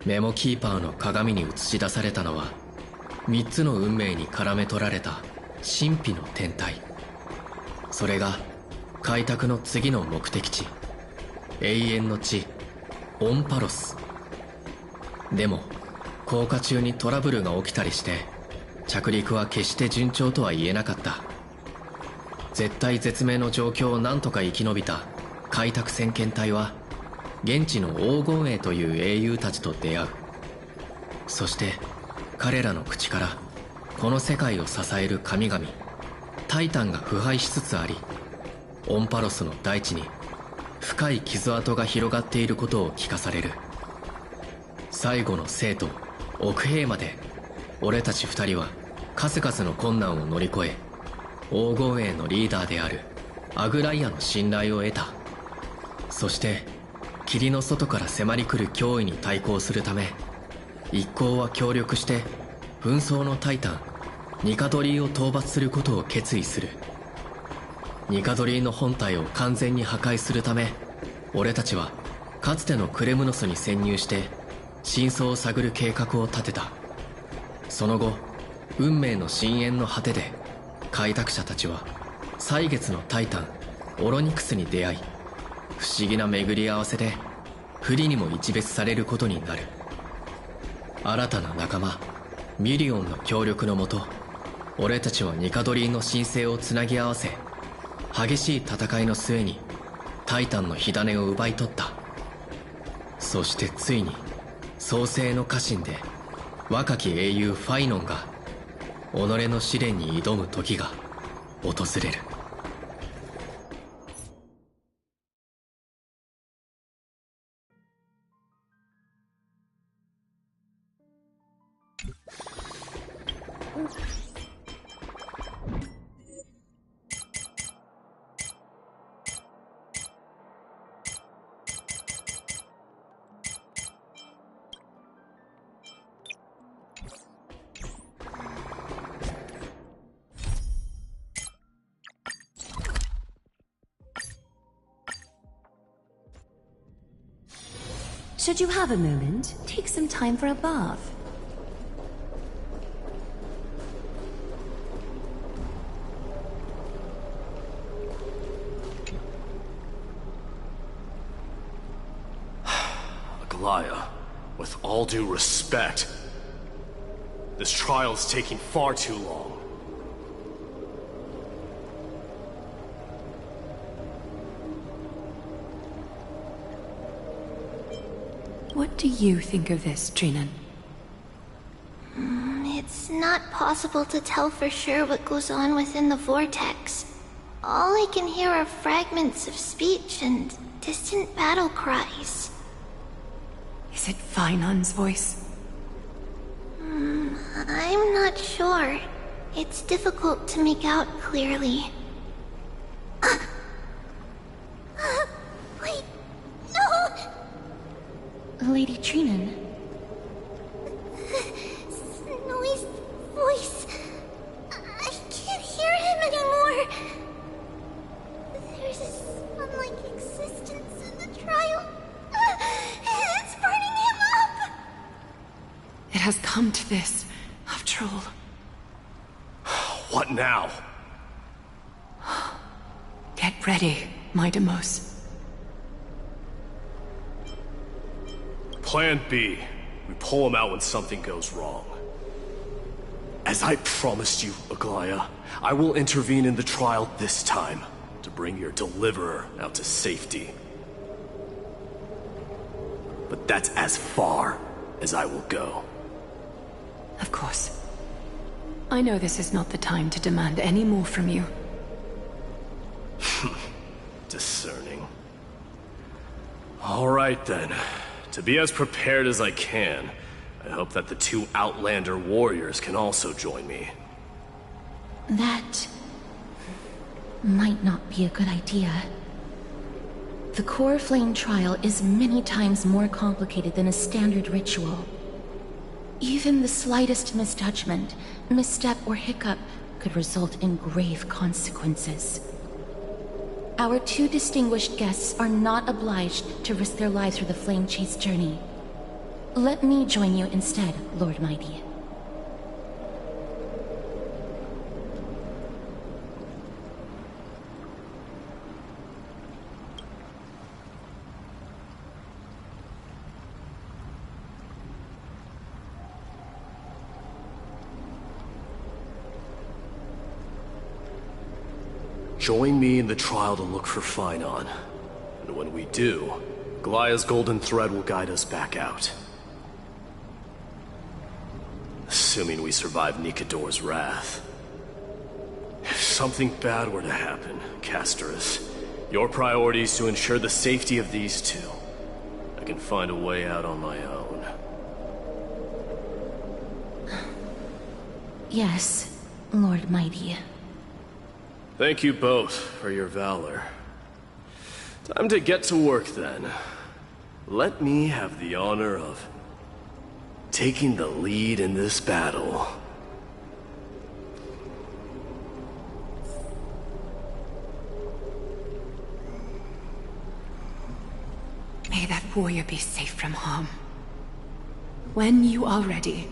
メモキーパーの鏡に映し出されたのは3つの運命に絡め取られた神秘の天体。それが開拓の次の目的地、永遠の地オンパロス。でも降下中にトラブルが起きたりして着陸は決して順調とは言えなかった。絶体絶命の状況を何とか生き延びた開拓先遣隊は現地の黄金衛という英雄たちと出会う。そして彼らの口からこの世界を支える神々タイタンが腐敗しつつあり、オンパロスの大地に深い傷跡が広がっていることを聞かされる。最後の生徒奥兵まで俺たち2人は数々の困難を乗り越え黄金衛のリーダーであるアグライアの信頼を得た。そして霧の外から迫り来る脅威に対抗するため一行は協力して紛争のタイタンニカドリーを討伐することを決意する。ニカドリーの本体を完全に破壊するため俺たちはかつてのクレムノスに潜入して真相を探る計画を立てた。その後運命の深淵の果てで開拓者たちは歳月のタイタンオロニクスに出会い、不思議な巡り合わせで不利にも一別されることになる。新たな仲間ミリオンの協力のもと俺たちはニカドリーの神聖をつなぎ合わせ激しい戦いの末にタイタンの火種を奪い取った。そしてついに創世の家臣で若き英雄ファイノンが己の試練に挑む時が訪れる。Should you have a moment, take some time for a bath. Aglaya, with all due respect, this trial is taking far too long. What do you think of this, Trinan? It's not possible to tell for sure what goes on within the vortex. All I can hear are fragments of speech and distant battle cries. Is it Fainan's voice? I'm not sure. It's difficult to make out clearly. Wait, no! Lady Trinan? Snowy's voice. I can't hear him anymore. There's a sun-like existence in the trial. It's burning him up! It has come to this, after all. What now? Get ready, my Demos. Plan B. We pull him out when something goes wrong. As I promised you, Aglaya, I will intervene in the trial this time to bring your deliverer out to safety. But that's as far as I will go. Of course. I know this is not the time to demand any more from you. Discerning. All right then. To be as prepared as I can, I hope that the two Outlander warriors can also join me. That might not be a good idea. The core flame trial is many times more complicated than a standard ritual. Even the slightest misjudgment, misstep, or hiccup could result in grave consequences. Our two distinguished guests are not obliged to risk their lives for the Flame Chase journey. Let me join you instead, Lord Mighty. Join me in the trial to look for Finon. And when we do, Glaia's golden thread will guide us back out. Assuming we survive Nikador's wrath. If something bad were to happen, Casterus, your priority is to ensure the safety of these two. I can find a way out on my own. Yes, Lord Mighty. Thank you both for your valor. Time to get to work then. Let me have the honor of taking the lead in this battle. May that warrior be safe from harm. When you are ready,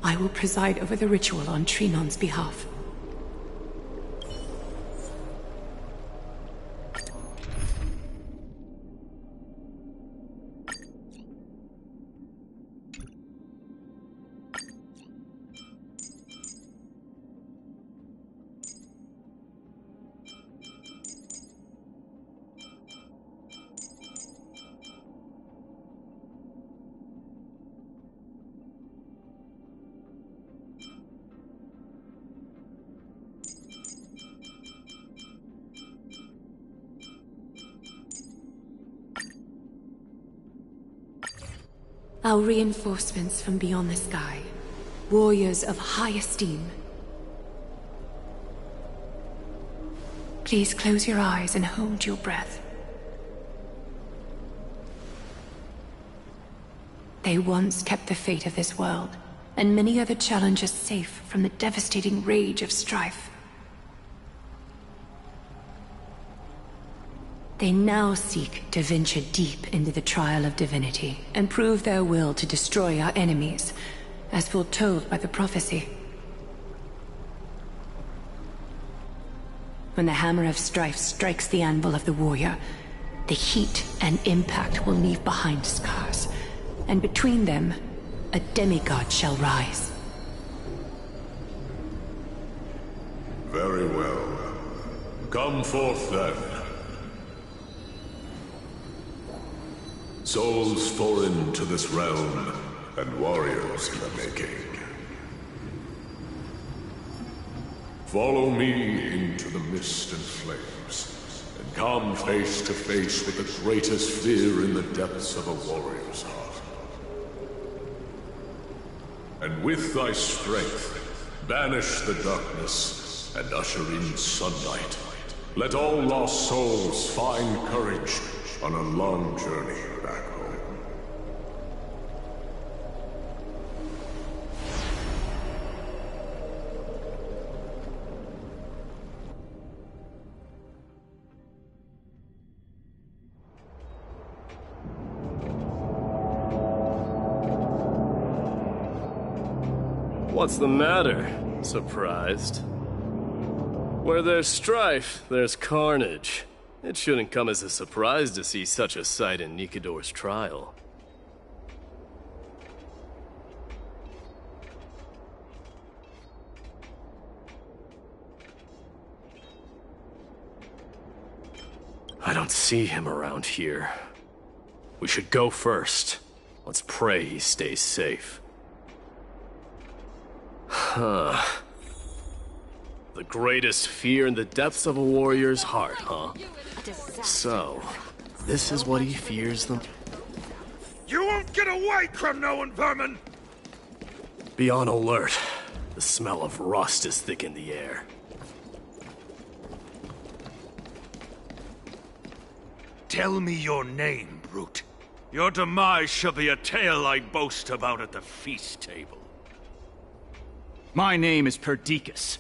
I will preside over the ritual on Trinon's behalf. Our reinforcements from beyond the sky, warriors of high esteem. Please close your eyes and hold your breath. They once kept the fate of this world, and many other challenges safe from the devastating rage of strife. They now seek to venture deep into the trial of divinity and prove their will to destroy our enemies, as foretold by the prophecy. When the hammer of strife strikes the anvil of the warrior, the heat and impact will leave behind scars, and between them, a demigod shall rise. Very well. Come forth then. Souls foreign to this realm, and warriors in the making. Follow me into the mist and flames, and come face to face with the greatest fear in the depths of a warrior's heart. And with thy strength, banish the darkness and usher in sunlight. Let all lost souls find courage on a long journey back home. What's the matter? Surprised? Where there's strife, there's carnage. It shouldn't come as a surprise to see such a sight in Nikador's trial. I don't see him around here. We should go first. Let's pray he stays safe. Huh. The greatest fear in the depths of a warrior's heart, huh? So, this is what he fears them. You won't get away, crumb-knowing vermin! Be on alert. The smell of rust is thick in the air. Tell me your name, brute. Your demise shall be a tale I boast about at the feast table. My name is Perdiccas,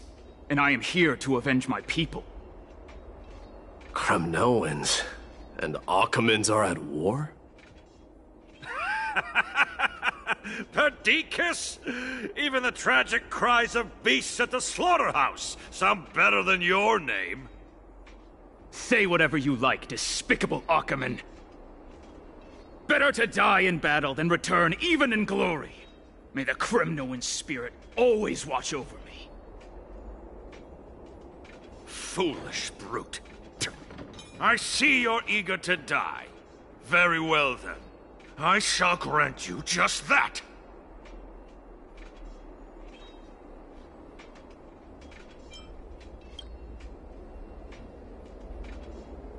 and I am here to avenge my people. Kremnoans and Akamans are at war? Perdiccas? Even the tragic cries of beasts at the slaughterhouse sound better than your name. Say whatever you like, despicable Ackerman. Better to die in battle than return even in glory. May the Kremnoan spirit always watch over me. Foolish brute. I see you're eager to die. Very well then. I shall grant you just that.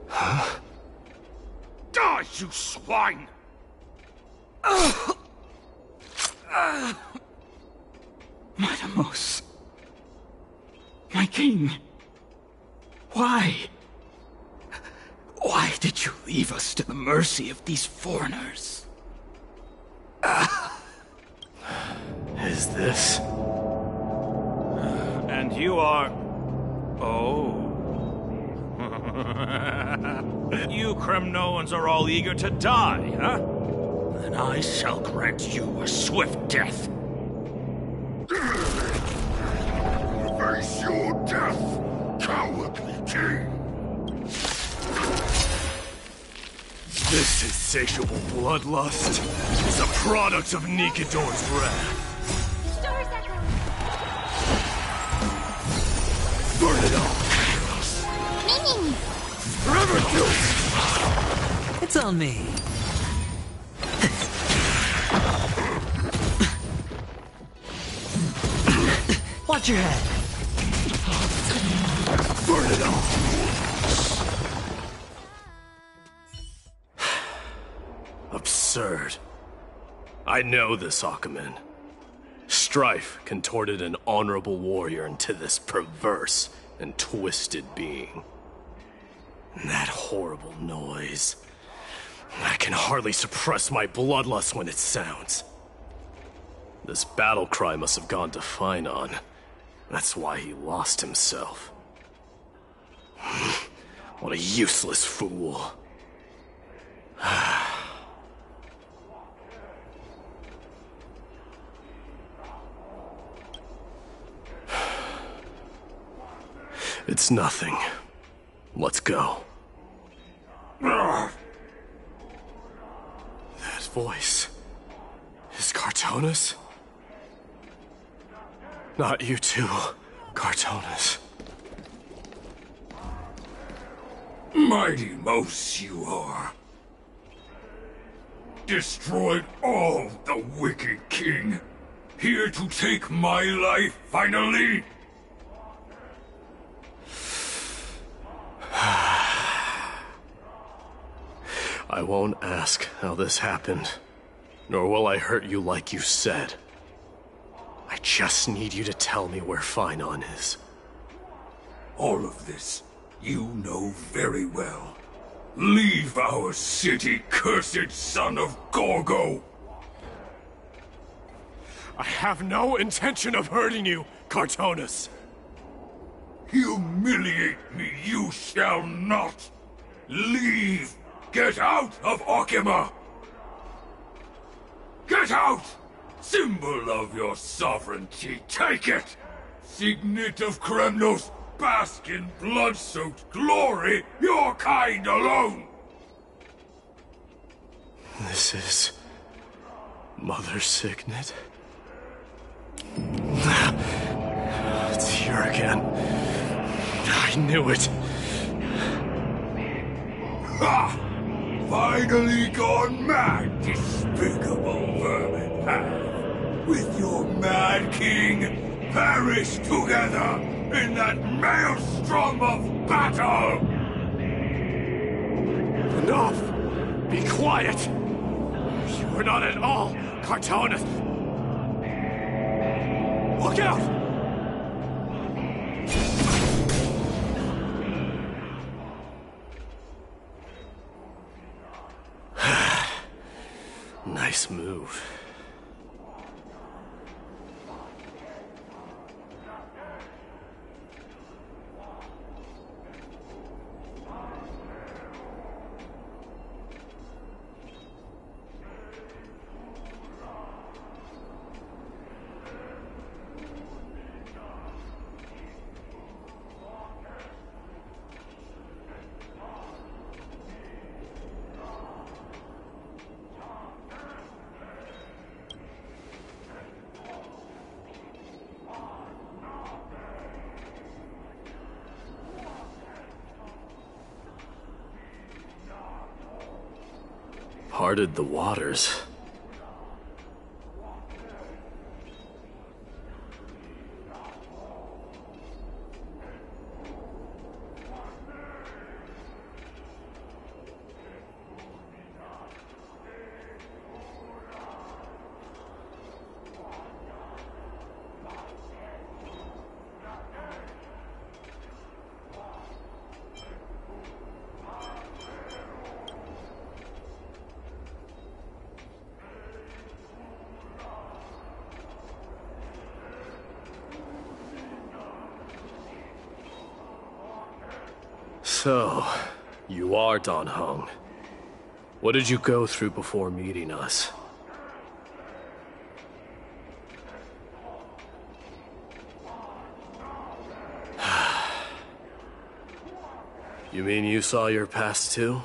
Huh? Die, you swine! Matamos. My king. Why? Why did you leave us to the mercy of these foreigners? Is this? And you are... Oh. You Kremnoans are all eager to die, huh? Then I shall grant you a swift death. Face your death, cowardly king! This insatiable bloodlust is a product of Nikador's wrath. Stars echo. Burn it all! Meaning. Forever do it! It's on me. Watch your head. Burn it all! Absurd. I know this, Ackerman. Strife contorted an honorable warrior into this perverse and twisted being. And that horrible noise. I can hardly suppress my bloodlust when it sounds. This battle cry must have gone to Finon. That's why he lost himself. What a useless fool. It's nothing. Let's go. That voice is Cartonis? Not you too, Cartonis. Mighty Mouse you are. Destroyed all the wicked king. Here to take my life finally. I won't ask how this happened, nor will I hurt you like you said. I just need you to tell me where Finon is. All of this you know very well. Leave our city, cursed son of Gorgo! I have no intention of hurting you, Cartonis. Humiliate me you shall not! Leave! Get out of Okima! Get out! Symbol of your sovereignty, take it! Signet of Kremnos, bask in blood-soaked glory, your kind alone! This is... Mother's signet? It's here again. I knew it. Ha! Finally gone mad, despicable vermin have. With your mad king, perish together in that maelstrom of battle! Enough! Be quiet! You are not at all Cartonis! Look out! Nice move. parted the waters. So, you are Dan Heng. What did you go through before meeting us? You mean you saw your past too?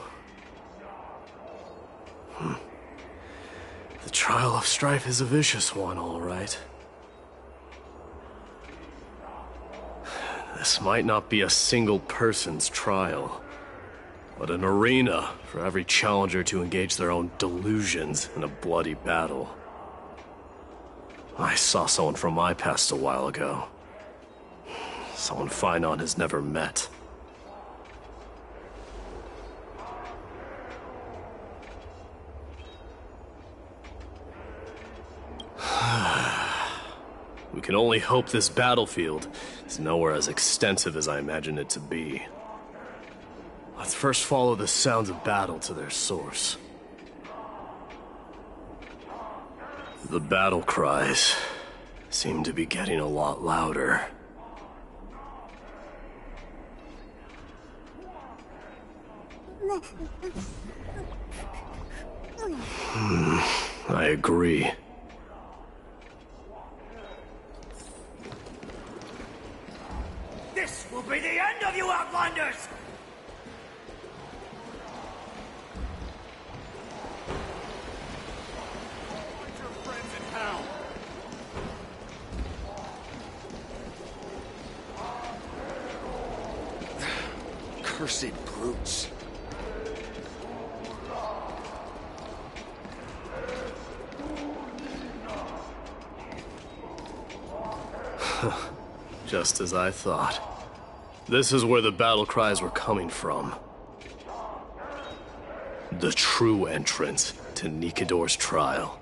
The trial of strife is a vicious one, all right. This might not be a single person's trial, but an arena for every challenger to engage their own delusions in a bloody battle. I saw someone from my past a while ago. Someone Finon has never met. We can only hope this battlefield is nowhere as extensive as I imagine it to be. Let's first follow the sounds of battle to their source. The battle cries seem to be getting a lot louder. I agree. This will be the end of you Outlanders! Find your friends in hell! Cursed brutes. Just as I thought. This is where the battle cries were coming from. The true entrance to Nikador's trial.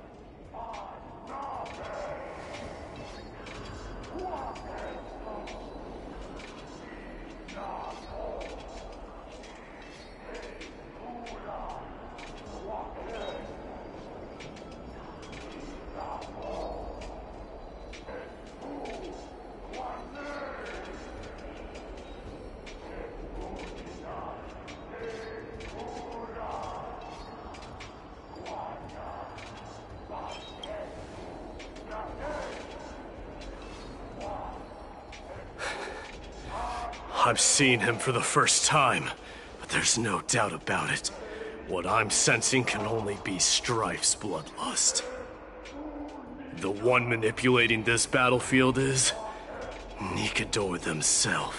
I'm seeing him for the first time, but there's no doubt about it. What I'm sensing can only be Strife's bloodlust. The one manipulating this battlefield is Nikador themselves.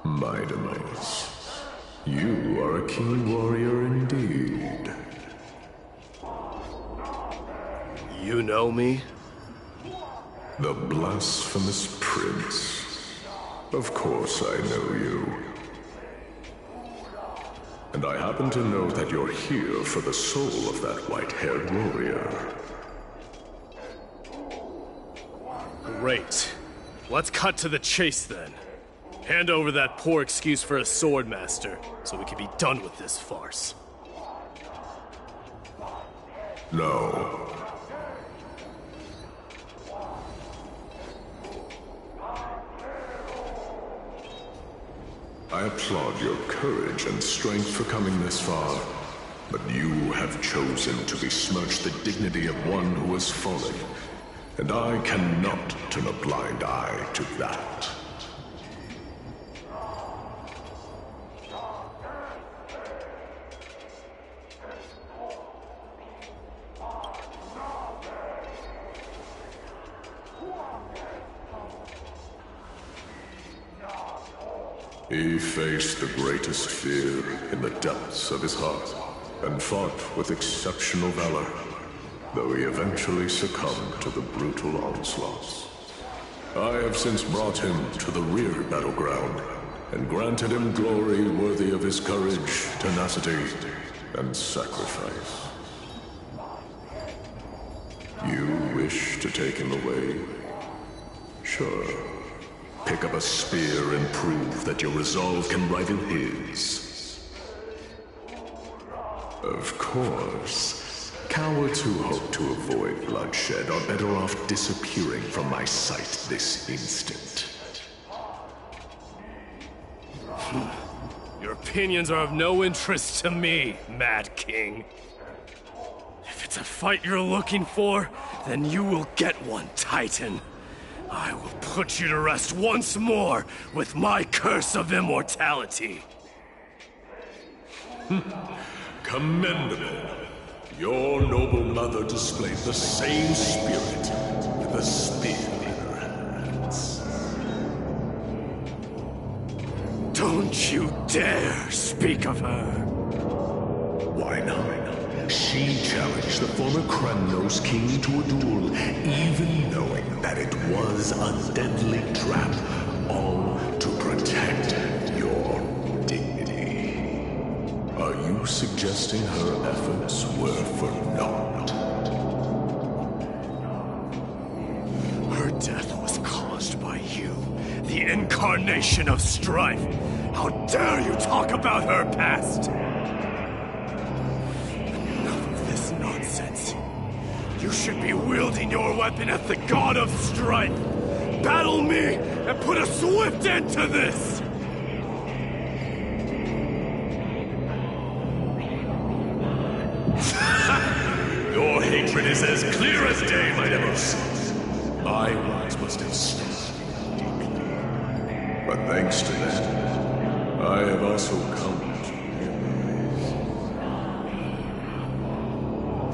Mightimus. You are a keen warrior indeed. You know me? The blasphemous prince. Of course I know you. And I happen to know that you're here for the soul of that white-haired warrior. Great. Let's cut to the chase then. Hand over that poor excuse for a swordmaster, so we can be done with this farce. No. I applaud your courage and strength for coming this far, but you have chosen to besmirch the dignity of one who has fallen, and I cannot turn a blind eye to that. He faced the greatest fear in the depths of his heart, and fought with exceptional valor, though he eventually succumbed to the brutal onslaughts. I have since brought him to the rear battleground, and granted him glory worthy of his courage, tenacity, and sacrifice. You wish to take him away? Sure. Pick up a spear and prove that your resolve can rival his. Of course, cowards who hope to avoid bloodshed are better off disappearing from my sight this instant. Your opinions are of no interest to me, Mad King. If it's a fight you're looking for, then you will get one, Titan. I will put you to rest once more with my curse of immortality. Commendable. Your noble mother displayed the same spirit with a spear in her hands. Don't you dare speak of her. Why not? She challenged the former Kremnos king to a duel, even knowing that it was a deadly trap, all to protect your dignity. Are you suggesting her efforts were for naught? Her death was caused by you, the incarnation of strife. How dare you talk about her past? Nonsense. You should be wielding your weapon at the god of strife. Battle me and put a swift end to this! Your hatred is as clear as day, my Demos. My words must have stung deeply. But thanks to that, I have also come to realize.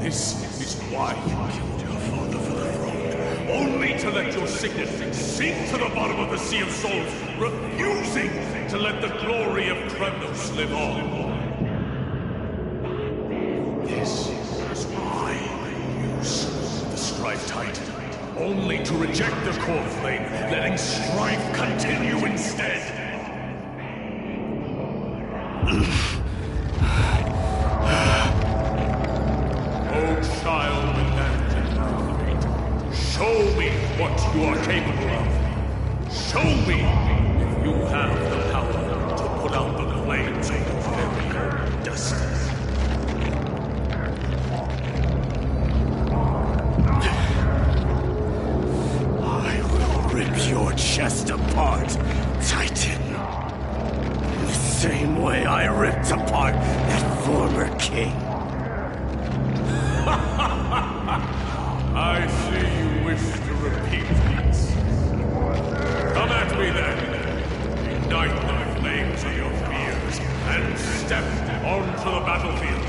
This is why you killed your father for the throne. Only to let your signet sink to the bottom of the Sea of Souls, refusing to let the glory of Kremnos live on. This is why you use the Strife Titan, only to reject the core flame, letting strife continue instead. Oh, child with that show me what you are capable of. Show me if you have the power to put out the flames of your very own destiny. Rip your chest apart, Titan. In the same way I ripped apart that former king. I see you wish to repeat these. Come at me then. Ignite the flames of your fears and step onto the battlefield.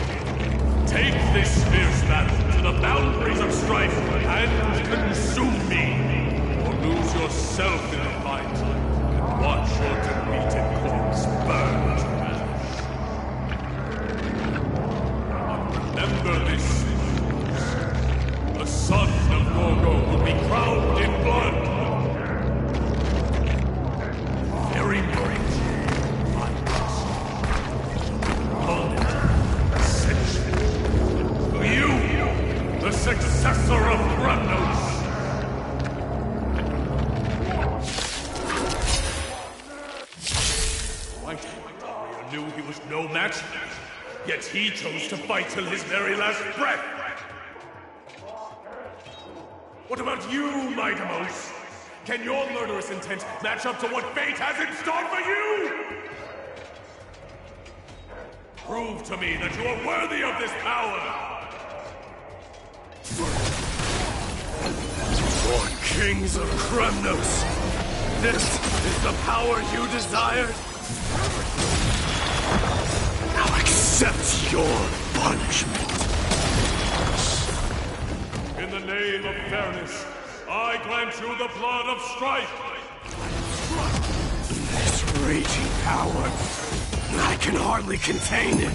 Take this fierce battle to the boundaries of strife and consume me. Lose yourself in the fight, and watch your defeated corpse burn to ash. Remember this. The son of Gorgo will be crowned in blood. Very great. Ascension. You, the successor of Kremnos. Knew he was no match, yet he chose to fight till his very last breath. What about you, my Demos? Can your murderous intent match up to what fate has in store for you? Prove to me that you are worthy of this power. Born kings of Kremnos, this is the power you desired? Now accept your punishment. In the name of fairness, I grant you the blood of strife. This raging power. I can hardly contain it.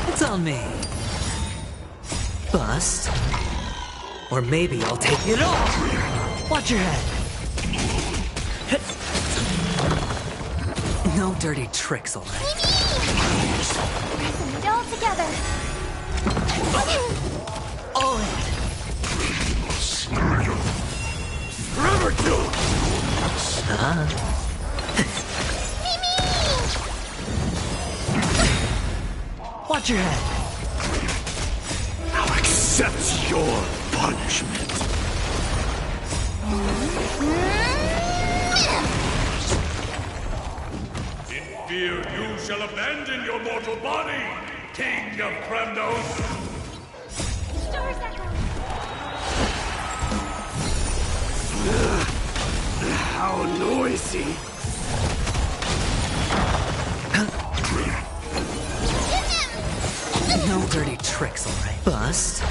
It's on me. Bust. Or maybe I'll take it off. Watch your head. No dirty tricks, all right? Pressing it all together. All in. Forever do. Watch your head. Now accept your punishment. In fear you shall abandon your mortal body, King of Kremnos! Stars echo. How noisy. No dirty tricks, all right? Bust.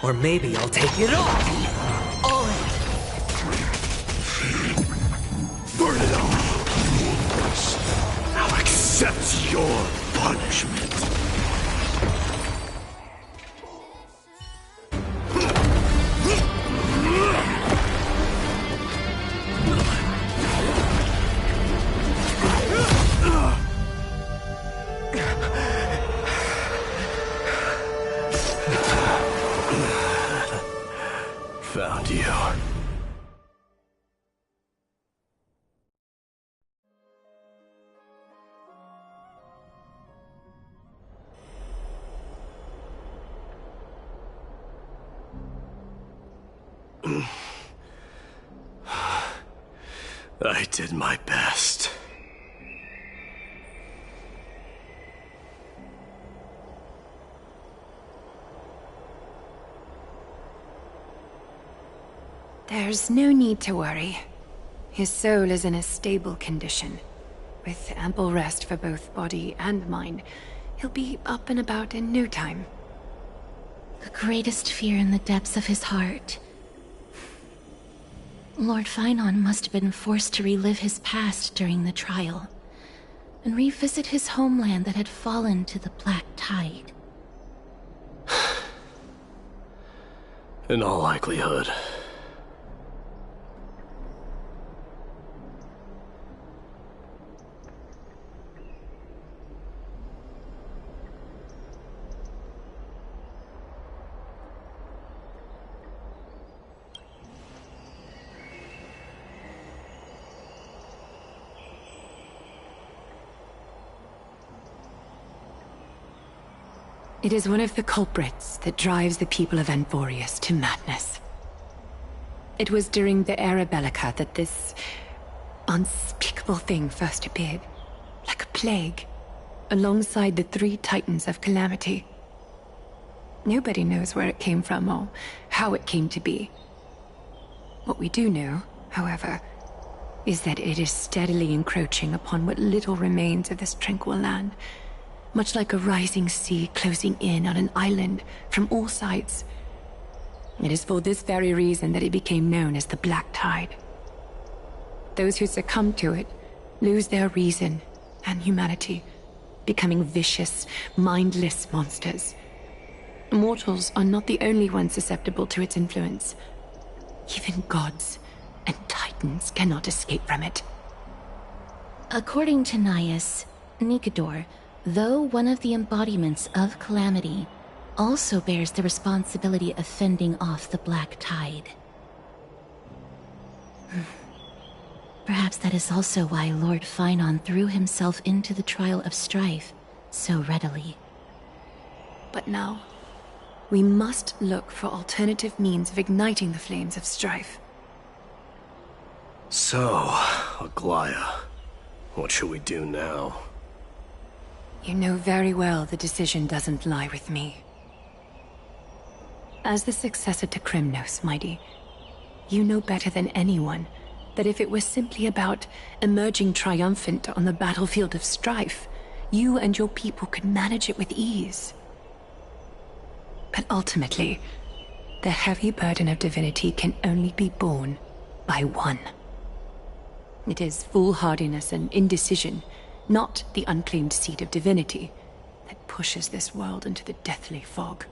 Or maybe I'll take it off. All in. Burn it off. Now accept your punishment. Found you. I did my best. There's no need to worry. His soul is in a stable condition. With ample rest for both body and mind, he'll be up and about in no time. The greatest fear in the depths of his heart. Lord Finon must have been forced to relive his past during the trial, and revisit his homeland that had fallen to the Black Tide. In all likelihood. It is one of the culprits that drives the people of Anvorius to madness. It was during the Era Bellica that this unspeakable thing first appeared, like a plague, alongside the three titans of calamity. Nobody knows where it came from or how it came to be. What we do know, however, is that it is steadily encroaching upon what little remains of this tranquil land, much like a rising sea closing in on an island from all sides. It is for this very reason that it became known as the Black Tide. Those who succumb to it lose their reason and humanity, becoming vicious, mindless monsters. Mortals are not the only ones susceptible to its influence. Even gods and titans cannot escape from it. According to Naias, Nikador, though one of the embodiments of Calamity, also bears the responsibility of fending off the Black Tide. Perhaps that is also why Lord Finon threw himself into the trial of strife so readily. But now, we must look for alternative means of igniting the flames of strife. So, Aglaya, what should we do now? You know very well the decision doesn't lie with me. As the successor to Kremnos, Mighty, you know better than anyone that if it was simply about emerging triumphant on the battlefield of strife, you and your people could manage it with ease. But ultimately, the heavy burden of divinity can only be borne by one. It is foolhardiness and indecision, not the unclaimed seed of divinity, that pushes this world into the deathly fog.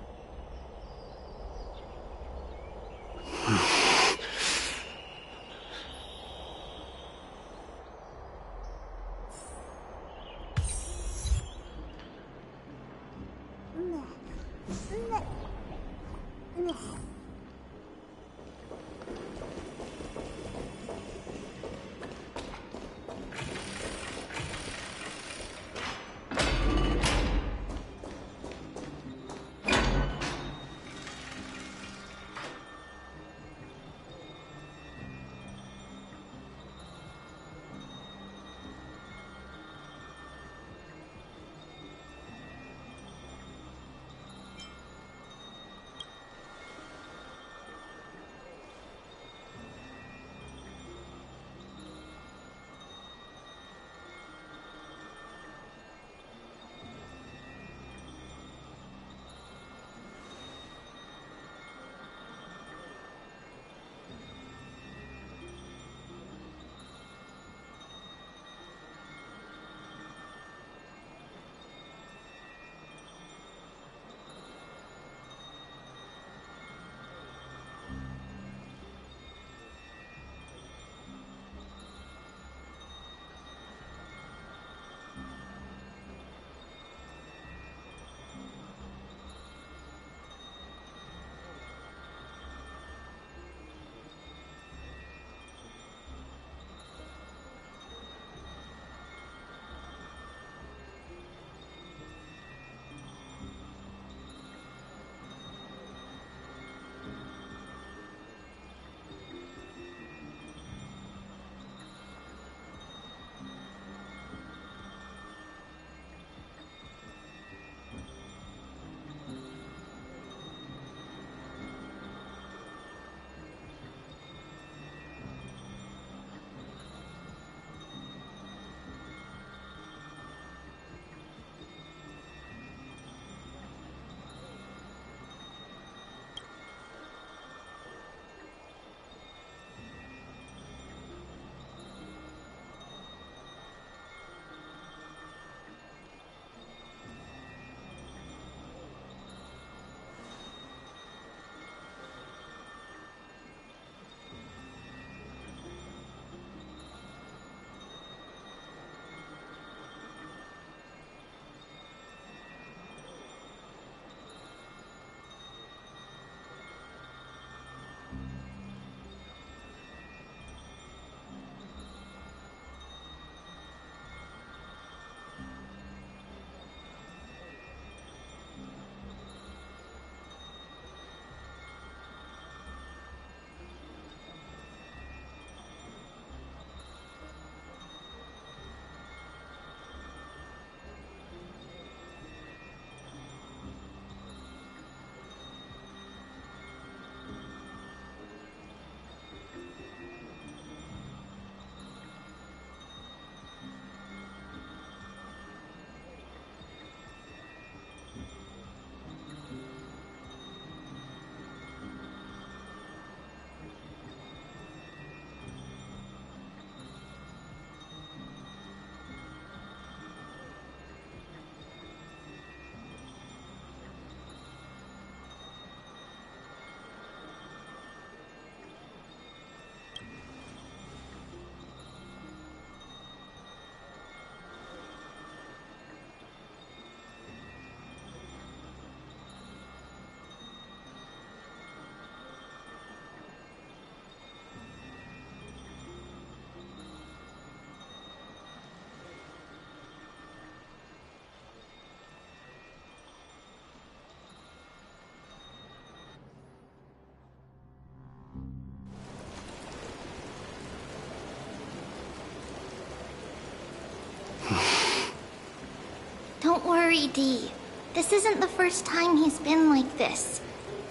Don't worry, Dee. This isn't the first time he's been like this.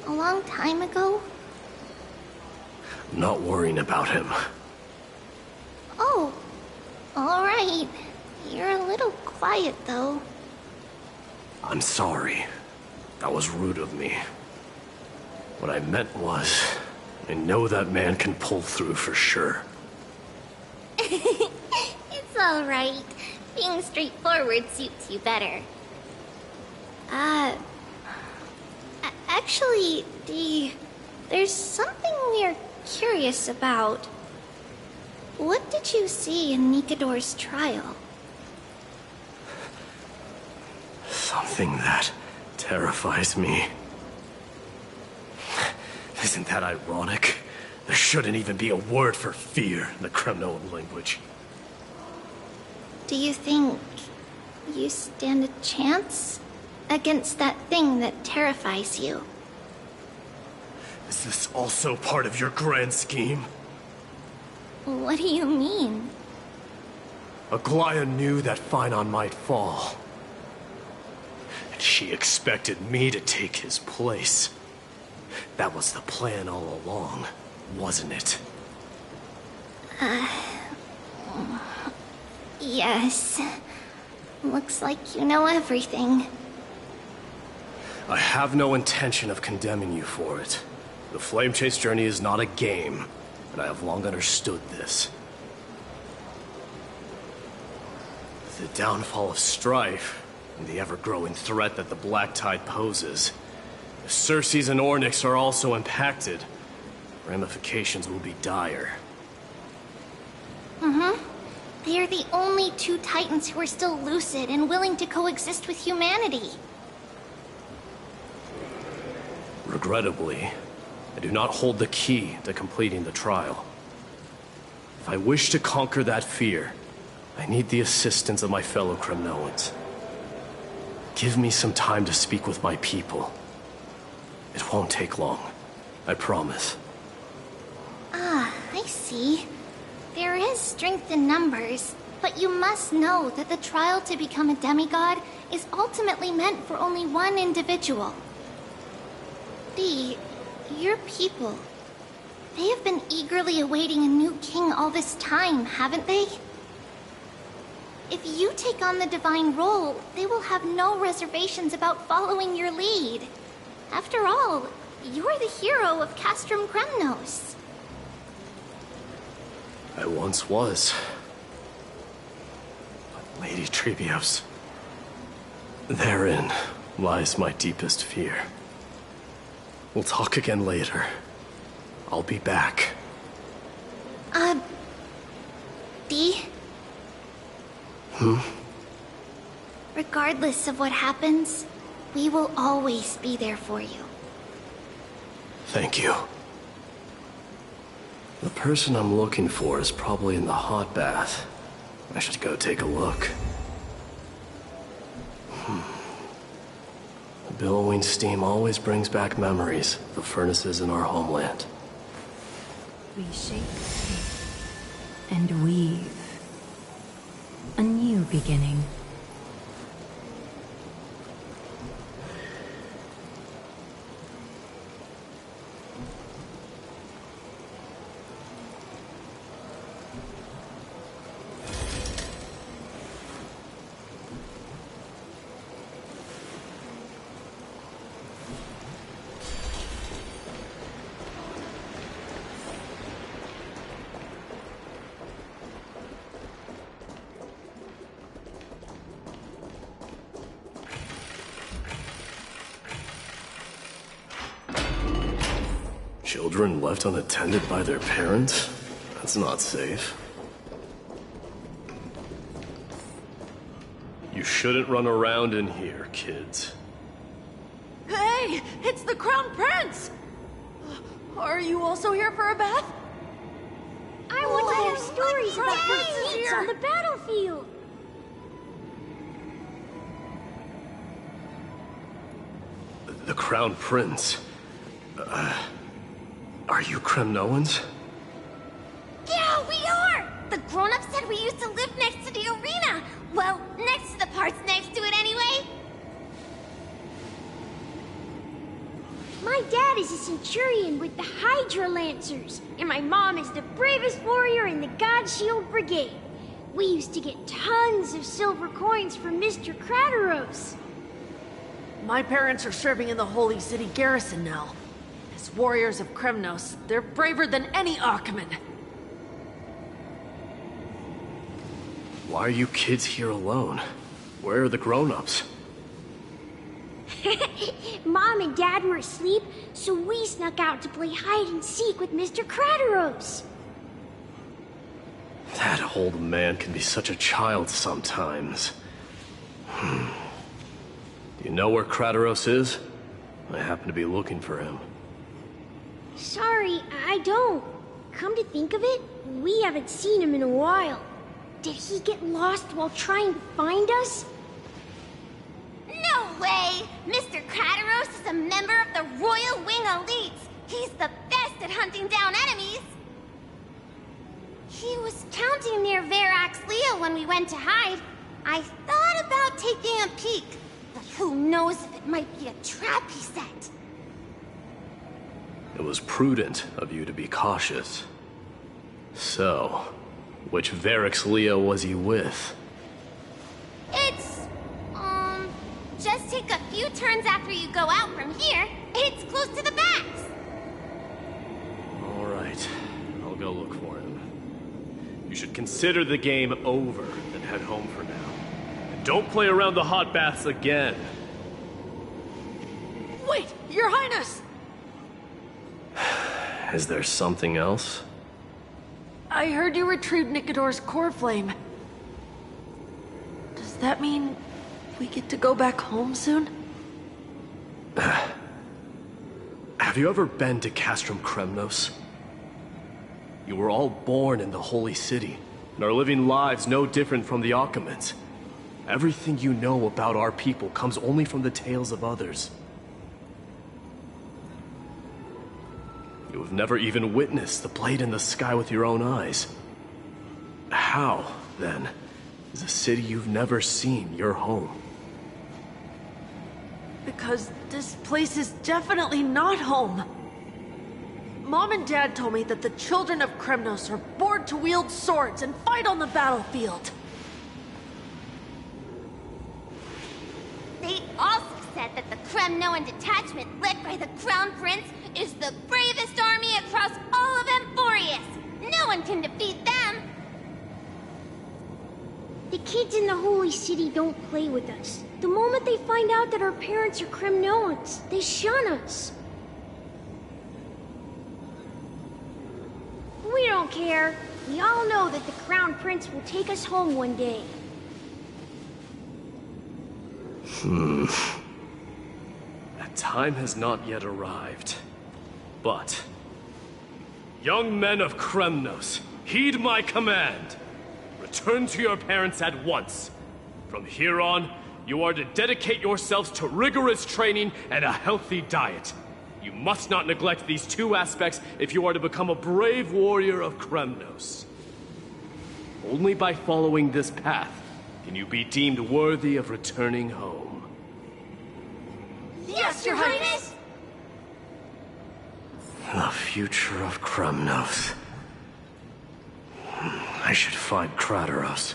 A long time ago. I'm not worrying about him. Oh, alright. You're a little quiet, though. I'm sorry. That was rude of me. What I meant was, I know that man can pull through for sure. It's alright. Being straightforward suits you better. Actually, Dee, there's something we're curious about. What did you see in Nikador's trial? Something that terrifies me. Isn't that ironic? There shouldn't even be a word for fear in the Kremnoan language. Do you think you stand a chance against that thing that terrifies you? Is this also part of your grand scheme? What do you mean? Aglaya knew that Phynon might fall. And she expected me to take his place. That was the plan all along, wasn't it? Yes. Looks like you know everything. I have no intention of condemning you for it. The Flame Chase journey is not a game, and I have long understood this. With the downfall of strife, and the ever-growing threat that the Black Tide poses, if Circes and Ornyx are also impacted, ramifications will be dire. They are the only two Titans who are still lucid and willing to coexist with humanity. Regrettably, I do not hold the key to completing the trial. If I wish to conquer that fear, I need the assistance of my fellow Kremnoans. Give me some time to speak with my people. It won't take long, I promise. I see. There is strength in numbers, but you must know that the trial to become a demigod is ultimately meant for only one individual. Dee, your people, they have been eagerly awaiting a new king all this time, haven't they? If you take on the divine role, they will have no reservations about following your lead. After all, you're the hero of Castrum Kremnos. I once was. But Lady Trebios, therein lies my deepest fear. We'll talk again later. I'll be back. Dee? Regardless of what happens, we will always be there for you. Thank you. The person I'm looking for is probably in the hot bath. I should go take a look. The billowing steam always brings back memories of the furnaces in our homeland. We shape and weave. A new beginning. Children left unattended by their parents? That's not safe. You shouldn't run around in here, kids. Hey! It's the Crown Prince! Are you also here for a bath? I want to hear stories about princes on the battlefield. The Crown Prince. Are you Kremnoans? Yeah, we are! The grown-ups said we used to live next to the arena. Well, next to the parts next to it anyway. My dad is a centurion with the Hydra Lancers, and my mom is the bravest warrior in the God Shield Brigade. We used to get tons of silver coins from Mr. Krateros. My parents are serving in the Holy City garrison now. As warriors of Kremnos, they're braver than any Archiman. Why are you kids here alone? Where are the grown-ups? Mom and Dad were asleep, so we snuck out to play hide and seek with Mr. Crateros. That old man can be such a child sometimes. Do you know where Crateros is? I happen to be looking for him. Sorry, I don't. Come to think of it, we haven't seen him in a while. Did he get lost while trying to find us? No way! Mr. Crateros is a member of the Royal Wing Elites. He's the best at hunting down enemies. He was counting near Verax Leo when we went to hide. I thought about taking a peek, but who knows if it might be a trap he set. It was prudent of you to be cautious. So, which Verax Leo was he with? It's, just take a few turns after you go out from here. It's close to the backs. All right, I'll go look for him. You should consider the game over and head home for now. And don't play around the hot baths again. Wait, Your Highness! Is there something else? I heard you retrieved Nicodor's core flame. Does that mean we get to go back home soon? Have you ever been to Castrum Kremnos? You were all born in the Holy City, and are living lives no different from the Achaemenids. Everything you know about our people comes only from the tales of others. You have never even witnessed the blade in the sky with your own eyes. How, then, is a city you've never seen your home? Because this place is definitely not home. Mom and Dad told me that the children of Kremnos are born to wield swords and fight on the battlefield. They also said that the Kremnoan detachment led by the Crown Prince is the bravest army across all of Amphorius. No one can defeat them. The kids in the Holy City don't play with us. The moment they find out that our parents are Kremnoans, they shun us. We don't care. We all know that the Crown Prince will take us home one day. That time has not yet arrived. But, young men of Kremnos, heed my command. Return to your parents at once. From here on, you are to dedicate yourselves to rigorous training and a healthy diet. You must not neglect these two aspects if you are to become a brave warrior of Kremnos. Only by following this path can you be deemed worthy of returning home. Yes, Your Highness! The future of Kremnos. I should find Crateros.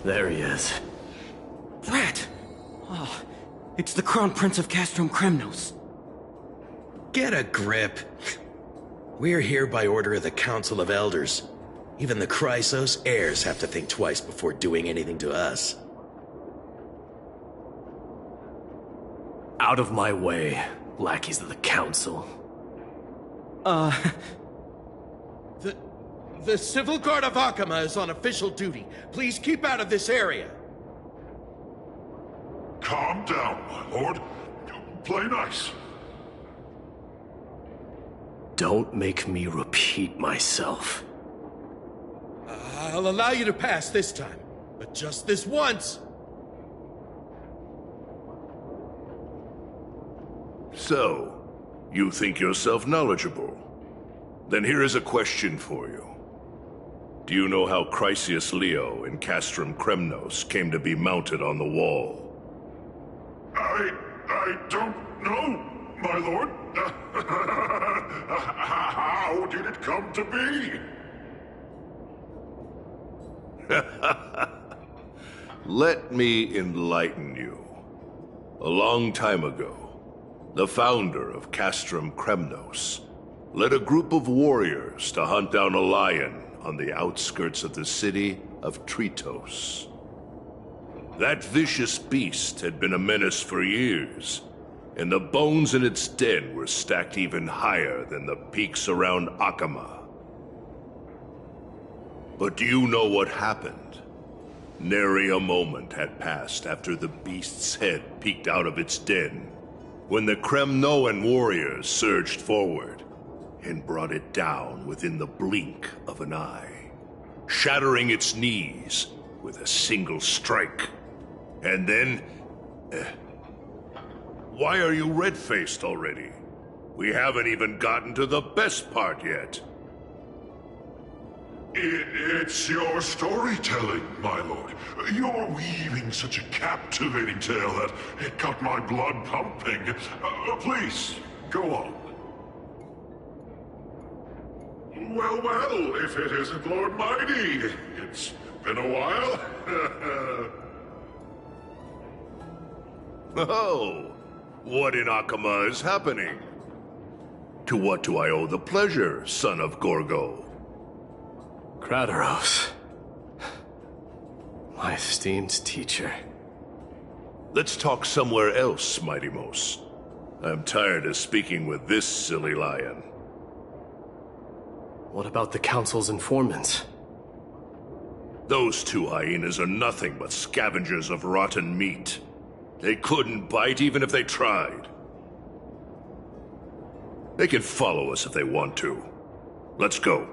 There he is. Rat! Oh, it's the Crown Prince of Castrum Kremnos. Get a grip. We're here by order of the Council of Elders. Even the Chrysos heirs have to think twice before doing anything to us. Out of my way, lackeys of the Council. The Civil Guard of Akama is on official duty. Please keep out of this area. Calm down, my lord. Play nice. Don't make me repeat myself. I'll allow you to pass this time, but just this once. So, you think yourself knowledgeable? Then here is a question for you. Do you know how Chrysius Leo in Castrum Kremnos came to be mounted on the wall? I don't know, my lord. How did it come to be? Let me enlighten you. A long time ago, the founder of Castrum Kremnos led a group of warriors to hunt down a lion on the outskirts of the city of Tritos. That vicious beast had been a menace for years, and the bones in its den were stacked even higher than the peaks around Akama. But do you know what happened? Nary a moment had passed after the beast's head peeked out of its den, when the Kremnoan warriors surged forward and brought it down within the blink of an eye, shattering its knees with a single strike. And then... Why are you red-faced already? We haven't even gotten to the best part yet. It's your storytelling, my lord. You're weaving such a captivating tale that it got my blood pumping. Please, go on. Well, if it isn't Lord Mighty. It's been a while. Oh, what in Akama is happening? To what do I owe the pleasure, son of Gorgo? Kratoros. My esteemed teacher. Let's talk somewhere else, Mighty-Mos. I'm tired of speaking with this silly lion. What about the Council's informants? Those two hyenas are nothing but scavengers of rotten meat. They couldn't bite even if they tried. They can follow us if they want to. Let's go.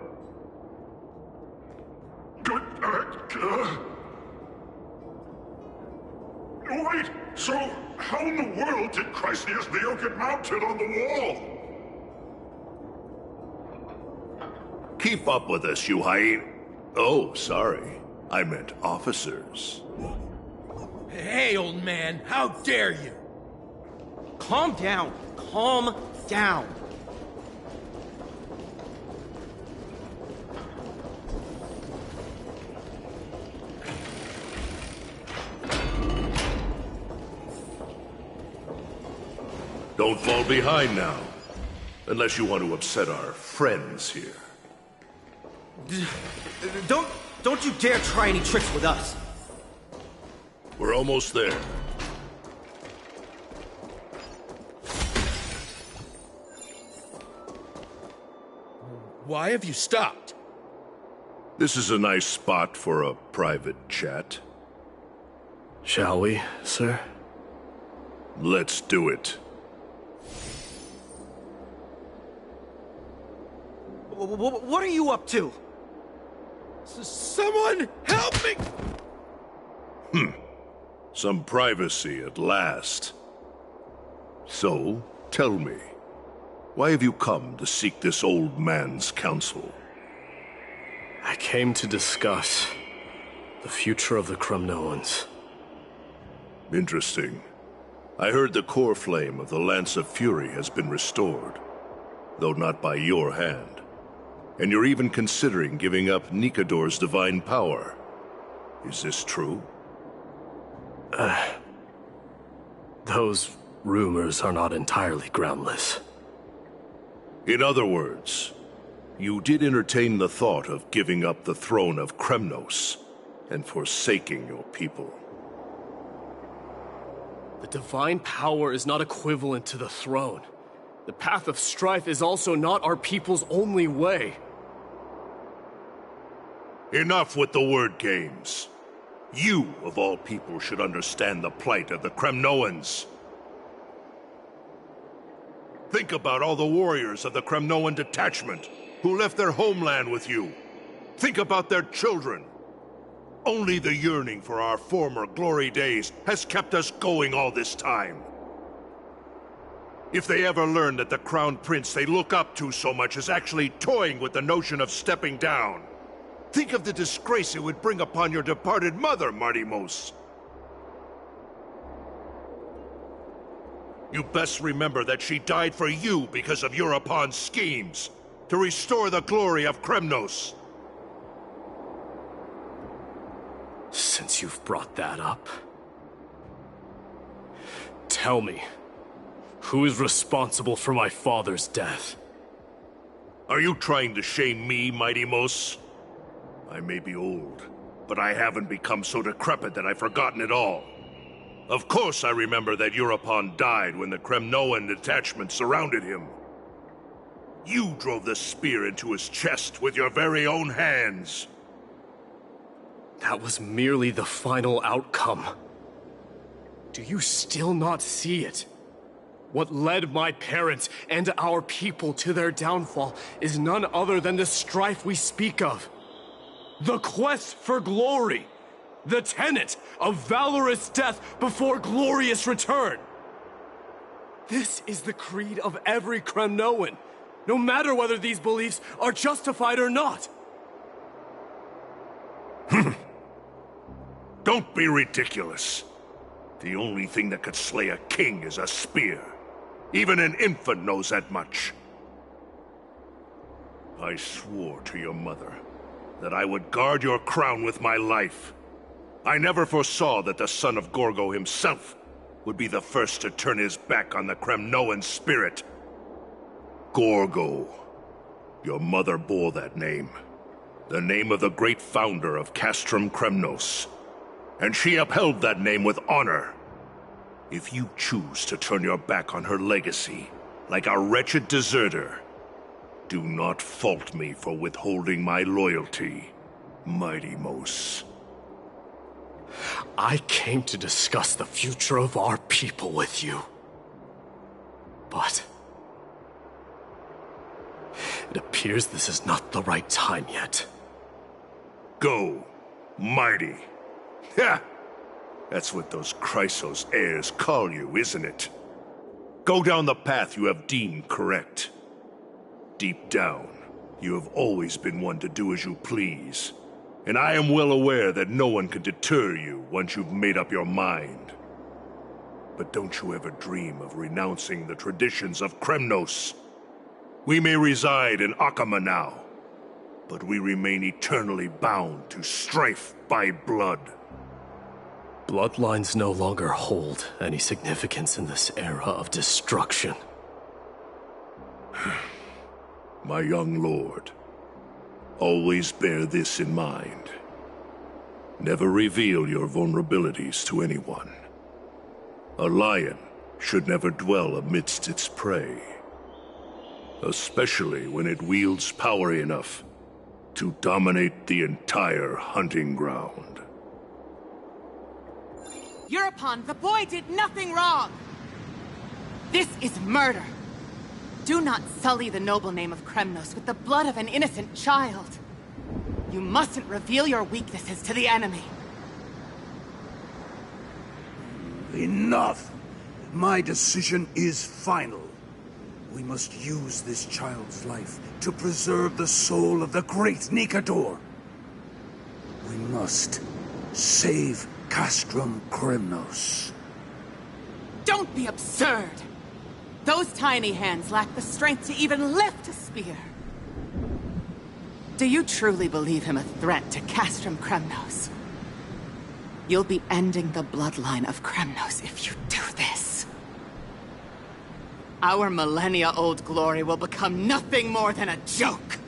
Wait, so how in the world did Chrysius Leo get mounted on the wall? Keep up with us, you hyena. Oh, sorry. I meant officers. Hey, old man, how dare you? Calm down. Calm down. Don't fall behind now. Unless you want to upset our friends here. Don't you dare try any tricks with us. We're almost there. Why have you stopped? This is a nice spot for a private chat. Shall we, sir? Let's do it. What are you up to? Someone help me! Some privacy at last. So, tell me, why have you come to seek this old man's counsel? I came to discuss the future of the Kremnoans. Interesting. I heard the core flame of the Lance of Fury has been restored, though not by your hand. And you're even considering giving up Nikador's divine power. Is this true? Those rumors are not entirely groundless. In other words, you did entertain the thought of giving up the throne of Kremnos and forsaking your people. The divine power is not equivalent to the throne. The path of strife is also not our people's only way. Enough with the word games. You, of all people, should understand the plight of the Kremnoans. Think about all the warriors of the Kremnoan detachment who left their homeland with you. Think about their children. Only the yearning for our former glory days has kept us going all this time. If they ever learn that the Crown Prince they look up to so much is actually toying with the notion of stepping down, think of the disgrace it would bring upon your departed mother, Martimos. You best remember that she died for you because of Europon's schemes, to restore the glory of Kremnos. Since you've brought that up, tell me, who is responsible for my father's death? Are you trying to shame me, Martimos? I may be old, but I haven't become so decrepit that I've forgotten it all. Of course I remember that Europon died when the Kremnoan detachment surrounded him. You drove the spear into his chest with your very own hands. That was merely the final outcome. Do you still not see it? What led my parents and our people to their downfall is none other than the strife we speak of. The quest for glory. The tenet of valorous death before glorious return. This is the creed of every Kremnoan, no matter whether these beliefs are justified or not. Don't be ridiculous. The only thing that could slay a king is a spear. Even an infant knows that much. I swore to your mother that I would guard your crown with my life. I never foresaw that the son of Gorgo himself would be the first to turn his back on the Kremnoan spirit. Gorgo. Your mother bore that name. The name of the great founder of Castrum Kremnos. And she upheld that name with honor. If you choose to turn your back on her legacy, like a wretched deserter, do not fault me for withholding my loyalty, Martimos. I came to discuss the future of our people with you. But it appears this is not the right time yet. Go, mighty. Ha! That's what those Chrysos heirs call you, isn't it? Go down the path you have deemed correct. Deep down, you have always been one to do as you please. And I am well aware that no one can deter you once you've made up your mind. But don't you ever dream of renouncing the traditions of Kremnos. We may reside in Akama now, but we remain eternally bound to strife by blood. Bloodlines no longer hold any significance in this era of destruction. My young lord, always bear this in mind. Never reveal your vulnerabilities to anyone. A lion should never dwell amidst its prey, especially when it wields power enough to dominate the entire hunting ground. Europon, the boy did nothing wrong! This is murder! Do not sully the noble name of Kremnos with the blood of an innocent child. You mustn't reveal your weaknesses to the enemy. Enough! My decision is final. We must use this child's life to preserve the soul of the great Nikador. We must save Castrum Kremnos. Don't be absurd! Those tiny hands lack the strength to even lift a spear. Do you truly believe him a threat to Castrum Kremnos? You'll be ending the bloodline of Kremnos if you do this. Our millennia-old glory will become nothing more than a joke.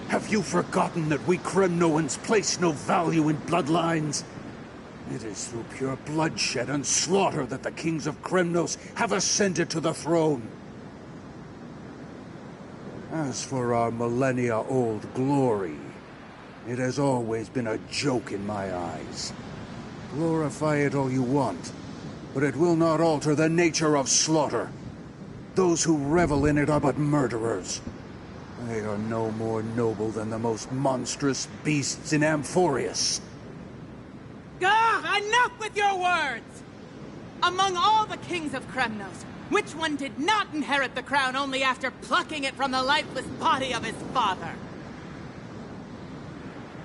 Have you forgotten that we Kremnoans place no value in bloodlines? It is through pure bloodshed and slaughter that the kings of Kremnos have ascended to the throne. As for our millennia-old glory, it has always been a joke in my eyes. Glorify it all you want, but it will not alter the nature of slaughter. those who revel in it are but murderers. They are no more noble than the most monstrous beasts in Amphorius. Enough with your words! Among all the kings of Kremnos, which one did not inherit the crown only after plucking it from the lifeless body of his father?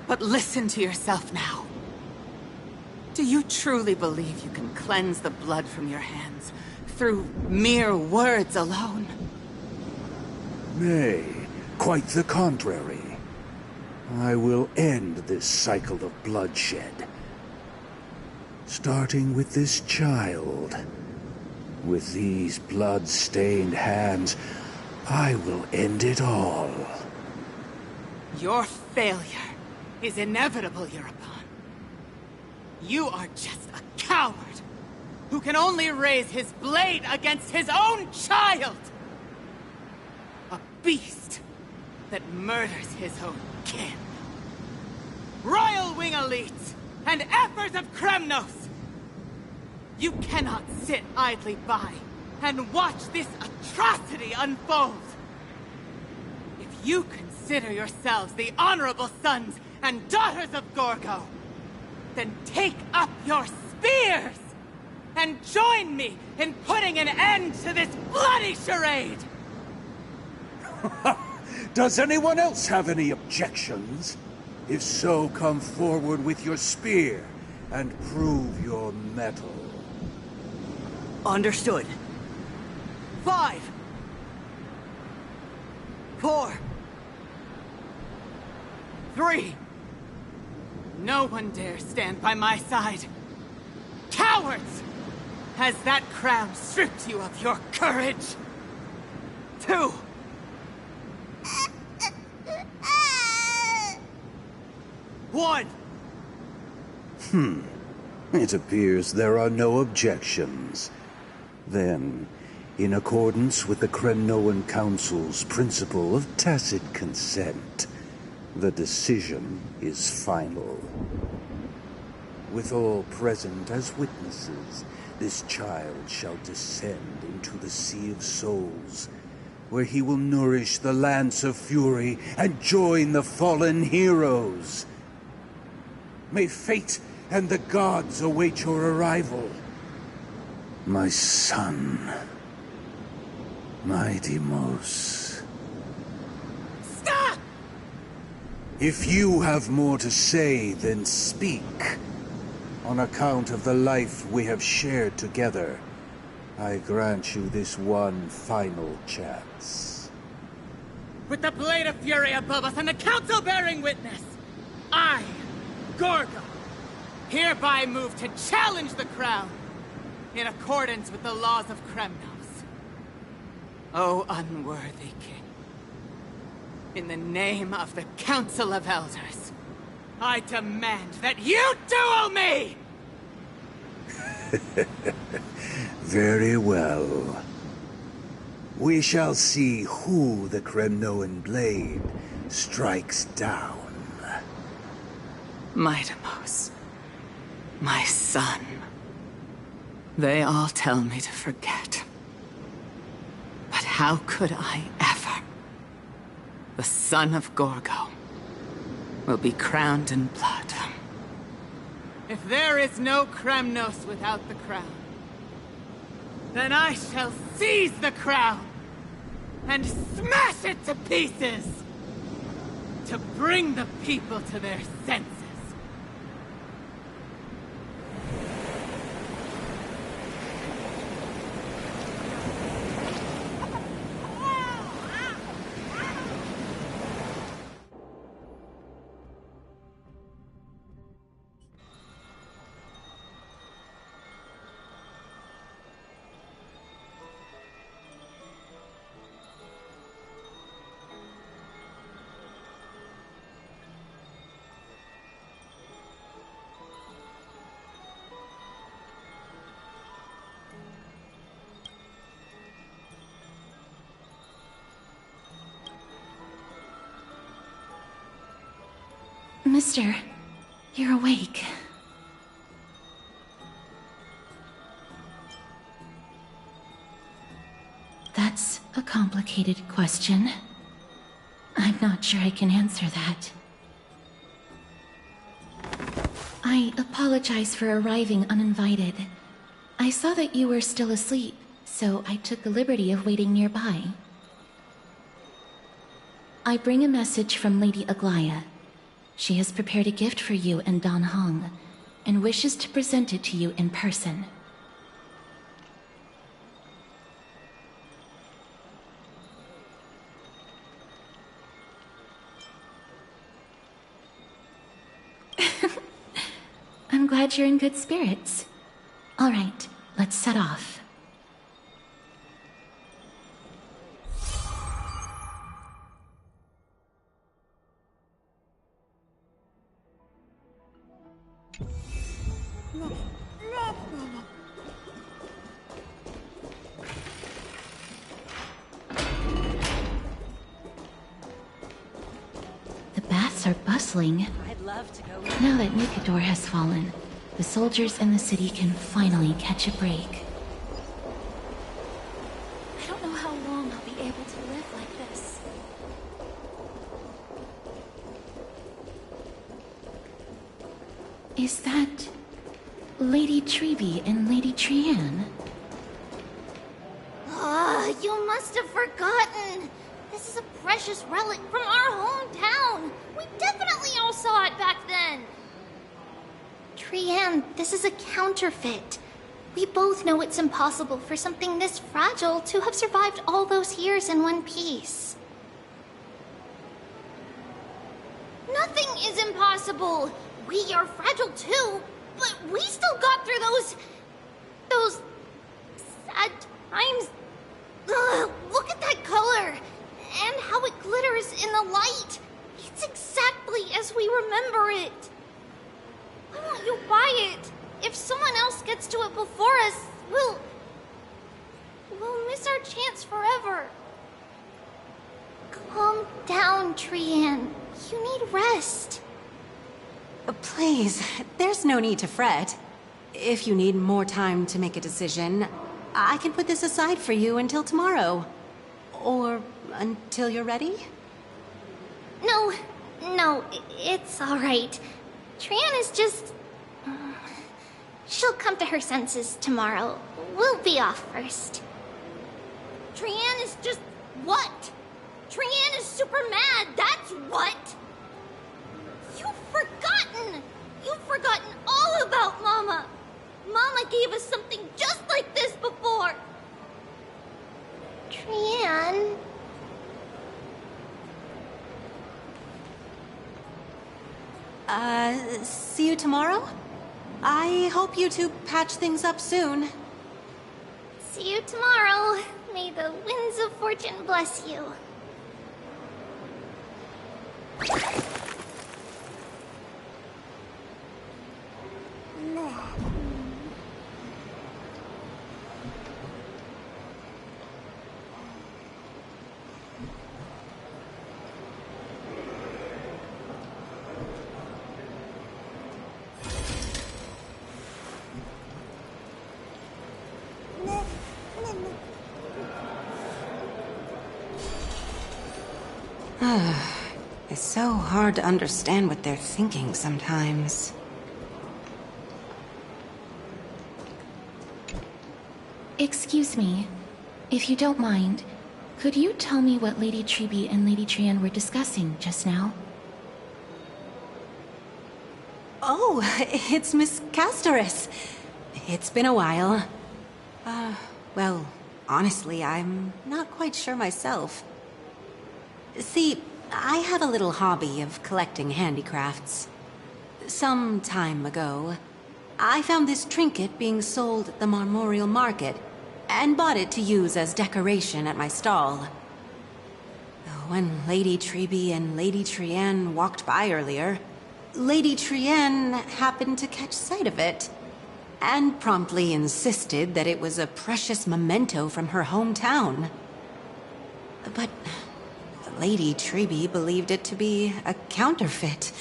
But listen to yourself now. Do you truly believe you can cleanse the blood from your hands through mere words alone? Nay, quite the contrary. I will end this cycle of bloodshed. Starting with this child. With these blood-stained hands, I will end it all. Your failure is inevitable, Eurepon. You are just a coward who can only raise his blade against his own child! A beast that murders his own kin. Royal Wing Elites and Ephors of Kremnos! You cannot sit idly by and watch this atrocity unfold. If you consider yourselves the honorable sons and daughters of Gorgo, then take up your spears and join me in putting an end to this bloody charade! Does anyone else have any objections? If so, come forward with your spear and prove your mettle. Understood. 5, 4, 3. No one dare stand by my side. Cowards! Has that crown stripped you of your courage? 2. One. It appears there are no objections. Then, in accordance with the Kremnoan Council's principle of tacit consent, the decision is final. With all present as witnesses, this child shall descend into the Sea of Souls, where he will nourish the Lance of Fury and join the fallen heroes. May fate and the gods await your arrival. My son. My Deimos. Stop! If you have more to say, then speak. On account of the life we have shared together, I grant you this one final chance. With the Blade of Fury above us and the Council bearing witness, I, Gorgo, hereby move to challenge the crown in accordance with the laws of Kremnos. O unworthy king, in the name of the Council of Elders, I demand that you duel me! Very well. We shall see who the Kremnoan blade strikes down. My Deimos, my son. They all tell me to forget. But how could I ever? The son of Gorgo will be crowned in blood. If there is no Kremnos without the crown, then I shall seize the crown and smash it to pieces to bring the people to their senses. Mister, you're awake. That That's a complicated question. I'm not sure I can answer that. I apologize for arriving uninvited. I saw that you were still asleep, so I took the liberty of waiting nearby. I bring a message from Lady Aglaya. She has prepared a gift for you and Dan Hong, and wishes to present it to you in person. I'm glad you're in good spirits. All right, let's set off. The baths are bustling. I'd love to go. Now that Nikador has fallen, the soldiers in the city can finally catch a break. I don't know how long I'll be able to live like this. Is that Lady Treby and Lady Trianne? Ah, you must have forgotten. This is a precious relic from our hometown. We definitely all saw it back then. Trianne, this is a counterfeit. We both know it's impossible for something this fragile to have survived all those years in one piece. Nothing is impossible. We are fragile too, but we still got through those sad times. Ugh, look at that color, and how it glitters in the light. It's exactly as we remember it. Why won't you buy it? If someone else gets to it before us, we'll miss our chance forever. Calm down, Trianne. You need rest. Please, there's no need to fret. If you need more time to make a decision, I can put this aside for you until tomorrow. Or until you're ready? No, it's all right. Trianne is just... She'll come to her senses tomorrow. We'll be off first. Trianne is just... what? Trianne is super mad, that's what! You've forgotten all about Mama! Mama gave us something just like this before! Trianne... See you tomorrow? I hope you two patch things up soon. See you tomorrow. May the winds of fortune bless you. It's so hard to understand what they're thinking sometimes. Excuse me, if you don't mind, could you tell me what Lady Treby and Lady Trianne were discussing just now? Oh, it's Miss Castoris. It's been a while. Well, honestly, I'm not quite sure myself. See, I have a little hobby of collecting handicrafts. Some time ago, I found this trinket being sold at the Marmorial Market, and bought it to use as decoration at my stall. When Lady Treby and Lady Trianne walked by earlier, Lady Trianne happened to catch sight of it, and promptly insisted that it was a precious memento from her hometown. But Lady Treby believed it to be a counterfeit.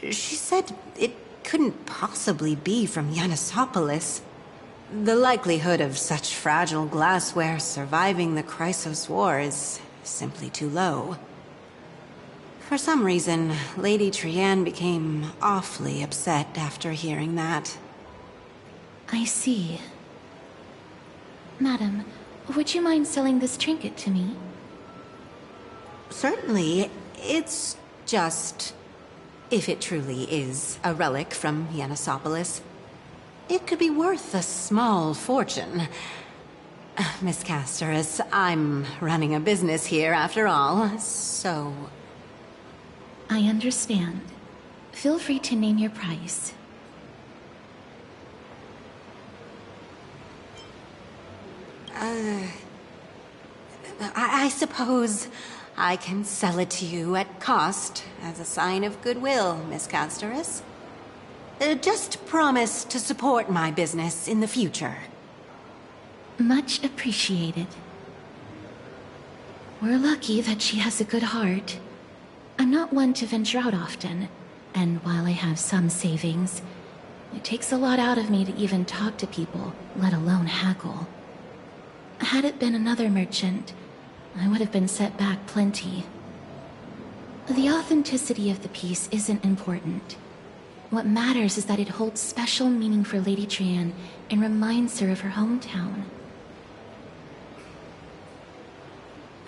She said it couldn't possibly be from Yanisopolis. The likelihood of such fragile glassware surviving the Chrysos War is simply too low. For some reason, Lady Trianne became awfully upset after hearing that. I see. Madam, would you mind selling this trinket to me? Certainly. It's just... if it truly is a relic from Yanisopolis, it could be worth a small fortune. Miss Casterus, I'm running a business here after all, so... I understand. Feel free to name your price. I suppose I can sell it to you at cost as a sign of goodwill, Miss Casterus. Just promise to support my business in the future. Much appreciated. We're lucky that she has a good heart. I'm not one to venture out often, and while I have some savings, it takes a lot out of me to even talk to people, let alone haggle. Had it been another merchant, I would have been set back plenty. The authenticity of the piece isn't important. What matters is that it holds special meaning for Lady Trianne and reminds her of her hometown.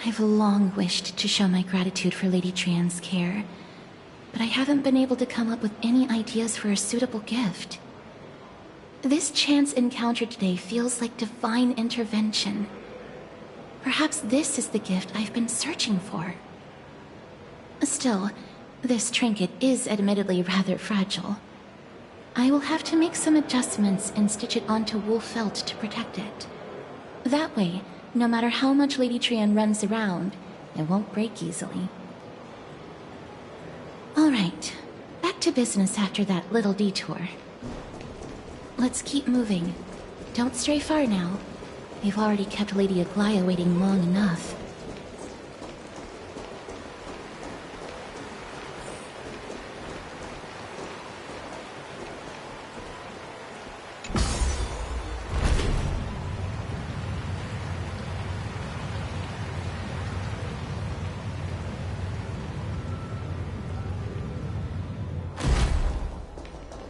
I've long wished to show my gratitude for Lady Trianne's care, but I haven't been able to come up with any ideas for a suitable gift. This chance encounter today feels like divine intervention. Perhaps this is the gift I've been searching for. Still, this trinket is admittedly rather fragile. I will have to make some adjustments and stitch it onto wool felt to protect it. That way, no matter how much Lady Trianne runs around, it won't break easily. All right, back to business after that little detour. Let's keep moving. Don't stray far now. We've already kept Lady Aglaia waiting long enough.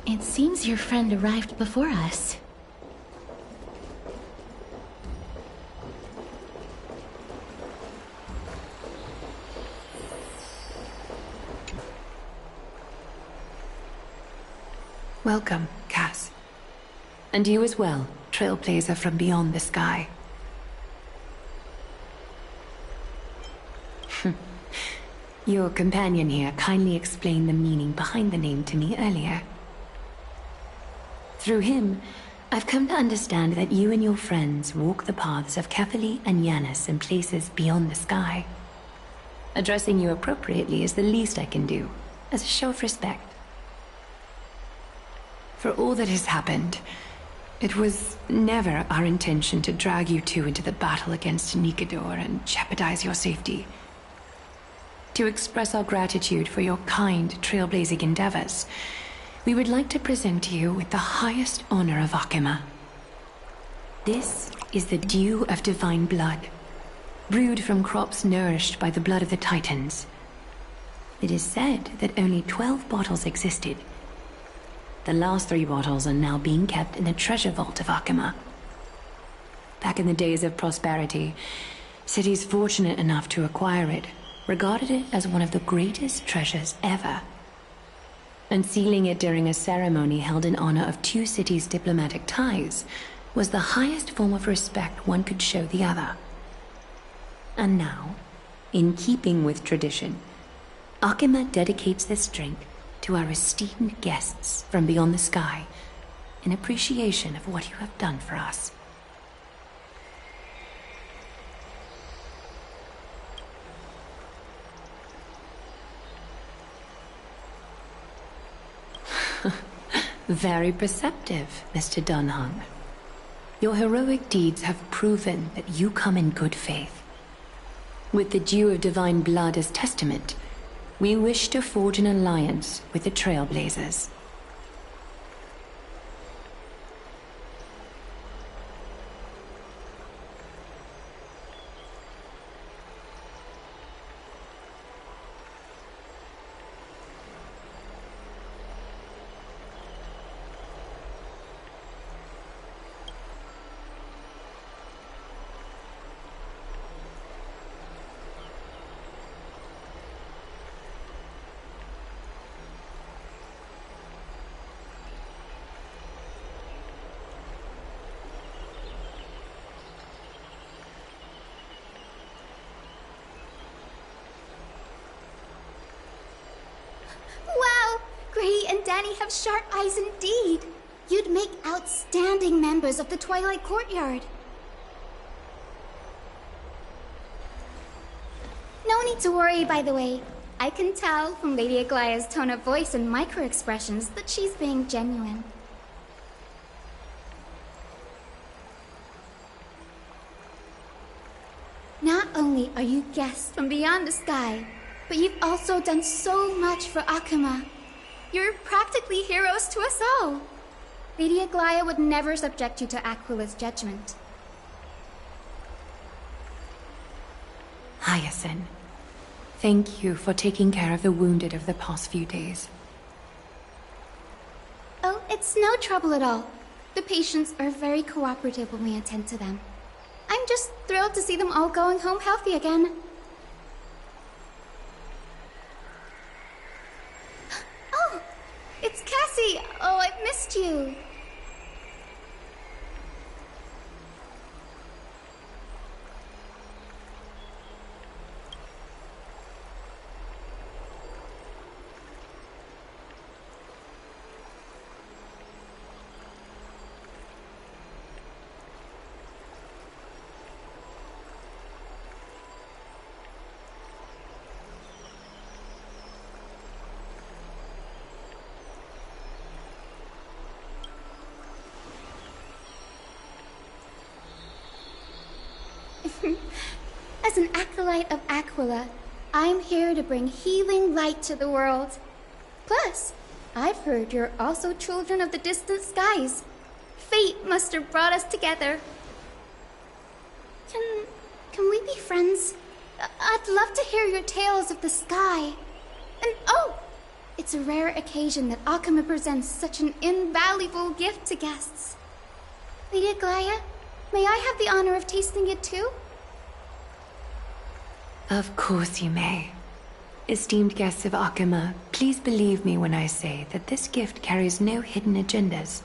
It seems your friend arrived before us. Welcome, Cass. And you as well, trailblazer from beyond the sky. Your companion here kindly explained the meaning behind the name to me earlier. Through him, I've come to understand that you and your friends walk the paths of Kefali and Yanis in places beyond the sky. Addressing you appropriately is the least I can do, as a show of respect. For all that has happened, it was never our intention to drag you two into the battle against Nikador and jeopardize your safety. To express our gratitude for your kind trailblazing endeavors, we would like to present you with the highest honor of Akima. This is the dew of divine blood, brewed from crops nourished by the blood of the Titans. It is said that only 12 bottles existed. The last 3 bottles are now being kept in the treasure vault of Akima. Back in the days of prosperity, cities fortunate enough to acquire it regarded it as one of the greatest treasures ever. Unsealing it during a ceremony held in honor of 2 cities' diplomatic ties was the highest form of respect one could show the other. And now, in keeping with tradition, Akima dedicates this drink to our esteemed guests from beyond the sky in appreciation of what you have done for us. Very perceptive, Mr. Dunhung. Your heroic deeds have proven that you come in good faith. With the dew of divine blood as testament, we wish to forge an alliance with the Trailblazers. Granny have sharp eyes indeed. You'd make outstanding members of the Twilight Courtyard. No need to worry, by the way. I can tell from Lady Aglaya's tone of voice and micro-expressions that she's being genuine. Not only are you guests from beyond the sky, but you've also done so much for Akuma. You're practically heroes to us all. Lady Aglaya would never subject you to Aquila's judgment. Hyacinth, thank you for taking care of the wounded of the past few days. Oh, it's no trouble at all. The patients are very cooperative when we attend to them. I'm just thrilled to see them all going home healthy again. Oh, it's Cassie! Oh, I've missed you. As an acolyte of Aquila, I'm here to bring healing light to the world. Plus, I've heard you're also children of the distant skies. Fate must have brought us together. Can we be friends? I'd love to hear your tales of the sky. And oh, it's a rare occasion that Akuma presents such an invaluable gift to guests. Lady Aglaya, may I have the honor of tasting it too? Of course you may. Esteemed guests of Akuma, please believe me when I say that this gift carries no hidden agendas.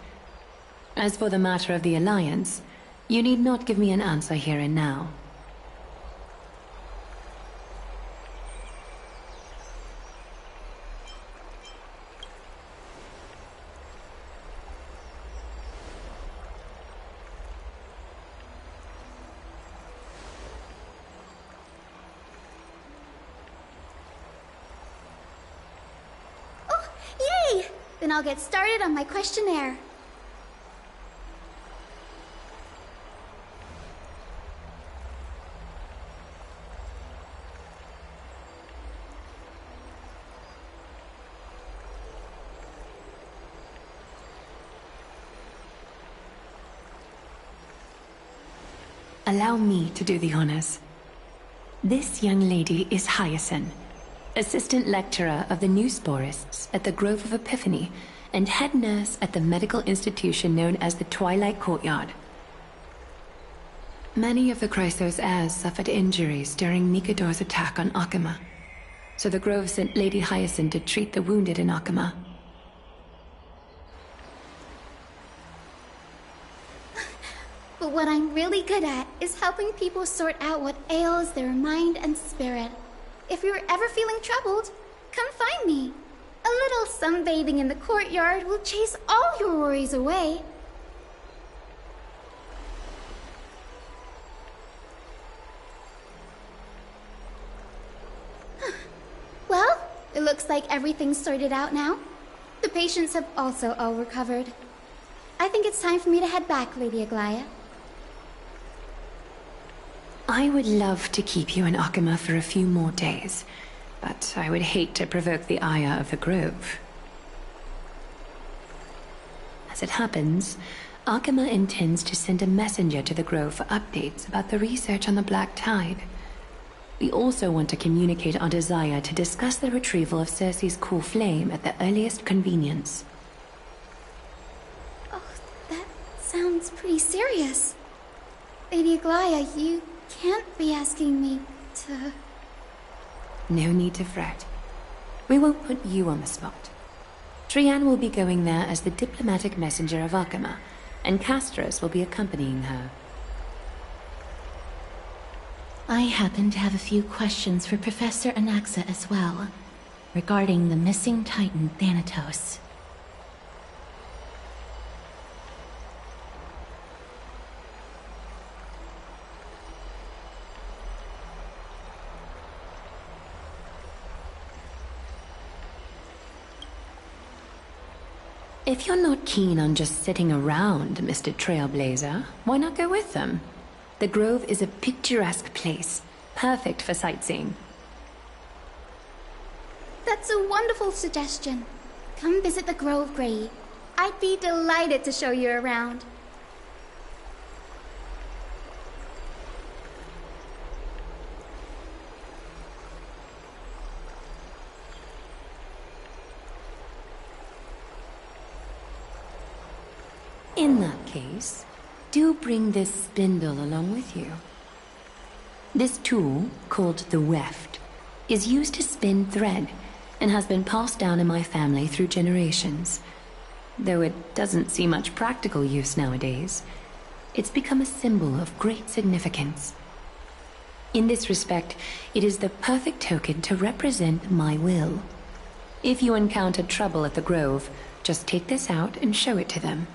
As for the matter of the Alliance, you need not give me an answer here and now. Then I'll get started on my questionnaire. Allow me to do the honors. This young lady is Hyacinth, Assistant Lecturer of the New Sporists at the Grove of Epiphany, and Head Nurse at the medical institution known as the Twilight Courtyard. Many of the Chrysos heirs suffered injuries during Nikador's attack on Akuma, so the Grove sent Lady Hyacinth to treat the wounded in Akuma. But what I'm really good at is helping people sort out what ails their mind and spirit. If you're ever feeling troubled, come find me. A little sunbathing in the courtyard will chase all your worries away. Well, it looks like everything's sorted out now. The patients have also all recovered. I think it's time for me to head back, Lady Aglaya. I would love to keep you in Akuma for a few more days, but I would hate to provoke the ire of the Grove. As it happens, Akuma intends to send a messenger to the Grove for updates about the research on the Black Tide. We also want to communicate our desire to discuss the retrieval of Circe's core flame at the earliest convenience. Oh, that sounds pretty serious. Lady Aglaya, you can't be asking me to... No need to fret. We won't put you on the spot. Trianne will be going there as the diplomatic messenger of Akuma, and Castros will be accompanying her. I happen to have a few questions for Professor Anaxa as well, regarding the missing Titan Thanatos. If you're not keen on just sitting around, Mr. Trailblazer, why not go with them? The Grove is a picturesque place, perfect for sightseeing. That's a wonderful suggestion. Come visit the Grove, Grave. I'd be delighted to show you around. In that case, do bring this spindle along with you. This tool, called the weft, is used to spin thread and has been passed down in my family through generations. Though it doesn't see much practical use nowadays, it's become a symbol of great significance. In this respect, it is the perfect token to represent my will. If you encounter trouble at the Grove, just take this out and show it to them.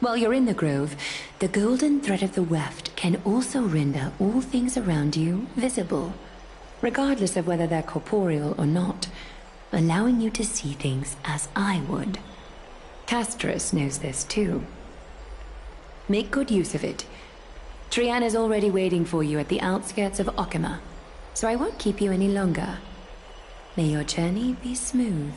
While you're in the Grove, the golden thread of the weft can also render all things around you visible, regardless of whether they're corporeal or not, allowing you to see things as I would. Castorus knows this too. Make good use of it. Trian is already waiting for you at the outskirts of Okima, so I won't keep you any longer. May your journey be smooth.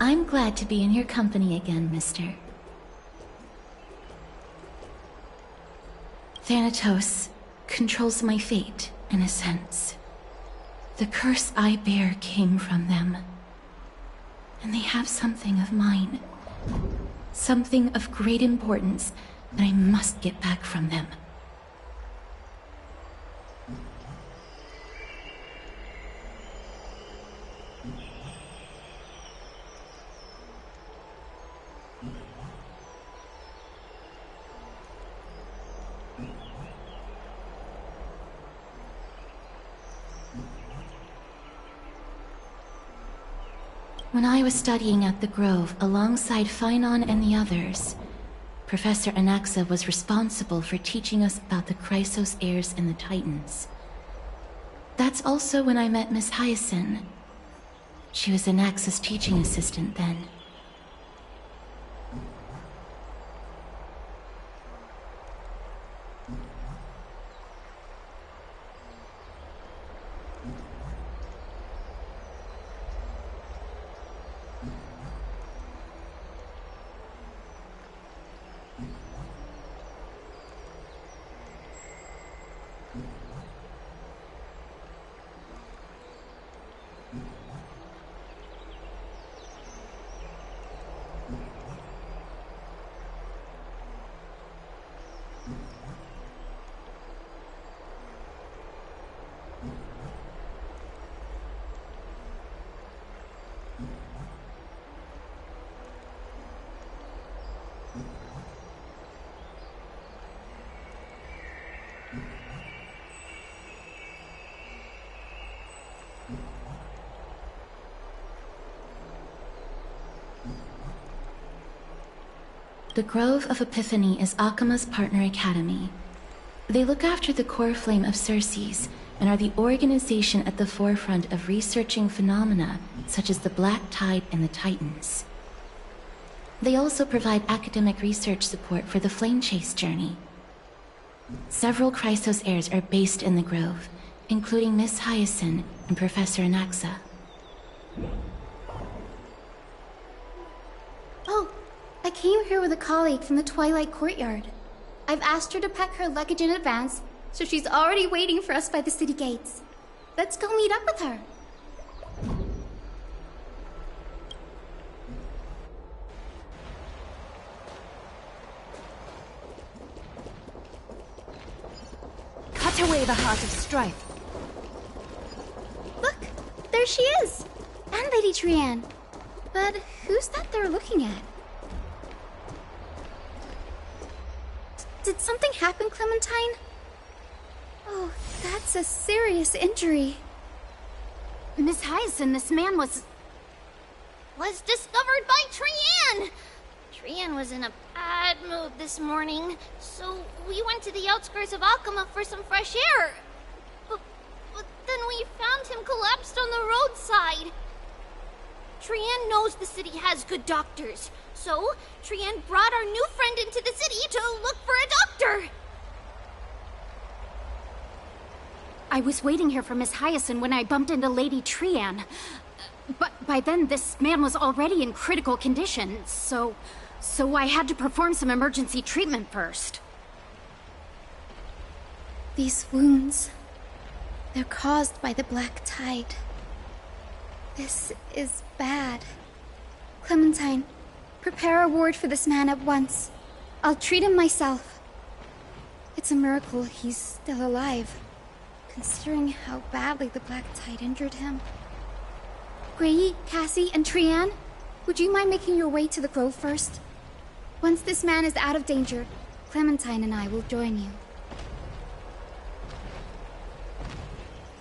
I'm glad to be in your company again, mister. Thanatos controls my fate, in a sense. The curse I bear came from them. And they have something of mine. Something of great importance that I must get back from them. When I was studying at the Grove alongside Phynon and the others, Professor Anaxa was responsible for teaching us about the Chrysos heirs and the Titans. That's also when I met Miss Hyacinth. She was Anaxa's teaching assistant then. The Grove of Epiphany is Akima's partner academy. They look after the core flame of Circes and are the organization at the forefront of researching phenomena such as the Black Tide and the Titans. They also provide academic research support for the Flame Chase journey. Several Chrysos heirs are based in the Grove, including Miss Hyacinth and Professor Anaxa. Oh, I came here with a colleague from the Twilight Courtyard. I've asked her to pack her luggage in advance, so she's already waiting for us by the city gates. Let's go meet up with her. Cut away the heart of strife. Look, there she is! And Lady Trianne. But who's that they're looking at? Did something happen, Clementine? Oh, that's a serious injury. Miss Hyacinth, this man was discovered by Trianne! Trianne was in a bad mood this morning, so we went to the outskirts of Akama for some fresh air. But then we found him collapsed on the roadside. Trianne knows the city has good doctors, so Trianne brought our new friend into the city to look for a doctor. I was waiting here for Miss Hyacinth when I bumped into Lady Trianne. But by then, this man was already in critical condition, so I had to perform some emergency treatment first. These wounds, they're caused by the Black Tide. This is bad. Clementine, prepare a ward for this man at once. I'll treat him myself. It's a miracle he's still alive, considering how badly the Black Tide injured him. Grayi, Cassie, and Trianne, would you mind making your way to the Grove first? Once this man is out of danger, Clementine and I will join you.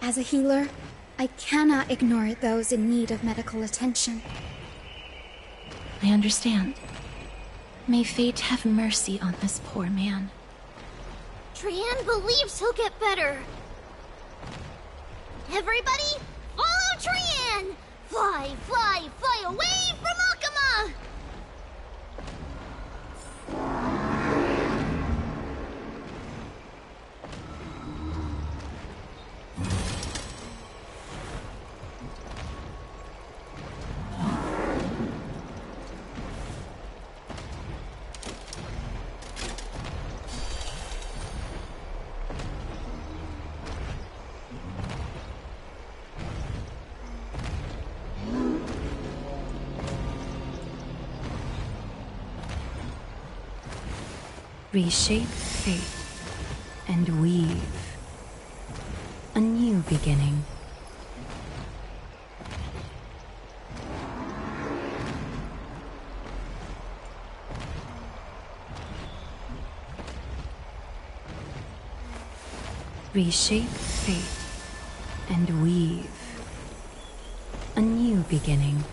As a healer, I cannot ignore those in need of medical attention. I understand. May fate have mercy on this poor man. Trianne believes he'll get better. Everybody, follow Trianne! Fly, fly, fly away from Akama! Reshape fate and weave a new beginning. Reshape fate and weave a new beginning.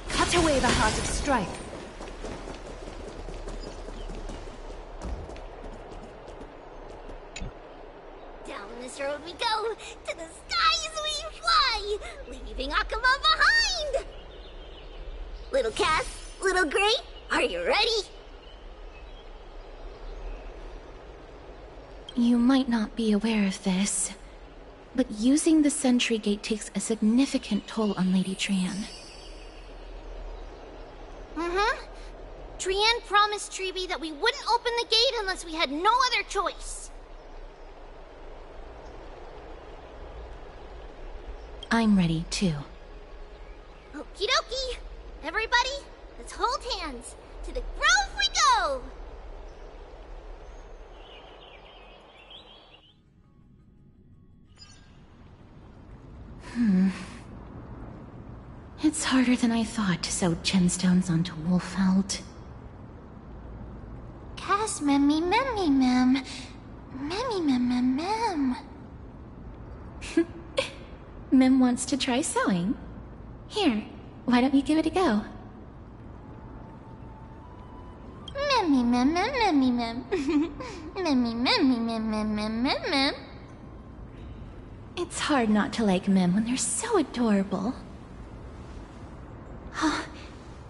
Cut away the heart of strife. Down this road we go, to the skies we fly, leaving Akama behind! Little Cass, little Gray, are you ready? You might not be aware of this, but using the Sentry Gate takes a significant toll on Lady Trianne. Trianne promised Treeby that we wouldn't open the gate unless we had no other choice. I'm ready, too. Okie dokie. Everybody, let's hold hands. To the Grove we go! It's harder than I thought to sew gemstones onto Wolfeld. Cass, memmy, memmy, mem. Memmy mem mem mem. Mem wants to try sewing. Here, why don't you give it a go? Memmy mem mem memmy mem. Memmy memmy mem mem mem mem mem. It's hard not to like Mem when they're so adorable. Oh,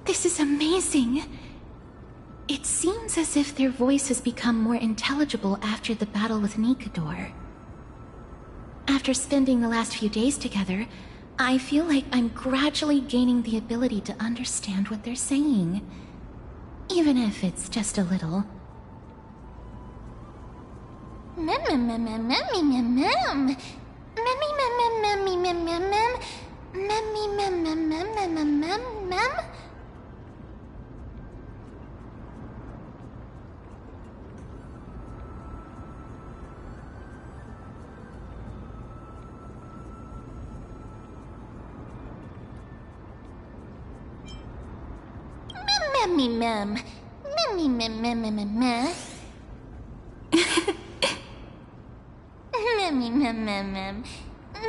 this is amazing. It seems as if their voice has become more intelligible after the battle with Nikador. After spending the last few days together, I feel like I'm gradually gaining the ability to understand what they're saying. Even if it's just a little. Mem mem mem mem memmy mem mem. Memmy mem mem memmy mem mem mem. Memmy mem mem mem mem mem mem mem. Memmy mem. Memmy mem mem mem mem mem. Memmy mem mem mem.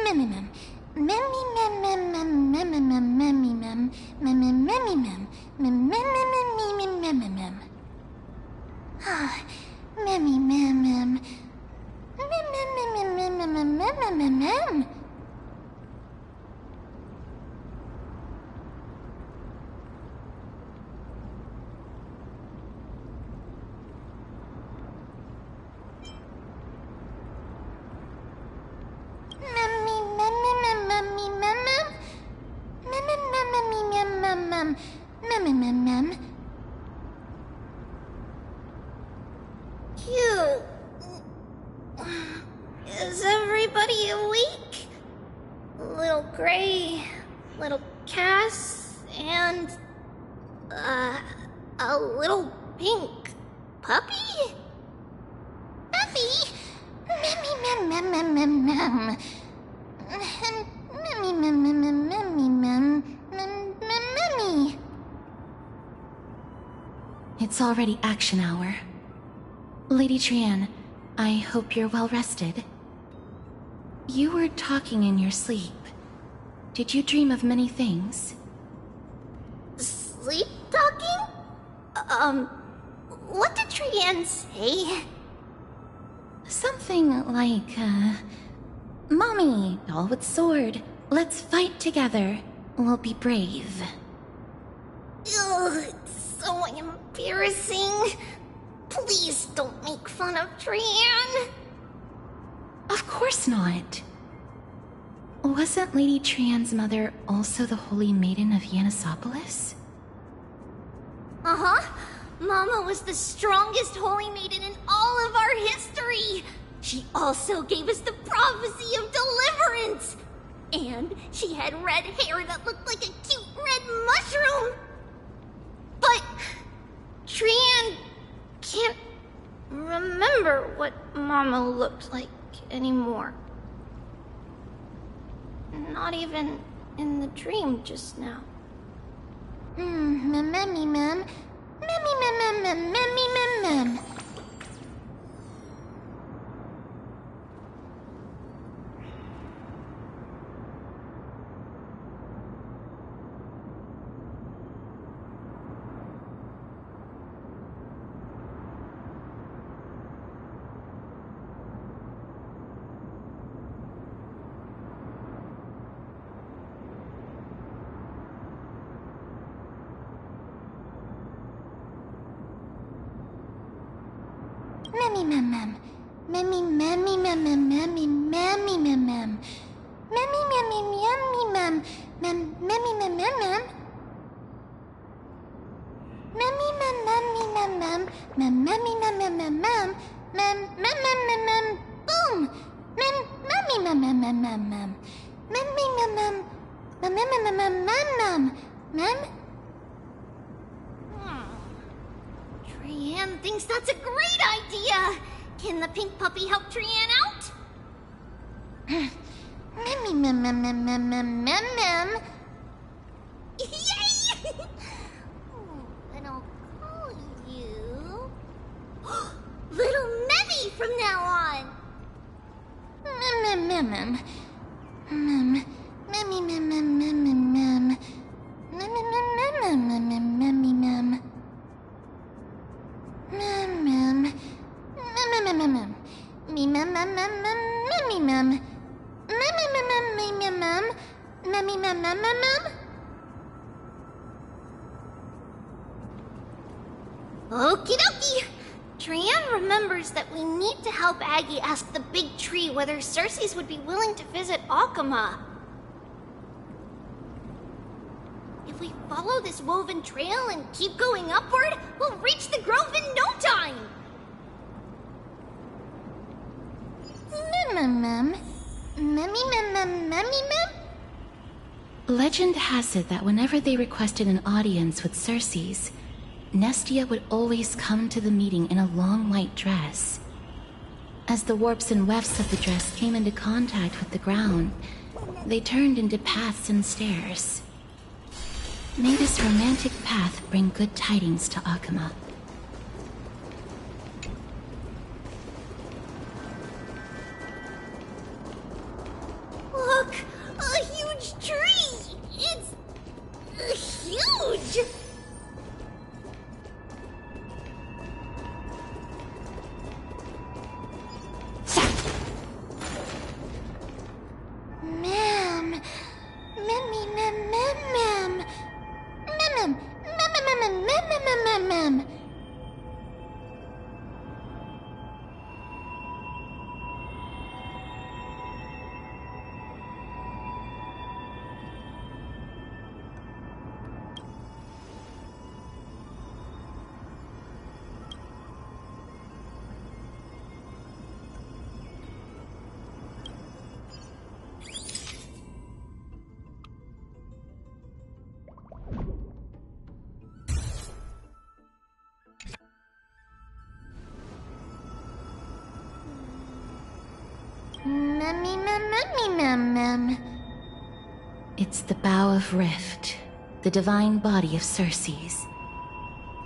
Memmy mem. Memmy mem mem mem mem mem mem memmy mem. Memmy memmy mem. Mem mem mem mem mem mem mem. Ah, memmy mem mem. Mem mem mem mem mem mem mem mem mem mem. Is everybody awake? Little Gray, little Cass, and a little pink puppy? Puppy? Memmy mem mem mem mem mem. Memmy mem mem mem memmy mem mem mem memmy. It's already action hour. Lady Trian, I hope you're well rested. You were talking in your sleep. Did you dream of many things? Sleep talking? What did Trian say? Something like, Mommy, doll with sword, let's fight together. We'll be brave. Ugh, it's so embarrassing. Please don't make fun of Trian. Of course not. Wasn't Lady Trian's mother also the Holy Maiden of Yanisopolis? Uh-huh. Mama was the strongest Holy Maiden in all of our history. She also gave us the prophecy of deliverance. And she had red hair that looked like a cute red mushroom. But Trian can't remember what Mama looked like anymore. Not even in the dream just now. Memmy mem. Memmy mem mem mem memmy mem mem. Memmy mem mem. Memmy memmy mem mem memmy memmy mem mem. Memmy memmy memmy mem. Mem memmy mem mem mem. Memmy mem memmy mem mem. Mem memmy mem mem mem mem. Mem mem mem mem mem. Boom. Mem memmy mem mem mem mem mem. Memmy mem mem. Mem mem mem mem mem mem. Mem. Trian thinks that's a great idea! Can the pink puppy help Trian out? Memmy mem mem mem mem mem mem mem. Yay! Then I'll call you Little Memmy from now on! Okie dokie! Trian remembers that we need to help Aggie ask the big tree whether Circes would be willing to visit Akama. If we follow this woven trail and keep going upward, we'll reach the grove in no time! Legend has it that whenever they requested an audience with Circes, Nestia would always come to the meeting in a long white dress. As the warps and wefts of the dress came into contact with the ground, they turned into paths and stairs. May this romantic path bring good tidings to Akama. Look! A huge tree! It's... huge! Ma'am. It's the Bough of Rift, the divine body of Circes.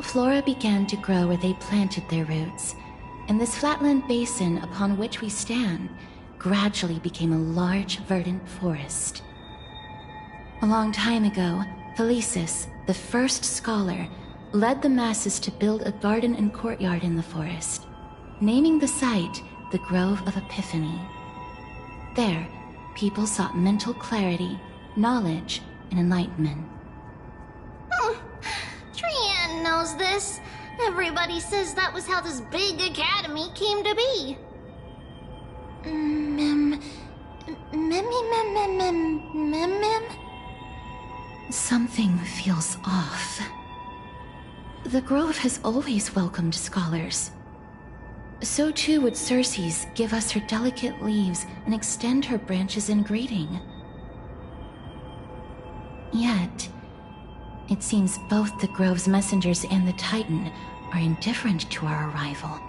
Flora began to grow where they planted their roots, and this flatland basin upon which we stand gradually became a large, verdant forest. A long time ago, Thelesis, the first scholar, led the masses to build a garden and courtyard in the forest, naming the site the Grove of Epiphany. There, people sought mental clarity, knowledge, and enlightenment. Trian knows this. Everybody says that was how this big academy came to be. Something feels off. The Grove has always welcomed scholars. So too would Circes give us her delicate leaves and extend her branches in greeting. Yet, it seems both the Grove's messengers and the Titan are indifferent to our arrival.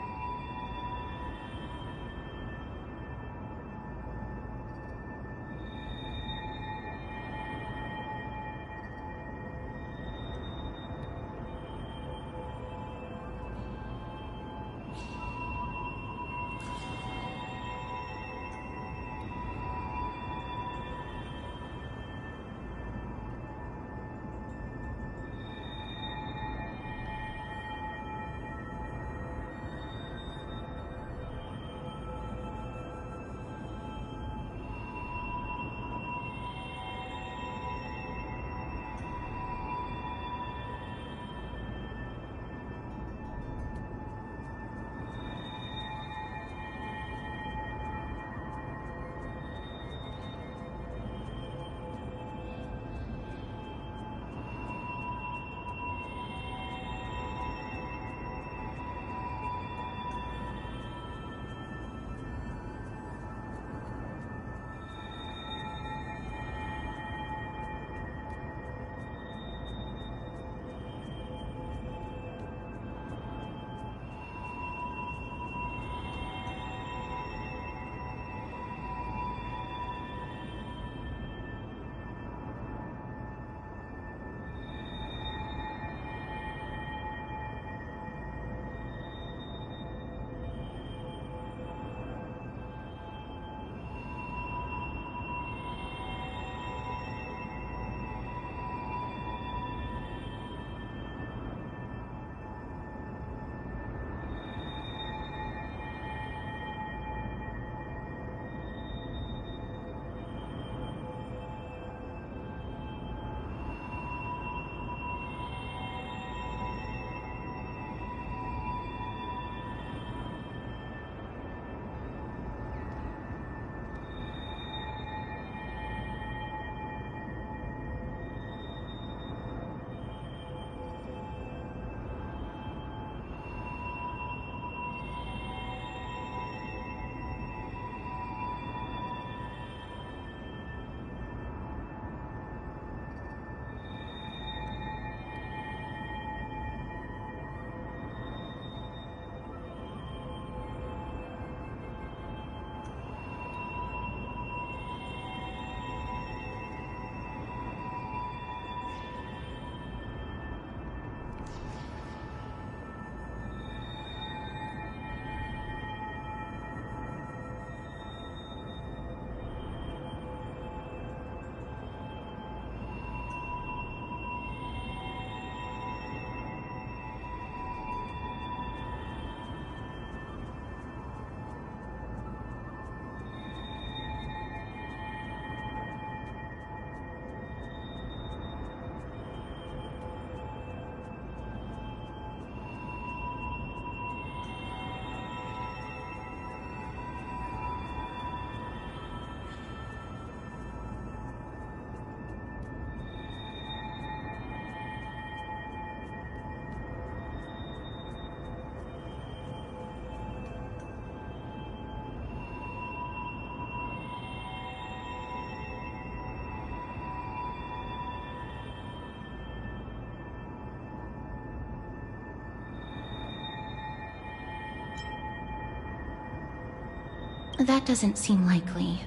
That doesn't seem likely.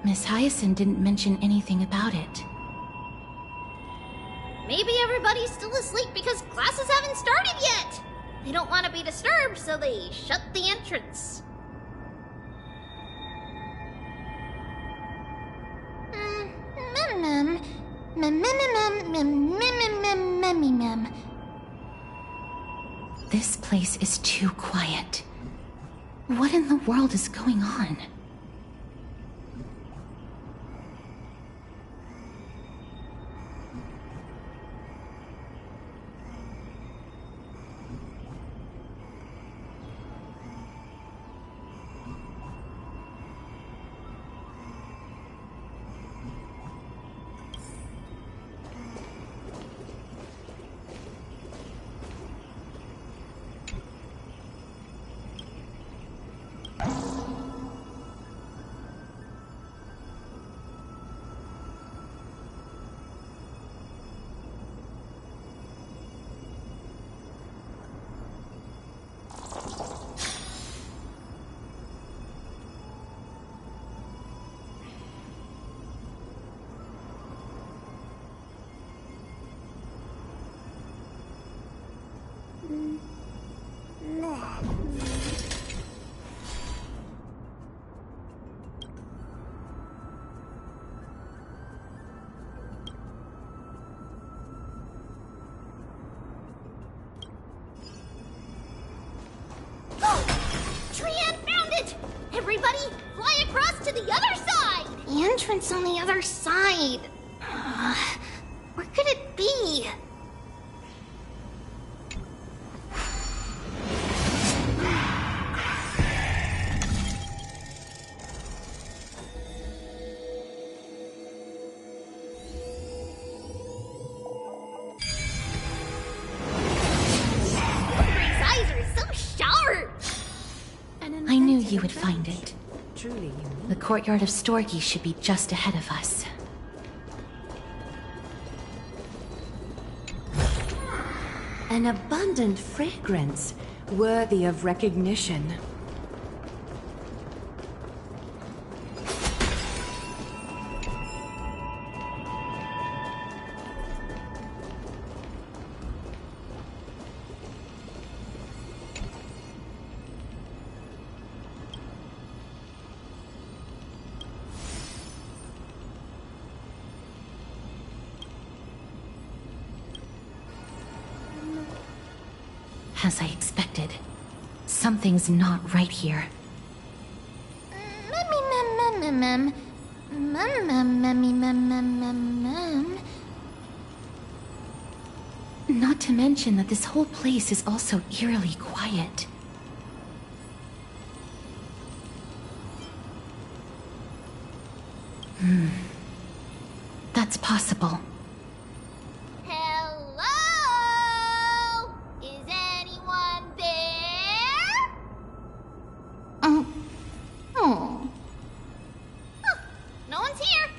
Miss Hyacinth didn't mention anything about it. Maybe everybody's still asleep because classes haven't started yet. They don't want to be disturbed, so they shut the entrance. This place is too quiet. What in the world is going on? Trian found it! Everybody, fly across to the other side! The entrance on the other side. Where could it be? Grace's eyes are so sharp! I knew you would find it. The courtyard of Storgi should be just ahead of us. An abundant fragrance, worthy of recognition. As I expected, something's not right here. Not to mention that this whole place is also eerily quiet. That's possible. Hello? Is anyone there? Oh. Huh, no one's here.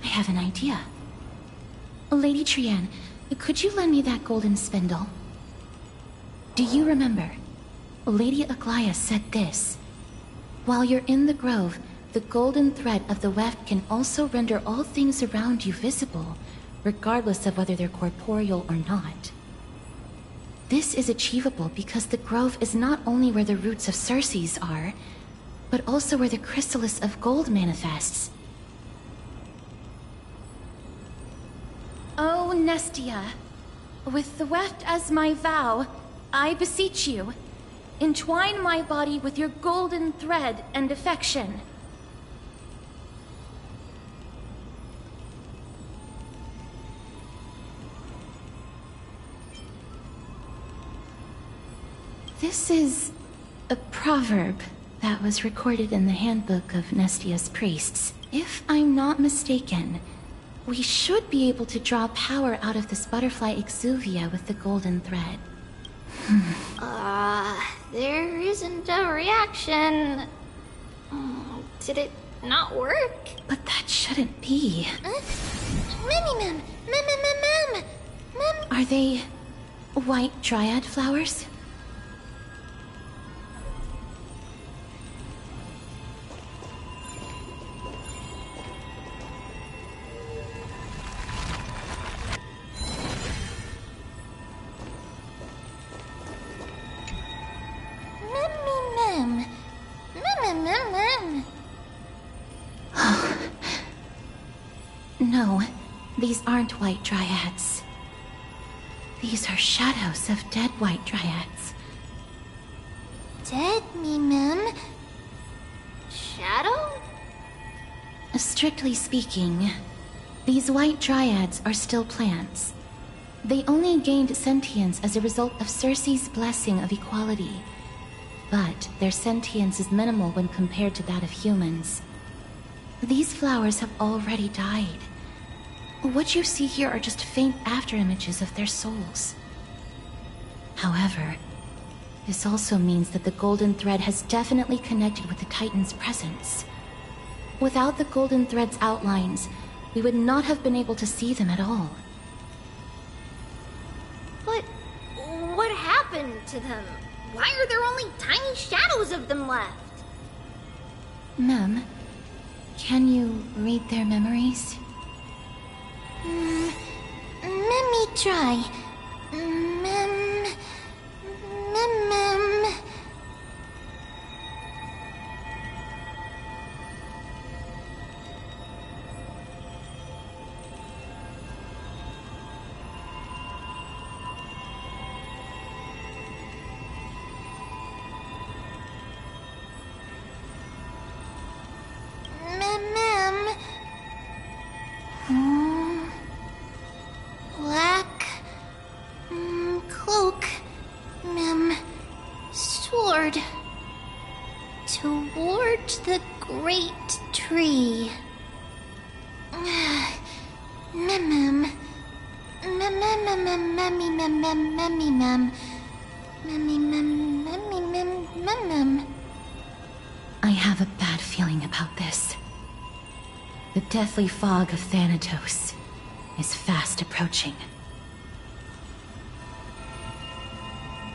I have an idea. Lady Trian, could you lend me that golden spindle? Do you remember? Lady Aglaia said this. While you're in the grove, the golden thread of the weft can also render all things around you visible, regardless of whether they're corporeal or not. This is achievable because the grove is not only where the roots of Circes are, but also where the chrysalis of gold manifests. Oh, Nestia, with the weft as my vow, I beseech you, entwine my body with your golden thread and affection. This is a proverb that was recorded in the handbook of Nestia's priests. If I'm not mistaken, we should be able to draw power out of this butterfly exuvia with the golden thread. There isn't a reaction. Did it not work? But that shouldn't be. Mem. Are they white dryad flowers? No, these aren't white dryads. These are shadows of dead white dryads. Dead, Mem? Shadow? Strictly speaking, these white dryads are still plants. They only gained sentience as a result of Circe's blessing of equality. But their sentience is minimal when compared to that of humans. These flowers have already died. What you see here are just faint afterimages of their souls. However, this also means that the golden thread has definitely connected with the Titan's presence. Without the golden thread's outlines, we would not have been able to see them at all. But what happened to them? Why are there only tiny shadows of them left? Mem, can you read their memories? Let me try. Mem. Black cloak, Mem. Sword. Toward the great tree. Mem. I have a bad feeling about this. The deathly fog of Thanatos is fast approaching.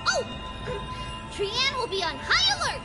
Oh! Trianne will be on high alert!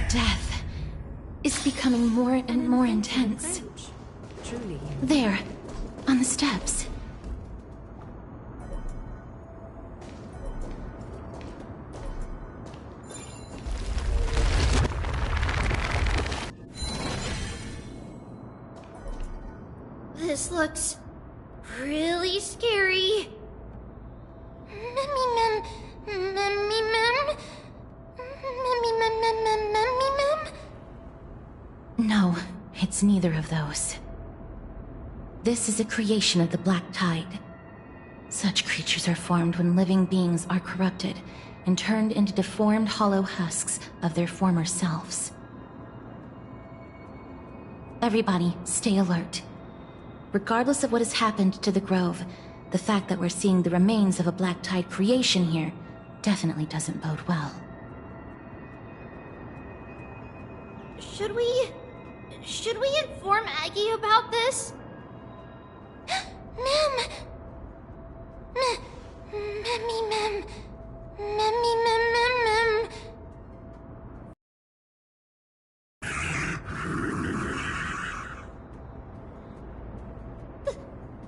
Death is becoming more and more intense. There, on the steps. This looks really scary. Mem. No, it's neither of those. This is a creation of the Black Tide. Such creatures are formed when living beings are corrupted and turned into deformed hollow husks of their former selves. Everybody, stay alert. Regardless of what has happened to the Grove, the fact that we're seeing the remains of a Black Tide creation here definitely doesn't bode well. Should we inform Aggie about this? Mem! Memmy mem. Memmy mem mem mem.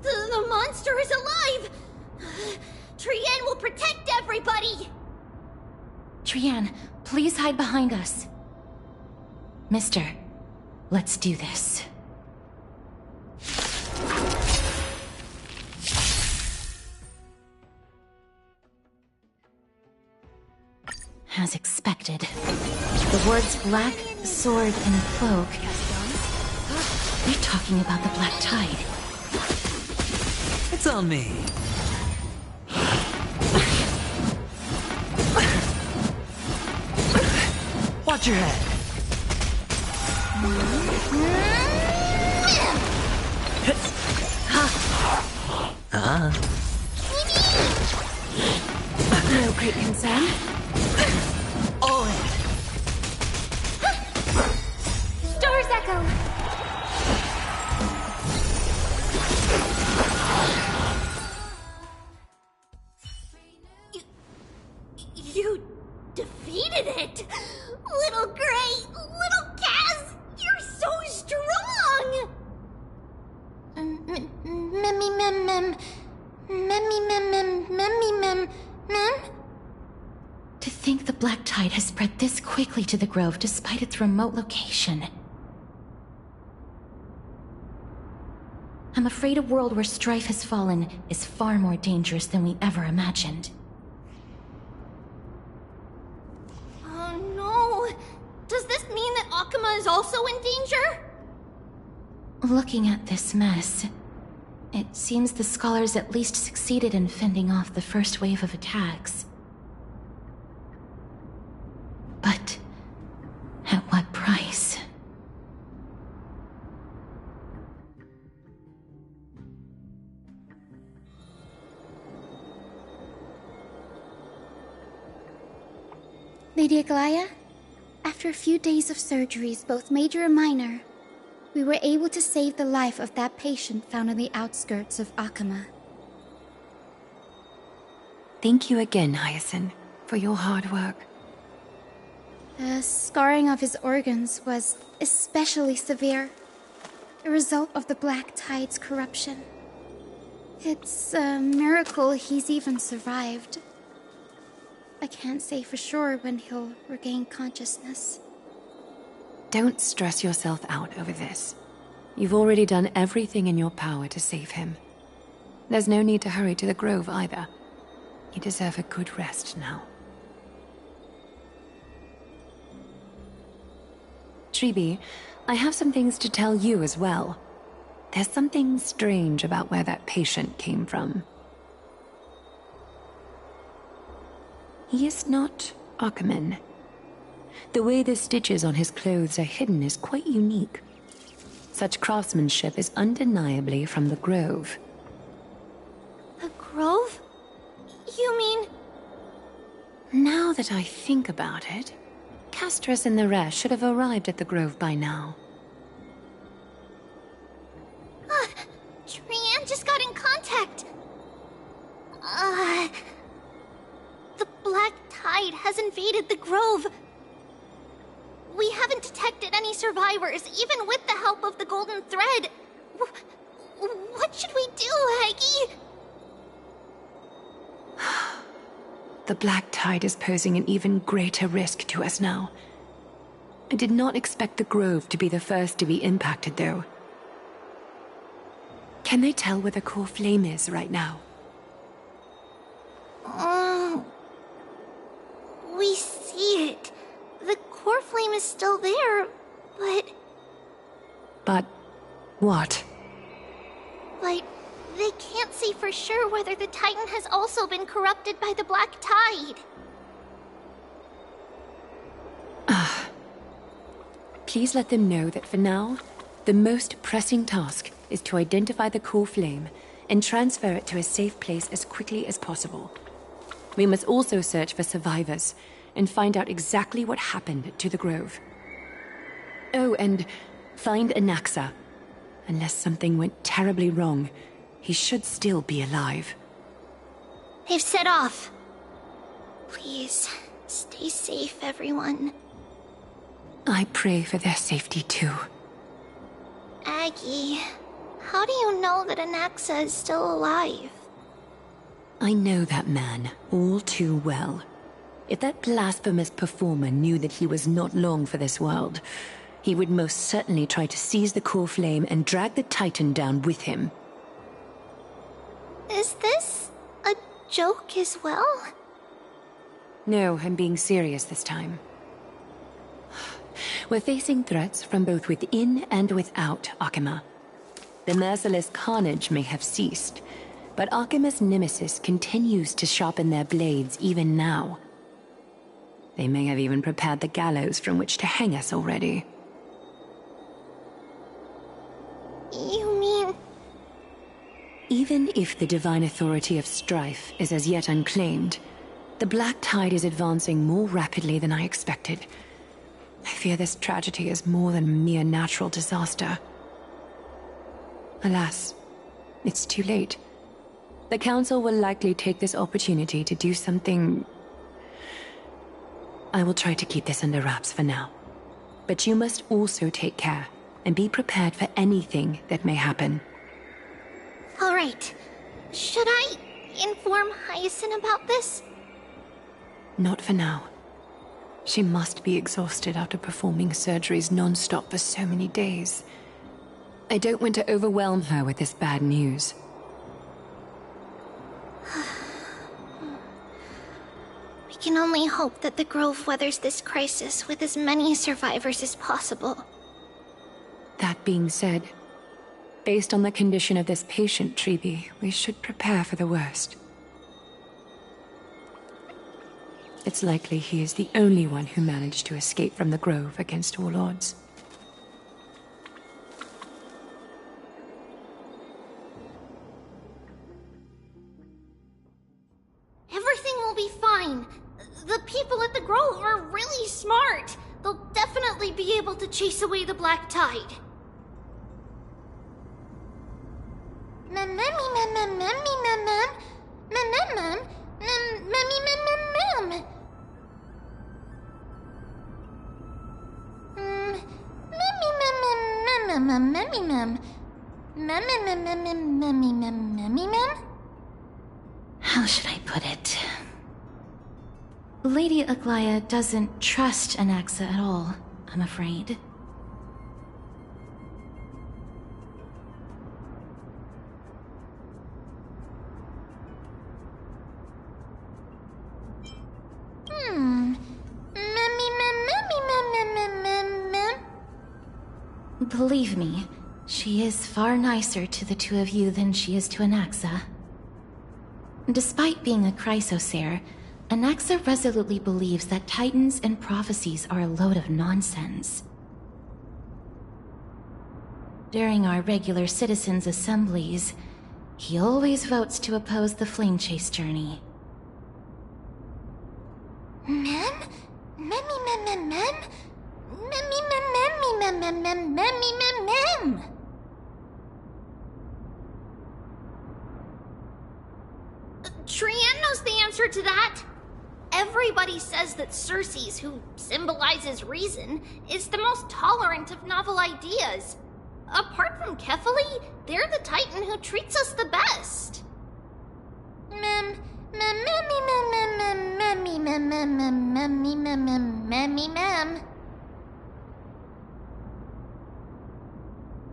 The monster is alive! Trian will protect everybody! Trian, please hide behind us. Mister, let's do this. As expected, the words black, sword, and cloak. They're talking about the Black Tide. It's on me. Watch your head. No great concern. All in. Star's Echo! You defeated it! Little Gray! Little Kaz! You're so strong! Memmy mem mem. Memmy mem mem. Memmy mem mem. To think the Black Tide has spread this quickly to the Grove despite its remote location. I'm afraid a world where strife has fallen is far more dangerous than we ever imagined. Oh no! Does this mean that Akuma is also in danger? Looking at this mess, it seems the scholars at least succeeded in fending off the first wave of attacks. But at what price? Lady Aglaya, after a few days of surgeries, both major and minor, we were able to save the life of that patient found on the outskirts of Akuma. Thank you again, Hyacinth, for your hard work. The scarring of his organs was especially severe, a result of the Black Tide's corruption. It's a miracle he's even survived. I can't say for sure when he'll regain consciousness. Don't stress yourself out over this. You've already done everything in your power to save him. There's no need to hurry to the Grove either. You deserve a good rest now. Tribi, I have some things to tell you as well. There's something strange about where that patient came from. He is not Akuman. The way the stitches on his clothes are hidden is quite unique. Such craftsmanship is undeniably from the Grove. The Grove? You mean... Now that I think about it, Castress and the rest should have arrived at the Grove by now. Trian just got in contact. The Black Tide has invaded the Grove. We haven't detected any survivors, even with the help of the Golden Thread. What should we do, Haggy? The Black Tide is posing an even greater risk to us now. I did not expect the Grove to be the first to be impacted, though. Can they tell where the core flame is right now? We see it. The core flame is still there, but... But what? But they can't say for sure whether the Titan has also been corrupted by the Black Tide. Please let them know that for now, the most pressing task is to identify the core flame and transfer it to a safe place as quickly as possible. We must also search for survivors and find out exactly what happened to the Grove. Oh, and find Anaxa. Unless something went terribly wrong, he should still be alive. They've set off. Please, stay safe, everyone. I pray for their safety too. Aggie, how do you know that Anaxa is still alive? I know that man all too well. If that blasphemous performer knew that he was not long for this world, he would most certainly try to seize the core flame and drag the Titan down with him. Is this a joke as well? No, I'm being serious this time. We're facing threats from both within and without Akima. The merciless carnage may have ceased, but Akima's nemesis continues to sharpen their blades even now. They may have even prepared the gallows from which to hang us already. You mean... Even if the divine authority of strife is as yet unclaimed, the Black Tide is advancing more rapidly than I expected. I fear this tragedy is more than a mere natural disaster. Alas, it's too late. The Council will likely take this opportunity to do something... I will try to keep this under wraps for now. But you must also take care and be prepared for anything that may happen. All right. Should I inform Hyacinth about this? Not for now. She must be exhausted after performing surgeries non-stop for so many days. I don't want to overwhelm her with this bad news. We can only hope that the Grove weathers this crisis with as many survivors as possible. That being said, based on the condition of this patient, Treeby, we should prepare for the worst. It's likely he is the only one who managed to escape from the Grove against all odds. Everything will be fine. The people at the Grove are really smart. They'll definitely be able to chase away the Black Tide. How should I put it? Lady Aglaya doesn't trust Anaxa at all, I'm afraid. Believe me, she is far nicer to the two of you than she is to Anaxa. Despite being a Chrysosaur, Anaxa resolutely believes that Titans and prophecies are a load of nonsense. During our regular citizens' assemblies, he always votes to oppose the Flame Chase journey. Trian knows the answer to that. Everybody says that Circes, who symbolizes reason, is the most tolerant of novel ideas. Apart from Kefali, they're the Titan who treats us the best.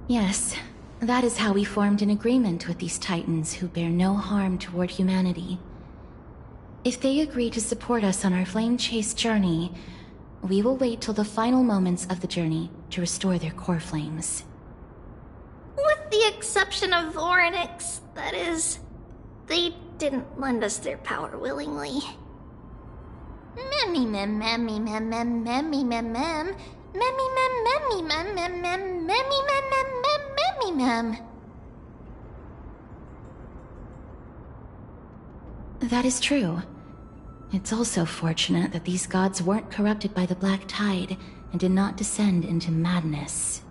Yes, that is how we formed an agreement with these Titans who bear no harm toward humanity. If they agree to support us on our Flame Chase journey, we will wait till the final moments of the journey to restore their core flames. With the exception of Orynyx, that is. They didn't lend us their power willingly. That is true. It's also fortunate that these gods weren't corrupted by the Black Tide and did not descend into madness.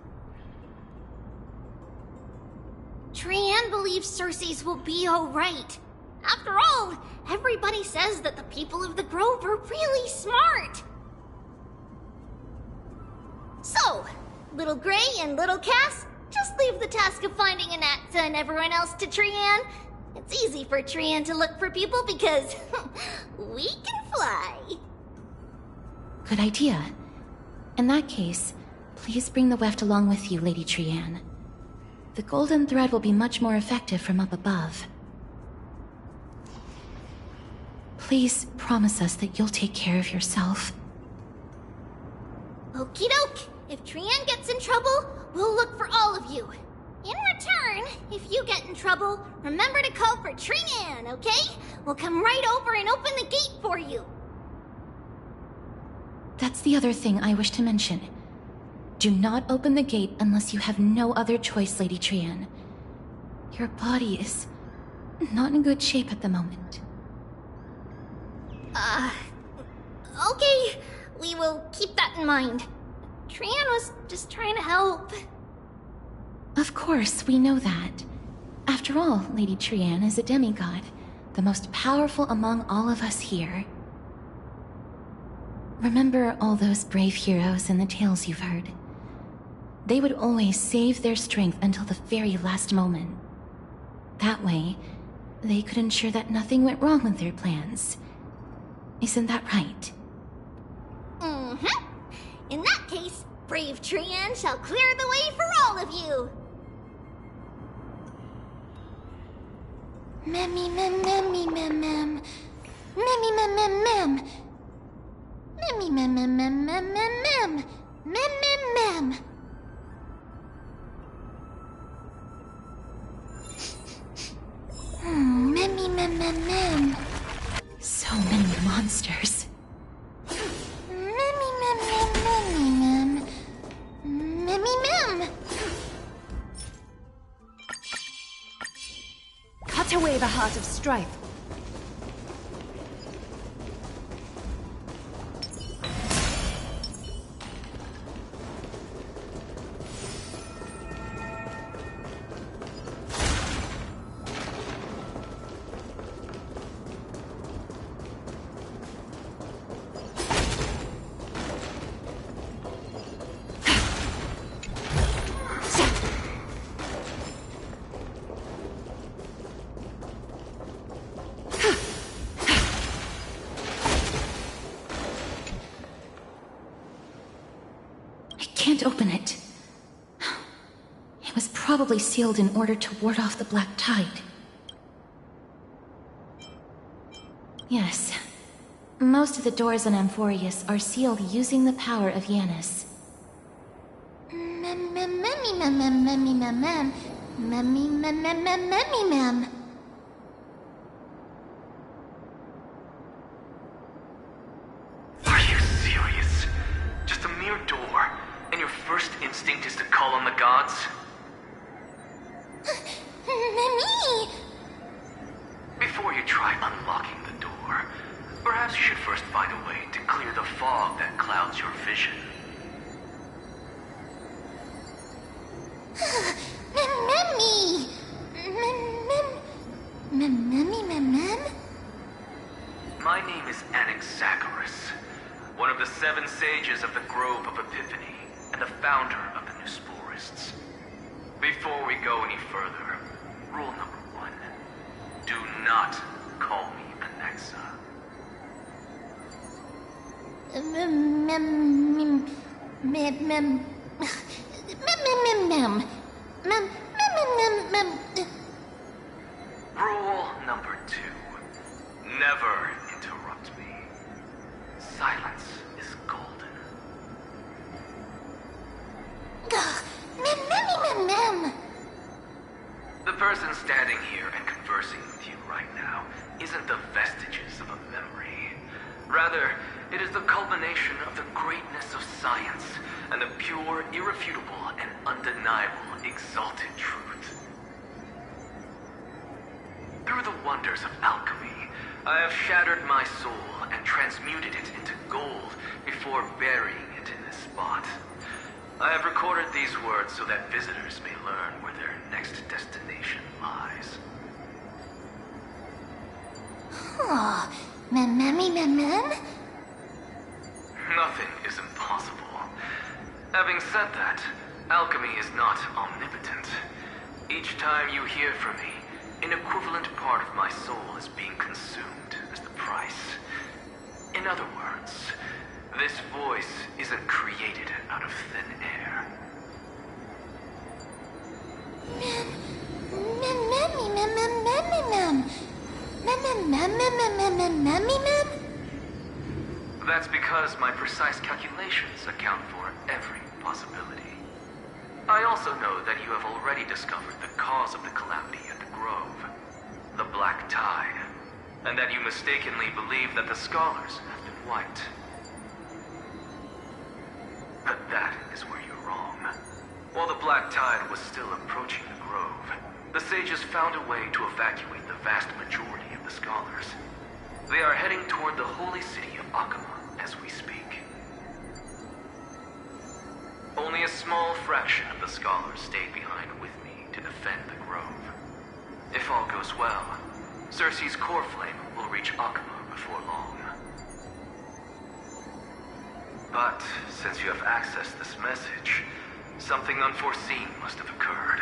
Trian believes Circes will be alright. After all, everybody says that the people of the Grove are really smart. So, Little Gray and Little Cass, just leave the task of finding Anatsa and everyone else to Trian. It's easy for Trian to look for people because we can fly. Good idea. In that case, please bring the weft along with you, Lady Trian. The golden thread will be much more effective from up above. Please promise us that you'll take care of yourself. Okie doke. If Trian gets in trouble, we'll look for all of you. In return, if you get in trouble, remember to call for Trian, okay? We'll come right over and open the gate for you. That's the other thing I wish to mention. Do not open the gate unless you have no other choice, Lady Trian. Your body is not in good shape at the moment. Okay. We will keep that in mind. Trian was just trying to help. Of course, we know that. After all, Lady Trian is a demigod, the most powerful among all of us here. Remember all those brave heroes and the tales you've heard. They would always save their strength until the very last moment. That way, they could ensure that nothing went wrong with their plans. Isn't that right? Mm-hmm. In that case, brave Trian shall clear the way for all of you. Memmy mem memmy mem mem. Memmy mem mem mem. Memmy mem mem mem mem mem mem. Mem mem mem. Memmy mem mem mem. So many monsters. Memmy mem mem memmy mem. Memmy mem. Cut away the heart of strife. Open it. It was probably sealed in order to ward off the black tide. Yes. Most of the doors on Amphorius are sealed using the power of Yanis. Mem mem memmy mem mem memmy mem mem. Memmy mem mem mem memmy mem. Are you serious? Just a mere door. And your first instinct is to call on the gods? Memmy! Before you try unlocking the door, perhaps you should first find a way to clear the fog that clouds your vision. Memmy! Mem. My name is Anaxagoras, one of the 7 sages of the Grove of Epiphany, and the founder of the New Sporists. Before we go any further, rule number 1. Do not call me Anaxa. Rule number 2. Never interrupt me. Silence is golden. The person standing here and conversing with you right now isn't the vestiges of a memory. Rather, it is the culmination of the greatness of science and the pure, irrefutable, and undeniable exalted truth. Through the wonders of alchemy, I have shattered my soul and transmuted it into gold before burying it in this spot. I have recorded these words so that visitors may learn where their next destination lies. Oh, mem. Nothing is impossible. Having said that, alchemy is not omnipotent. Each time you hear from me, an equivalent part of my soul is being consumed as the price. In other words, this voice isn't created out of thin air. That's because my precise calculations account for every possibility. I also know that you have already discovered the cause of the calamity at the Grove, the Black Tide, and that you mistakenly believe that the scholars have been wiped. But that is where you're wrong. While the Black Tide was still approaching the Grove, the sages found a way to evacuate the vast majority of the scholars. They are heading toward the holy city of Akama as we speak. Only a small fraction of the scholars stayed behind with me to defend the Grove. If all goes well, Cersei's core flame will reach Akama before long. But since you have accessed this message, something unforeseen must have occurred.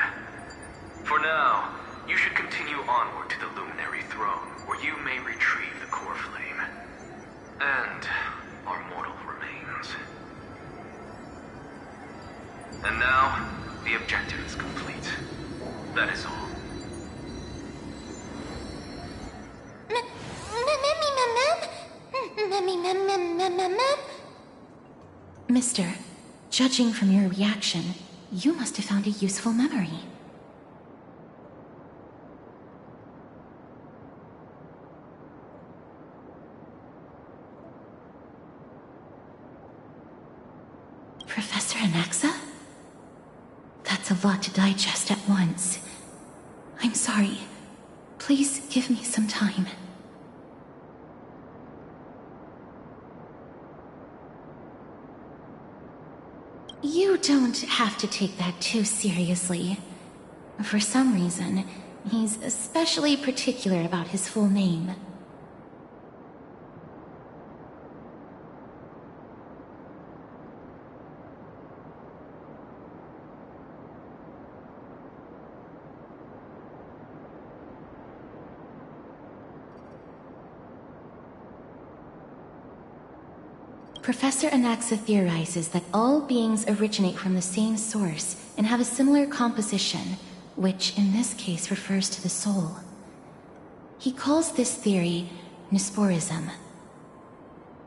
For now, you should continue onward to the Luminary Throne, where you may retrieve the core flame. And our mortal remains. And now, the objective is complete. That is all. Mister, judging from your reaction, you must have found a useful memory. Professor Anaxa? That's a lot to digest at once. I'm sorry. Please give me some time. You don't have to take that too seriously. For some reason, he's especially particular about his full name. Professor Anaxa theorizes that all beings originate from the same source and have a similar composition, which in this case refers to the soul. He calls this theory Nesporism.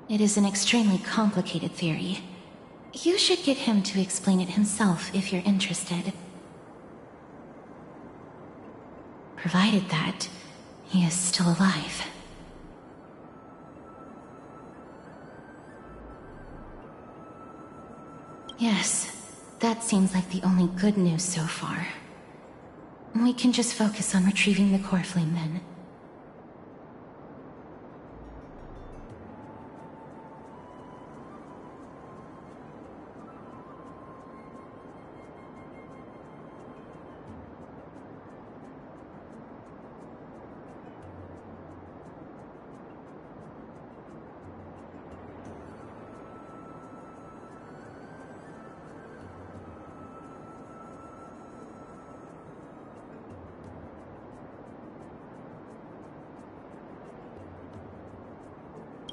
It is an extremely complicated theory. You should get him to explain it himself if you're interested. Provided that he is still alive. Yes, that seems like the only good news so far. We can just focus on retrieving the core flame then.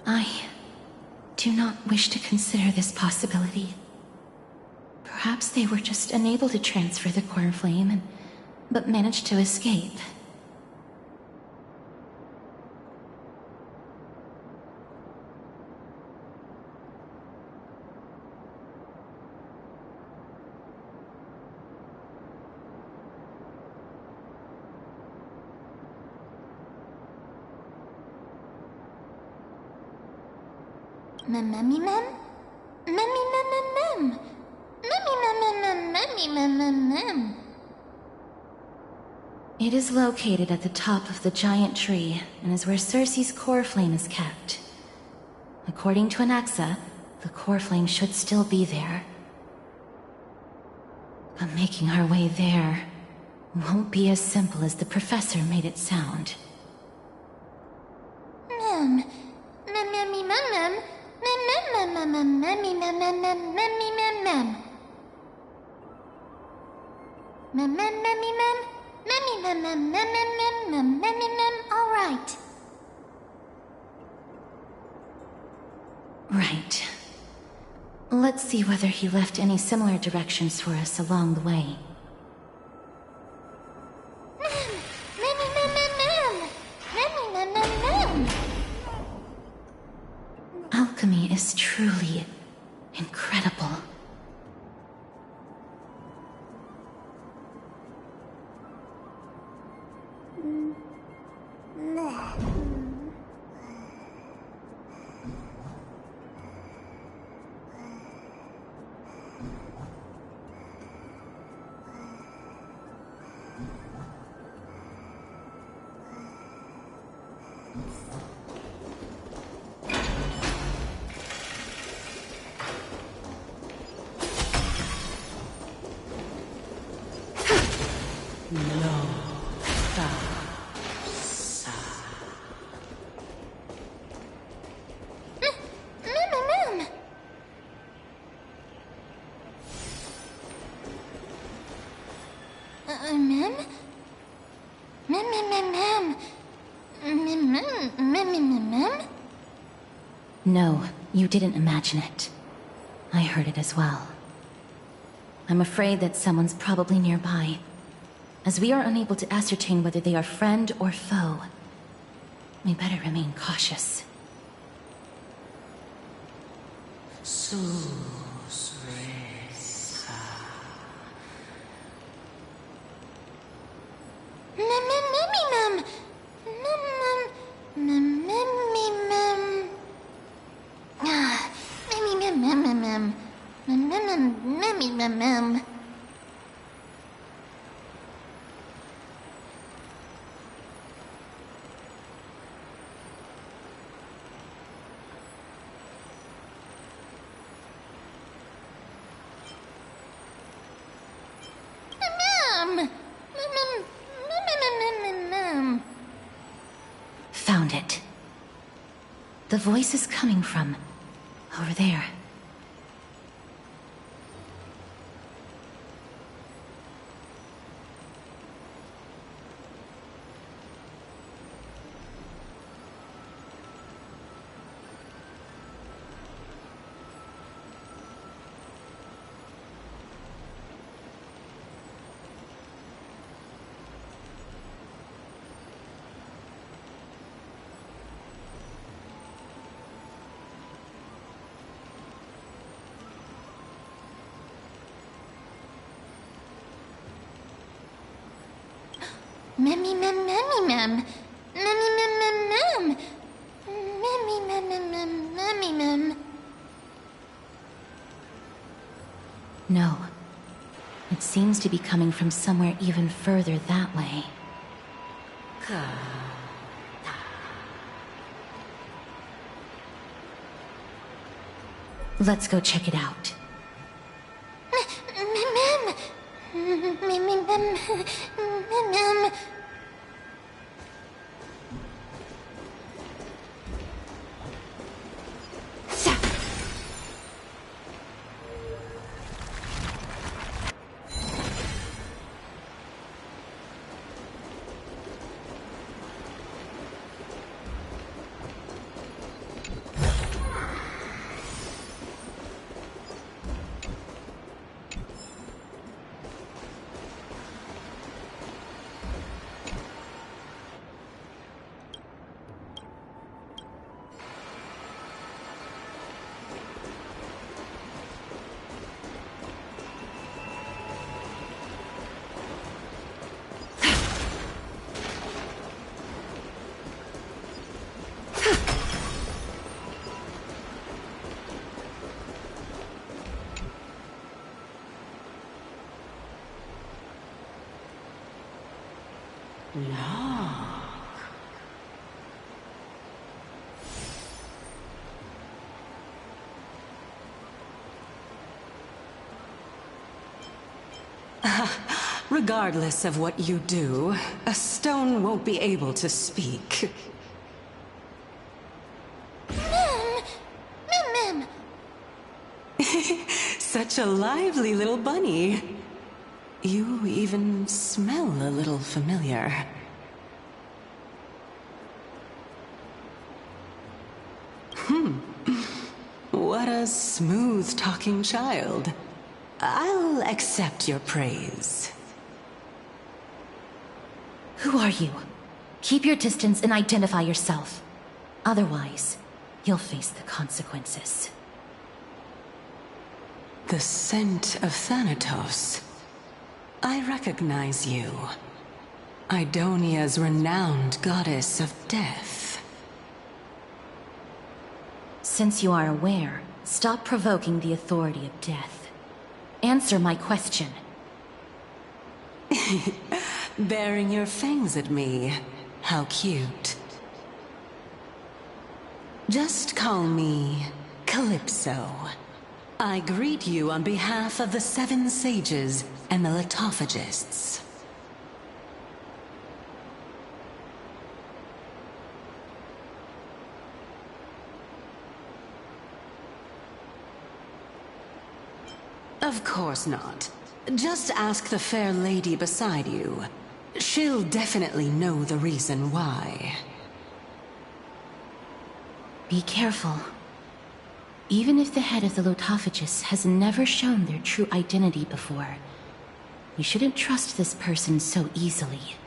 I do not wish to consider this possibility. Perhaps they were just unable to transfer the core flame, but managed to escape. It is located at the top of the giant tree, and is where Cersei's core flame is kept. According to Anaxa, the core flame should still be there. But making our way there won't be as simple as the professor made it sound. All right. Right. Let's see whether he left any similar directions for us along the way. Alchemy is truly incredible. No, you didn't imagine it. I heard it as well. I'm afraid that someone's probably nearby, as we are unable to ascertain whether they are friend or foe. We better remain cautious. Found it. The voice is coming from over there. No. It seems to be coming from somewhere even further that way. Let's go check it out. Regardless of what you do, a stone won't be able to speak. Such a lively little bunny. You even smell a little familiar. What a smooth-talking child. I'll accept your praise. Who are you? Keep your distance and identify yourself. Otherwise, you'll face the consequences. The scent of Thanatos. I recognize you. Idonia's renowned goddess of death. Since you are aware, stop provoking the authority of death. Answer my question. Baring your fangs at me. How cute. Just call me Calypso. I greet you on behalf of the Seven Sages and the Litophagists. Of course not. Just ask the fair lady beside you. She'll definitely know the reason why. Be careful. Even if the head of the Litophagists has never shown their true identity before, you shouldn't trust this person so easily.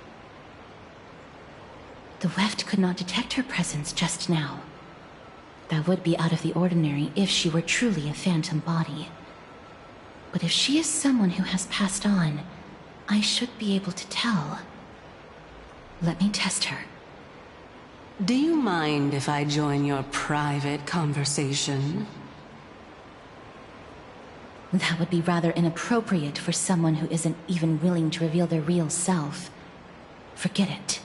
The Weft could not detect her presence just now. That would be out of the ordinary if she were truly a phantom body. But if she is someone who has passed on, I should be able to tell. Let me test her. Do you mind if I join your private conversation? That would be rather inappropriate for someone who isn't even willing to reveal their real self. Forget it.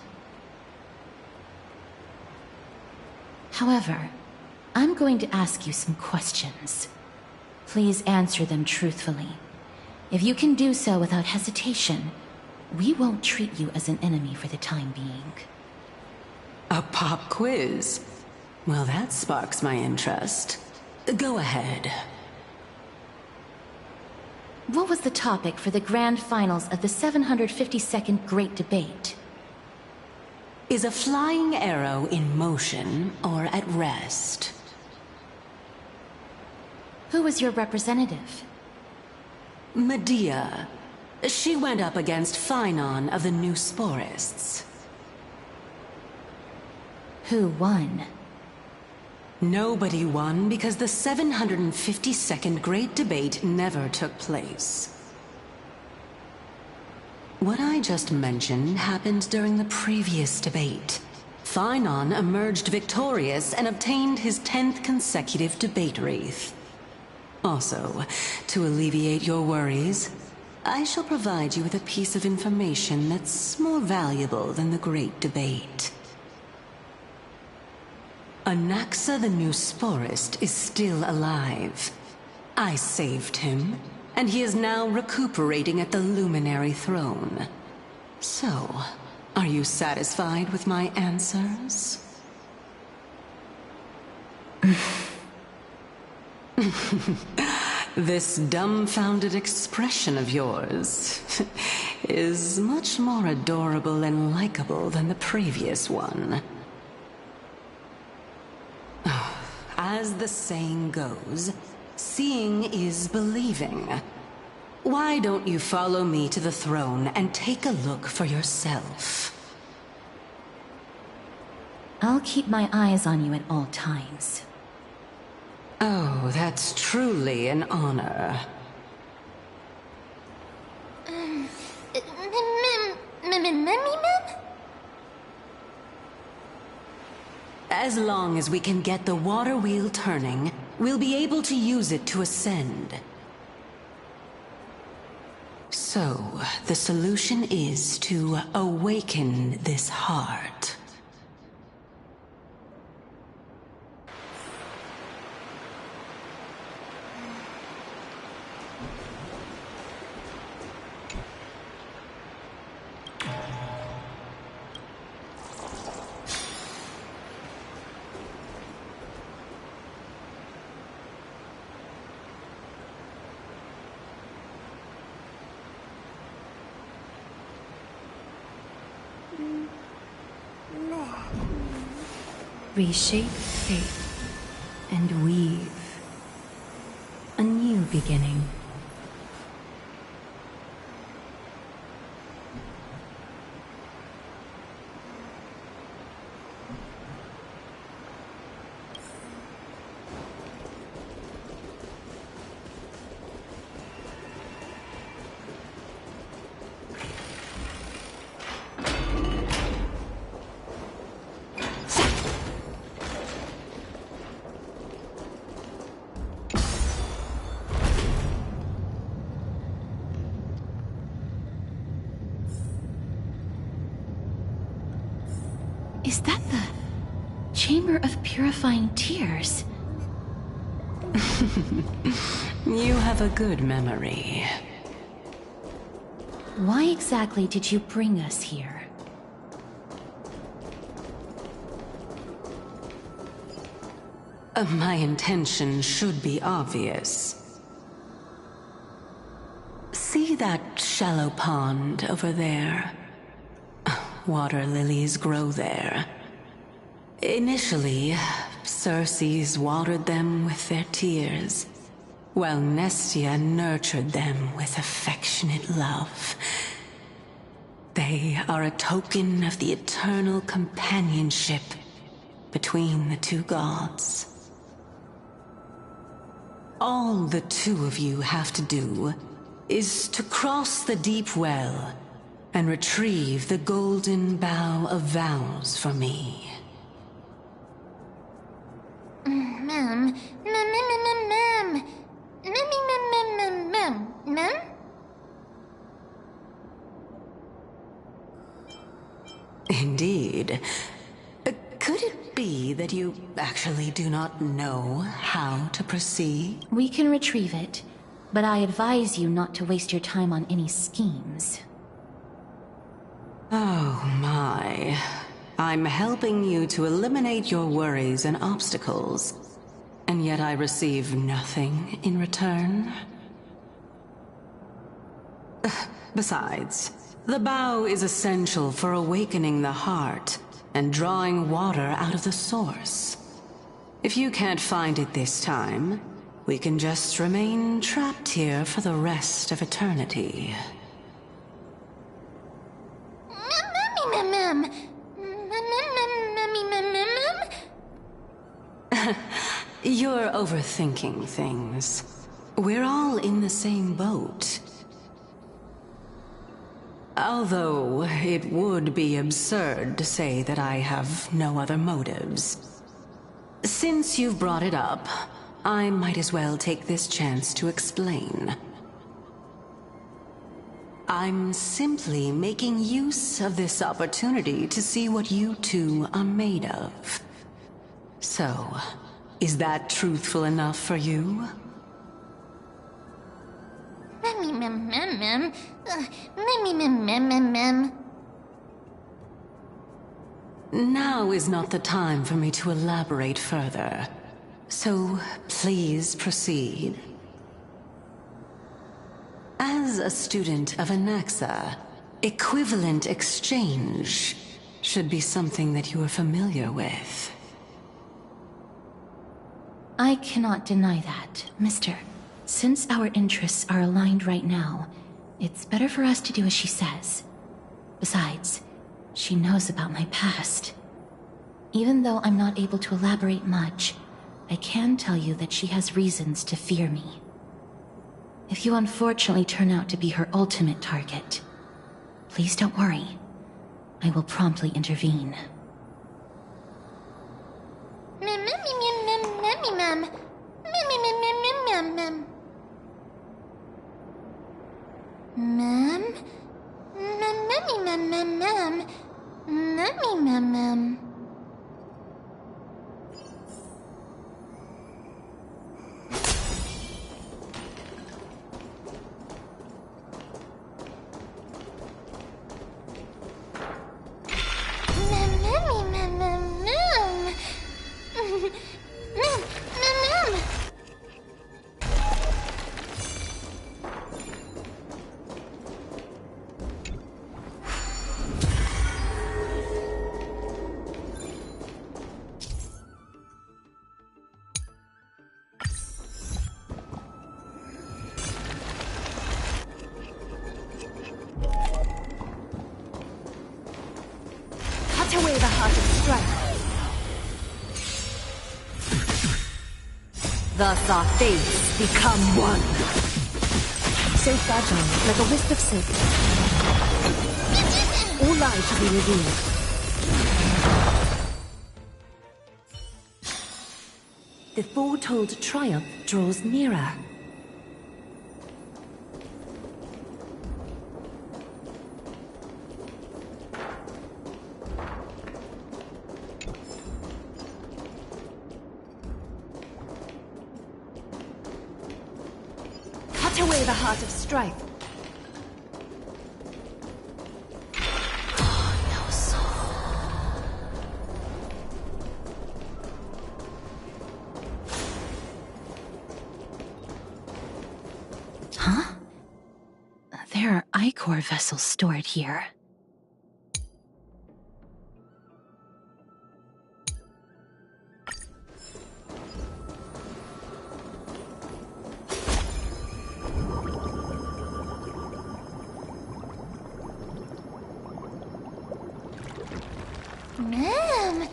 However, I'm going to ask you some questions. Please answer them truthfully. If you can do so without hesitation, we won't treat you as an enemy for the time being. A pop quiz? Well, that sparks my interest. Go ahead. What was the topic for the grand finals of the 752nd Great Debate? Is a flying arrow in motion or at rest? Who was your representative? Medea. She went up against Phynon of the New Sporists. Who won? Nobody won because the 752nd Great Debate never took place. What I just mentioned happened during the previous debate. Phynon emerged victorious and obtained his 10th consecutive debate wreath. Also, to alleviate your worries, I shall provide you with a piece of information that's more valuable than the Great Debate. Anaxa the New Sporist is still alive. I saved him, and he is now recuperating at the Luminary Throne. So, are you satisfied with my answers? This dumbfounded expression of yours is much more adorable and likable than the previous one. As the saying goes, seeing is believing. Why don't you follow me to the throne and take a look for yourself? I'll keep my eyes on you at all times. Oh, that's truly an honor. As long as we can get the water wheel turning, we'll be able to use it to ascend. So, the solution is to awaken this heart. Reshape fate and weave a new beginning. Is that the Chamber of Purifying Tears? You have a good memory. Why exactly did you bring us here? My intention should be obvious. See that shallow pond over there? Water lilies grow there. Initially, Circes watered them with their tears, while Nestia nurtured them with affectionate love. They are a token of the eternal companionship between the two gods. All the two of you have to do is to cross the deep well and retrieve the golden bough of vows for me. Mem. Indeed. Could it be that you actually do not know how to proceed? We can retrieve it, but I advise you not to waste your time on any schemes. Oh my. I'm helping you to eliminate your worries and obstacles, and yet I receive nothing in return? Besides, the bow is essential for awakening the heart and drawing water out of the source. If you can't find it this time, we can just remain trapped here for the rest of eternity. You're overthinking things. We're all in the same boat. Although it would be absurd to say that I have no other motives. Since you've brought it up, I might as well take this chance to explain. I'm simply making use of this opportunity to see what you two are made of. So, is that truthful enough for you? Now is not the time for me to elaborate further. So, please proceed. As a student of Anaxa, equivalent exchange should be something that you are familiar with. I cannot deny that, Mister. Since our interests are aligned right now, it's better for us to do as she says. Besides, she knows about my past. Even though I'm not able to elaborate much, I can tell you that she has reasons to fear me. If you unfortunately turn out to be her ultimate target, please don't worry. I will promptly intervene. Thus our fates become one. So fragile, like a wisp of silk. All lies shall be revealed. The foretold triumph draws nearer. Cut away the heart of strife. Huh? There are ichor vessels stored here. Ma'am.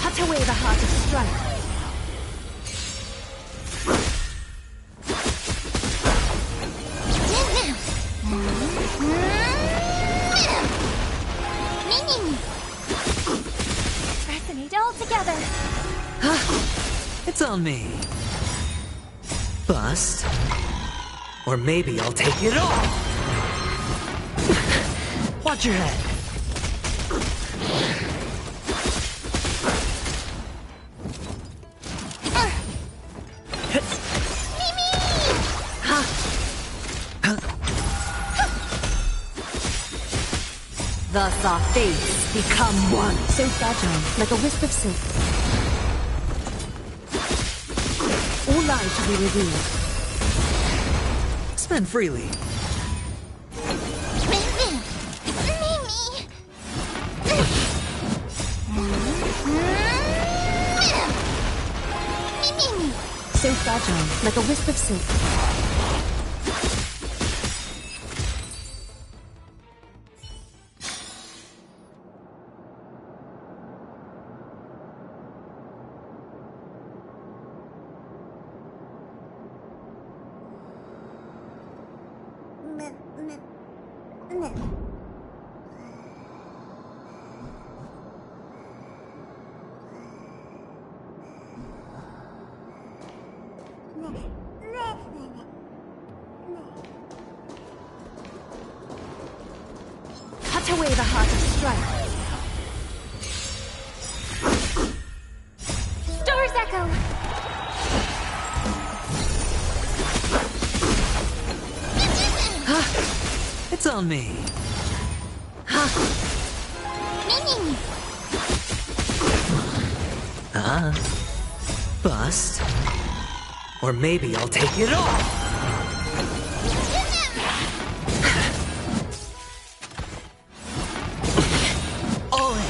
Cut away the heart of strife. Resonate all together. It's on me. Bust. Or maybe I'll take it all. Watch your head. Thus our fates become one. So fragile, like a wisp of silk. All lies shall be revealed. Spend freely. So fragile, like a wisp of silk. Cut away the heart of strife. Star's Echo. It's on me. Bust. Or maybe I'll take it all. All in.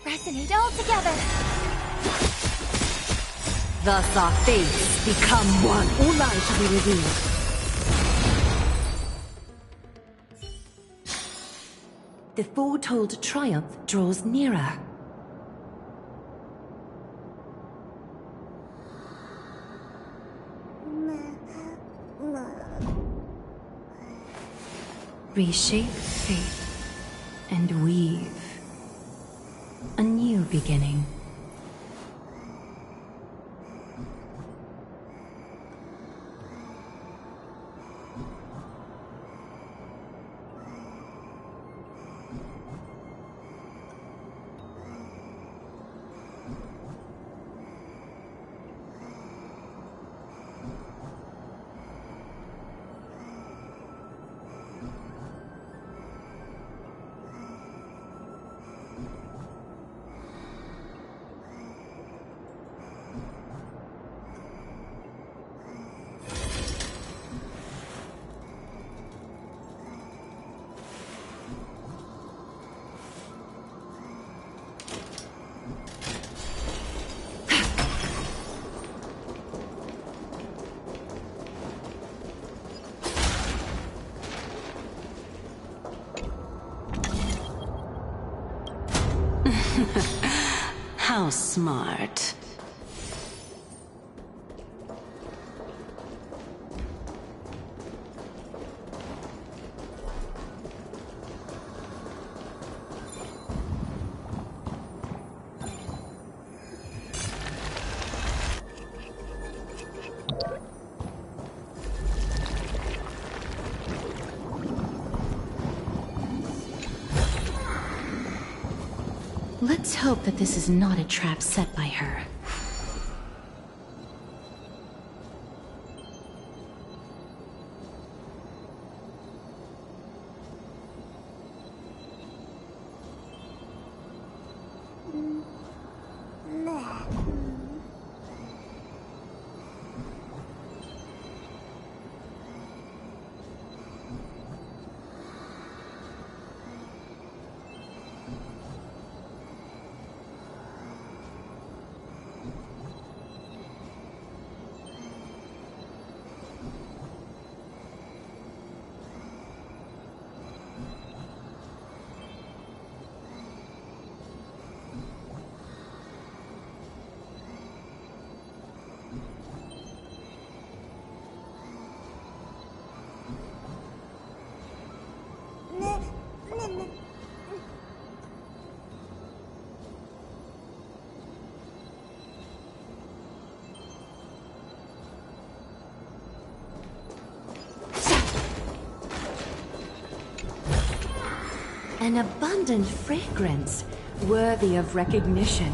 Resonate all together. Thus our fates become one. All lies shall be revealed. The foretold triumph draws nearer. Reshape fate and weave a new beginning. How smart. Let's hope that this is not a trap set by her. An abundant fragrance, worthy of recognition.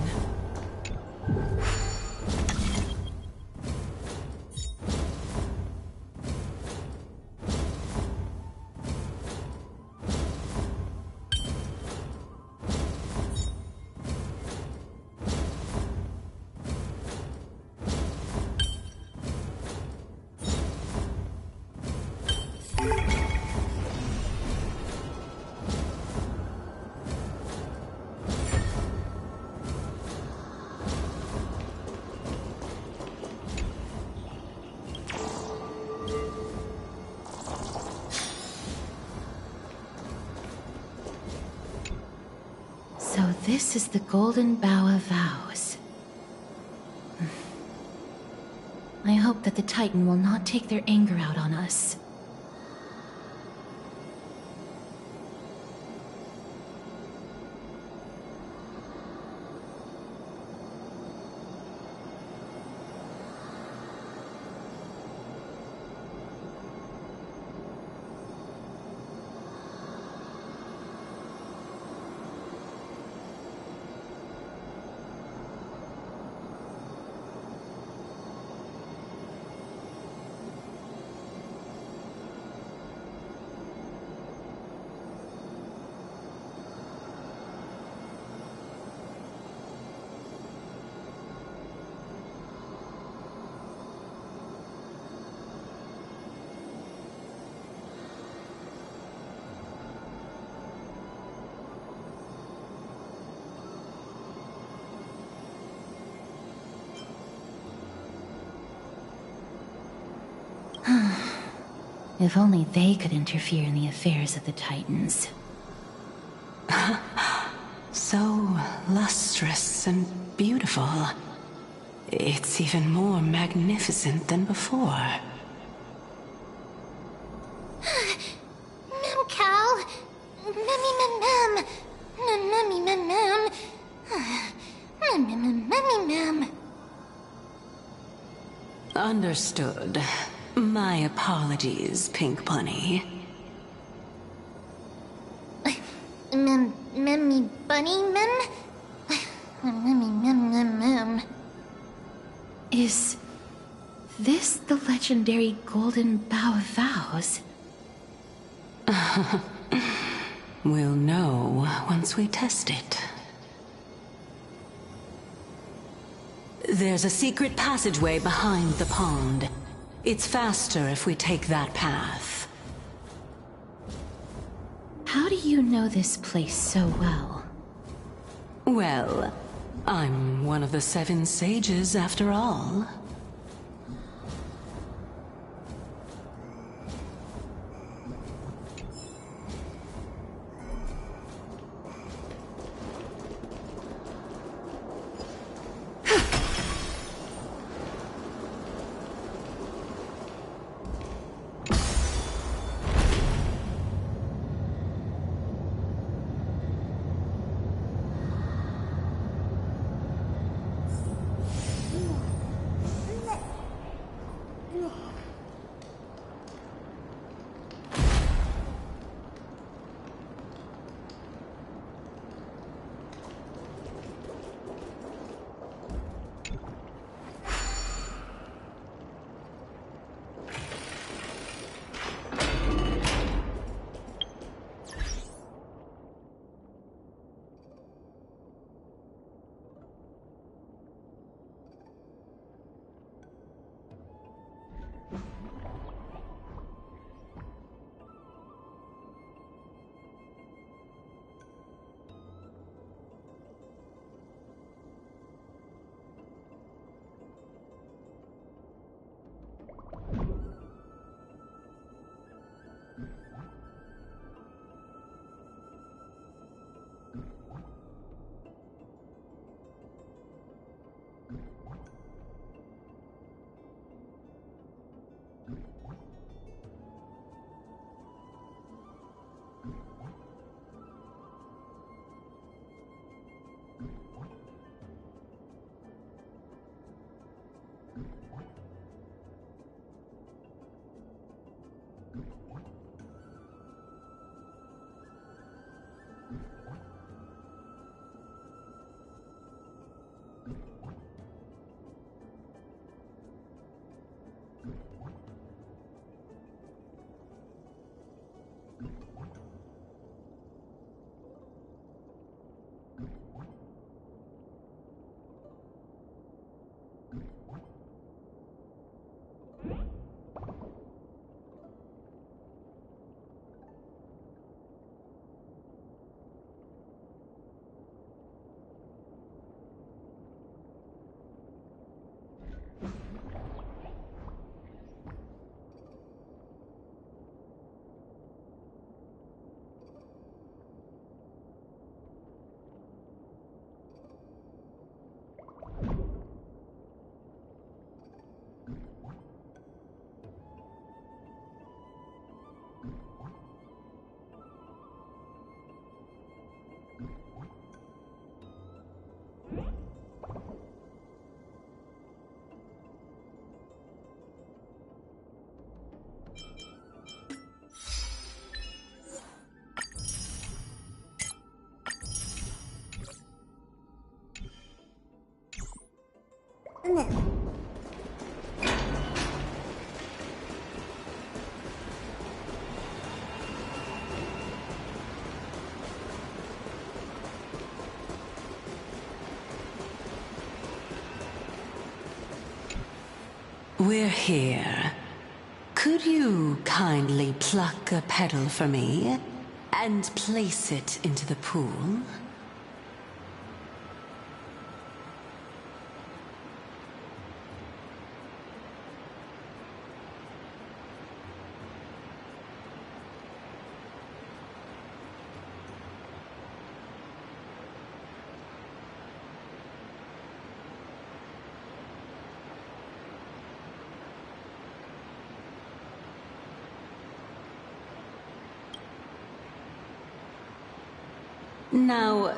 So this is the Golden Bough of Vows. I hope that the Titan will not take their anger out on us. If only they could interfere in the affairs of the Titans. So lustrous and beautiful. It's even more magnificent than before. Mem Cal. Memmy mem mem. Memmy mem mem. Memmy mem. Understood. My apologies, Pink Bunny. Memmy bunny mem? Memmy mem mem. Is this the legendary Golden Bough of Vows? We'll know once we test it. There's a secret passageway behind the pond. It's faster if we take that path. How do you know this place so well? Well, I'm one of the 7 sages after all. we're here. Could you kindly pluck a petal for me and place it into the pool? Now,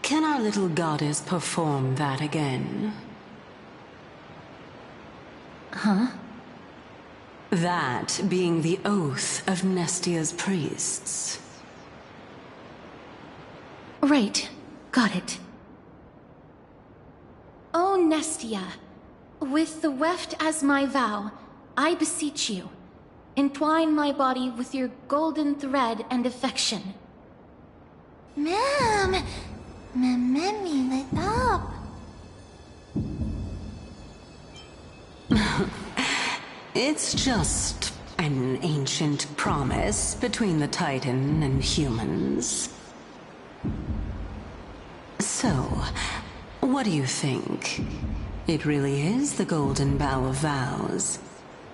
can our little goddess perform that again? Huh? That being the oath of Nestia's priests. Right. Got it. O Nestia, with the weft as my vow, I beseech you, entwine my body with your golden thread and affection. Ma'am! Mammy, let up! It's just an ancient promise between the Titan and humans. So, what do you think? It really is the Golden Bough of Vows.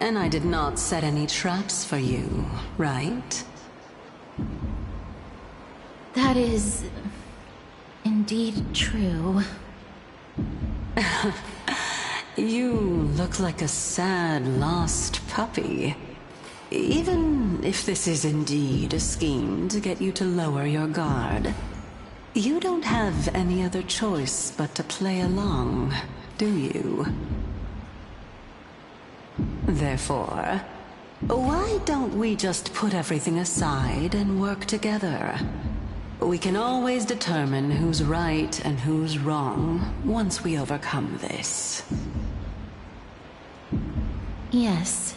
And I did not set any traps for you, right? That is... indeed true. You look like a sad, lost puppy. Even if this is indeed a scheme to get you to lower your guard, you don't have any other choice but to play along, do you? Therefore, why don't we just put everything aside and work together? We can always determine who's right and who's wrong once we overcome this. Yes,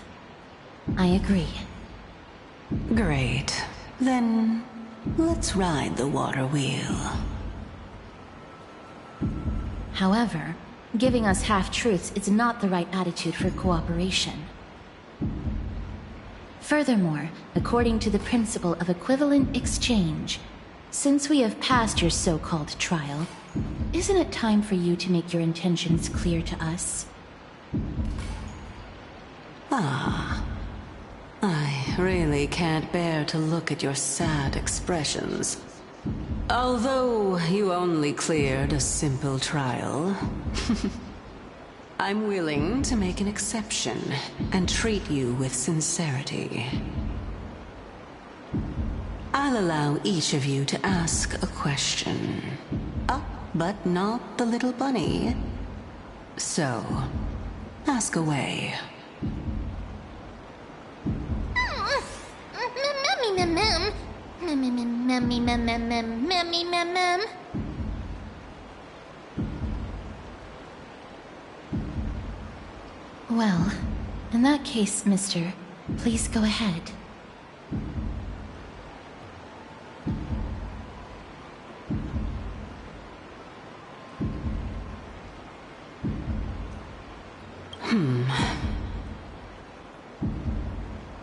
I agree. Great. Then, let's ride the water wheel. However, giving us half-truths is not the right attitude for cooperation. Furthermore, according to the principle of equivalent exchange, since we have passed your so-called trial, isn't it time for you to make your intentions clear to us? Ah. I really can't bear to look at your sad expressions. Although you only cleared a simple trial, I'm willing to make an exception and treat you with sincerity. I'll allow each of you to ask a question. But not the little bunny. So, ask away. Well, in that case, mister, please go ahead.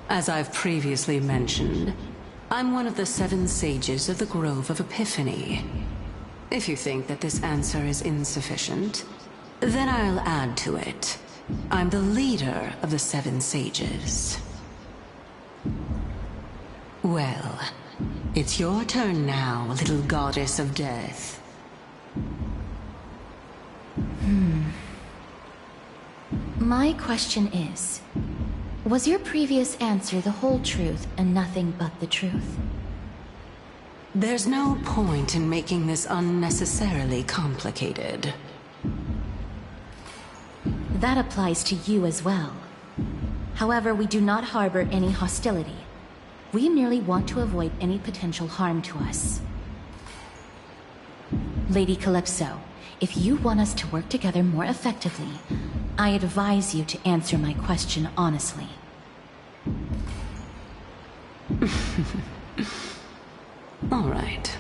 As I've previously mentioned, I'm one of the 7 sages of the Grove of Epiphany. If you think that this answer is insufficient, then I'll add to it. I'm the leader of the 7 sages. Well, it's your turn now, little goddess of death. My question is, was your previous answer the whole truth and nothing but the truth? There's no point in making this unnecessarily complicated. That applies to you as well. However, we do not harbor any hostility. We merely want to avoid any potential harm to us. Lady Calypso, if you want us to work together more effectively, I advise you to answer my question honestly. All right.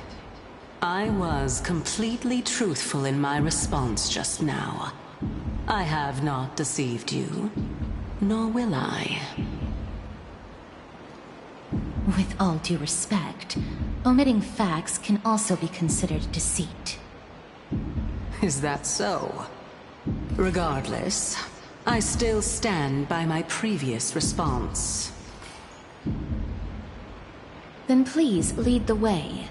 I was completely truthful in my response just now. I have not deceived you. nor will I. With all due respect, omitting facts can also be considered deceit. Is that so? Regardless, I still stand by my previous response. Then please lead the way.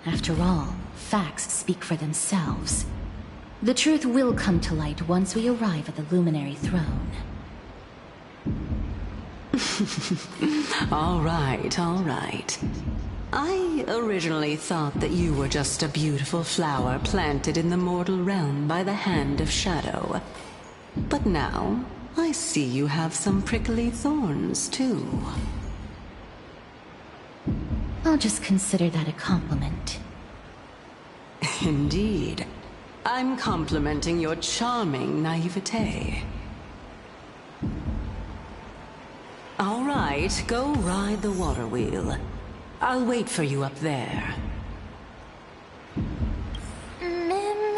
After all, facts speak for themselves. The truth will come to light once we arrive at the Luminary Throne. All right. I originally thought that you were just a beautiful flower planted in the mortal realm by the hand of Shadow. But now, I see you have some prickly thorns, too. I'll just consider that a compliment. Indeed. I'm complimenting your charming naivete. All right, go ride the water wheel. I'll wait for you up there. Mem.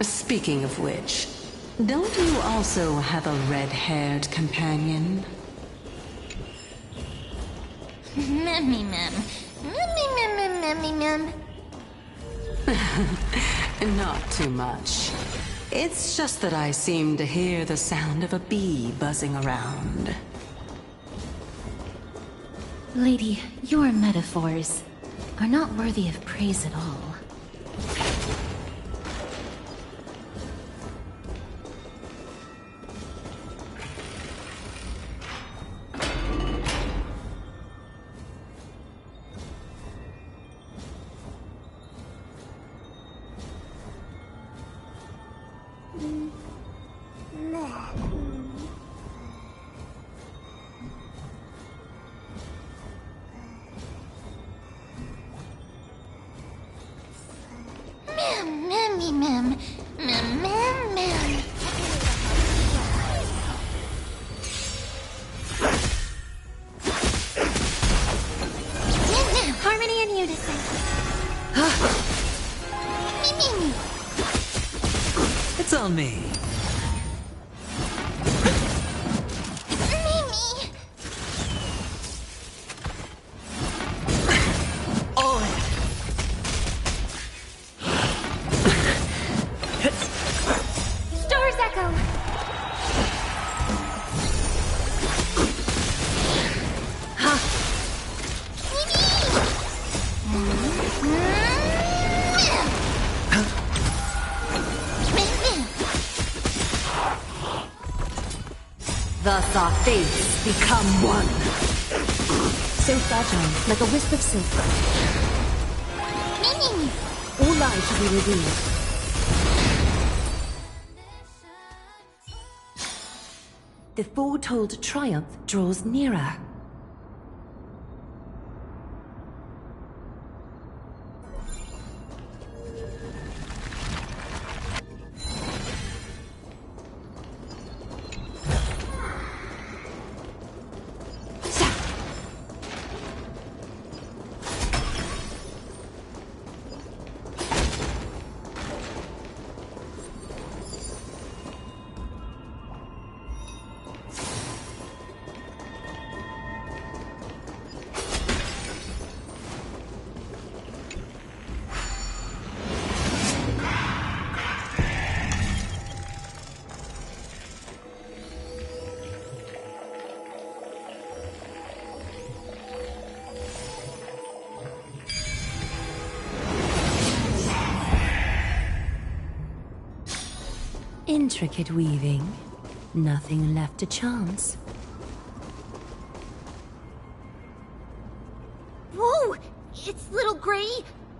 Speaking of which, don't you also have a red-haired companion? Mem. mem. Not too much. It's just that I seem to hear the sound of a bee buzzing around. Lady, your metaphors are not worthy of praise at all. Harmony and unison. It's on me. Stars echo. Thus our fates become one. So fragile, like a wisp of silk. All lives will be revealed. The foretold triumph draws nearer. Intricate weaving. Nothing left to chance. Whoa! It's little Gray,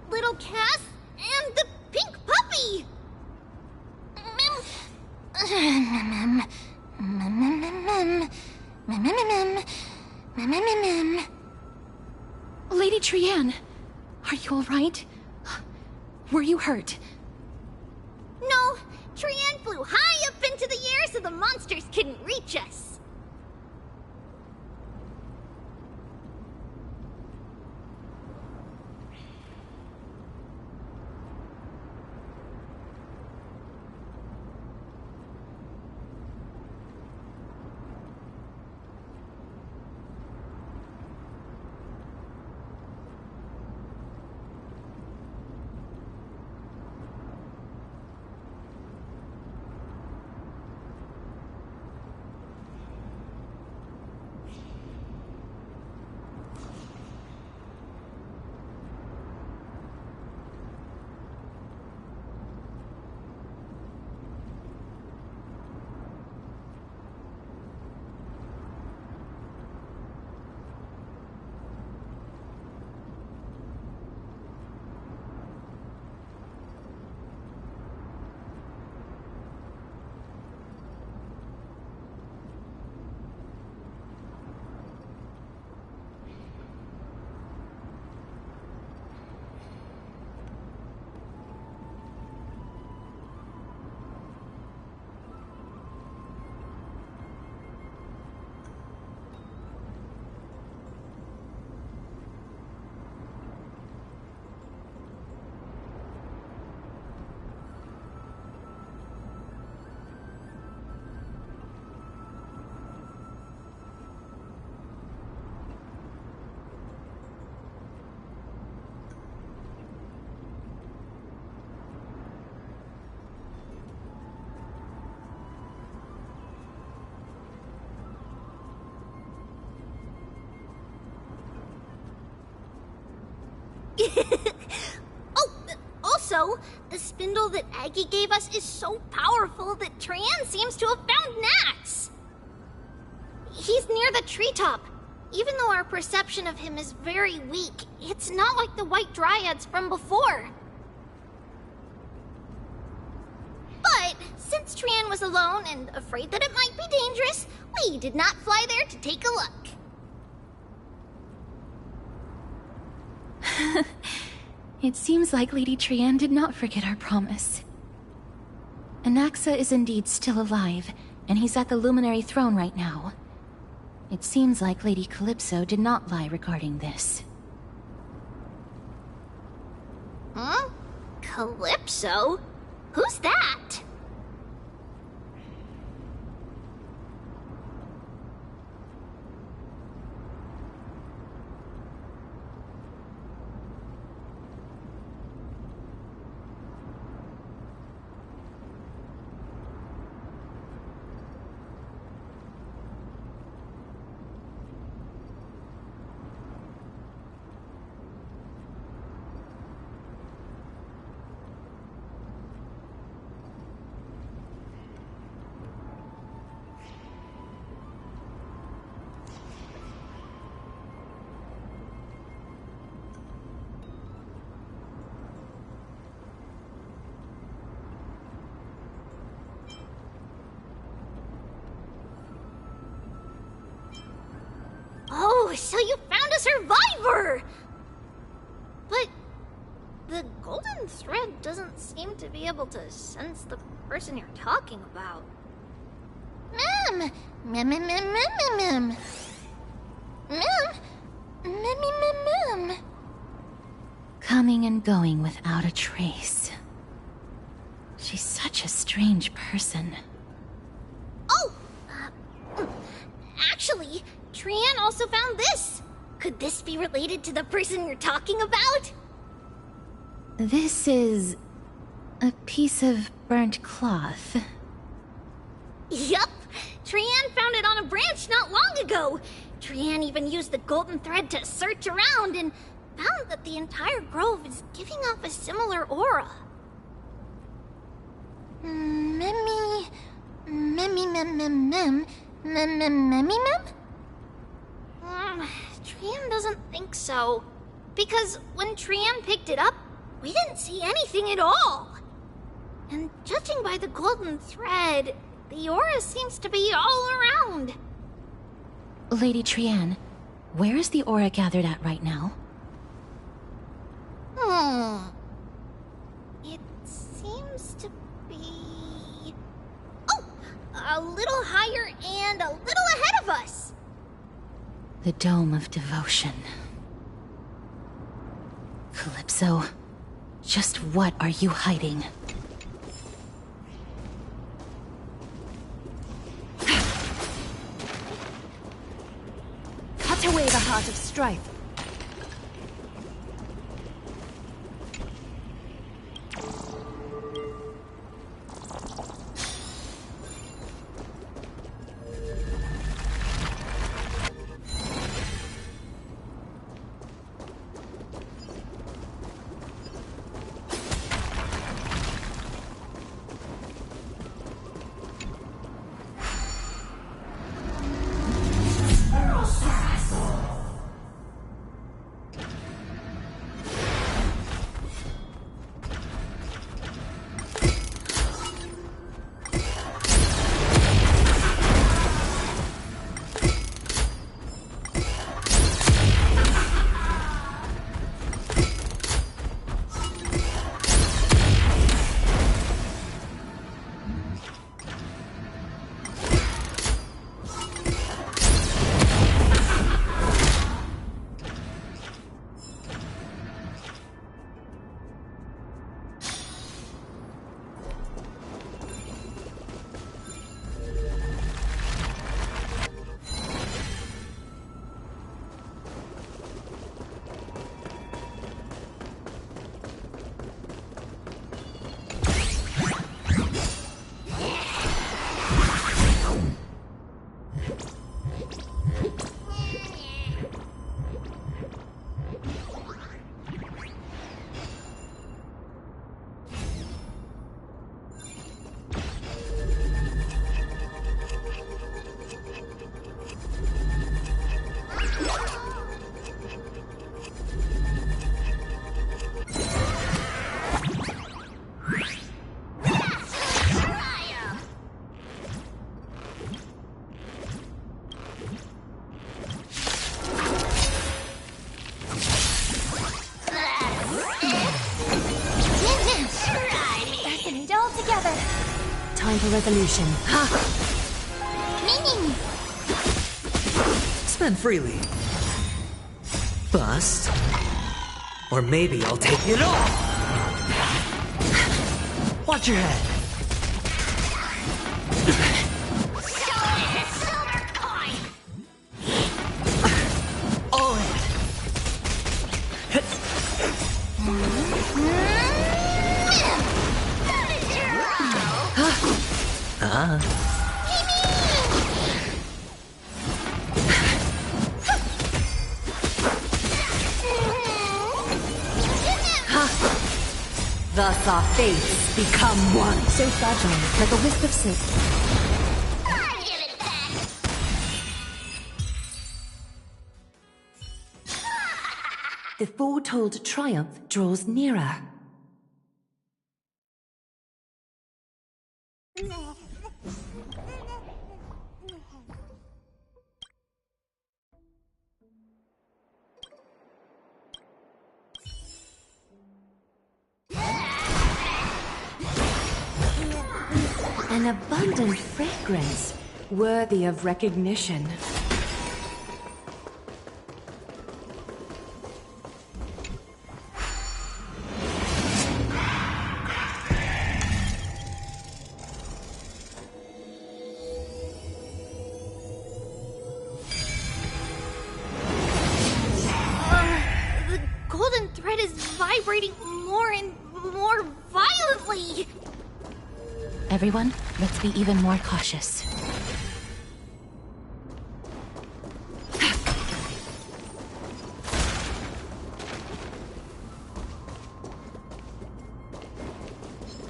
little Cass, and the pink puppy! Lady Trianne, are you all right? Were you hurt? No, Trianne flew high up into the air so the monsters couldn't reach us. Oh, also, the spindle that Aggie gave us is so powerful that Trian seems to have found Nax. He's near the treetop. Even though our perception of him is very weak, it's not like the White Dryads from before. But since Trian was alone and afraid that it might be dangerous, we did not fly there to take a look. It seems like Lady Trian did not forget our promise. Anaxa is indeed still alive, and he's at the Luminary Throne right now. It seems like Lady Calypso did not lie regarding this. Huh? Calypso? Who's that? Oh, so you found a survivor! But the golden thread doesn't seem to be able to sense the person you're talking about. Mem! Mem, mem, mem, mem, mem, mem. Mem! Mem, mem, mem. Coming and going without a trace. She's such a strange person. Oh! Actually, Trian also found this. Could this be related to the person you're talking about? This is a piece of burnt cloth. Yup! Trian found it on a branch not long ago. Trian even used the golden thread to search around and found that the entire grove is giving off a similar aura. Memmy... Memmy mem mem mem... Mem mem memmy mem? Trian doesn't think so. Because when Trian picked it up, we didn't see anything at all. And judging by the golden thread, the aura seems to be all around. Lady Trian, where is the aura gathered at right now? It seems to be... Oh! A little higher and a little ahead of us! The Dome of Devotion. Calypso, just what are you hiding? Cut away the heart of strife. time for resolution. Meaning. Spend freely. Bust. Or maybe I'll take it all! Watch your head. All in. Thus our fates become one. So fragile, like a wisp of silk. The foretold triumph draws nearer. An abundant fragrance, worthy of recognition. The golden thread is vibrating more and more violently. Everyone, let's be even more cautious.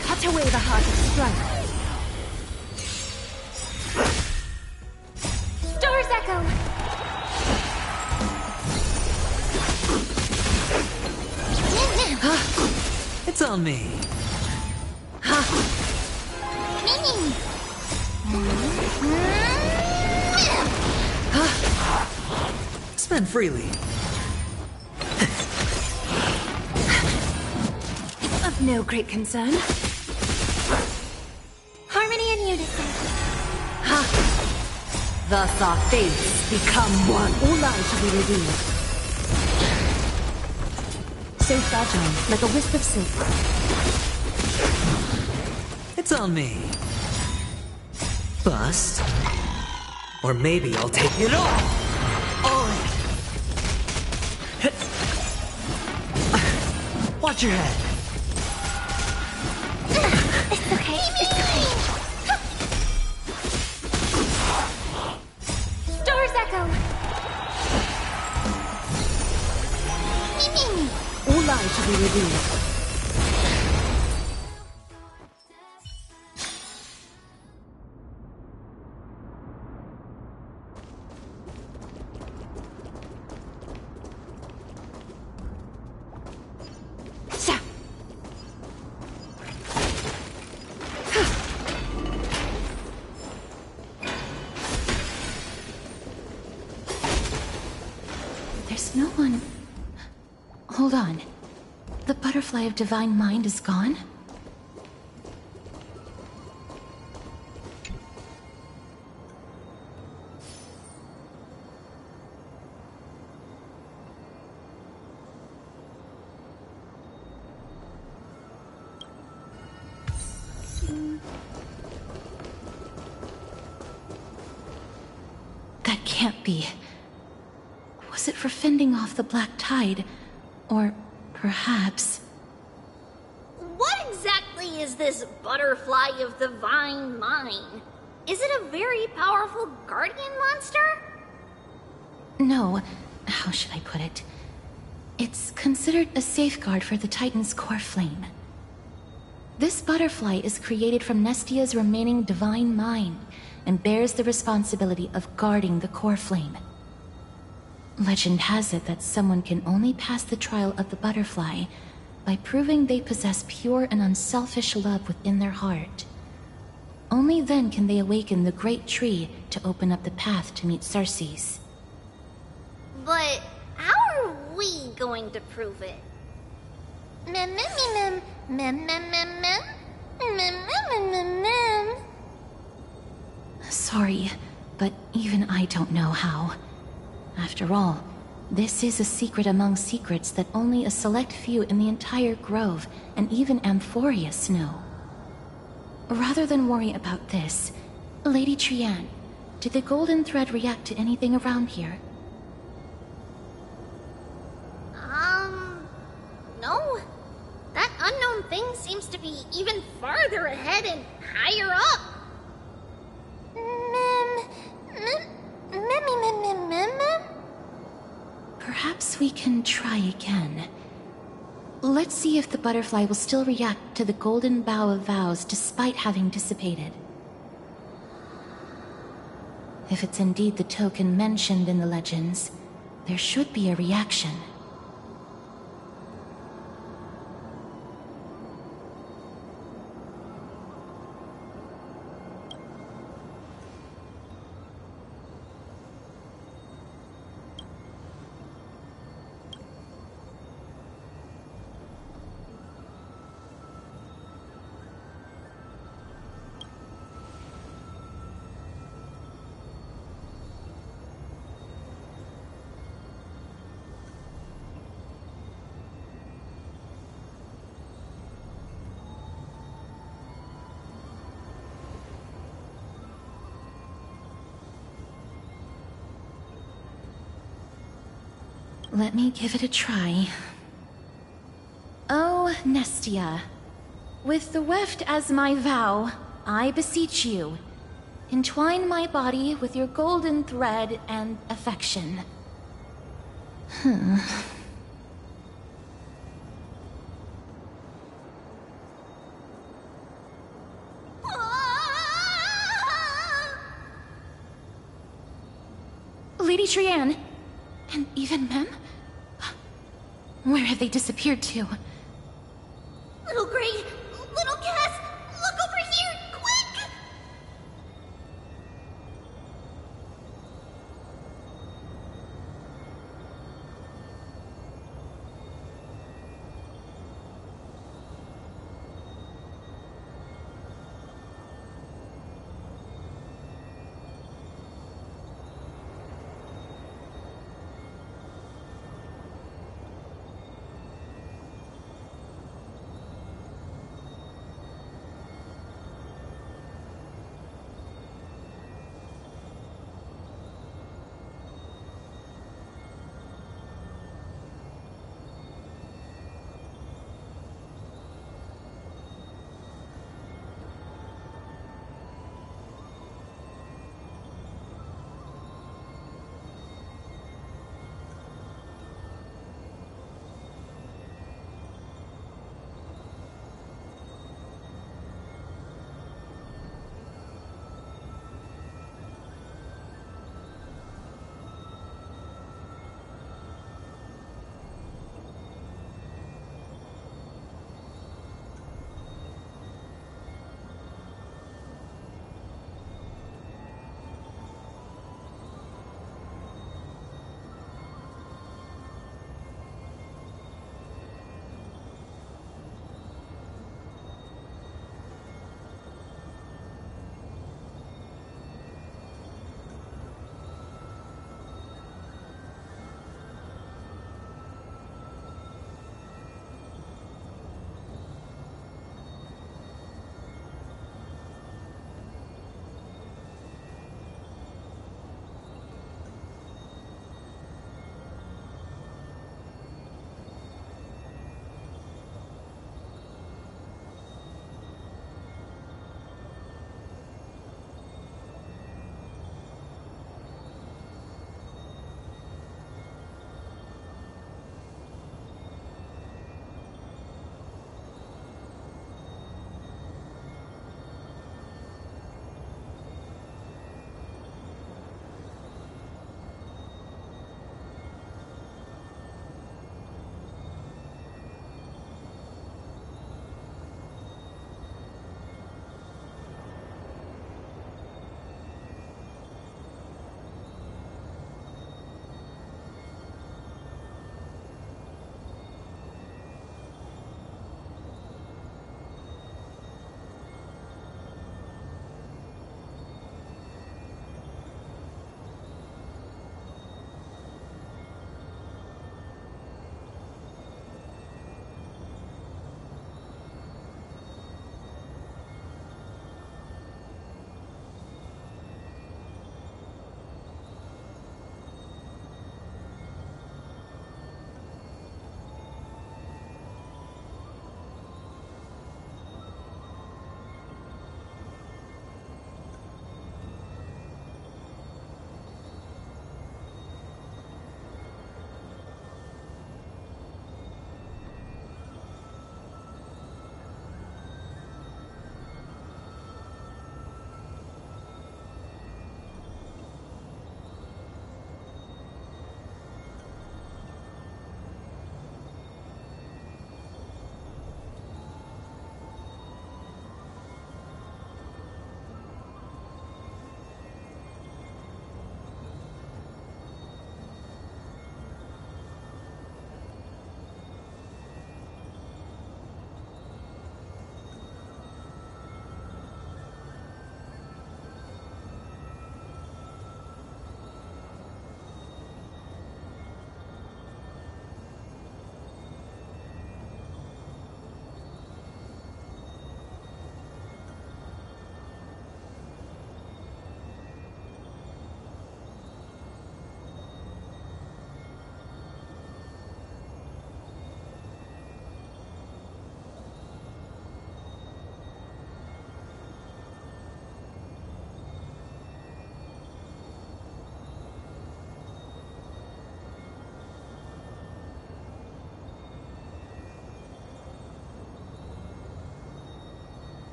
Cut away the heart of strife. Star's Echo. It's on me. Meaning. Spend freely. Of no great concern. Harmony and unison. Thus our fates become one. All lives shall be revealed. So fragile, like a wisp of silk. It's on me. Bust. Or maybe I'll take it all! All in. Watch your head. It's okay, it's okay. Star's Echo. Meaning. All lives shall be revealed. There's no one... Hold on. The butterfly of divine mind is gone? That can't be. Was it for fending off the black tide? Or perhaps... What exactly is this butterfly of divine mind? Is it a very powerful guardian monster? No. How should I put it? It's considered a safeguard for the Titan's core flame. This butterfly is created from Nestia's remaining divine mind and bears the responsibility of guarding the core flame. Legend has it that someone can only pass the trial of the butterfly by proving they possess pure and unselfish love within their heart. Only then can they awaken the great tree to open up the path to meet Cersei's. But how are we going to prove it? Mem mem mem mem mem mem mem mem mem mem mem mem. Sorry, but even I don't know how. After all, this is a secret among secrets that only a select few in the entire grove, and even Amphorius, know. Rather than worry about this, Lady Trianne, did the golden thread react to anything around here? No. That unknown thing seems to be even farther ahead and higher up. Perhaps we can try again. Let's see if the butterfly will still react to the golden bough of vows despite having dissipated. If it's indeed the token mentioned in the legends, there should be a reaction. Let me give it a try. Oh, Nestia, with the weft as my vow, I beseech you, entwine my body with your golden thread and affection. Lady Trianne, and even Mem? Where have they disappeared to? Little Gray, Little Cass, look over here, quick!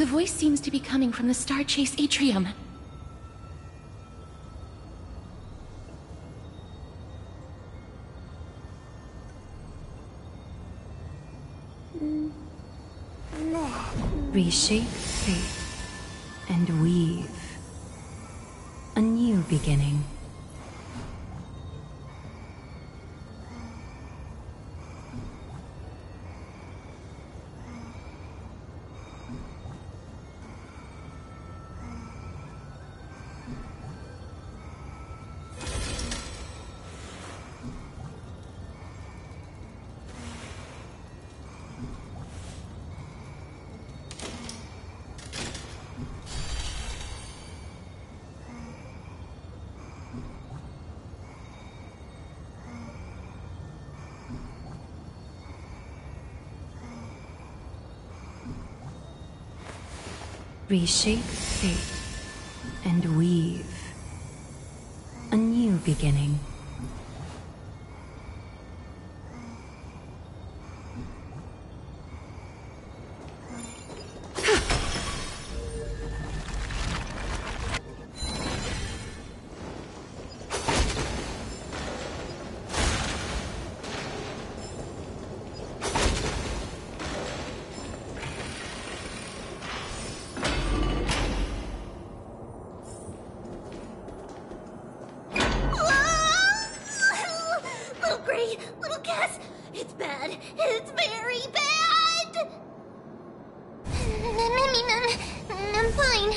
voice seems to be coming from the Star Chase atrium. Reshape fate and weave a new beginning. Reshape fate and weave a new beginning. Little Gray, little Cass, it's bad. It's very bad. I'm fine.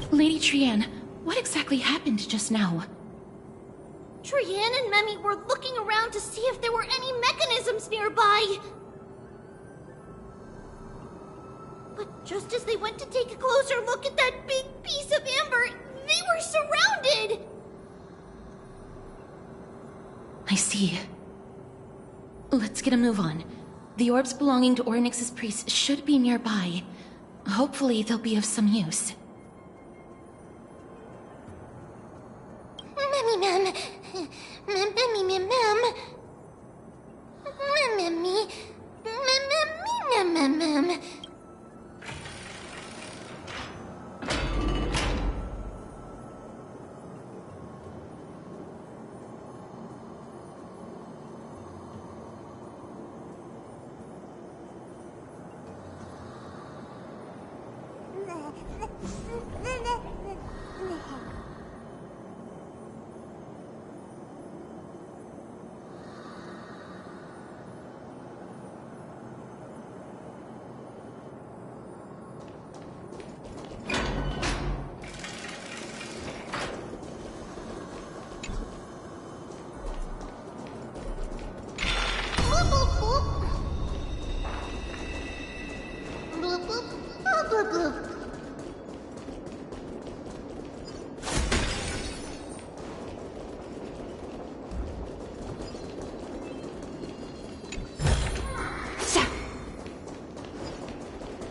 Lady Trianne, what exactly happened just now? Trianne and Memmy were looking around to see if there were any mechanisms nearby. But just as they went to take a closer look at that big piece of amber, they were surrounded! I see. Let's get a move on. The orbs belonging to Ornyx's priests should be nearby. Hopefully they'll be of some use. Memmy, Mem. Memmy, Mem, Mem. Memmy. Mem, Mem, Mem.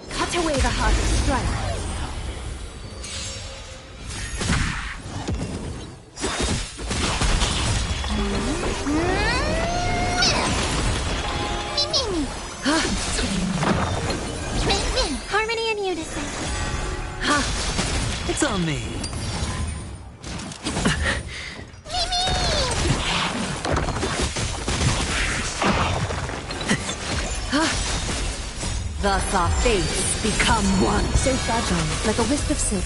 Cut away the heart of strife. Harmony and unison. Ha! It's on me. Thus our fates become one. So fragile, like a wisp of silk.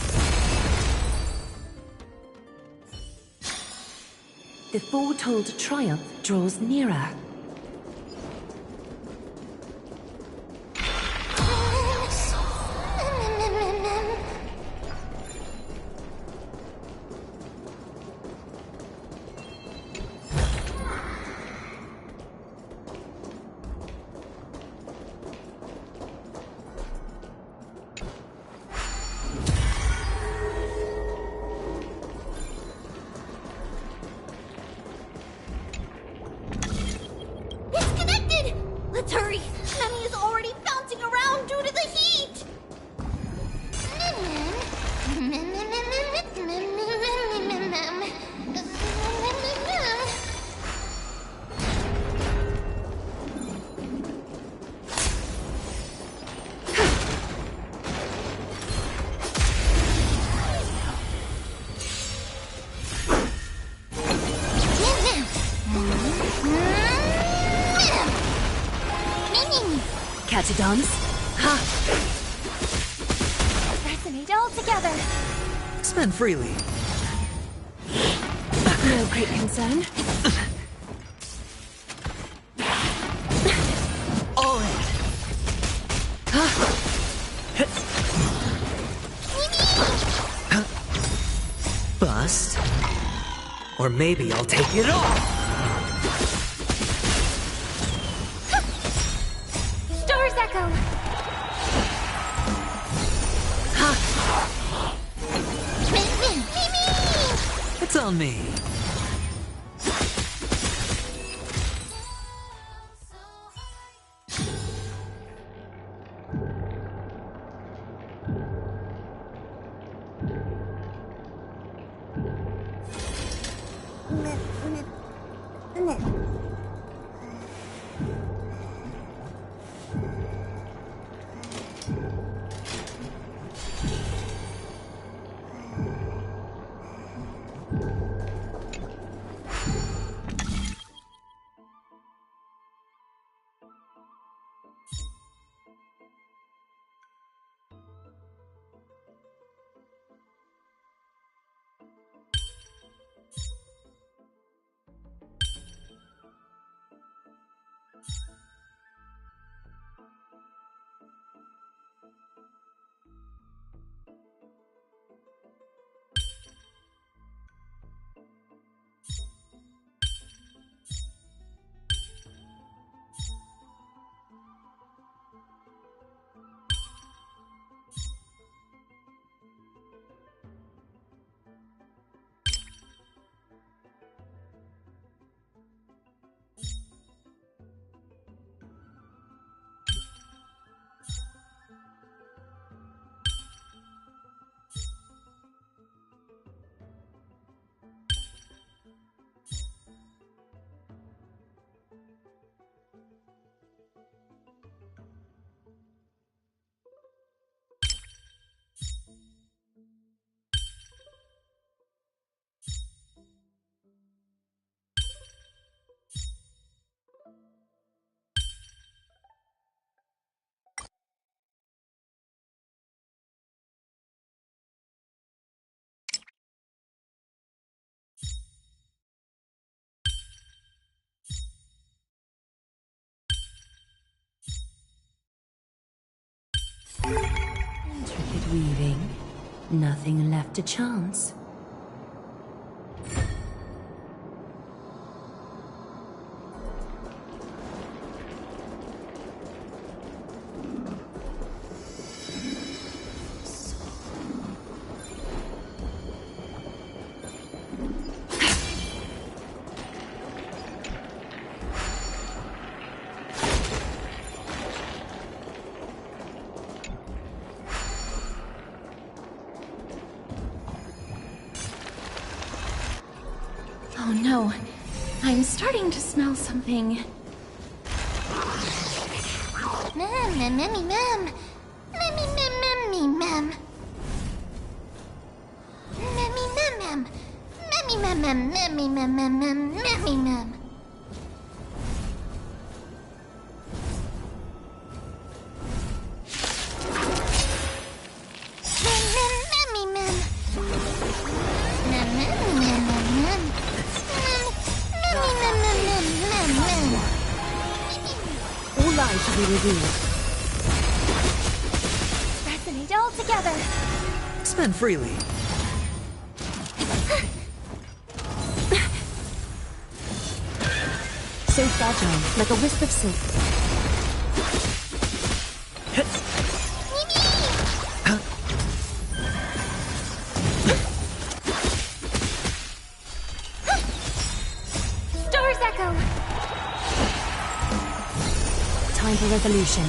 The foretold triumph draws nearer. to dance? Ha! Resonate all together. Spend freely. No great concern. All in. Bust. Or maybe I'll take it off. Stars echo. It's on me. Intricate weaving. Nothing left to chance. Oh no, I'm starting to smell something. Mem, mem, mem, mem. Memmy, mem, memmy, mem. Memmy, mem, mem. Memmy, mem, mem, memmy, mem, mem, mem, memmy, mem. All lives will be revealed. Resonate all together. Spend freely. So fragile, like a wisp of silk. Stars echo. Time for resolution.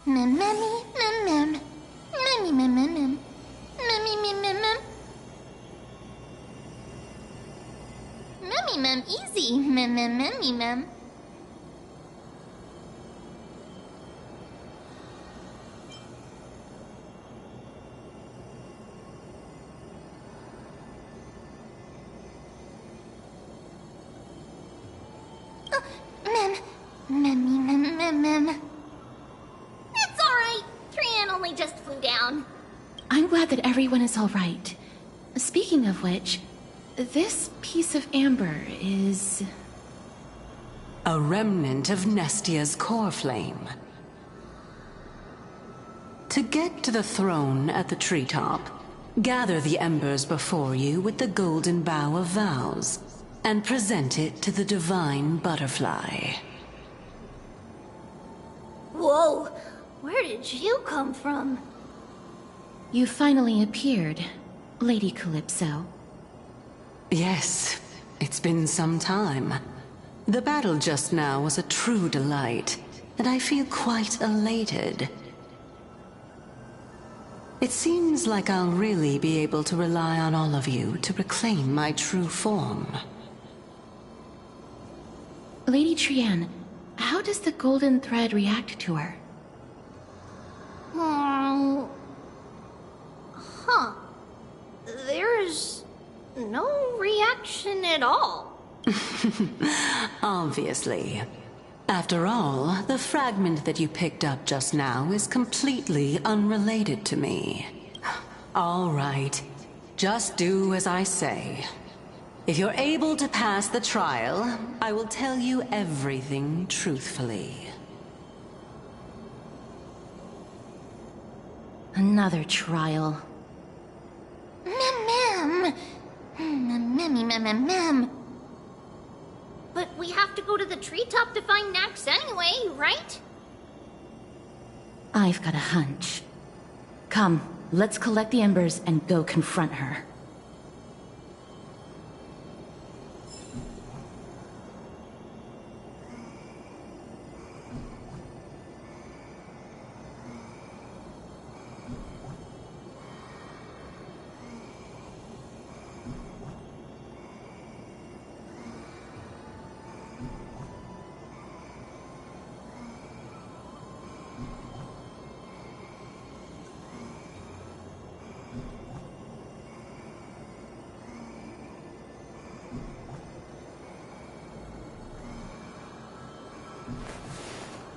Mem, memmy, mem, mem. Memmy, mem, mem, mem. Memmy, mem, mem, mem. Memmy, mem, easy. Mem, mem, memmy, mem. Mem. It's alright. Trian only just flew down. I'm glad that everyone is all right. Speaking of which, this piece of amber is... A remnant of Nestia's core flame. To get to the throne at the treetop, gather the embers before you with the golden bough of vows, and present it to the divine butterfly. Whoa, where did you come from? You finally appeared, Lady Calypso. Yes, it's been some time. The battle just now was a true delight, and I feel quite elated. It seems like I'll really be able to rely on all of you to reclaim my true form. Lady Trian, how does the golden thread react to her? There's no reaction at all. Obviously. After all, the fragment that you picked up just now is completely unrelated to me. All right. Just do as I say. If you're able to pass the trial, I will tell you everything truthfully. Another trial. Mem. But we have to go to the treetop to find Nax anyway, right? I've got a hunch. Come, let's collect the embers and go confront her.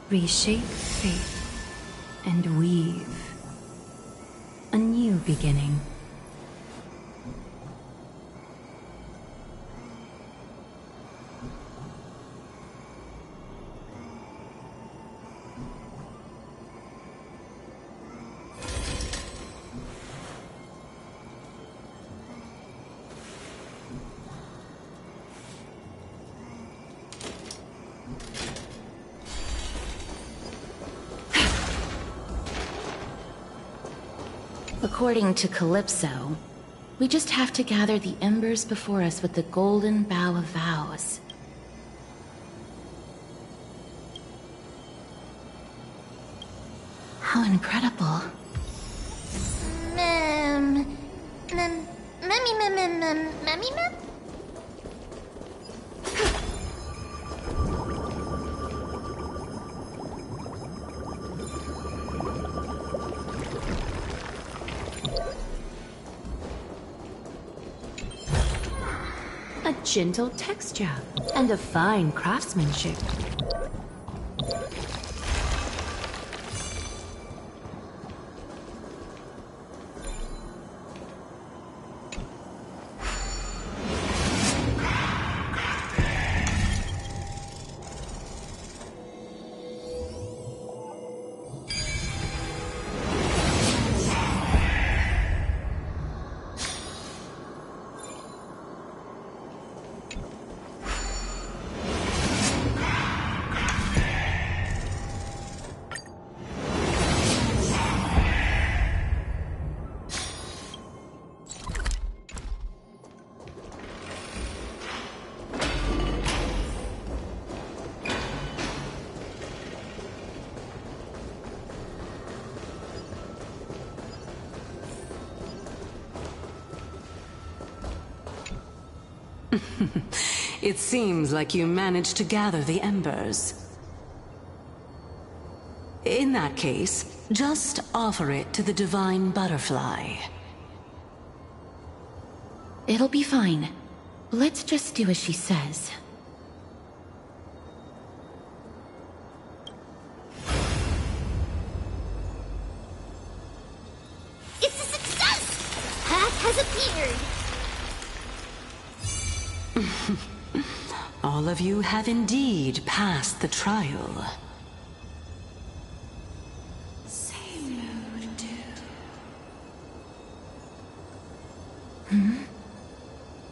Reshape fate and weave a new beginning. According to Calypso, we just have to gather the embers before us with the golden bough of vows. How incredible. Mem. A gentle texture and a fine craftsmanship. It seems like you managed to gather the embers. In that case, just offer it to the divine butterfly. It'll be fine. Let's just do as she says. disappeared. All of you have indeed passed the trial.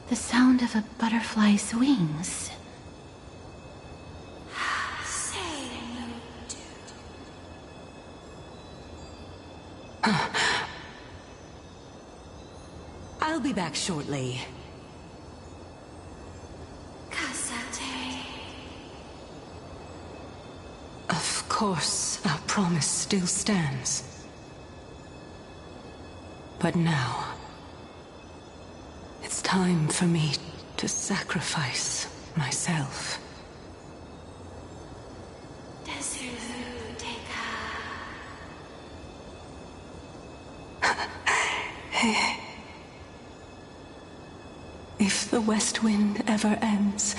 The sound of a butterfly's wings. I'll be back shortly. Of course, our promise still stands. But now, it's time for me to sacrifice myself. If the West Wind ever ends,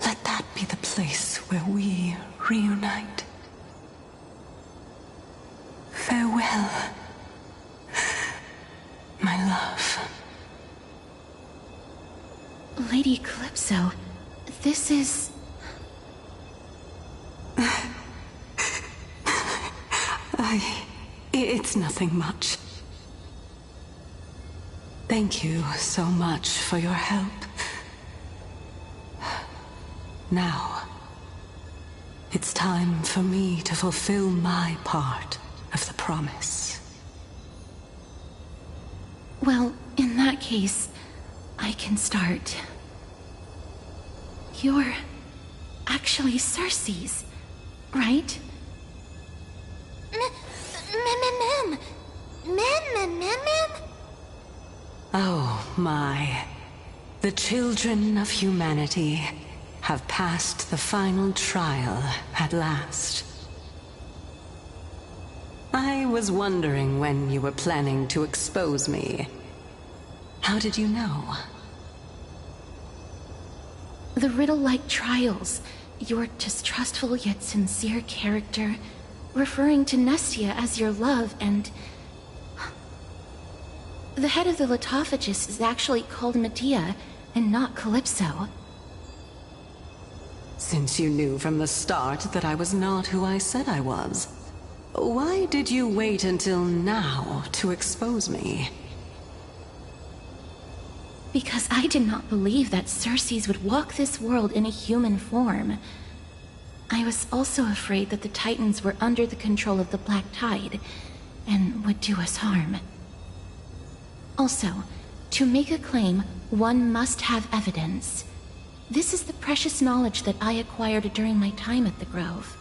let that be the place where we reunite. Farewell, my love. Lady Calypso, this is... It's nothing much. Thank you so much for your help. Now, it's time for me to fulfill my part of the promise. Well, in that case, I can start. You're actually Cersei's, right? Oh my. The children of humanity have passed the final trial at last. I was wondering when you were planning to expose me. How did you know? The riddle-like trials, your distrustful yet sincere character, referring to Nestia as your love, and... The head of the Litophagus is actually called Medea, and not Calypso. Since you knew from the start that I was not who I said I was, why did you wait until now to expose me? Because I did not believe that Cersei's would walk this world in a human form. I was also afraid that the Titans were under the control of the Black Tide, and would do us harm. Also, to make a claim, one must have evidence. This is the precious knowledge that I acquired during my time at the Grove.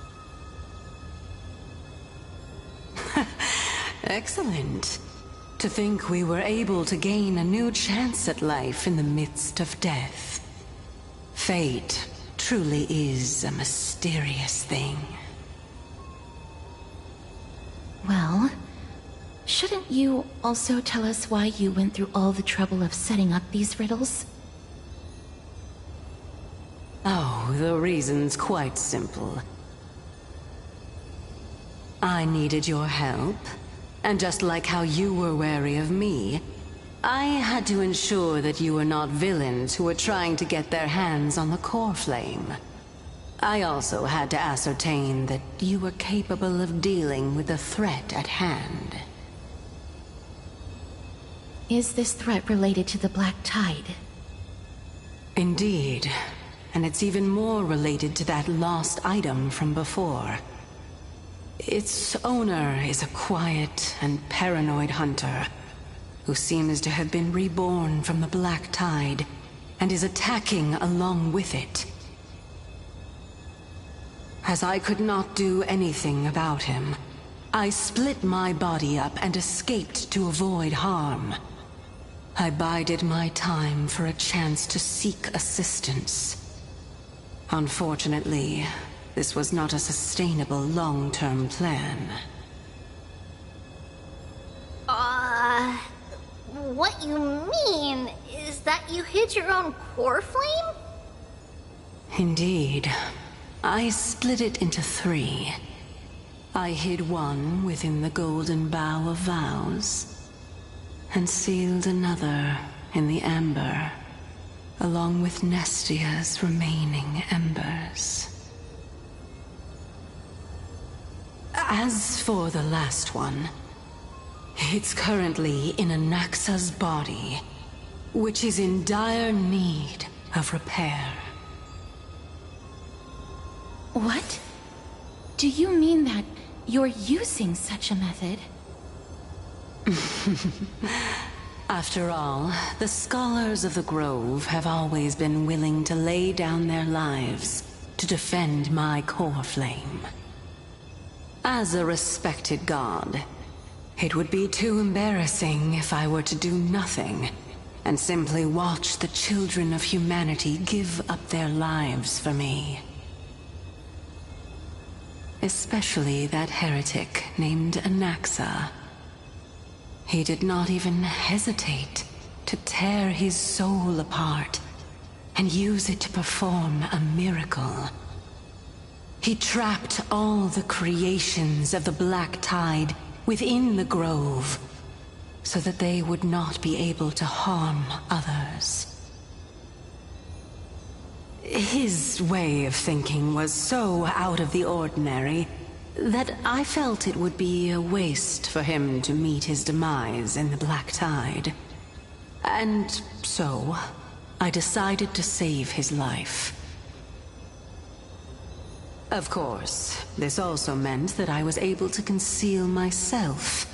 Excellent. To think we were able to gain a new chance at life in the midst of death. Fate truly is a mysterious thing. Well, shouldn't you also tell us why you went through all the trouble of setting up these riddles? Oh, the reason's quite simple. I needed your help, and just like how you were wary of me, I had to ensure that you were not villains who were trying to get their hands on the core flame. I also had to ascertain that you were capable of dealing with the threat at hand. Is this threat related to the Black Tide? Indeed. And it's even more related to that lost item from before. Its owner is a quiet and paranoid hunter who seems to have been reborn from the Black Tide and is attacking along with it. As I could not do anything about him, I split my body up and escaped to avoid harm. I bided my time for a chance to seek assistance. Unfortunately, this was not a sustainable long-term plan. What you mean is that you hid your own core flame? Indeed. I split it into 3. I hid one within the Golden Bough of Vows. and sealed another in the amber, along with Nestia's remaining embers. As for the last one, it's currently in Anaxa's body, which is in dire need of repair. What? Do you mean that you're using such a method? After all, the scholars of the Grove have always been willing to lay down their lives to defend my core flame. As a respected god, it would be too embarrassing if I were to do nothing and simply watch the children of humanity give up their lives for me. Especially that heretic named Anaxa. He did not even hesitate to tear his soul apart and use it to perform a miracle. He trapped all the creations of the Black Tide within the Grove, so that they would not be able to harm others. His way of thinking was so out of the ordinary that I felt it would be a waste for him to meet his demise in the Black Tide. And so, I decided to save his life. Of course, this also meant that I was able to conceal myself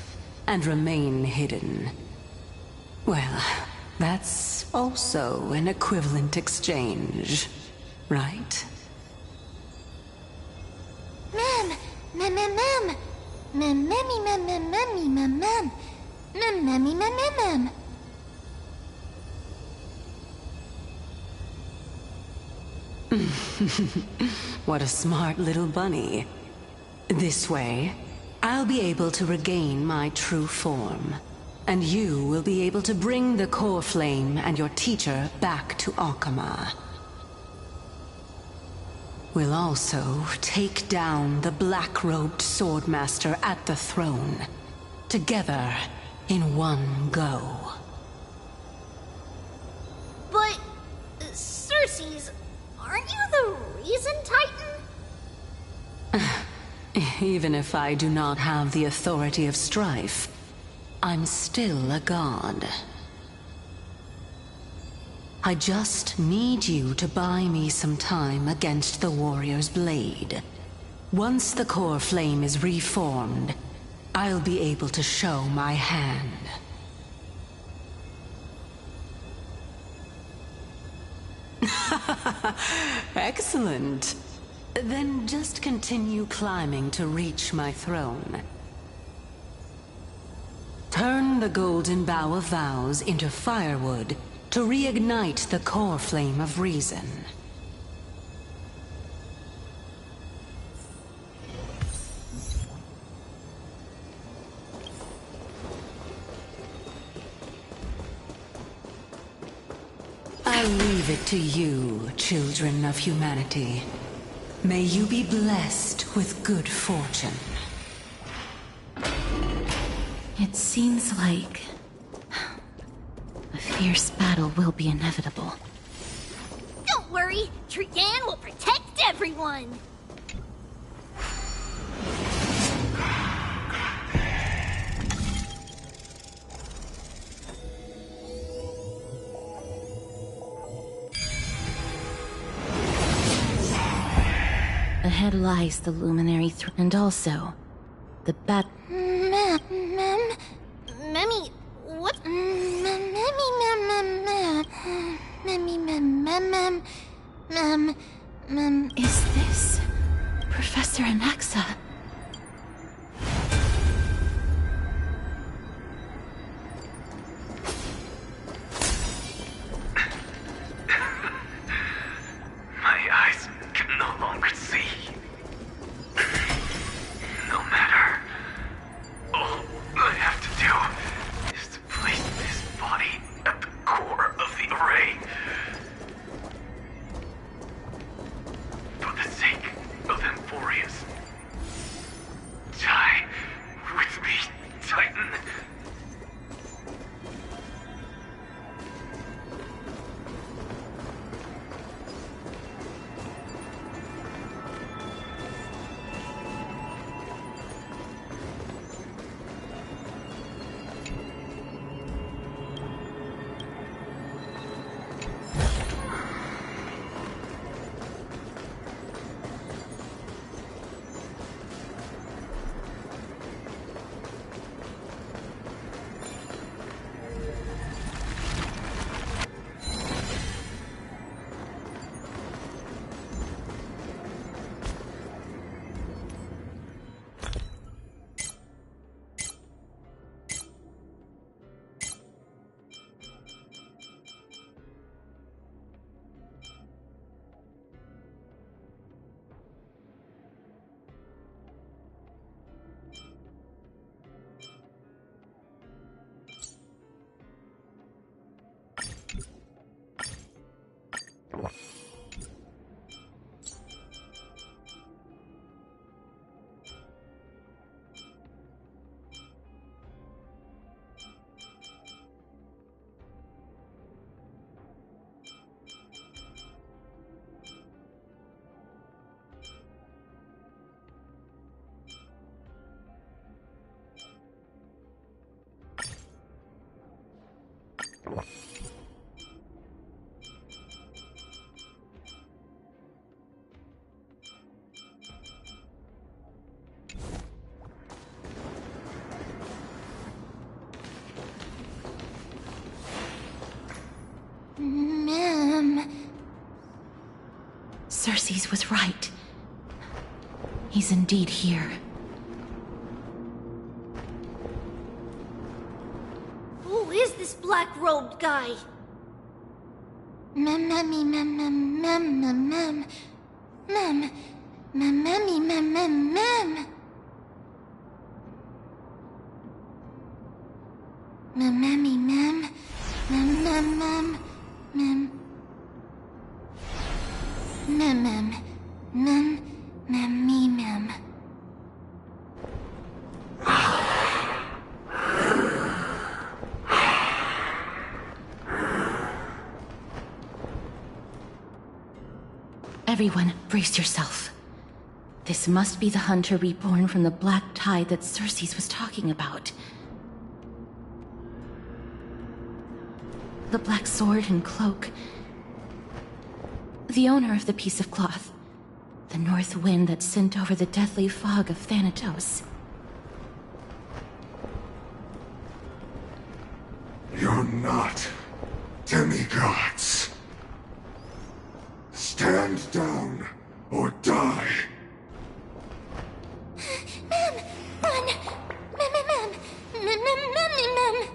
and remain hidden. Well, that's also an equivalent exchange, right? Mem! Mem, mem, mem! Mem, memmy, mem, mem, memmy, mem, mem! Mem, memmy, mem, mem, mem! What a smart little bunny. This way, I'll be able to regain my true form, and you will be able to bring the core flame and your teacher back to Akama. We'll also take down the black-robed swordmaster at the throne, together in one go. But, Circes, aren't you the reason, Titan? Even if I do not have the authority of strife, I'm still a god. I just need you to buy me some time against the warrior's blade. Once the core flame is reformed, I'll be able to show my hand. Excellent. Then just continue climbing to reach my throne. Turn the golden bough of vows into firewood to reignite the core flame of reason. I'll leave it to you, children of humanity. May you be blessed with good fortune. It seems like a fierce battle will be inevitable. Don't worry, Trian will protect everyone! Ahead lies the luminary and also the bat. Memmy, what? Memmy, mem. Is this Professor Anaxa? My eyes can no longer see. No matter. All I have to do is to place this body at the core of the array. For the sake of Emphorius. Cersei's was right. He's indeed here. Who is this black-robed guy? Mem, mem, mem, mem, mem, mem, mem. Mem, mem, mem, mem, mem, mem. Mem, mem, mem, mem, mem, mem, mem. Mem, mem, mem, mem, me, mem. Everyone, brace yourself. This must be the hunter reborn from the black tide that Cersei's was talking about. The black sword and cloak. The owner of the piece of cloth. The north wind that sent over the deathly fog of Thanatos. You're not demigods. Stand down or die. Mem, run! Mem, mem, mem, mem, mem, mem, mem.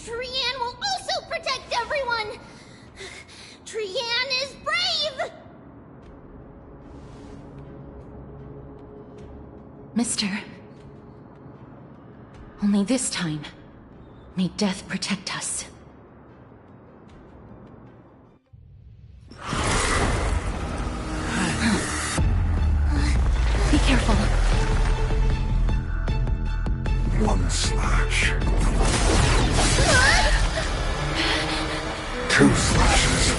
Trian will also protect everyone! Trian is brave! Mister. Only this time, may death protect us. Be careful. One slash. Two slashes.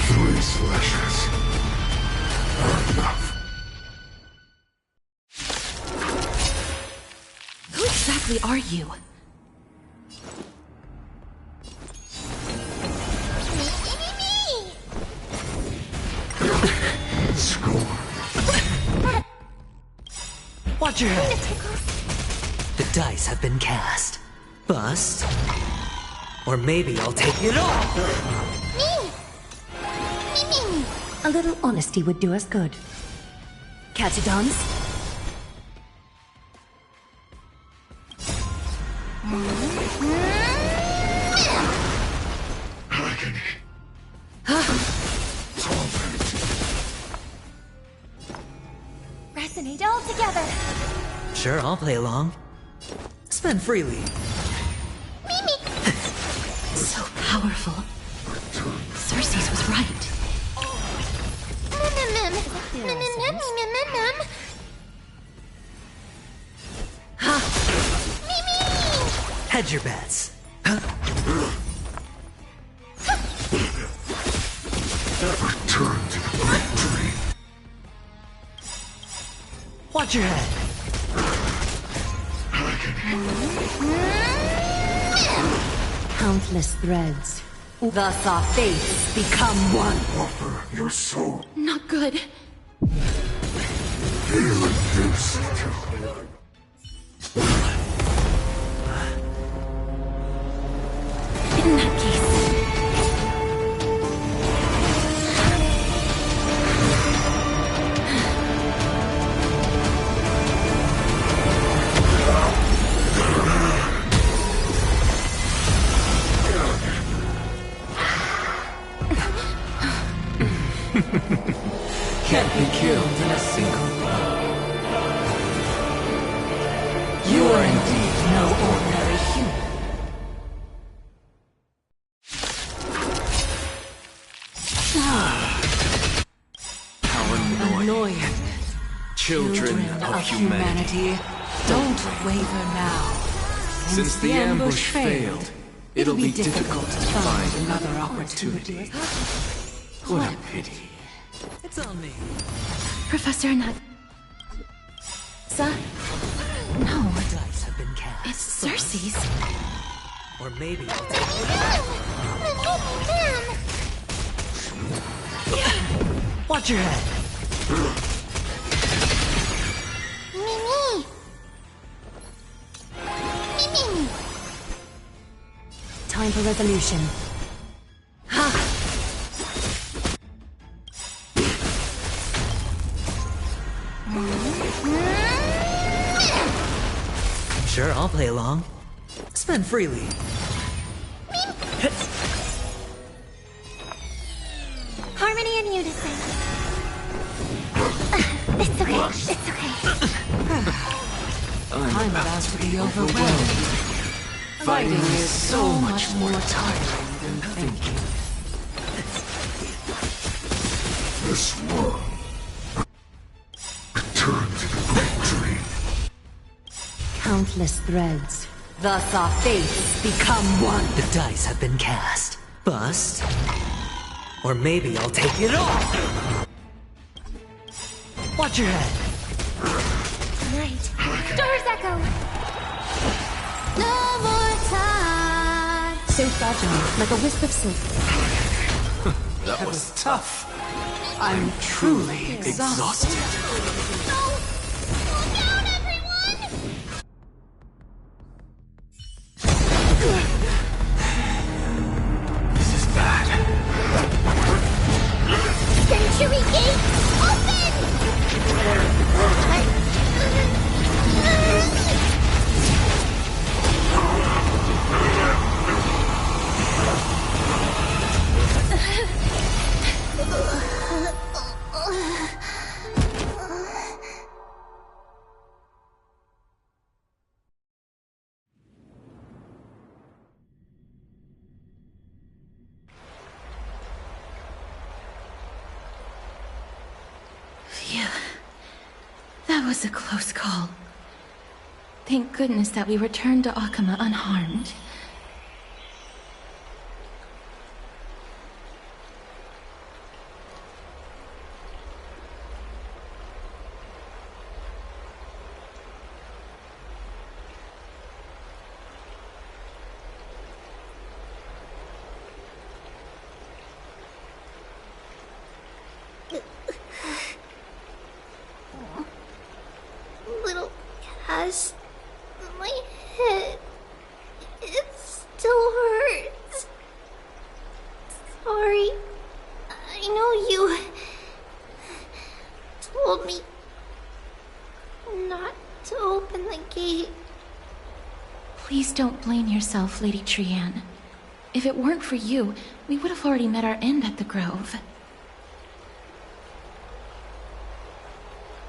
Three slashes are enough. Who exactly are you? Watch your head. The dice have been cast. Bust. Or maybe I'll take it all. Me. A little honesty would do us good. Catidons? Resonate all together. Sure, I'll play along. Spend freely. So powerful. Cersei's was right. Mem, mem, mem, mem, mem, mem. Hedge your bets. Return to the victory. Watch your head. Countless threads. Thus our fates become one. Offer your soul. Not good. Be reduced to In that case... Can't be killed in a single blow. You are indeed no ordinary human. How annoying. Children of humanity. Don't waver now. Since the ambush failed, it'll be difficult to find another opportunity. What a pity. It's on me. Professor Nag... No. The dice have been cast. It's Cersei's. Or maybe I'll take it. Watch your head. Mimi! Mimi! Time for resolution. Sure, I'll play along. Spend freely. Harmony and unison. It's okay. It's okay. I'm about to be overwhelmed. Fighting is so much more tiring than thinking. This one returned to the great dream. Countless threads. Thus our fates become one. The dice have been cast. Bust. Or maybe I'll take it all. Watch your head. Right. Doors echo. No more time. So fragile, like a wisp of silk. That was tough. I'm truly exhausted. This is bad. Century Gate, open! Phew. That was a close call. Thank goodness that we returned to Akama unharmed. Little Cass, my head, it still hurts. Sorry, I know you told me not to open the gate. Please don't blame yourself, Lady Trianne. If it weren't for you, we would have already met our end at the Grove.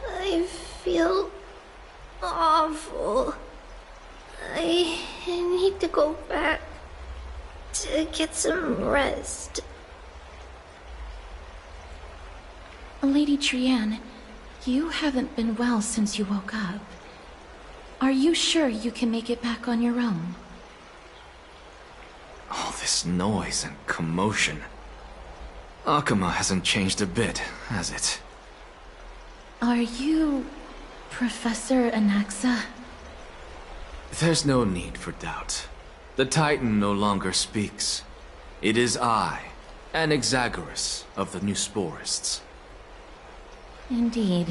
I feel awful. I need to go back to get some rest. Lady Trianne, you haven't been well since you woke up. Are you sure you can make it back on your own? All this noise and commotion. Akama hasn't changed a bit, has it? Are you Professor Anaxa? There's no need for doubt. The Titan no longer speaks. It is I, Anaxagoras of the Newsporists. Indeed.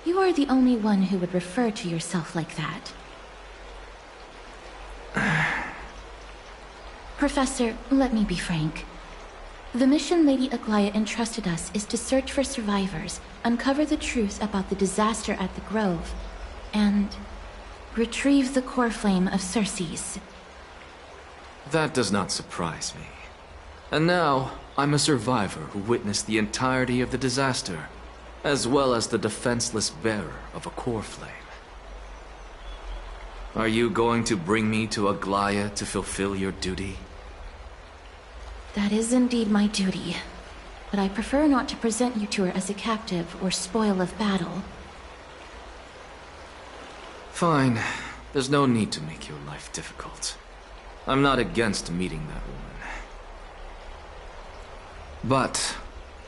You are the only one who would refer to yourself like that. Professor, let me be frank. The mission Lady Aglaya entrusted us is to search for survivors, uncover the truth about the disaster at the Grove, and retrieve the core flame of Circes. That does not surprise me. And now, I'm a survivor who witnessed the entirety of the disaster, as well as the defenseless bearer of a core flame. Are you going to bring me to Aglaya to fulfill your duty? That is indeed my duty, but I prefer not to present you to her as a captive or spoil of battle. Fine. There's no need to make your life difficult. I'm not against meeting that woman. But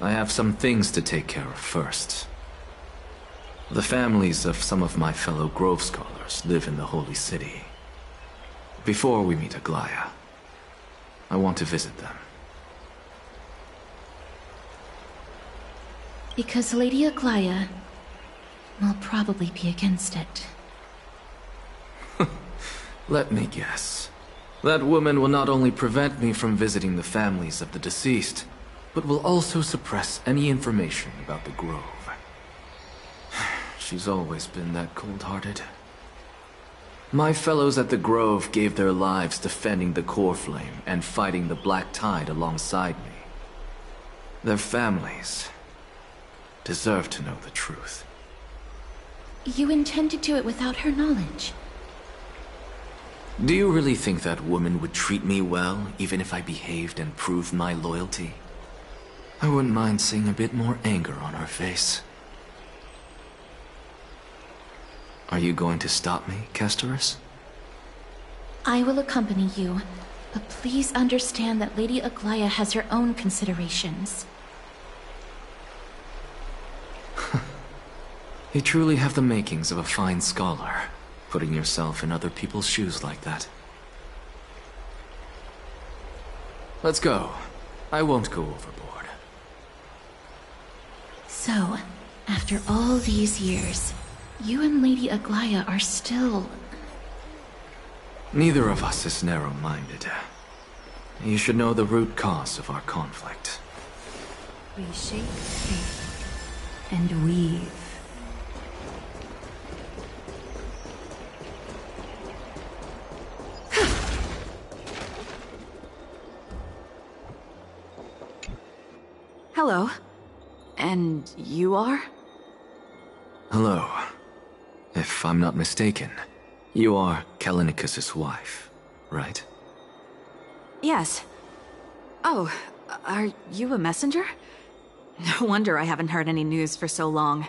I have some things to take care of first. The families of some of my fellow Grove Scholars live in the Holy City. Before we meet Aglaya, I want to visit them. Because Lady Aglaya will probably be against it. Let me guess. That woman will not only prevent me from visiting the families of the deceased, but will also suppress any information about the Grove. She's always been that cold-hearted. My fellows at the Grove gave their lives defending the Core Flame and fighting the Black Tide alongside me. Their families deserve to know the truth. You intend to do it without her knowledge? Do you really think that woman would treat me well, even if I behaved and proved my loyalty? I wouldn't mind seeing a bit more anger on her face. Are you going to stop me, Castorus? I will accompany you, but please understand that Lady Aglaya has her own considerations. You truly have the makings of a fine scholar, putting yourself in other people's shoes like that. Let's go. I won't go overboard. So, after all these years, you and Lady Aglaya are still... Neither of us is narrow-minded. You should know the root cause of our conflict. We shape fate and weave. Hello. And you are? Hello. If I'm not mistaken, you are Kallinicus's wife, right? Yes. Oh, are you a messenger? No wonder I haven't heard any news for so long.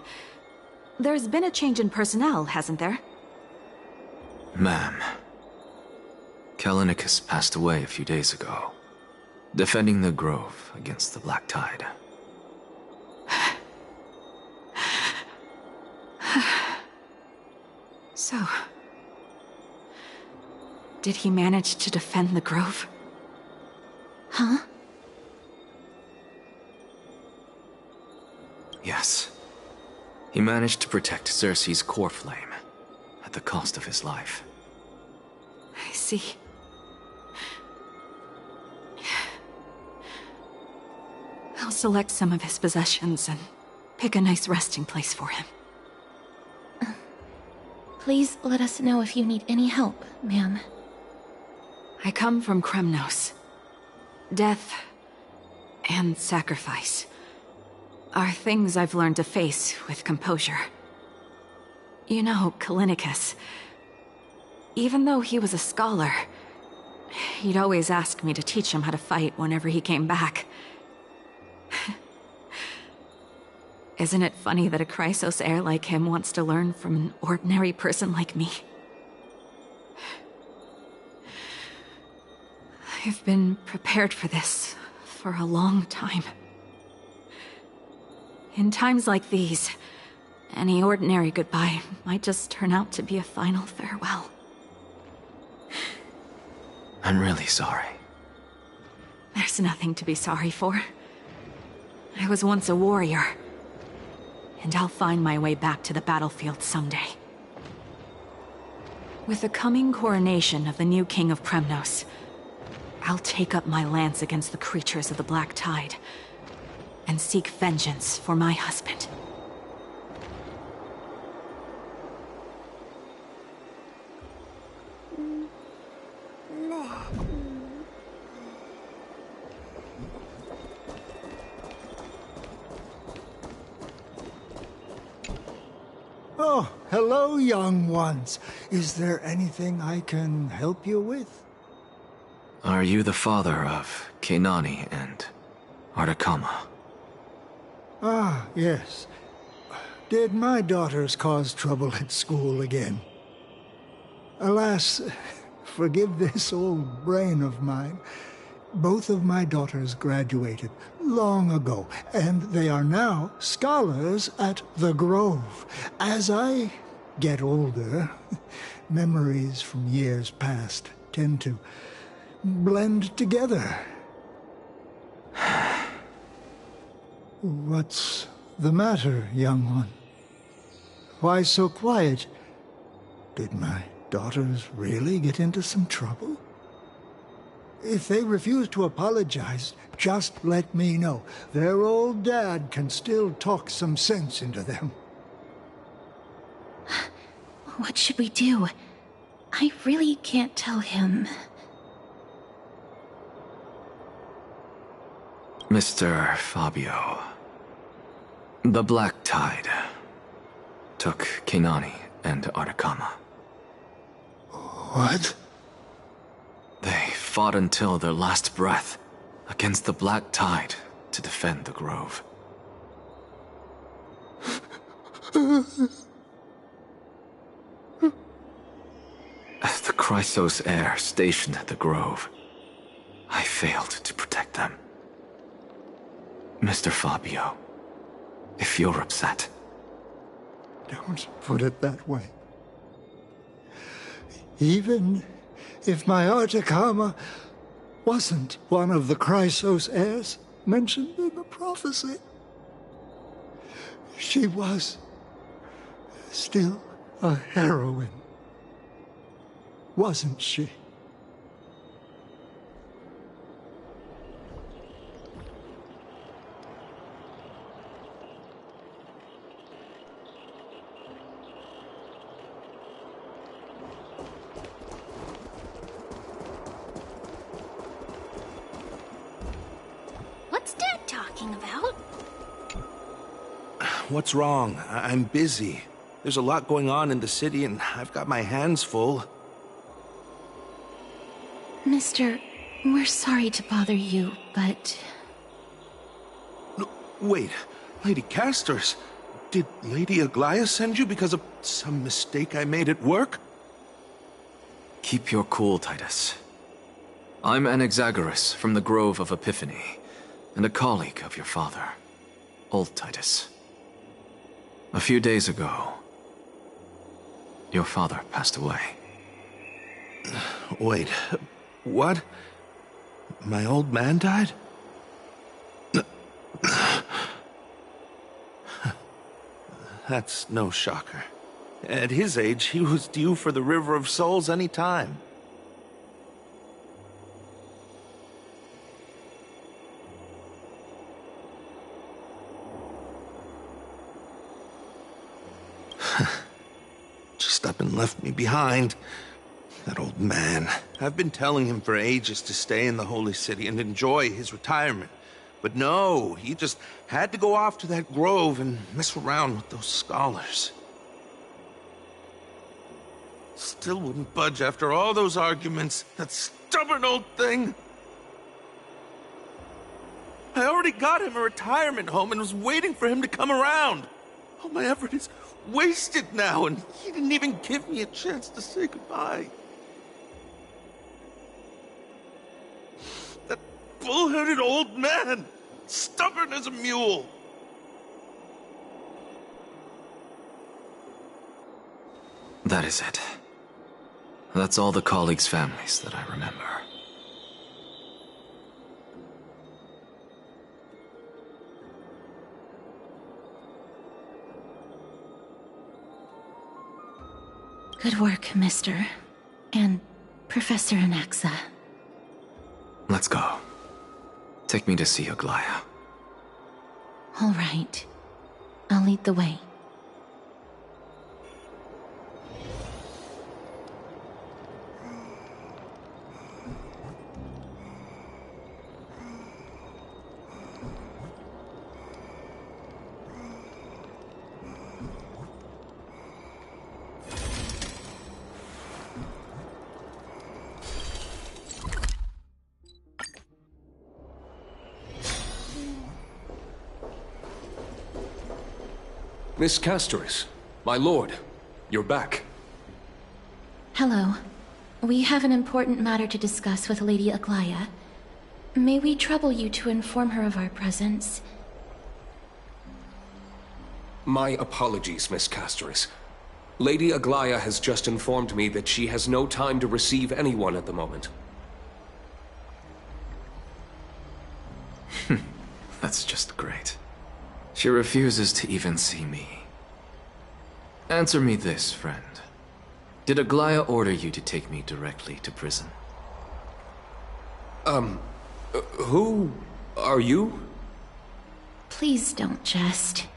There's been a change in personnel, hasn't there? Ma'am, Kallinicus passed away a few days ago, defending the Grove against the Black Tide. So... did he manage to defend the Grove? Huh? Yes. He managed to protect Cersei's core flame, at the cost of his life. I see. I'll select some of his possessions and pick a nice resting place for him. Please let us know if you need any help, ma'am. I come from Kremnos. Death and sacrifice are things I've learned to face with composure. You know, Kallinicus, even though he was a scholar, he'd always ask me to teach him how to fight whenever he came back. Isn't it funny that a Chrysos heir like him wants to learn from an ordinary person like me? I've been prepared for this for a long time. In times like these, any ordinary goodbye might just turn out to be a final farewell. I'm really sorry. There's nothing to be sorry for. I was once a warrior, and I'll find my way back to the battlefield someday. With the coming coronation of the new king of Kremnos, I'll take up my lance against the creatures of the Black Tide, and seek vengeance for my husband. Oh, hello, young ones. Is there anything I can help you with? Are you the father of Keinani and Artakama? Ah, yes. Did my daughters cause trouble at school again? Alas, forgive this old brain of mine. Both of my daughters graduated long ago, and they are now scholars at the Grove. As I get older, memories from years past tend to blend together. What's the matter, young one? Why so quiet? Did my daughters really get into some trouble? If they refuse to apologize, just let me know. Their old dad can still talk some sense into them. What should we do? I really can't tell him. Mr. Fabio, the Black Tide took Kenani and Artakama. What? They fought until their last breath against the Black Tide to defend the Grove. As the Chrysos heir stationed at the Grove, I failed to protect them. Mr. Fabio, if you're upset... Don't put it that way. Even if my Artakama wasn't one of the Chrysos heirs mentioned in the prophecy, she was still a heroine, wasn't she? What's Dad talking about? What's wrong? I'm busy. There's a lot going on in the city, and I've got my hands full. Mister, we're sorry to bother you, but... Wait, Lady Castors, did Lady Aglaya send you because of some mistake I made at work? Keep your cool, Titus. I'm Anaxagoras from the Grove of Epiphany, and a colleague of your father, Old Titus. A few days ago, your father passed away. Wait, what? My old man died? That's no shocker. At his age, he was due for the River of Souls any time. Just up and left me behind. That old man. I've been telling him for ages to stay in the Holy City and enjoy his retirement. But no, he just had to go off to that grove and mess around with those scholars. Still wouldn't budge after all those arguments. That stubborn old thing. I already got him a retirement home and was waiting for him to come around. All my effort is wasted now, and he didn't even give me a chance to say goodbye. That bull-headed old man, stubborn as a mule. That is it. That's all the colleagues' families that I remember. Good work, Mister. And Professor Anaxa. Let's go. Take me to see Aglaya. All right. I'll lead the way. Miss Castoris, my lord, you're back. Hello. We have an important matter to discuss with Lady Aglaya. May we trouble you to inform her of our presence? My apologies, Miss Castoris. Lady Aglaya has just informed me that she has no time to receive anyone at the moment. That's just great. She refuses to even see me. Answer me this, friend. Did Aglaya order you to take me directly to prison? Who are you? Please don't jest.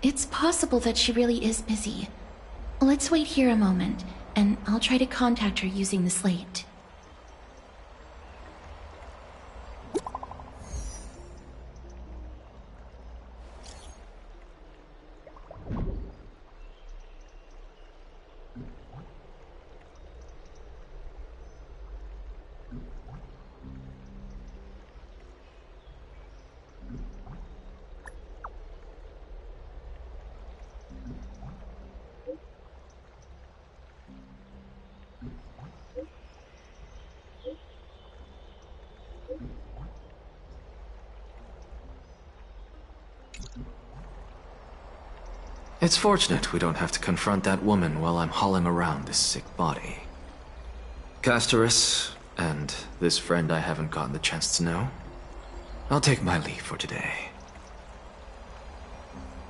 It's possible that she really is busy. Let's wait here a moment, and I'll try to contact her using the slate. It's fortunate we don't have to confront that woman while I'm hauling around this sick body. Castorus, and this friend I haven't gotten the chance to know, I'll take my leave for today.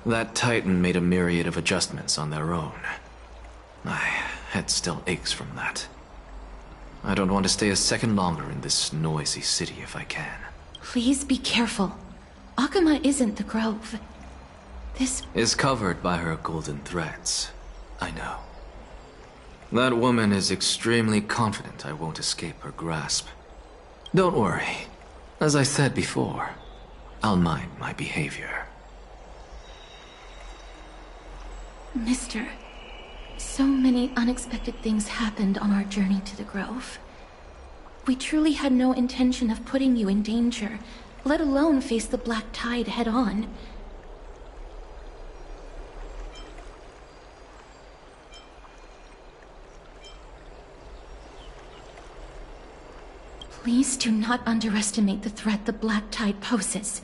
That Titan made a myriad of adjustments on their own. My head still aches from that. I don't want to stay a second longer in this noisy city if I can. Please be careful. Akuma isn't the Grove. This is covered by her golden threads. I know. That woman is extremely confident I won't escape her grasp. Don't worry. As I said before, I'll mind my behavior. Mister, so many unexpected things happened on our journey to the Grove. We truly had no intention of putting you in danger, let alone face the Black Tide head-on. Please do not underestimate the threat the Black Tide poses.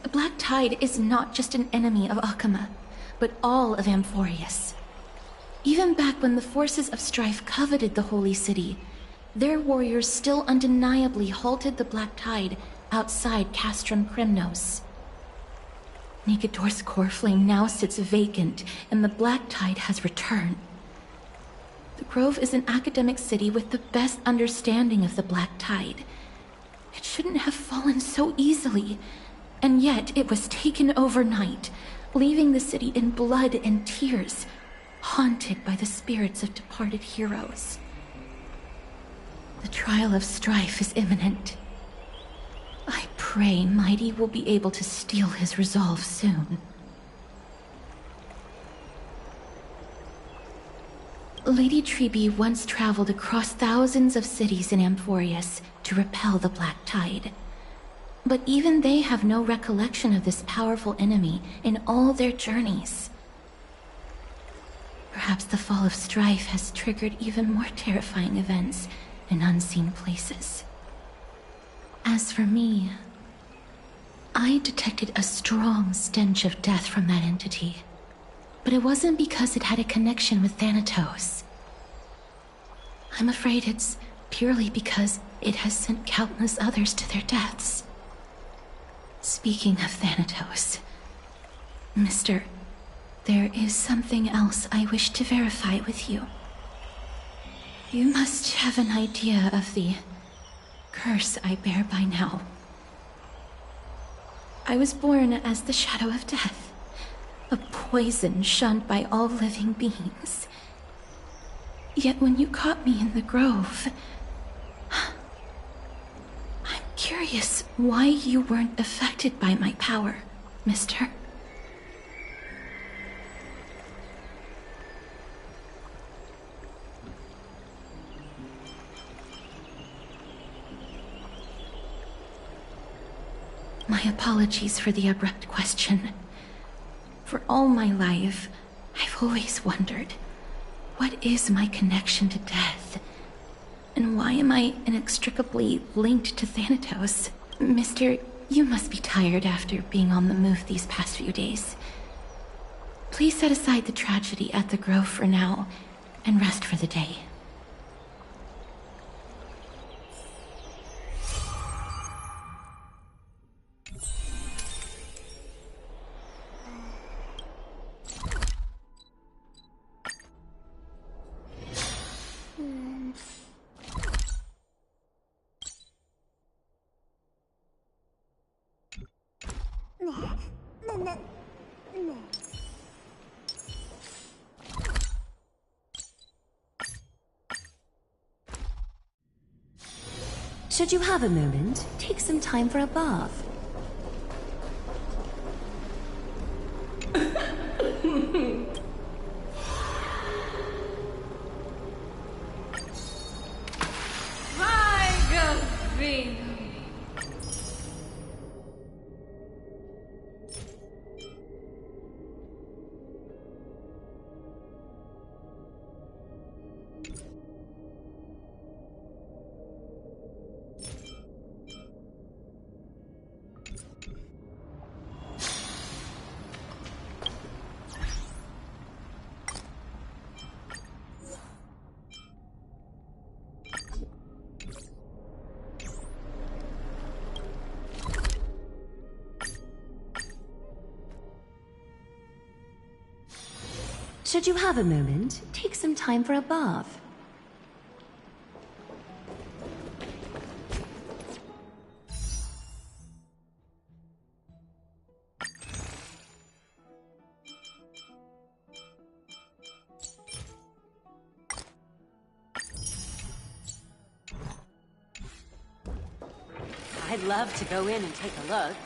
The Black Tide is not just an enemy of Akuma, but all of Amphorius. Even back when the forces of strife coveted the Holy City, their warriors still undeniably halted the Black Tide outside Castrum Kremnos. Nigador's core flame now sits vacant, and the Black Tide has returned. The Grove is an academic city with the best understanding of the Black Tide. It shouldn't have fallen so easily, and yet it was taken overnight, leaving the city in blood and tears, haunted by the spirits of departed heroes. The trial of strife is imminent. I pray Mighty will be able to steel his resolve soon. Lady Trebe once traveled across thousands of cities in Amphorius to repel the Black Tide. But even they have no recollection of this powerful enemy in all their journeys. Perhaps the fall of strife has triggered even more terrifying events in unseen places. As for me, I detected a strong stench of death from that entity. But it wasn't because it had a connection with Thanatos. I'm afraid it's purely because it has sent countless others to their deaths. Speaking of Thanatos, Mister, there is something else I wish to verify with you. You must have an idea of the curse I bear by now. I was born as the shadow of death. A poison shunned by all living beings. Yet when you caught me in the Grove, I'm curious why you weren't affected by my power, Mister. My apologies for the abrupt question. For all my life, I've always wondered, what is my connection to death? And why am I inextricably linked to Thanatos? Mister, you must be tired after being on the move these past few days. Please set aside the tragedy at the Grove for now, and rest for the day. Should you have a moment, take some time for a bath. Should you have a moment, take some time for a bath. I'd love to go in and take a look.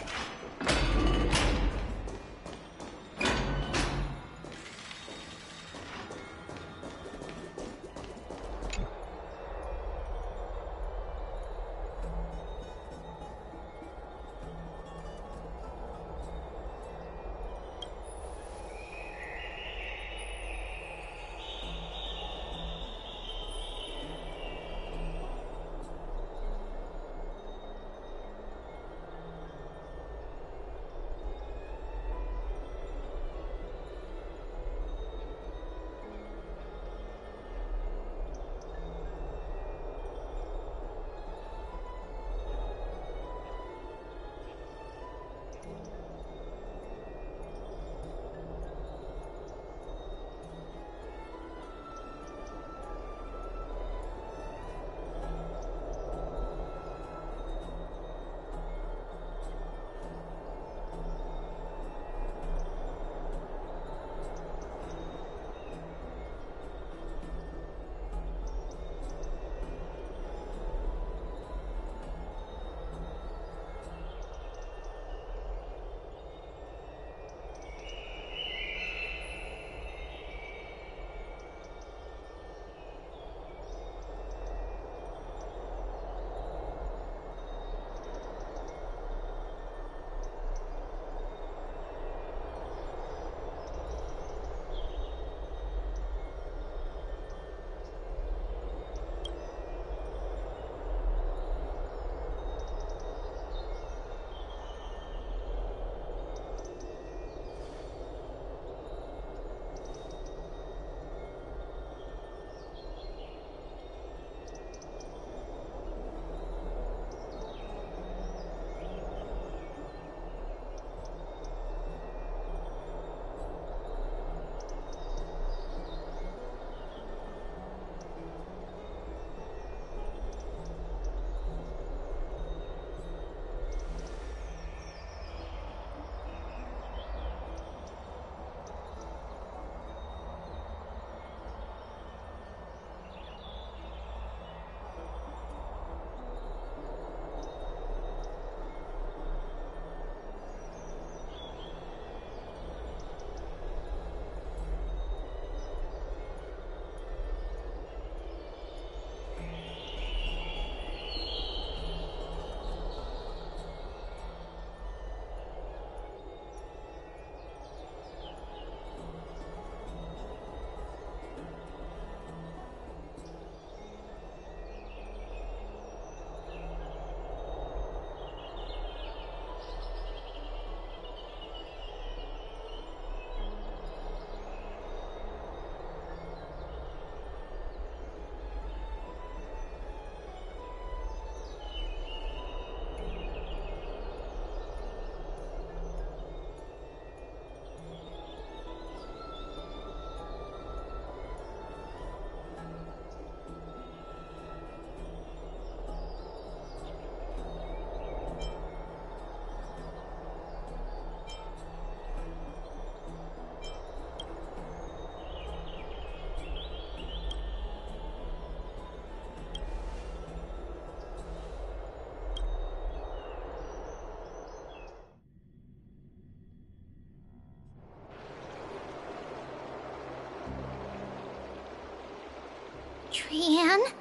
Trian?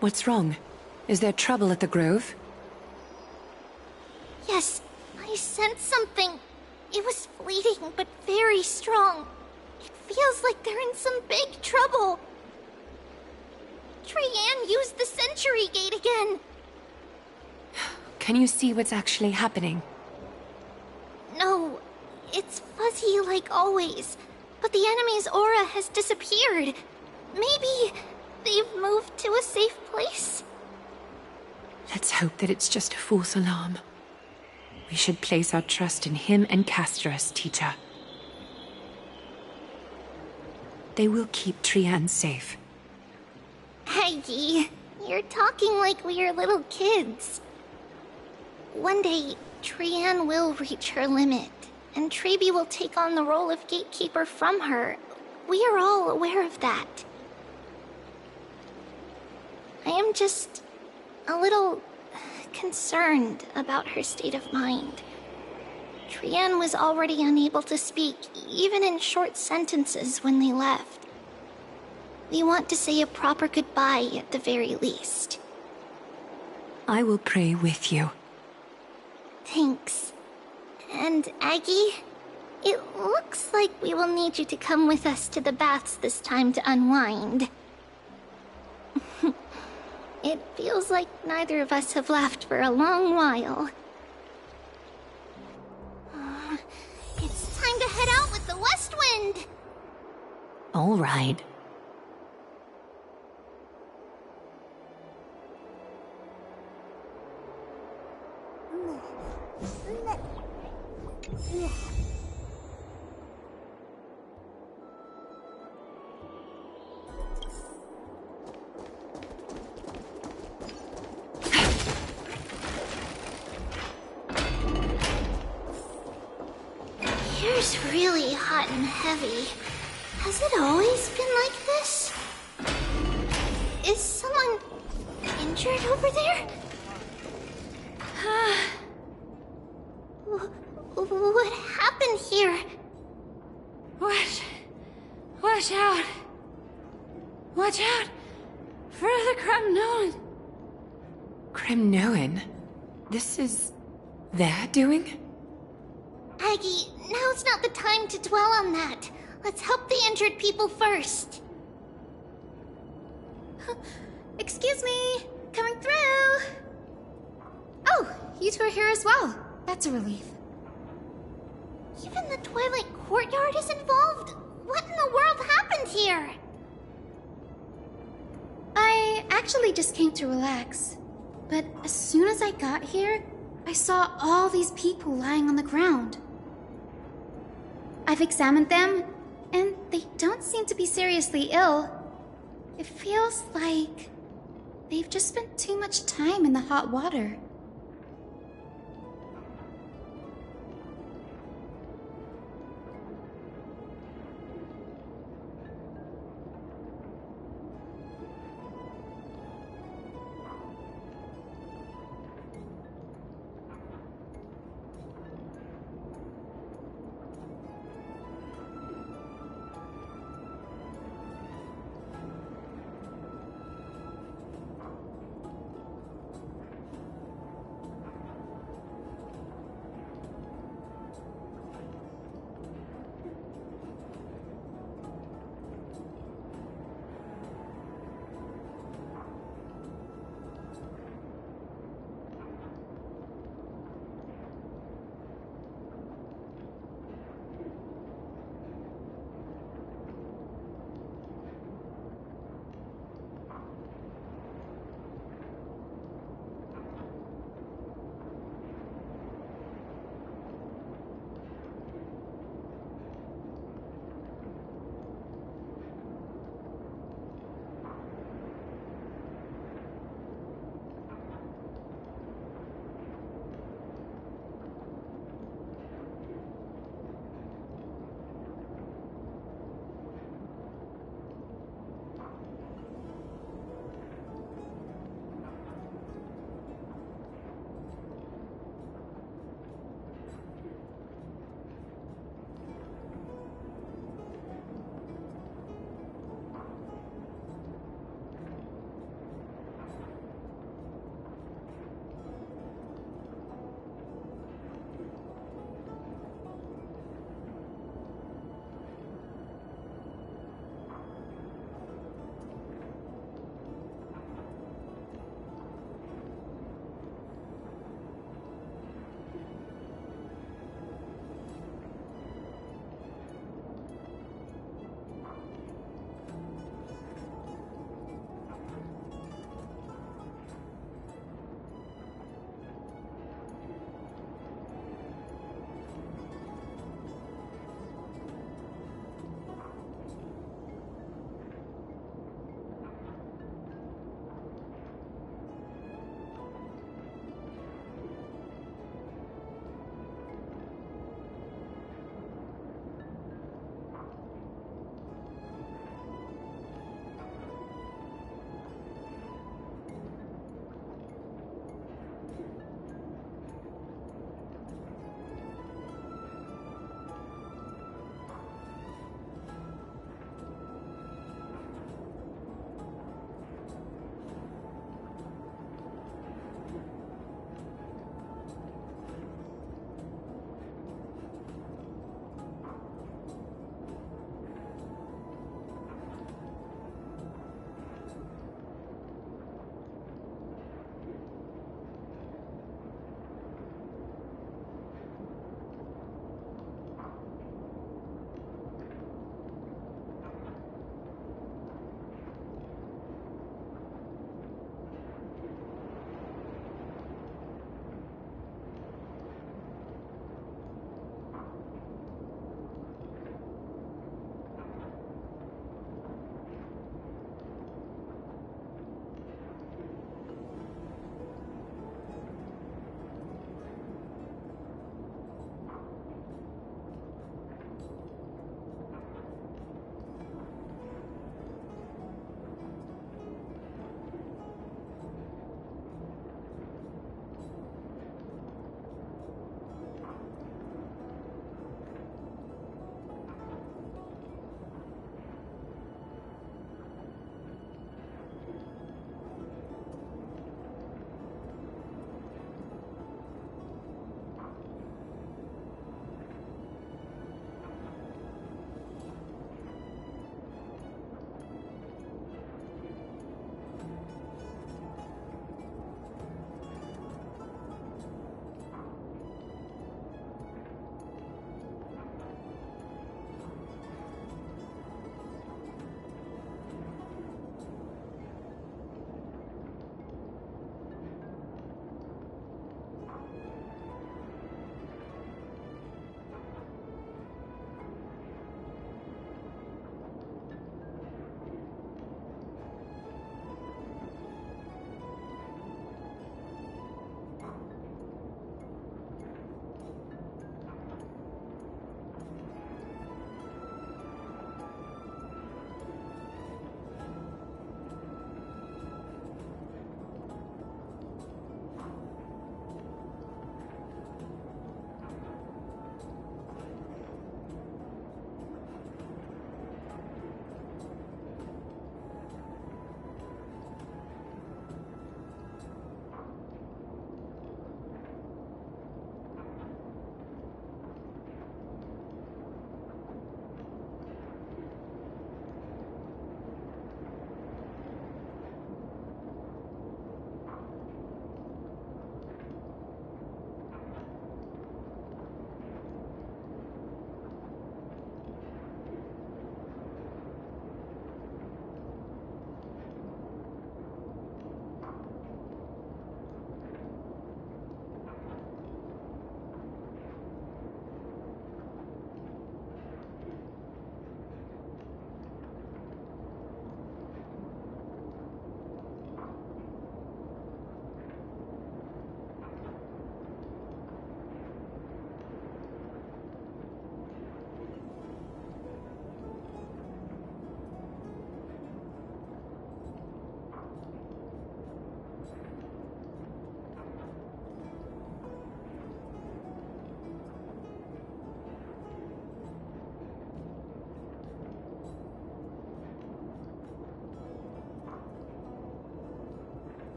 What's wrong? Is there trouble at the Grove? Yes, I sensed something. It was fleeting, but very strong. It feels like they're in some big trouble. Trian used the Century Gate again. Can you see what's actually happening? No, it's fuzzy like always. But the enemy's aura has disappeared. Maybe they've moved to a safe place? Let's hope that it's just a false alarm. We should place our trust in him and Castorus, teacher. They will keep Trian safe. Aggie, you're talking like we are little kids. One day, Trian will reach her limit, and Trebi will take on the role of gatekeeper from her. We are all aware of that. I am just a little concerned about her state of mind. Trian was already unable to speak, even in short sentences, when they left. We want to say a proper goodbye at the very least. I will pray with you. Thanks. And Aggie, it looks like we will need you to come with us to the baths this time to unwind. It feels like neither of us have laughed for a long while. It's time to head out with the West Wind! All right. Here's really hot and heavy. Has it always been like this? Is someone injured over there? What happened here? Watch out! Watch out for the Kremnoan! Kremnoan? This is their doing? Aggie, now's not the time to dwell on that. Let's help the injured people first. Excuse me, coming through. Oh, you two are here as well. That's a relief. Even the Twilight Courtyard is involved? What in the world happened here? I actually just came to relax. But as soon as I got here, I saw all these people lying on the ground. I've examined them, and they don't seem to be seriously ill. It feels like they've just spent too much time in the hot water.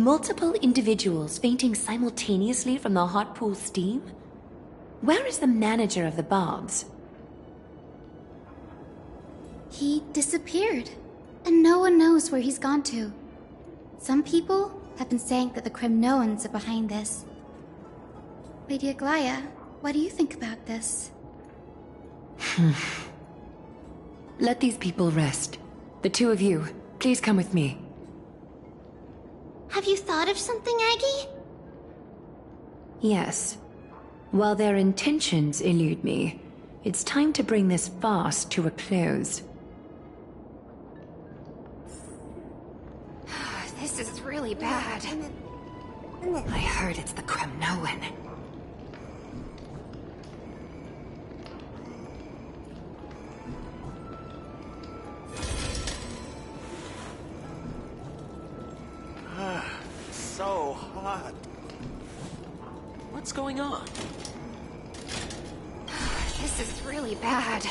Multiple individuals fainting simultaneously from the hot pool steam? Where is the manager of the baths? He disappeared, and no one knows where he's gone to. Some people have been saying that the Kremnoans are behind this. Lady Aglaya, what do you think about this? Let these people rest. The two of you, please come with me. Have you thought of something, Aggie? Yes. While their intentions elude me, it's time to bring this farce to a close. This is really bad. I heard it's the Kremnoan. So hot. What's going on? This is really bad.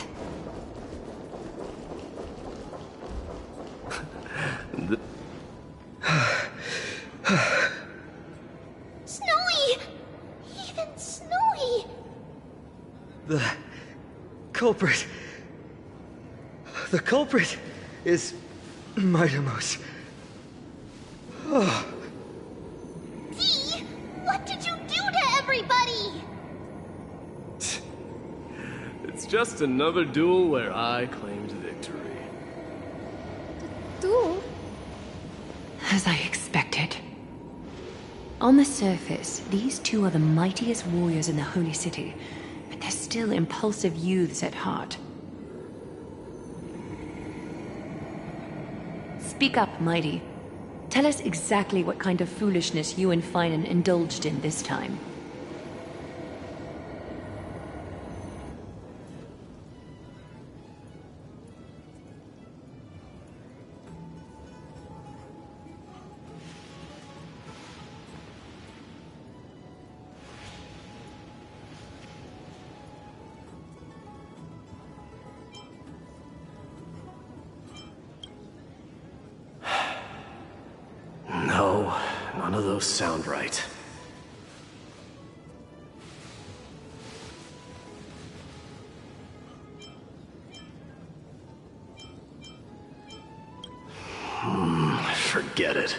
Snowy! Even Snowy! The culprit... The culprit is Mightimos. Oh. Dee! What did you do to everybody? It's just another duel where I claimed victory. Duel? As I expected. On the surface, these two are the mightiest warriors in the Holy City, but they're still impulsive youths at heart. Speak up, Mighty. Tell us exactly what kind of foolishness you and Finan indulged in this time. No, none of those sound right. Forget it.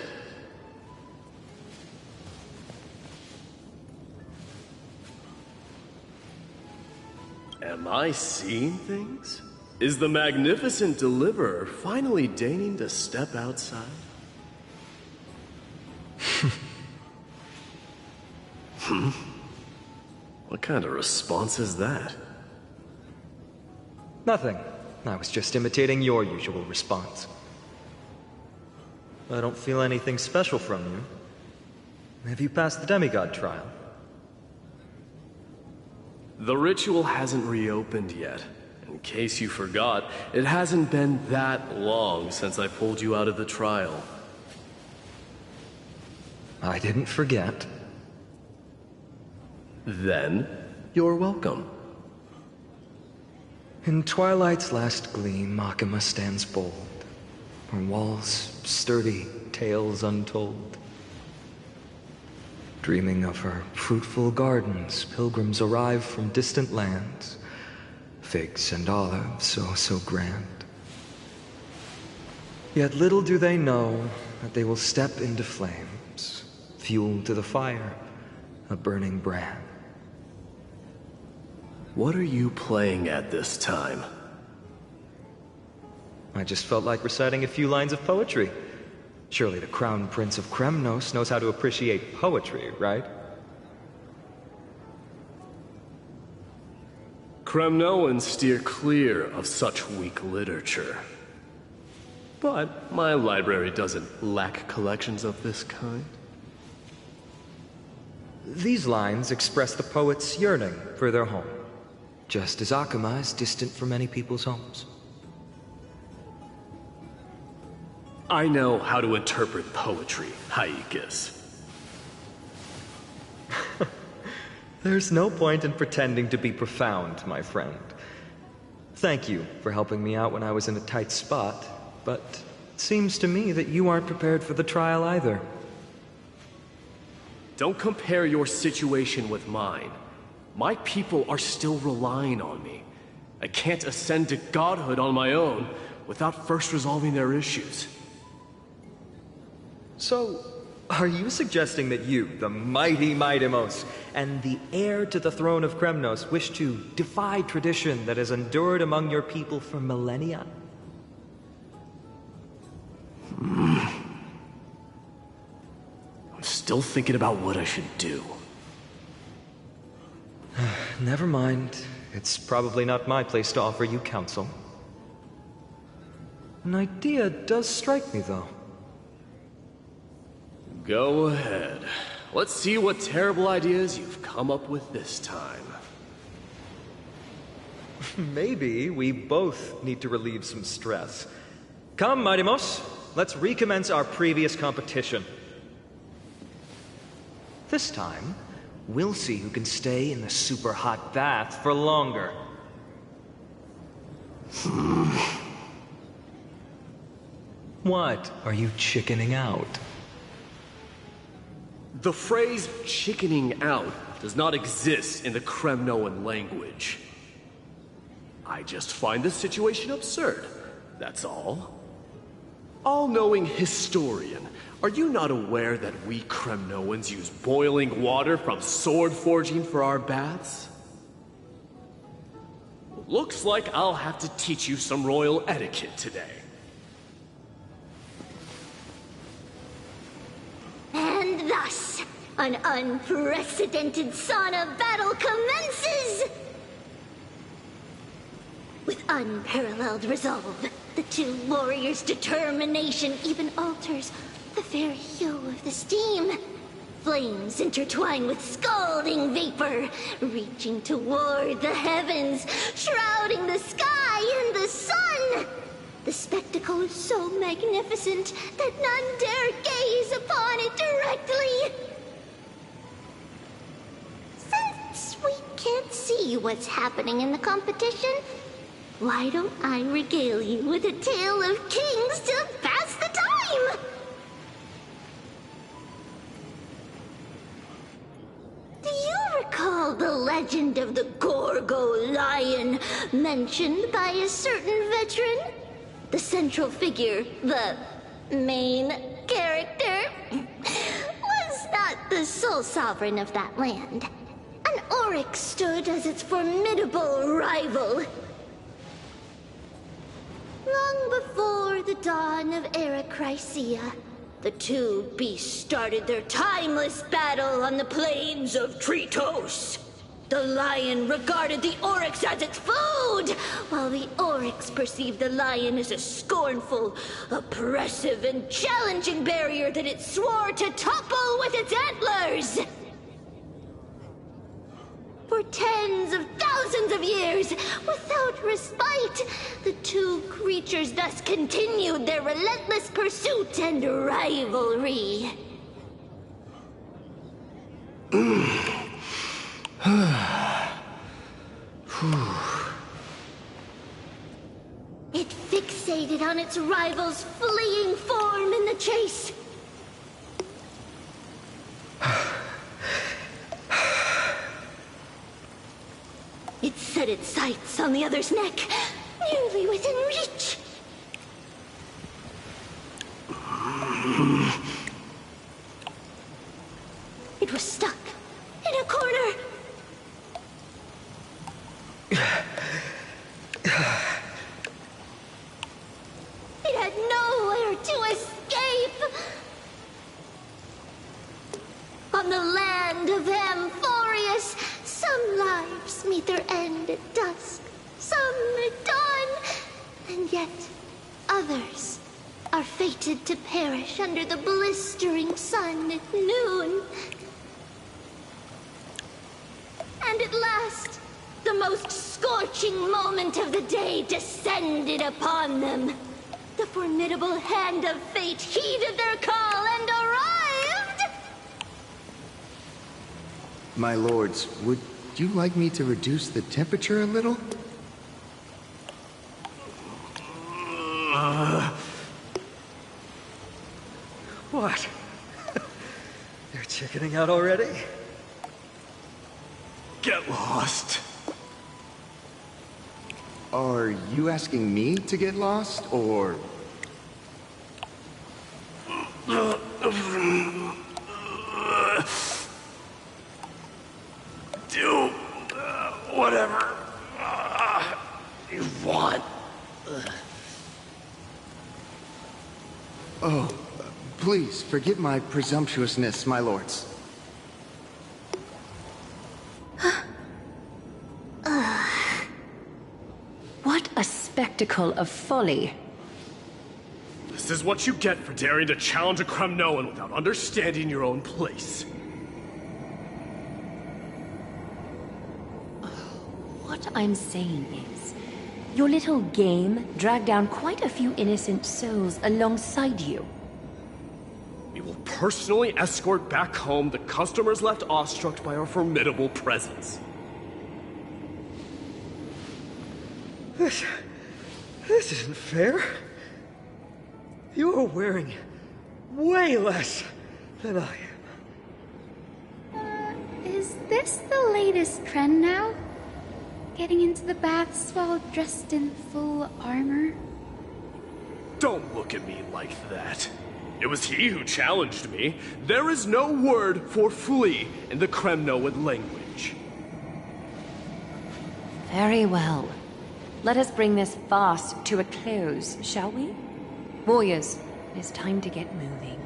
Am I seeing things? Is the magnificent deliverer finally deigning to step outside? What kind of response is that? Nothing. I was just imitating your usual response. I don't feel anything special from you. Have you passed the demigod trial? The ritual hasn't reopened yet. In case you forgot, it hasn't been that long since I pulled you out of the trial. I didn't forget. Then, you're welcome. In twilight's last gleam, Makima stands bold. Her walls sturdy, tales untold. Dreaming of her fruitful gardens, pilgrims arrive from distant lands. Figs and olives, so grand. Yet little do they know that they will step into flames, fuel to the fire, a burning brand. What are you playing at this time? I just felt like reciting a few lines of poetry. Surely the Crown Prince of Kremnos knows how to appreciate poetry, right? Kremnoans steer clear of such weak literature. But my library doesn't lack collections of this kind. These lines express the poet's yearning for their home, just as Akama is distant from many people's homes. I know how to interpret poetry, Haikis. There's no point in pretending to be profound, my friend. Thank you for helping me out when I was in a tight spot, but it seems to me that you aren't prepared for the trial either. don't compare your situation with mine. My people are still relying on me. I can't ascend to godhood on my own without first resolving their issues. So, are you suggesting that you, the mighty Mightimos, and the heir to the throne of Kremnos, wish to defy tradition that has endured among your people for millennia? I'm still thinking about what I should do. Never mind. It's probably not my place to offer you counsel. An idea does strike me, though. Go ahead. Let's see what terrible ideas you've come up with this time. Maybe we both need to relieve some stress. Come, Mightimos, let's recommence our previous competition. This time, we'll see who can stay in the super hot bath for longer. What are you chickening out? The phrase chickening out does not exist in the Kremnoan language. I just find this situation absurd, that's all. All-knowing historian, are you not aware that we Kremnoans use boiling water from sword forging for our baths? Looks like I'll have to teach you some royal etiquette today. And thus, an unprecedented sauna battle commences! With unparalleled resolve, the two warriors' determination even alters the very hue of the steam. Flames intertwine with scalding vapor, reaching toward the heavens, shrouding the sky and the sun. The spectacle is so magnificent that none dare gaze upon it directly. Since we can't see what's happening in the competition, why don't I regale you with a tale of kings to pass the time? Do you recall the legend of the Gorgo lion mentioned by a certain veteran? The central figure, the main character, was not the sole sovereign of that land. An Oryx stood as its formidable rival. Long before the dawn of Era Chrysia, the two beasts started their timeless battle on the plains of Tritos. The lion regarded the Oryx as its food, while the Oryx perceived the lion as a scornful, oppressive, and challenging barrier that it swore to topple with its antlers. For tens of thousands of years, without respite, the two creatures thus continued their relentless pursuit and rivalry. It fixated on its rival's fleeing form in the chase. It set its sights on the other's neck, nearly within reach. It was stuck in a corner. It had nowhere to escape. On the land of Amphorius, some lives meet their end at dusk, some at dawn, and yet others are fated to perish under the blistering sun at noon. And at last, the most scorching moment of the day descended upon them. The formidable hand of fate heeded their call and arrived! My lords, would you like me to reduce the temperature a little? What? You're chickening out already? Get lost. Are you asking me to get lost, or... Do whatever you want. Oh, please forgive my presumptuousness, my lords. What a spectacle of folly. This is what you get for daring to challenge a Kremnoan without understanding your own place. What I'm saying is, your little game dragged down quite a few innocent souls alongside you. We will personally escort back home the customers left awestruck by our formidable presence. This isn't fair. You are wearing way less than I am. Is this the latest trend now? Getting into the baths while dressed in full armor? Don't look at me like that. It was he who challenged me. There is no word for flee in the Kremnoan language. Very well. Let us bring this farce to a close, shall we? Warriors, it is time to get moving.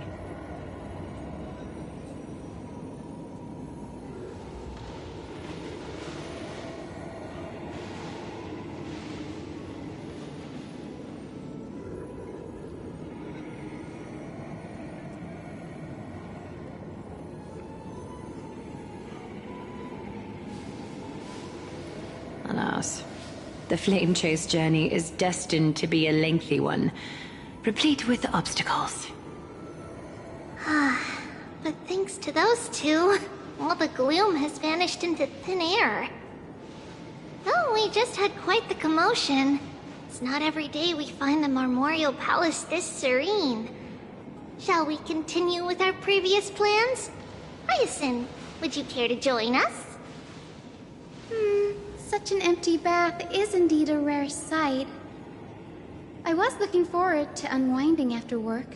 Alas, the flame chase journey is destined to be a lengthy one, replete with obstacles. But thanks to those two, all the gloom has vanished into thin air. Oh, we just had quite the commotion. It's not every day we find the Marmoreal Palace this serene. Shall we continue with our previous plans? Hyacinth, would you care to join us? Such an empty bath is indeed a rare sight. I was looking forward to unwinding after work.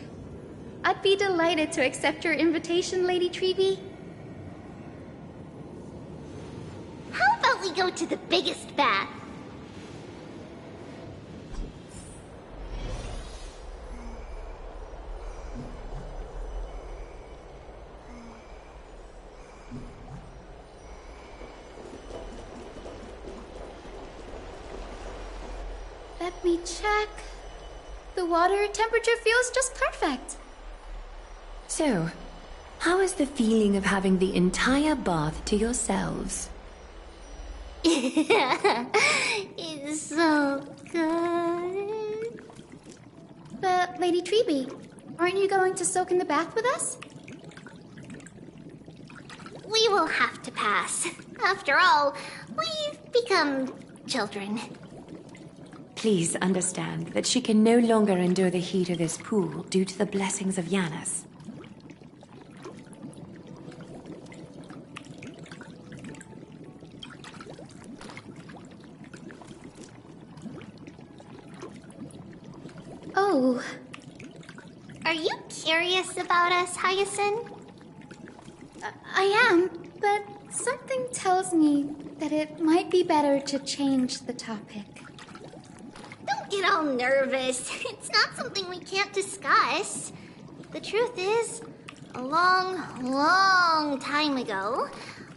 I'd be delighted to accept your invitation, Lady Treeby. How about we go to the biggest bath? Let me check. The water temperature feels just perfect. So, how is the feeling of having the entire bath to yourselves? It's so good. But, Lady Treeby, aren't you going to soak in the bath with us? We will have to pass. After all, we've become children. Please understand that she can no longer endure the heat of this pool due to the blessings of Yanis. Oh. Are you curious about us, Hyacinth? I am, but something tells me that it might be better to change the topic. Don't get all nervous. It's not something we can't discuss. The truth is, a long, long time ago,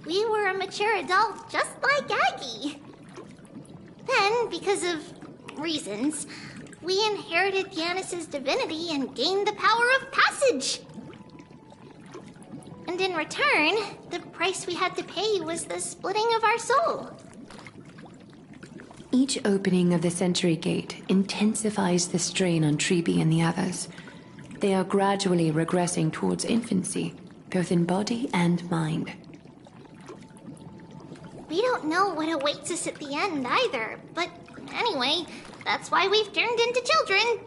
we were a mature adult just like Aggie. Then, because of reasons, we inherited Yanis's divinity and gained the power of passage. And in return, the price we had to pay was the splitting of our soul. Each opening of the Century Gate intensifies the strain on Treeby and the others. They are gradually regressing towards infancy, both in body and mind. We don't know what awaits us at the end either, but anyway, that's why we've turned into children.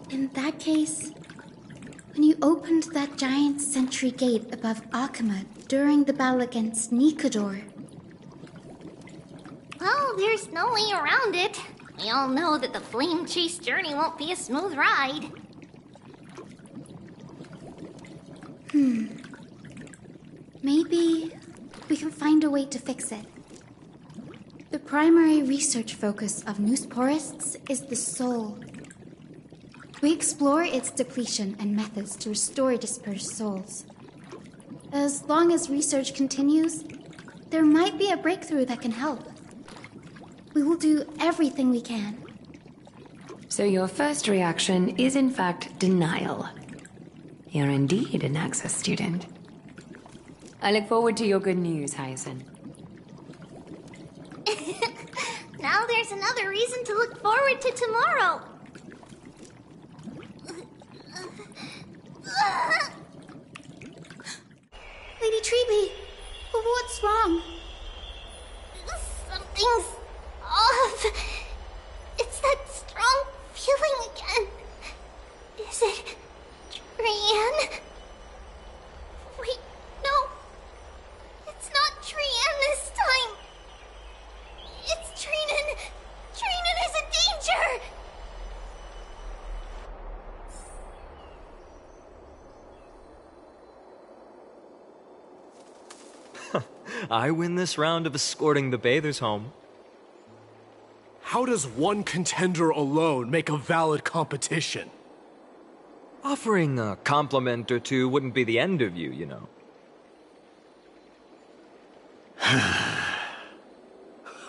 In that case, when you opened that giant sentry gate above Akama during the battle against Nikador. Well, there's no way around it. We all know that the flame chase journey won't be a smooth ride. Maybe we can find a way to fix it. The primary research focus of Noosporists is the soul. We explore its depletion and methods to restore dispersed souls. As long as research continues, there might be a breakthrough that can help. We will do everything we can. So your first reaction is in fact denial. You're indeed an Access student. I look forward to your good news, Hyacinth. Now there's another reason to look forward to tomorrow. Lady Treeby, what's wrong? Something's off. It's that strong feeling again. Is it Trian? Wait, no. It's not Trian this time. It's Trinan. Trinan is in danger. I win this round of escorting the bathers home. How does one contender alone make a valid competition? Offering a compliment or two wouldn't be the end of you, you know.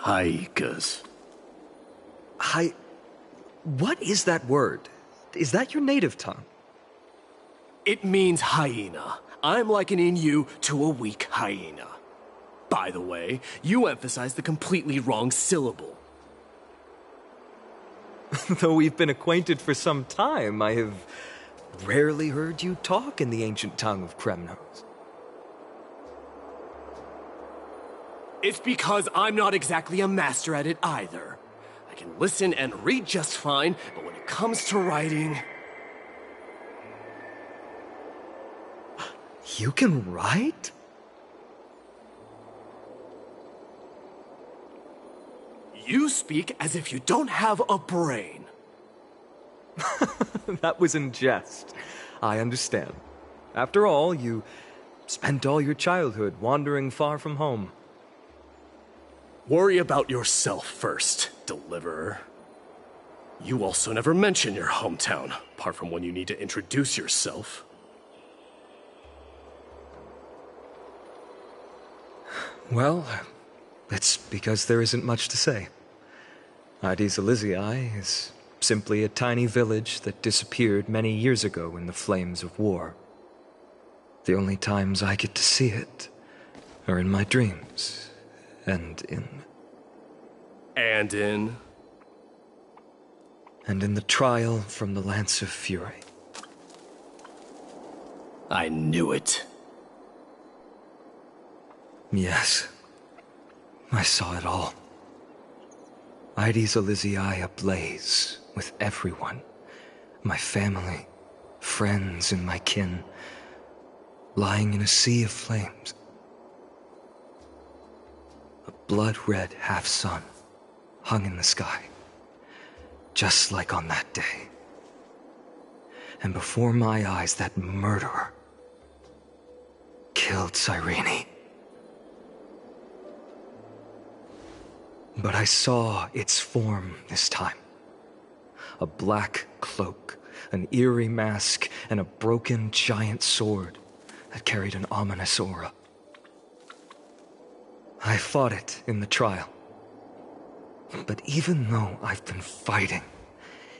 Haikas. What is that word? Is that your native tongue? It means hyena. I'm likening you to a weak hyena. By the way, you emphasize the completely wrong syllable. Though we've been acquainted for some time, I have rarely heard you talk in the ancient tongue of Kremnos. It's because I'm not exactly a master at it either. I can listen and read just fine, but when it comes to writing... You can write? You speak as if you don't have a brain. That was in jest. I understand. After all, you spent all your childhood wandering far from home. Worry about yourself first, Deliverer. You also never mention your hometown, apart from when you need to introduce yourself. Well, it's because there isn't much to say. Aedes Elysiae is simply a tiny village that disappeared many years ago in the flames of war. The only times I get to see it are in my dreams, and in the trial from the Lance of Fury. I knew it. Yes, I saw it all. Aedes Elysiae ablaze with everyone. My family, friends, and my kin, lying in a sea of flames. A blood-red half-sun hung in the sky, just like on that day. And before my eyes, that murderer killed Cyrene. But I saw its form this time. A black cloak, an eerie mask, and a broken giant sword that carried an ominous aura. I fought it in the trial. But even though I've been fighting,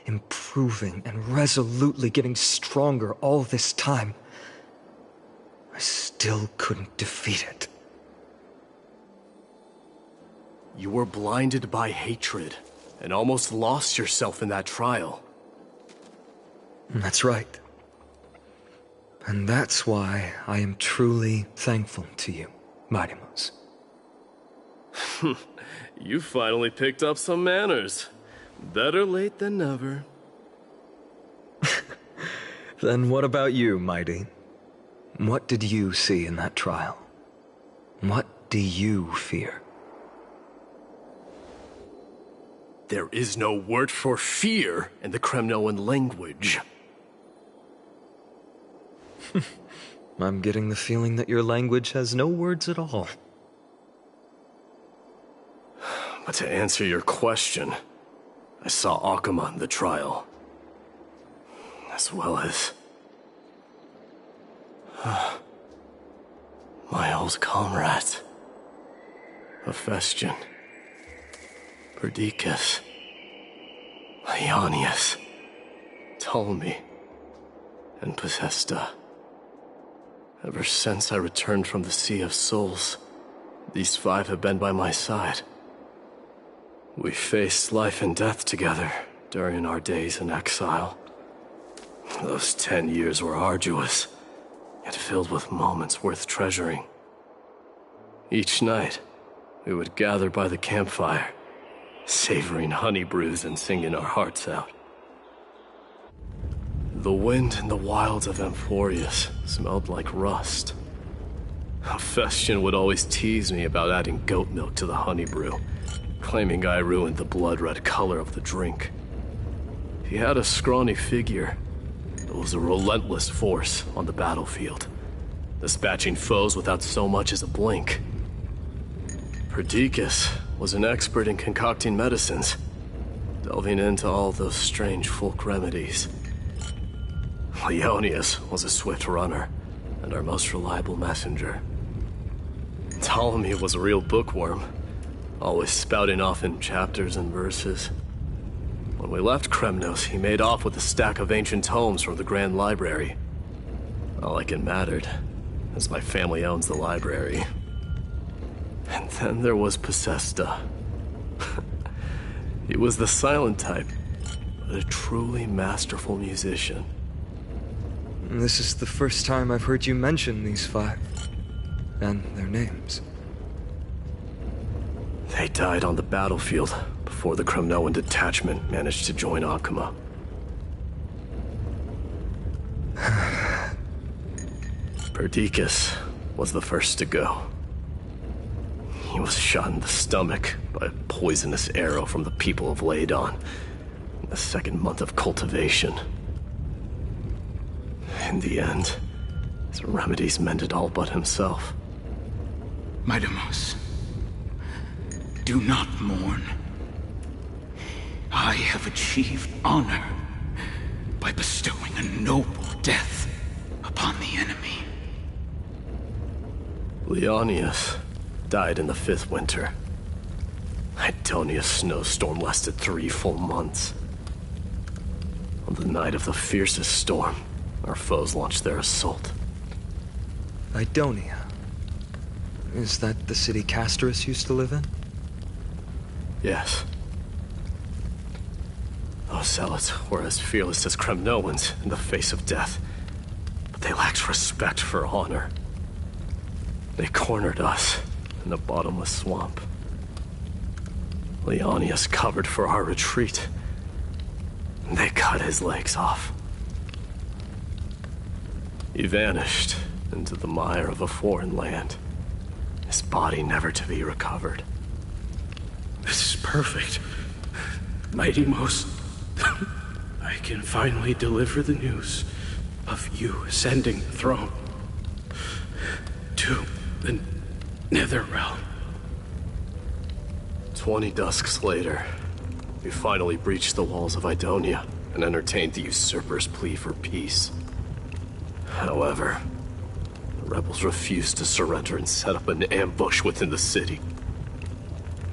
improving, and resolutely getting stronger all this time, I still couldn't defeat it. You were blinded by hatred, and almost lost yourself in that trial. That's right. And that's why I am truly thankful to you, Mightimos. You finally picked up some manners. Better late than never. Then what about you, Mighty? What did you see in that trial? What do you fear? There is no word for fear in the Kremnoan language. I'm getting the feeling that your language has no words at all. But to answer your question, I saw Akuma in the trial. As well as... my old comrades. Hephaestion. Perdiccas. Ionius. Ptolemy. And Pacesta. Ever since I returned from the Sea of Souls, these 5 have been by my side. We faced life and death together during our days in exile. Those 10 years were arduous, yet filled with moments worth treasuring. Each night, we would gather by the campfire, savoring honey brews and singing our hearts out. The wind in the wilds of Amphorius smelled like rust. Hephaestion would always tease me about adding goat milk to the honey brew, claiming I ruined the blood-red color of the drink. He had a scrawny figure, but was a relentless force on the battlefield, dispatching foes without so much as a blink. Perdiccas was an expert in concocting medicines, delving into all those strange folk remedies. Leonius was a swift runner, and our most reliable messenger. Ptolemy was a real bookworm, always spouting off in chapters and verses. When we left Kremnos, he made off with a stack of ancient tomes from the Grand Library. Not like it mattered, as my family owns the library. And then there was Pacesta. He was the silent type, but a truly masterful musician. This is the first time I've heard you mention these 5, and their names. They died on the battlefield before the Kremnoan detachment managed to join Akuma. Perdiccas was the first to go. He was shot in the stomach by a poisonous arrow from the people of Ladon in the 2nd month of cultivation. In the end, his remedies mended all but himself. Midamos, do not mourn. I have achieved honor by bestowing a noble death upon the enemy. Leonius died in the 5th winter. Idonia's snowstorm lasted 3 full months. On the night of the fiercest storm, our foes launched their assault. Idonia. Is that the city Castorus used to live in? Yes. Those zealots were as fearless as Kremnoans in the face of death, but they lacked respect for honor. They cornered us in a bottomless swamp. Leonius covered for our retreat, and they cut his legs off. He vanished into the mire of a foreign land, his body never to be recovered. This is perfect. Mighty Most, I can finally deliver the news of you ascending the throne to the Netherrealm. 20 dusks later, we finally breached the walls of Idonia and entertained the usurper's plea for peace. However, the rebels refused to surrender and set up an ambush within the city.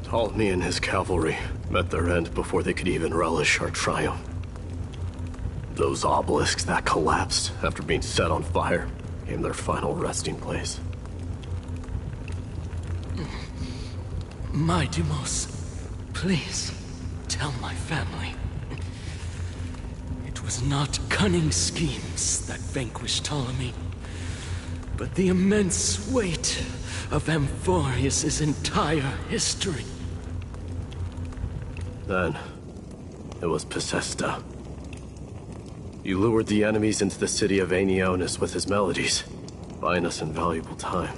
Ptolemy and his cavalry met their end before they could even relish our triumph. Those obelisks that collapsed after being set on fire became their final resting place. Midamos, please tell my family. It was not cunning schemes that vanquished Ptolemy, but the immense weight of Amphorius' entire history. Then, it was Pacesta. He lured the enemies into the city of Aeneonis with his melodies, buying us invaluable time.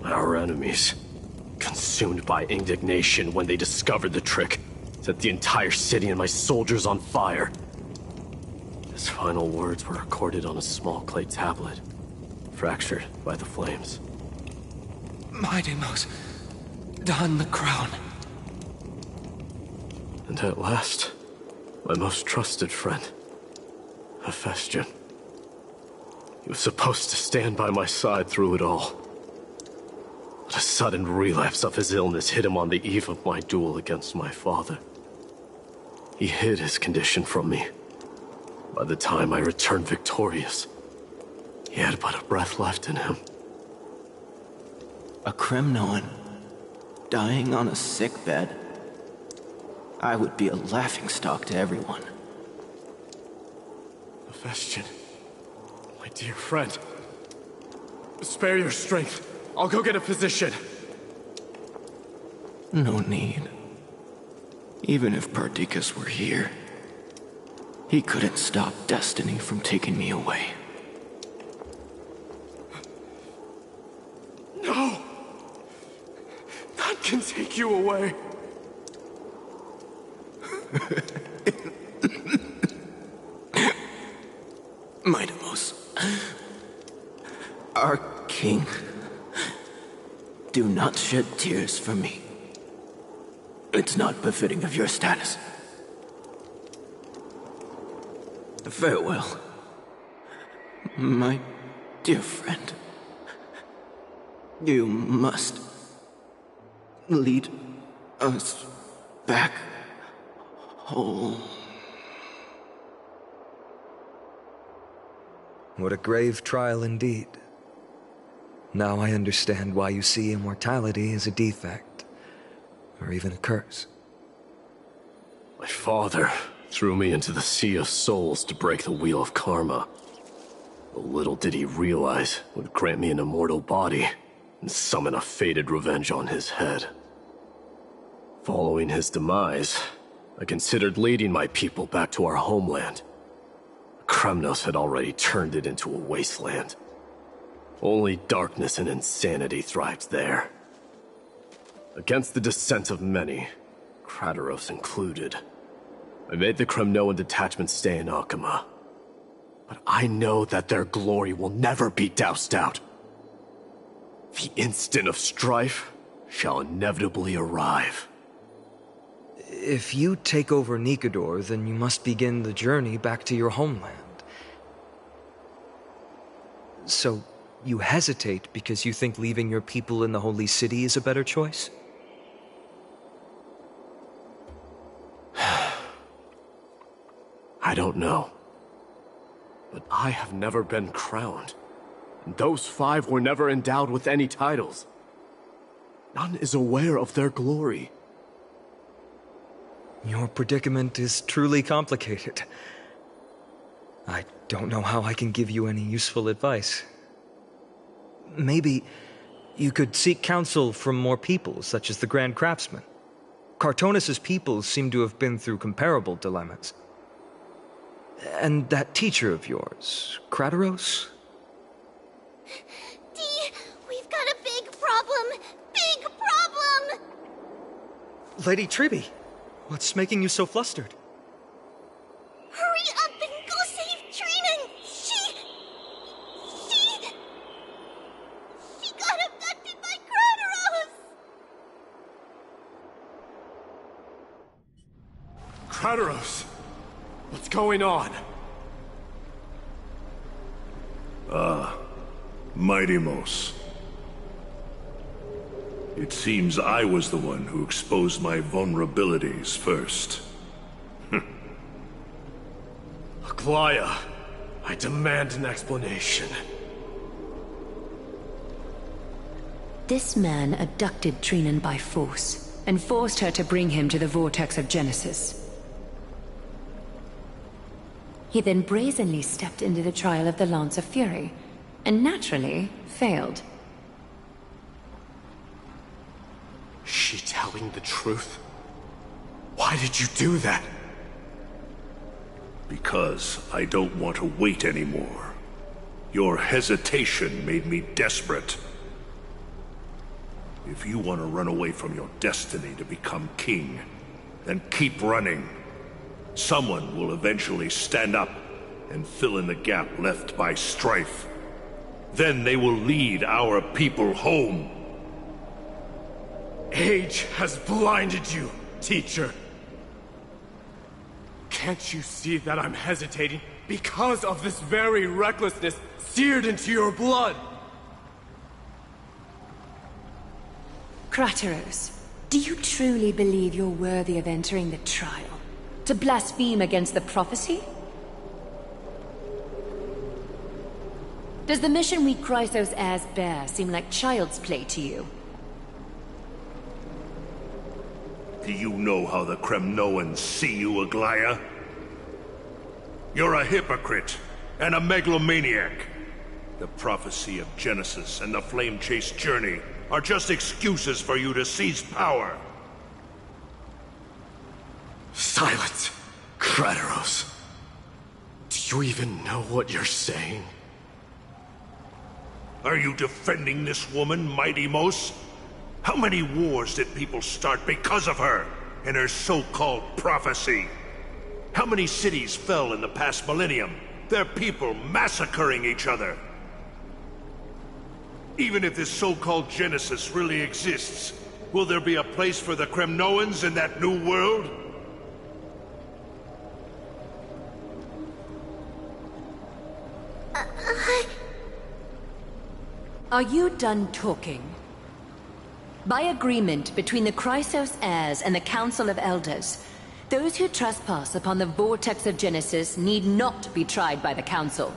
Our enemies, consumed by indignation when they discovered the trick, set the entire city and my soldiers on fire. His final words were recorded on a small clay tablet, fractured by the flames. Mightymost, don the crown. And at last, my most trusted friend, Hephaestion. He was supposed to stand by my side through it all. But a sudden relapse of his illness hit him on the eve of my duel against my father. He hid his condition from me. By the time I returned victorious, he had but a breath left in him. A Kremnoan, dying on a sick bed. I would be a laughingstock to everyone. Hephaestion, my dear friend, spare your strength. I'll go get a physician. No need. Even if Perdiccas were here, he couldn't stop destiny from taking me away. No! None can take you away. Mightymost, our king, do not shed tears for me. It's not befitting of your status. Farewell, my dear friend. You must lead us back home. What a grave trial indeed. Now I understand why you see immortality as a defect, or even a curse. My father threw me into the sea of souls to break the wheel of karma. But little did he realize it would grant me an immortal body and summon a fated revenge on his head. Following his demise, I considered leading my people back to our homeland. Kremnos had already turned it into a wasteland. Only darkness and insanity thrived there. Against the dissent of many, Krateros included, I made the Kremnoan detachment stay in Akama. But I know that their glory will never be doused out. The instant of strife shall inevitably arrive. If you take over Nikador, then you must begin the journey back to your homeland. So, you hesitate because you think leaving your people in the Holy City is a better choice? I don't know. But I have never been crowned. And those 5 were never endowed with any titles. None is aware of their glory. Your predicament is truly complicated. I don't know how I can give you any useful advice. Maybe you could seek counsel from more people, such as the Grand Craftsman. Cartonis' people seem to have been through comparable dilemmas. And that teacher of yours, Krateros? Dee, we've got a big problem! Big problem! Lady Tribby, what's making you so flustered? Hurry up and go save Trina! She got abducted by Krateros! Krateros! What's going on? Mightymost. It seems I was the one who exposed my vulnerabilities first. Aglaya, I demand an explanation. This man abducted Trinan by force, and forced her to bring him to the vortex of Genesis. He then brazenly stepped into the trial of the Lance of Fury, and naturally failed. Is she telling the truth? Why did you do that? Because I don't want to wait anymore. Your hesitation made me desperate. If you want to run away from your destiny to become king, then keep running. Someone will eventually stand up and fill in the gap left by strife. Then they will lead our people home. Age has blinded you, teacher. Can't you see that I'm hesitating because of this very recklessness seared into your blood? Crateros, do you truly believe you're worthy of entering the trial? To blaspheme against the prophecy? Does the mission we Chrysos heirs bear seem like child's play to you? Do you know how the Kremnoans see you, Aglaya? You're a hypocrite and a megalomaniac. The prophecy of Genesis and the Flame Chase journey are just excuses for you to seize power. Silence, Crateros. Do you even know what you're saying? Are you defending this woman, Mighty Mos? How many wars did people start because of her and her so-called prophecy? How many cities fell in the past millennium, their people massacring each other? Even if this so-called Genesis really exists, will there be a place for the Kremnoans in that new world? Are you done talking? By agreement between the Chrysos heirs and the Council of Elders, those who trespass upon the vortex of Genesis need not be tried by the Council.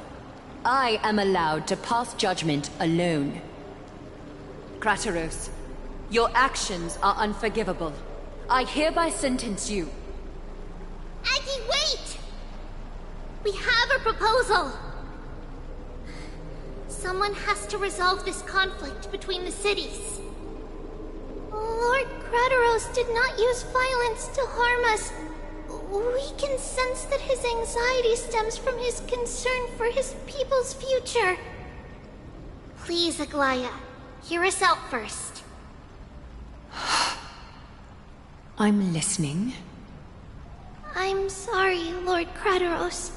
I am allowed to pass judgment alone. Crateros, your actions are unforgivable. I hereby sentence you. Aggie, wait! We have a proposal! Someone has to resolve this conflict between the cities. Lord Crateros did not use violence to harm us. We can sense that his anxiety stems from his concern for his people's future. Please, Aglaya, hear us out first. I'm listening. I'm sorry, Lord Crateros.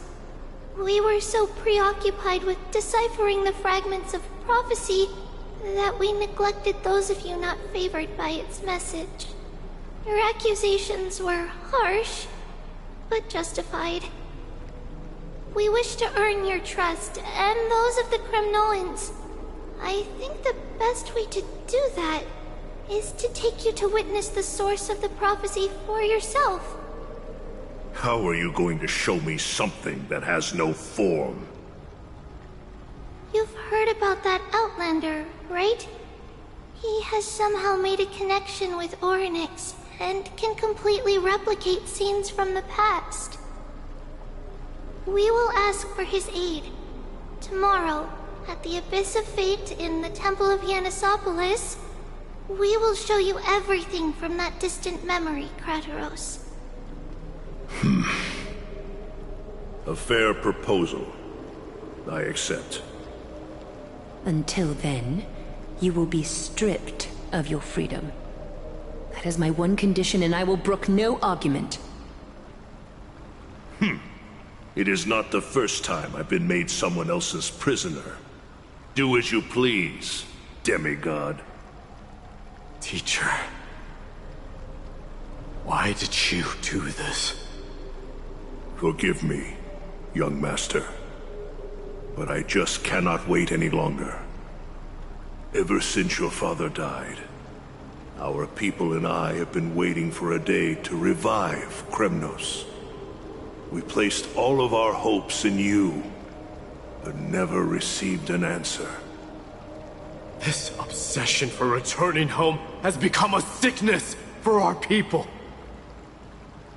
We were so preoccupied with deciphering the fragments of prophecy that we neglected those of you not favored by its message. Your accusations were harsh, but justified. We wish to earn your trust, and those of the Kremnoans. I think the best way to do that is to take you to witness the source of the prophecy for yourself. How are you going to show me something that has no form? You've heard about that Outlander, right? He has somehow made a connection with Orynyx and can completely replicate scenes from the past. We will ask for his aid. Tomorrow, at the Abyss of Fate in the Temple of Yanissopolis, we will show you everything from that distant memory, Crateros. A fair proposal. I accept. Until then, you will be stripped of your freedom. That is my one condition, and I will brook no argument. It is not the first time I've been made someone else's prisoner. Do as you please, demigod. Teacher, why did you do this? Forgive me, young master. But I just cannot wait any longer. Ever since your father died, our people and I have been waiting for a day to revive Kremnos. We placed all of our hopes in you, but never received an answer. This obsession for returning home has become a sickness for our people.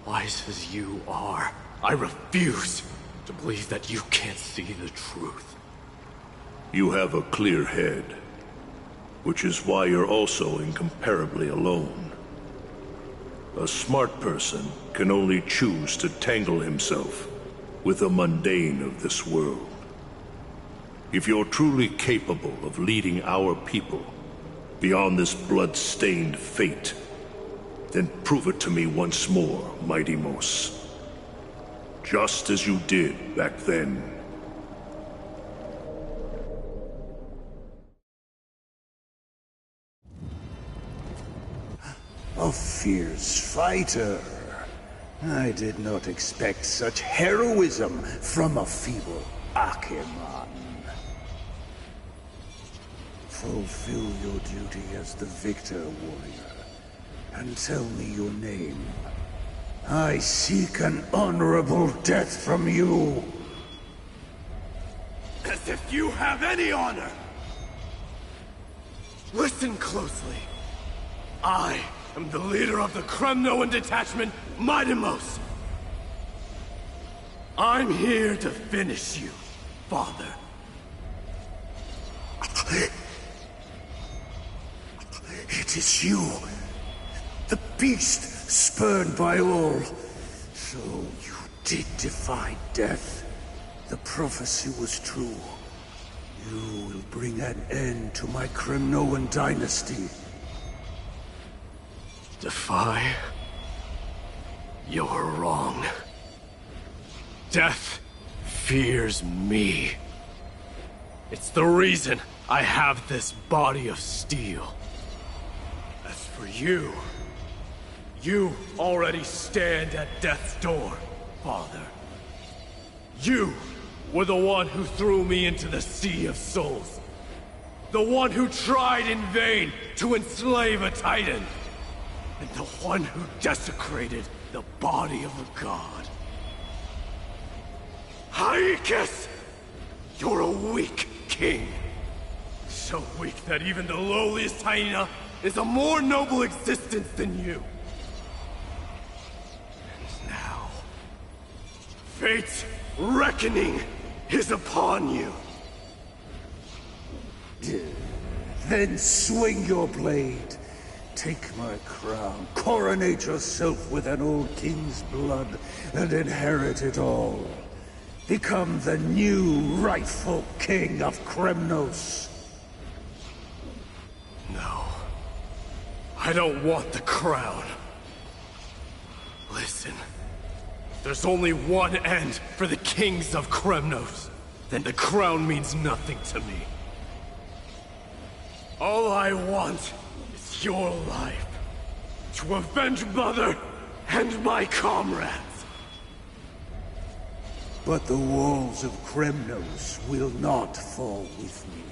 Wise as you are, I refuse to believe that you can't see the truth. You have a clear head, which is why you're also incomparably alone. A smart person can only choose to tangle himself with the mundane of this world. If you're truly capable of leading our people beyond this blood-stained fate, then prove it to me once more, Mighty Mos. Just as you did back then. A fierce fighter. I did not expect such heroism from a feeble Acheman. Fulfill your duty as the victor, warrior, and tell me your name. I seek an honorable death from you. As if you have any honor! Listen closely. I am the leader of the Kremnoan detachment, Mighty Mos. I'm here to finish you, Father. It is you, the beast spurned by all. So you did defy death. The prophecy was true. You will bring an end to my Kremnoan dynasty. Defy? You're wrong. Death fears me. It's the reason I have this body of steel. As for you, you already stand at death's door, Father. You were the one who threw me into the Sea of Souls. The one who tried in vain to enslave a Titan. And the one who desecrated the body of a god. Haikis! You're a weak king. So weak that even the lowliest hyena is a more noble existence than you. And now, fate's reckoning is upon you. Then swing your blade. Take my crown, coronate yourself with an old king's blood, and inherit it all. Become the new rightful king of Kremnos. No. I don't want the crown. Listen. There's only one end for the kings of Kremnos. Then the crown means nothing to me. All I want is your life. To avenge Mother and my comrades. But the walls of Kremnos will not fall with me.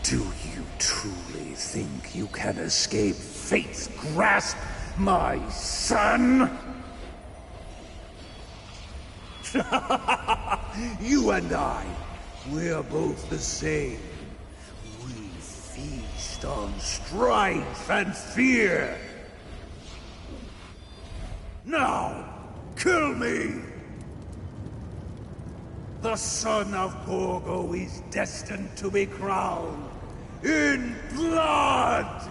Do you truly think you can escape fate's grasp, my son? You and I, we're both the same. We feast on strife and fear. Now, kill me! The son of Gorgo is destined to be crowned in blood!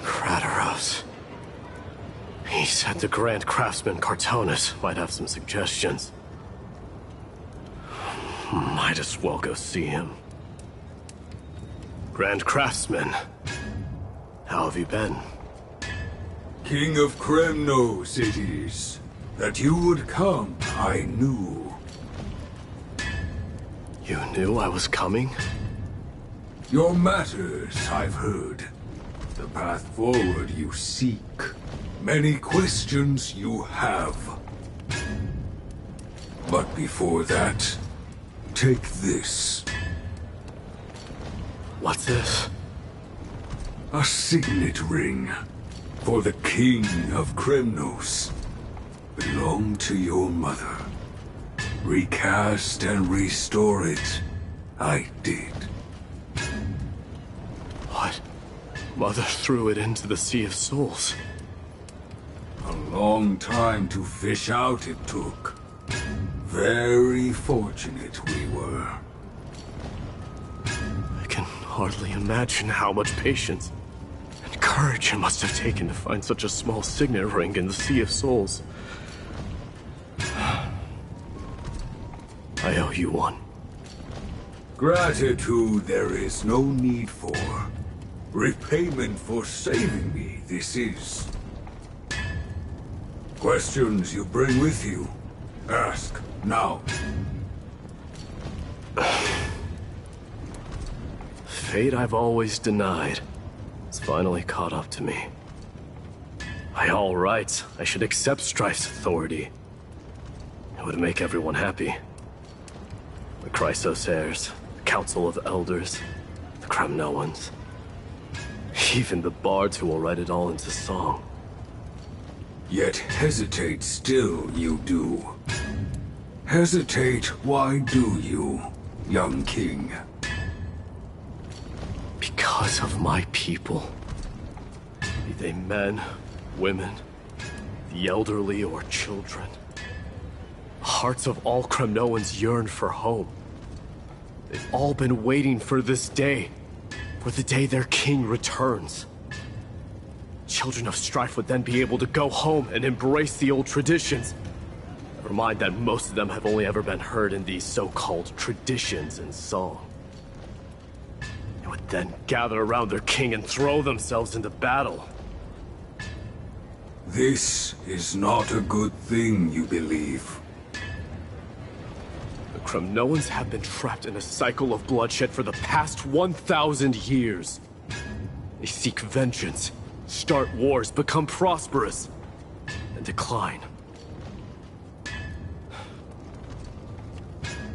Kratos. He said the Grand Craftsman Cartonus might have some suggestions. Might as well go see him. Grand Craftsman, how have you been? King of Kremnos it is. That you would come, I knew. You knew I was coming? Your matters, I've heard. The path forward you seek. Many questions you have. But before that, take this. What's this? A signet ring. For the King of Kremnos. Belonged to your mother. Recast and restore it. I did. What? Mother threw it into the Sea of Souls. A long time to fish out it took. Very fortunate we were. I can hardly imagine how much patience and courage it must have taken to find such a small signet ring in the Sea of Souls. I owe you one. Gratitude there is no need for. Repayment for saving me, this is. Questions you bring with you? Ask, now. Fate I've always denied has finally caught up to me. By all rights, I should accept Strife's authority. It would make everyone happy. The Chrysos heirs, the Council of Elders, the Kremnoans. Even the bards who will write it all into song. Yet hesitate still you do. Hesitate, why do you, young king? Because of my people. Be they men, women, the elderly or children. The hearts of all Kremnoans yearn for home. They've all been waiting for this day. For the day their king returns. Children of Strife would then be able to go home and embrace the old traditions. Never mind that most of them have only ever been heard in these so-called traditions in song. They would then gather around their king and throw themselves into battle. This is not a good thing, you believe. The Kremnoans have been trapped in a cycle of bloodshed for the past 1,000 years. They seek vengeance, start wars, become prosperous, and decline.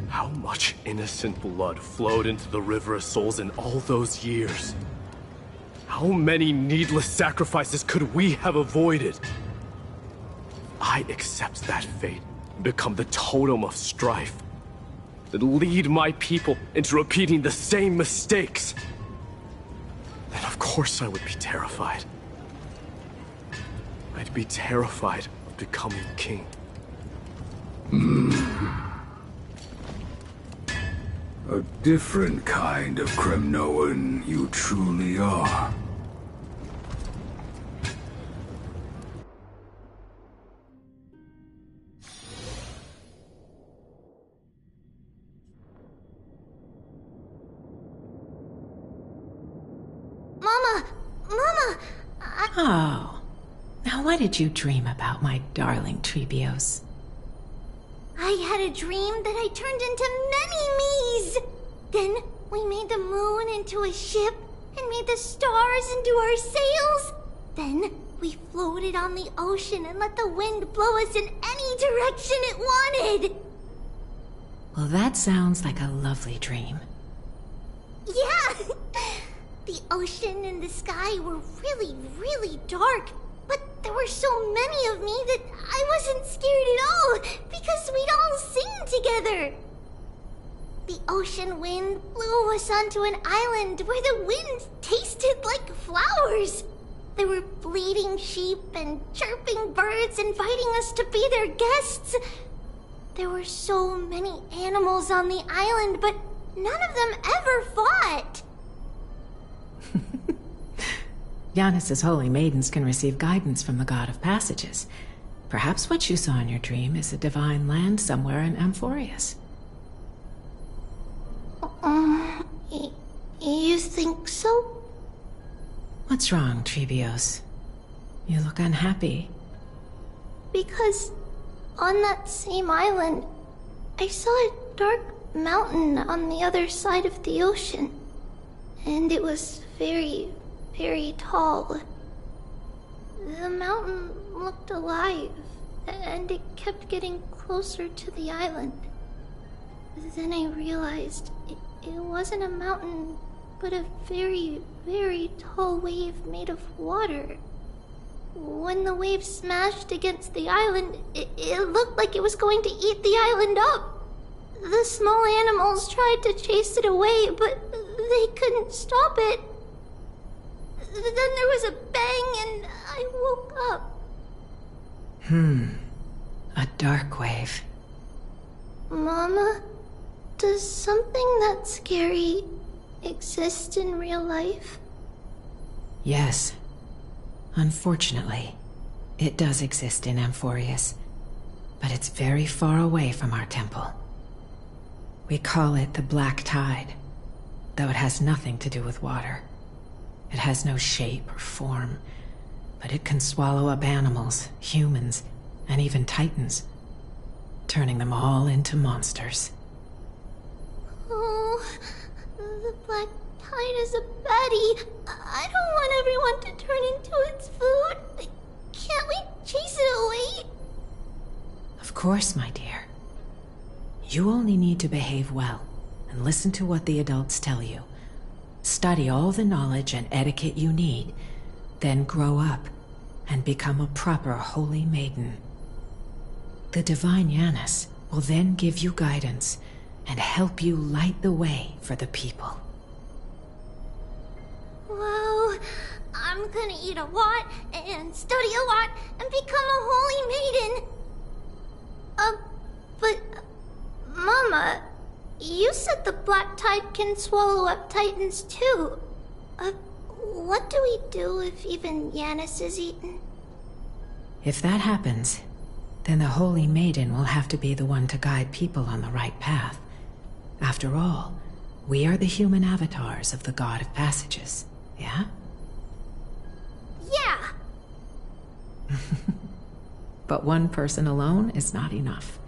How much innocent blood flowed into the River of Souls in all those years? How many needless sacrifices could we have avoided? I accept that fate and become the totem of strife that lead my people into repeating the same mistakes. Then of course I would be terrified. I'd be terrified of becoming king. A different kind of Kremnoan you truly are. Mama! Oh. Now what did you dream about, my darling Trebios? I had a dream that I turned into many me's. Then we made the moon into a ship and made the stars into our sails. Then we floated on the ocean and let the wind blow us in any direction it wanted. Well, that sounds like a lovely dream. Yeah! The ocean and the sky were really, really dark. But there were so many of me that I wasn't scared at all, because we'd all sing together. The ocean wind blew us onto an island where the wind tasted like flowers. There were bleating sheep and chirping birds inviting us to be their guests. There were so many animals on the island, but none of them ever fought. Giannis's holy maidens can receive guidance from the God of Passages. Perhaps what you saw in your dream is a divine land somewhere in Amphorius. You think so? What's wrong, Trebios? You look unhappy. Because on that same island, I saw a dark mountain on the other side of the ocean. And it was very, very tall. The mountain looked alive, and it kept getting closer to the island. Then I realized it wasn't a mountain, but a very, very tall wave made of water. When the wave smashed against the island, it looked like it was going to eat the island up. The small animals tried to chase it away, but they couldn't stop it. Then there was a bang and I woke up. A dark wave. Mama, does something that scary exist in real life? Yes. Unfortunately, it does exist in Amphorius, but it's very far away from our temple. We call it the Black Tide, though it has nothing to do with water. It has no shape or form, but it can swallow up animals, humans, and even titans, turning them all into monsters. Oh, the Black Tide is a baddie. I don't want everyone to turn into its food. Can't we chase it away? Of course, my dear. You only need to behave well and listen to what the adults tell you. Study all the knowledge and etiquette you need, then grow up and become a proper holy maiden. The divine Janus will then give you guidance and help you light the way for the people. Wow, I'm gonna eat a lot and study a lot and become a holy maiden. But Mama, you said the Black Tide can swallow up titans too. What do we do if even Janus is eaten? If that happens, then the Holy Maiden will have to be the one to guide people on the right path. After all, we are the human avatars of the God of Passages, yeah? Yeah! But one person alone is not enough.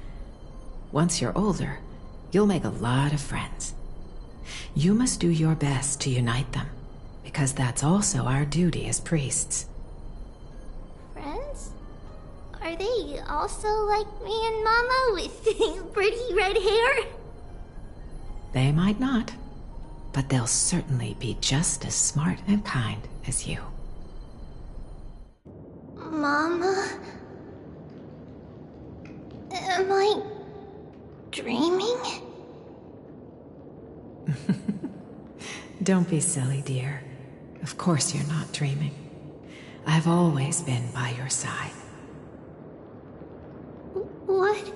Once you're older, you'll make a lot of friends. You must do your best to unite them, because that's also our duty as priests. Friends? Are they also like me and Mama with pretty red hair? They might not, but they'll certainly be just as smart and kind as you. Mama? Am I dreaming? Don't be silly, dear. Of course you're not dreaming. I've always been by your side. What?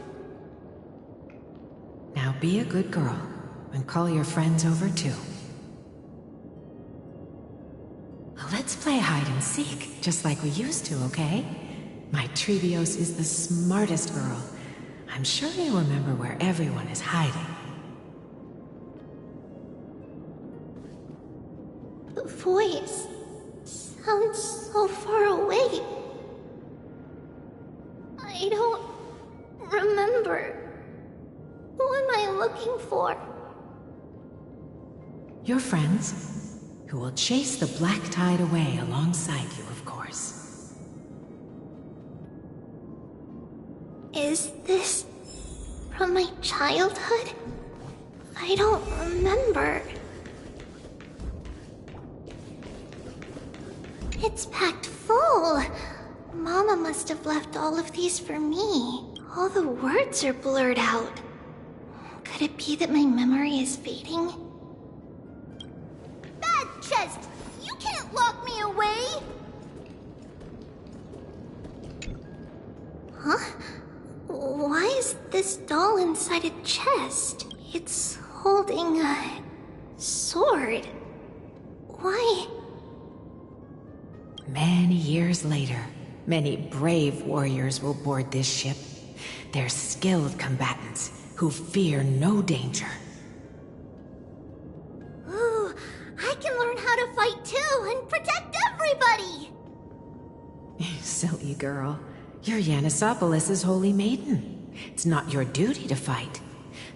Now be a good girl and call your friends over too. Let's play hide and seek, just like we used to, okay? My Trebios is the smartest girl. I'm sure you remember where everyone is hiding. The voice sounds so far away. I don't remember. Who am I looking for? Your friends, who will chase the Black Tide away alongside you, of course. Is this from my childhood? I don't remember. It's packed full. Mama must have left all of these for me. All the words are blurred out. Could it be that my memory is fading? Bad chest! You can't lock me away! Huh? Why is this doll inside a chest? It's holding a sword. Why? Many years later, many brave warriors will board this ship. They're skilled combatants who fear no danger. Ooh, I can learn how to fight too and protect everybody! Silly girl. You're Yanisopolis' holy maiden. It's not your duty to fight.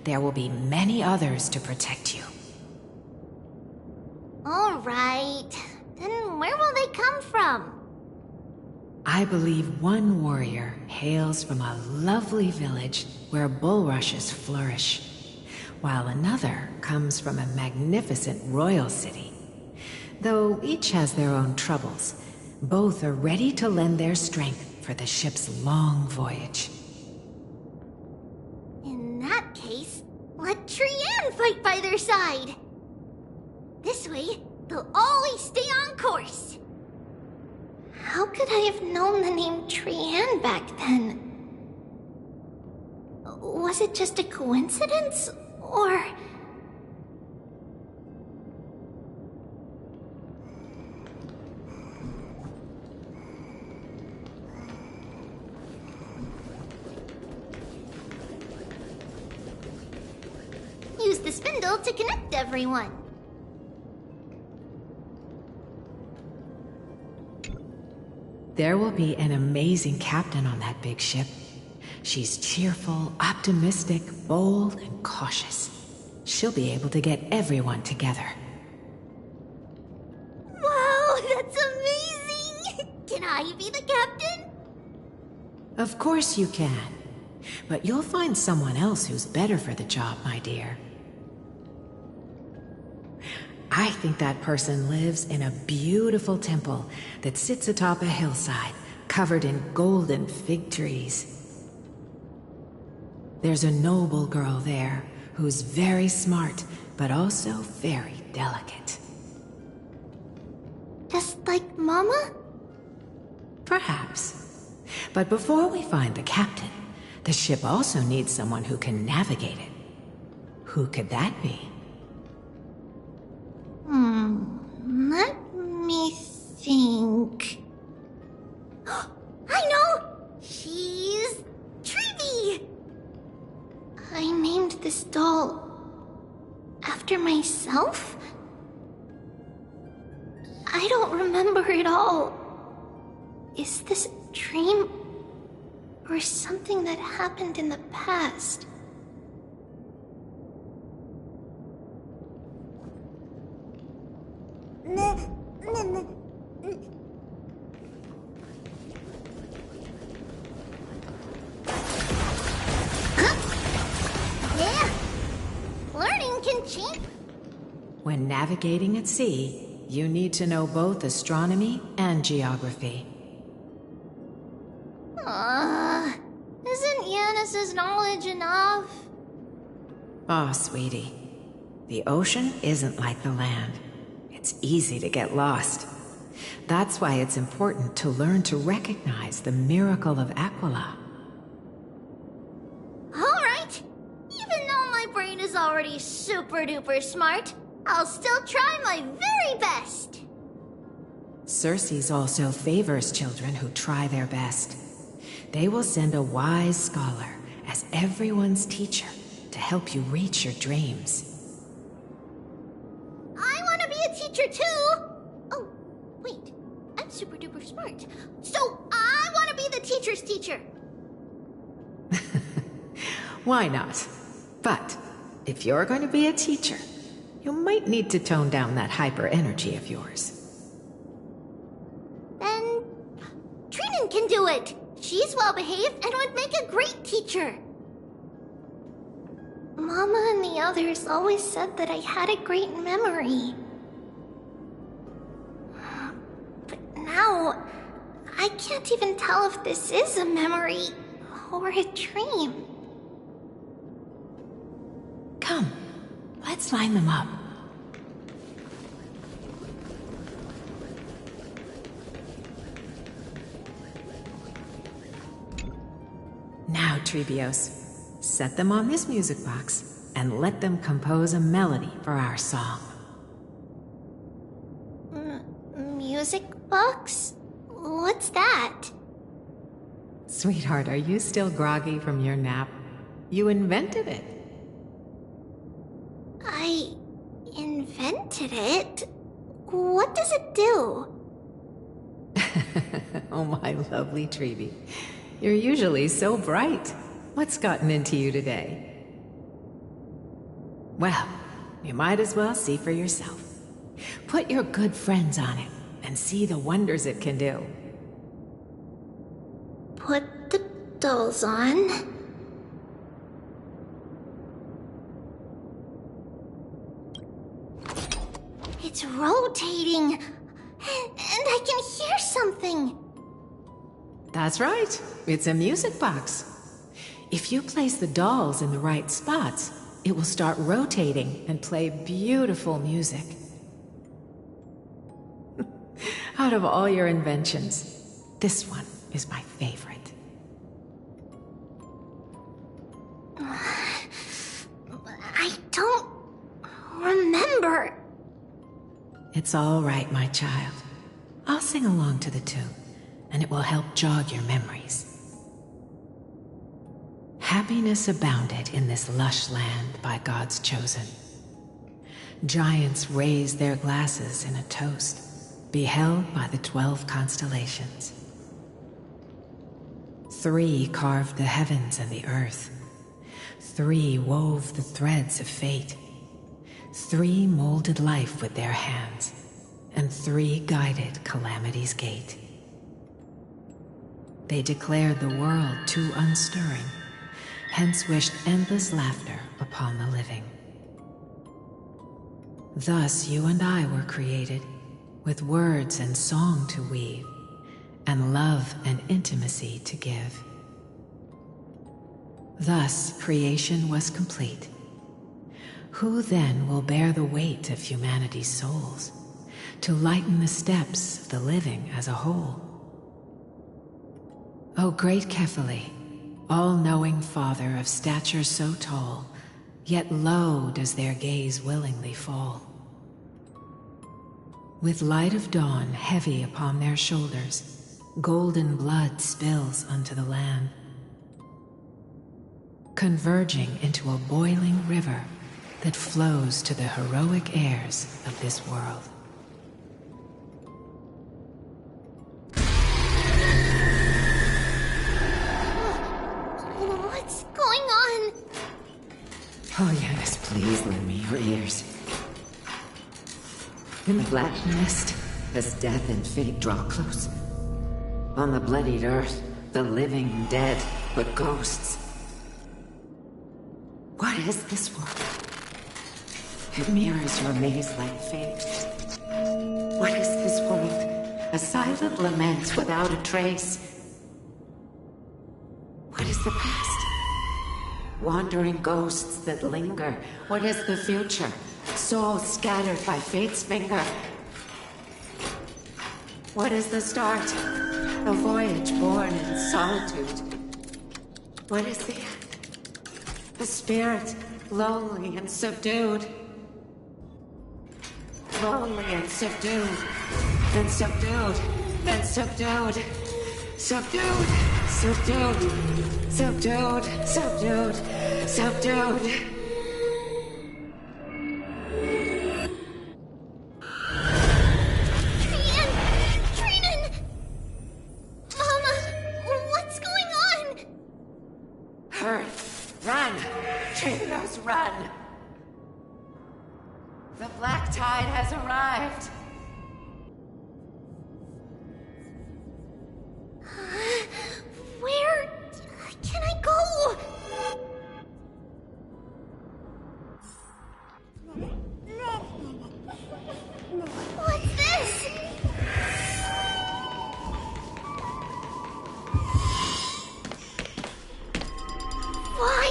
There will be many others to protect you. All right. Then where will they come from? I believe one warrior hails from a lovely village where bulrushes flourish, while another comes from a magnificent royal city. Though each has their own troubles, both are ready to lend their strength for the ship's long voyage. In that case, let Trian fight by their side. This way, they'll always stay on course. How could I have known the name Trian back then? Was it just a coincidence? Or... use the spindle to connect everyone. There will be an amazing captain on that big ship. She's cheerful, optimistic, bold, and cautious. She'll be able to get everyone together. Wow, that's amazing! Can I be the captain? Of course you can. But you'll find someone else who's better for the job, my dear. I think that person lives in a beautiful temple that sits atop a hillside, covered in golden fig trees. There's a noble girl there who's very smart, but also very delicate. Just like Mama? Perhaps. But before we find the captain, the ship also needs someone who can navigate it. Who could that be? Let me think. I know! She's... Treevee! I named this doll... after myself? I don't remember it all. Is this a dream? Or something that happened in the past? Yeah, learning can cheat. When navigating at sea, you need to know both astronomy and geography. Isn't Yanis's knowledge enough? Oh, sweetie. The ocean isn't like the land. It's easy to get lost. That's why it's important to learn to recognize the miracle of Aquila. Alright! Even though my brain is already super duper smart, I'll still try my very best! Circe also favors children who try their best. They will send a wise scholar as everyone's teacher to help you reach your dreams. I want to be a teacher too! Oh, wait. I'm super duper smart. So I want to be the teacher's teacher! Why not? But if you're going to be a teacher, you might need to tone down that hyper energy of yours. Then... Trinan can do it! She's well-behaved and would make a great teacher. Mama and the others always said that I had a great memory. But now, I can't even tell if this is a memory or a dream. Come, let's line them up. Now, Treebios, set them on this music box and let them compose a melody for our song. Music box? What's that? Sweetheart, are you still groggy from your nap? You invented it. I invented it? What does it do? Oh, my lovely Treevee. You're usually so bright. What's gotten into you today? Well, you might as well see for yourself. Put your good friends on it and see the wonders it can do. Put the dolls on. It's rotating. And I can hear something. That's right. It's a music box. If you place the dolls in the right spots, it will start rotating and play beautiful music. Out of all your inventions, this one is my favorite. It's all right, my child. I'll sing along to the tune, and it will help jog your memories. Happiness abounded in this lush land by God's chosen. Giants raised their glasses in a toast, beheld by the 12 constellations. 3 carved the heavens and the earth. 3 wove the threads of fate. 3 molded life with their hands, and 3 guided calamity's gate. They declared the world too unstirring, hence wished endless laughter upon the living. Thus you and I were created, with words and song to weave, and love and intimacy to give. Thus creation was complete. Who then will bear the weight of humanity's souls, to lighten the steps of the living as a whole? O great Kefali, all-knowing Father of stature so tall, yet low does their gaze willingly fall. With light of dawn heavy upon their shoulders, golden blood spills unto the land, converging into a boiling river that flows to the heroic heirs of this world. What's going on? Oh yes, please lend me your ears. In the black mist, as death and fate draw close, on the bloodied earth, the living dead, but ghosts. What is this world? It mirrors your maze-like fate. What is this world? A silent lament without a trace. What is the past? Wandering ghosts that linger. What is the future? Souls scattered by fate's finger. What is the start? A voyage born in solitude. What is the end? A spirit, lonely and subdued. Lonely and subdued. Then subdued. Then subdued. Subdued. Subdued. Subdued. Subdued. Subdued. Run! The black tide has arrived! Where can I go? What's this? Why?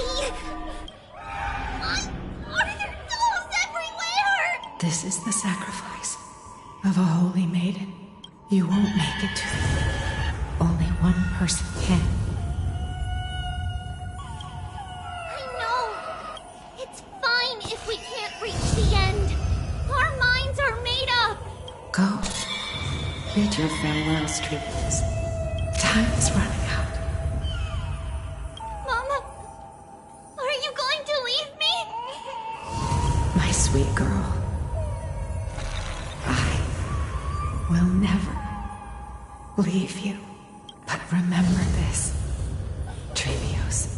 This is the sacrifice of a holy maiden. You won't make it to the end. Only one person can. I know. It's fine if we can't reach the end. Our minds are made up. Go. Bid your farewells, Trippins. Time is running out. Mama, are you going to leave me? My sweet girl. Will never leave you. But remember this, Trevios.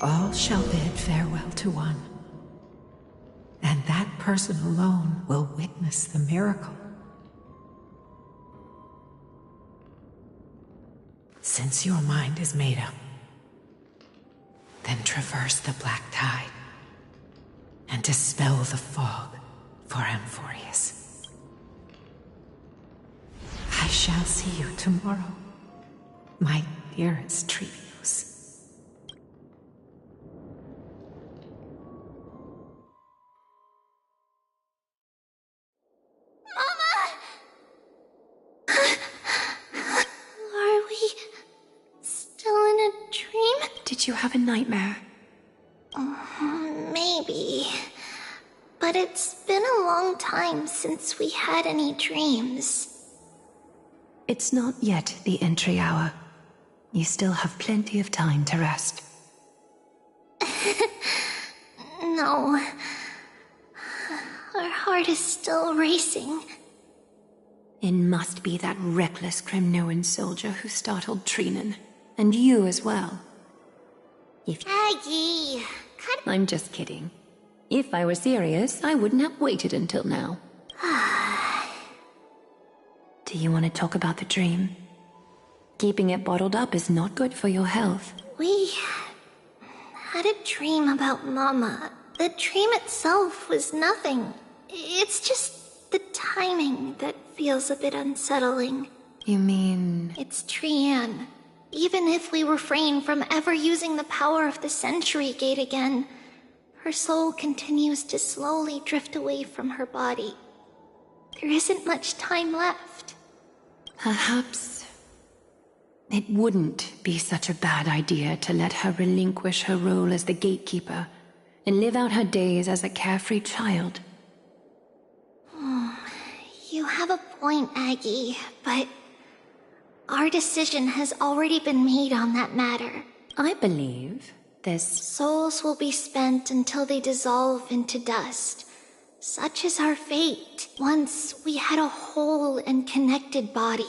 All shall bid farewell to one, and that person alone will witness the miracle. Since your mind is made up, then traverse the black tide and dispel the fog for Amphorius. I shall see you tomorrow, my dearest Trevios. Mama! Are we still in a dream? Did you have a nightmare? Maybe. But it's been a long time since we had any dreams. It's not yet the entry hour. You still have plenty of time to rest. No. Our heart is still racing. It must be that reckless Kremnoan soldier who startled Trinan. And you as well. Aggie! I'm just kidding. If I were serious, I wouldn't have waited until now. Do you want to talk about the dream? Keeping it bottled up is not good for your health. We had a dream about Mama. The dream itself was nothing. It's just the timing that feels a bit unsettling. You mean... It's Trian. Even if we refrain from ever using the power of the Century Gate again, her soul continues to slowly drift away from her body. There isn't much time left. Perhaps it wouldn't be such a bad idea to let her relinquish her role as the gatekeeper and live out her days as a carefree child. You have a point, Aggie, but our decision has already been made on that matter. I believe there's... Souls will be spent until they dissolve into dust. Such is our fate. Once we had a whole and connected body.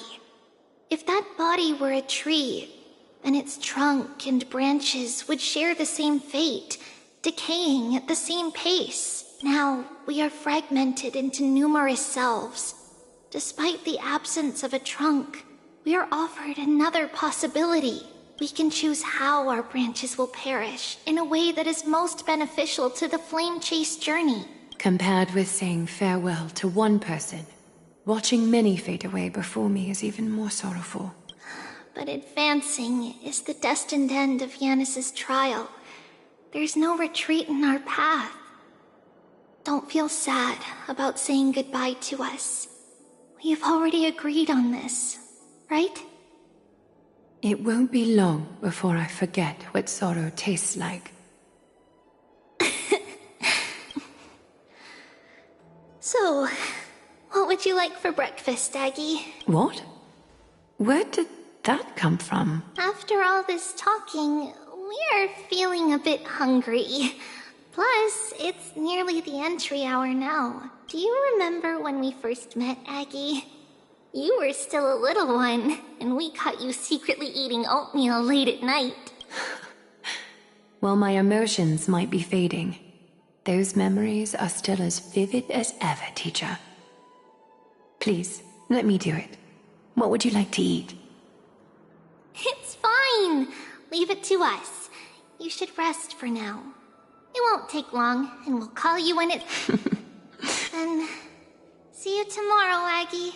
If that body were a tree, then its trunk and branches would share the same fate, decaying at the same pace. Now, we are fragmented into numerous selves. Despite the absence of a trunk, we are offered another possibility. We can choose how our branches will perish in a way that is most beneficial to the flame chase journey. Compared with saying farewell to one person, watching many fade away before me is even more sorrowful. But advancing is the destined end of Yanis's trial. There's no retreat in our path. Don't feel sad about saying goodbye to us. We've already agreed on this, right? It won't be long before I forget what sorrow tastes like. So, what would you like for breakfast, Aggie? What? Where did that come from? After all this talking, we are feeling a bit hungry. Plus, it's nearly the entry hour now. Do you remember when we first met, Aggie? You were still a little one, and we caught you secretly eating oatmeal late at night. While my emotions might be fading, those memories are still as vivid as ever, teacher. Please, let me do it. What would you like to eat? It's fine. Leave it to us. You should rest for now. It won't take long, and we'll call you when it... And see you tomorrow, Aggie.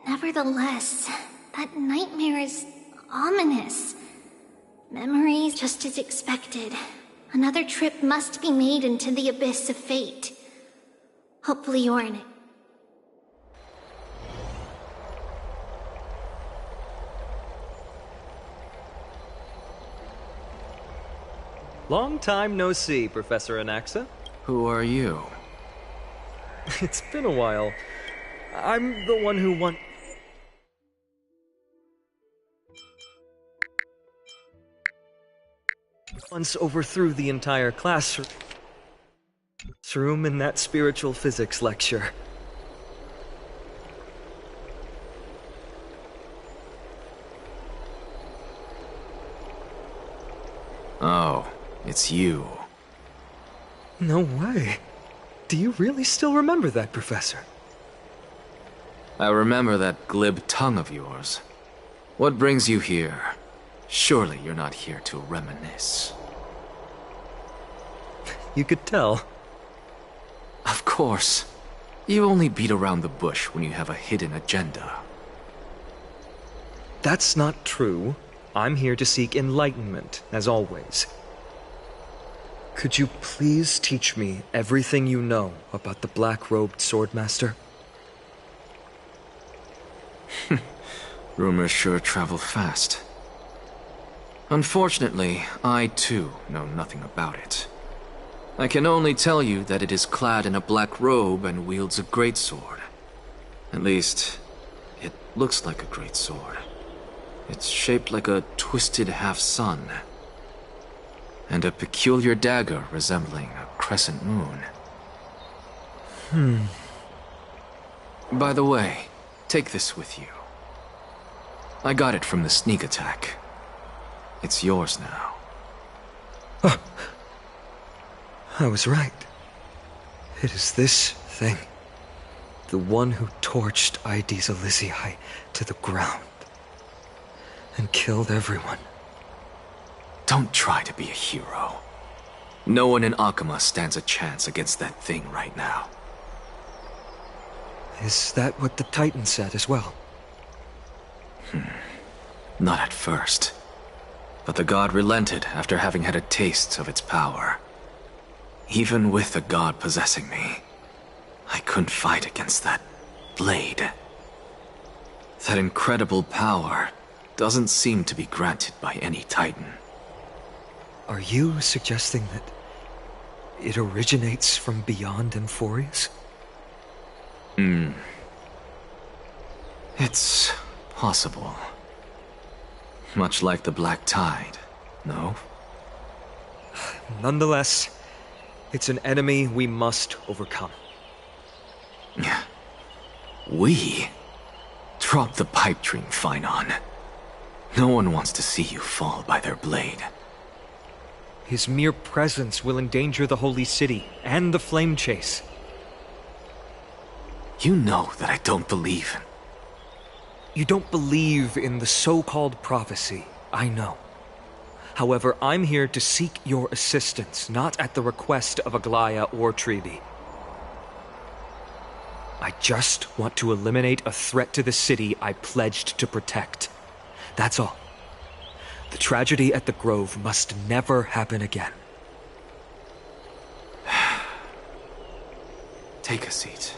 Nevertheless, that nightmare is ominous. Memories just as expected. Another trip must be made into the abyss of fate. Hopefully you're in it. Long time no see, Professor Anaxa. Who are you? It's been a while. I'm the one who once overthrew the entire classroom in that spiritual physics lecture. Oh, it's you. No way. Do you really still remember that, Professor? I remember that glib tongue of yours. What brings you here? Surely you're not here to reminisce. You could tell. Of course. You only beat around the bush when you have a hidden agenda. That's not true. I'm here to seek enlightenment, as always. Could you please teach me everything you know about the black-robed swordmaster? Rumors sure travel fast. Unfortunately, I too know nothing about it. I can only tell you that it is clad in a black robe and wields a greatsword. At least, it looks like a greatsword. It's shaped like a twisted half-sun, and a peculiar dagger resembling a crescent moon. By the way, take this with you. I got it from the sneak attack. It's yours now. Oh. I was right. It is this thing. The one who torched Aedes Elysiae to the ground. And killed everyone. Don't try to be a hero. No one in Akama stands a chance against that thing right now. Is that what the Titan said as well? Not at first. But the god relented after having had a taste of its power. Even with the god possessing me, I couldn't fight against that blade. That incredible power doesn't seem to be granted by any Titan. Are you suggesting that it originates from beyond Amphorius? It's possible. Much like the Black Tide, no? Nonetheless, it's an enemy we must overcome. We? Drop the pipe dream, Phainon. No one wants to see you fall by their blade. His mere presence will endanger the Holy City and the Flame Chase. You know that I don't believe. You don't believe in the so-called prophecy, I know. However, I'm here to seek your assistance, not at the request of Aglaya or Tribi. I just want to eliminate a threat to the city I pledged to protect. That's all. The tragedy at the Grove must never happen again. Take a seat.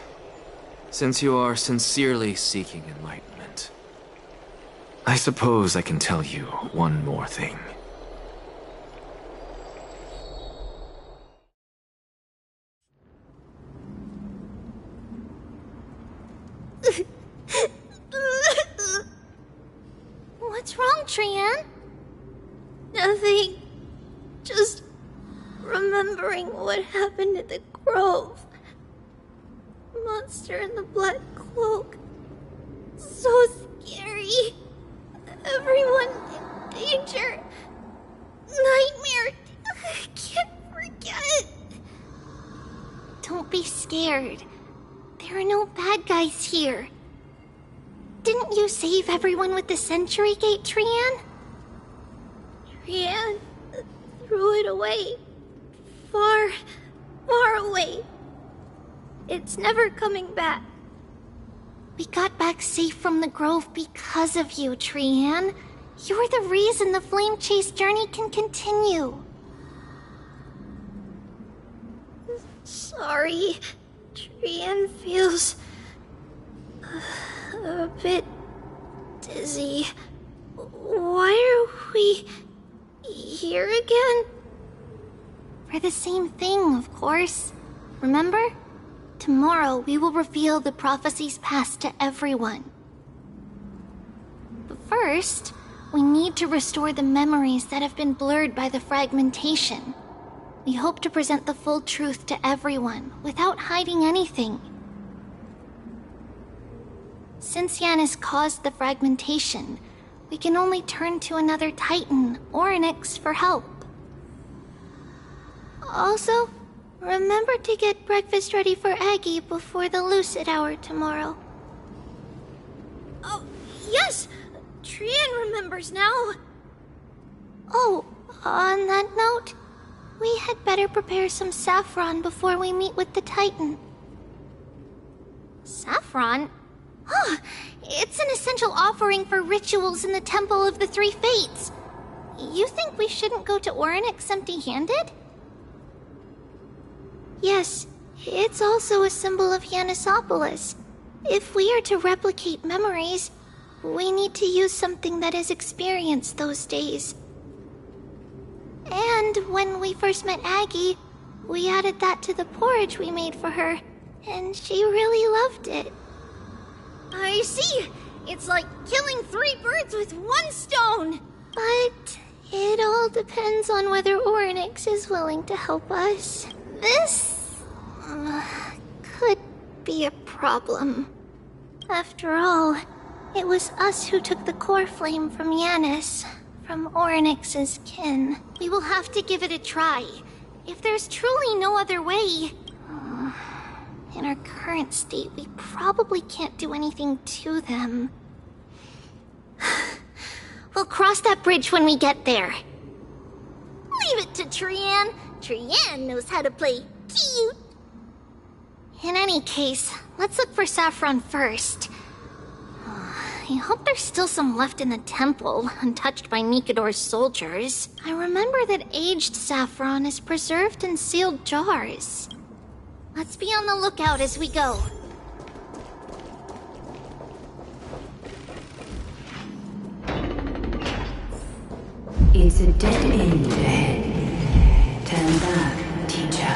Since you are sincerely seeking enlightenment, I suppose I can tell you one more thing. What's wrong, Trian? Nothing. Just remembering what happened at the Grove. Monster in the black cloak. So scary. Everyone in danger. Nightmare. I can't forget. Don't be scared. There are no bad guys here. Didn't you save everyone with the Century Gate, Trian? Trian threw it away. Far, far away. It's never coming back. We got back safe from the Grove because of you, Trian. You're the reason the Flame Chase journey can continue. Sorry. Trian feels a bit dizzy. Why are we here again? For the same thing, of course. Remember? Tomorrow we will reveal the prophecies past to everyone. But first, we need to restore the memories that have been blurred by the fragmentation. We hope to present the full truth to everyone, without hiding anything. Since Yanis caused the fragmentation, we can only turn to another Titan or Onyx for help. Also, remember to get breakfast ready for Aggie before the lucid hour tomorrow. Oh, yes! Trian remembers now. Oh, on that note, we had better prepare some saffron before we meet with the Titan. Saffron? Huh, it's an essential offering for rituals in the Temple of the Three Fates. You think we shouldn't go to Orynyx empty-handed? Yes, it's also a symbol of Yanisopolis. If we are to replicate memories, We need to use something that is experienced those days. And when we first met Aggie, we added that to the porridge we made for her, and she really loved it. I see! It's like killing 3 birds with 1 stone! But it all depends on whether Orynyx is willing to help us. This could be a problem. After all, it was us who took the core flame from Yanis, from Orynyx's kin. We will have to give it a try. If there's truly no other way... In our current state, we probably can't do anything to them. We'll cross that bridge when we get there. Leave it to Trian. Trian knows how to play cute. In any case, let's look for Saffron first. I hope there's still some left in the temple, untouched by Nikador's soldiers. I remember that aged saffron is preserved in sealed jars. Let's be on the lookout as we go. It's a dead end ahead. Turn back, teacher.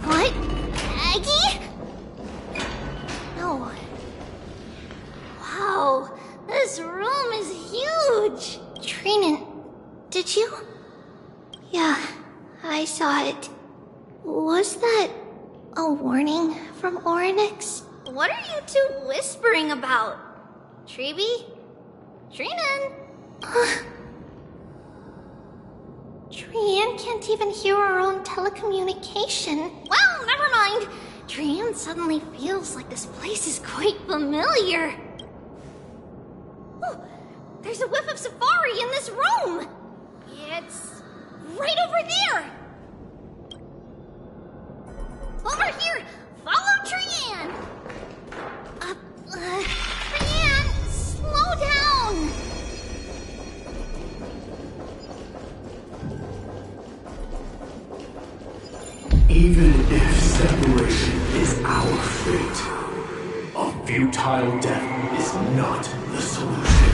What? Aggie? No. Wow, this room is huge! Trinan, did you? Yeah, I saw it. Was that a warning from Orynyx? What are you two whispering about? Treeby? Trinan? Trian can't even hear our own telecommunication. Well, never mind. Trian suddenly feels like this place is quite familiar. Oh, there's a whiff of safari in this room. It's right over there. Over here! Follow Trian! Trian, slow down! Even if separation is our fate, a futile death is not the solution.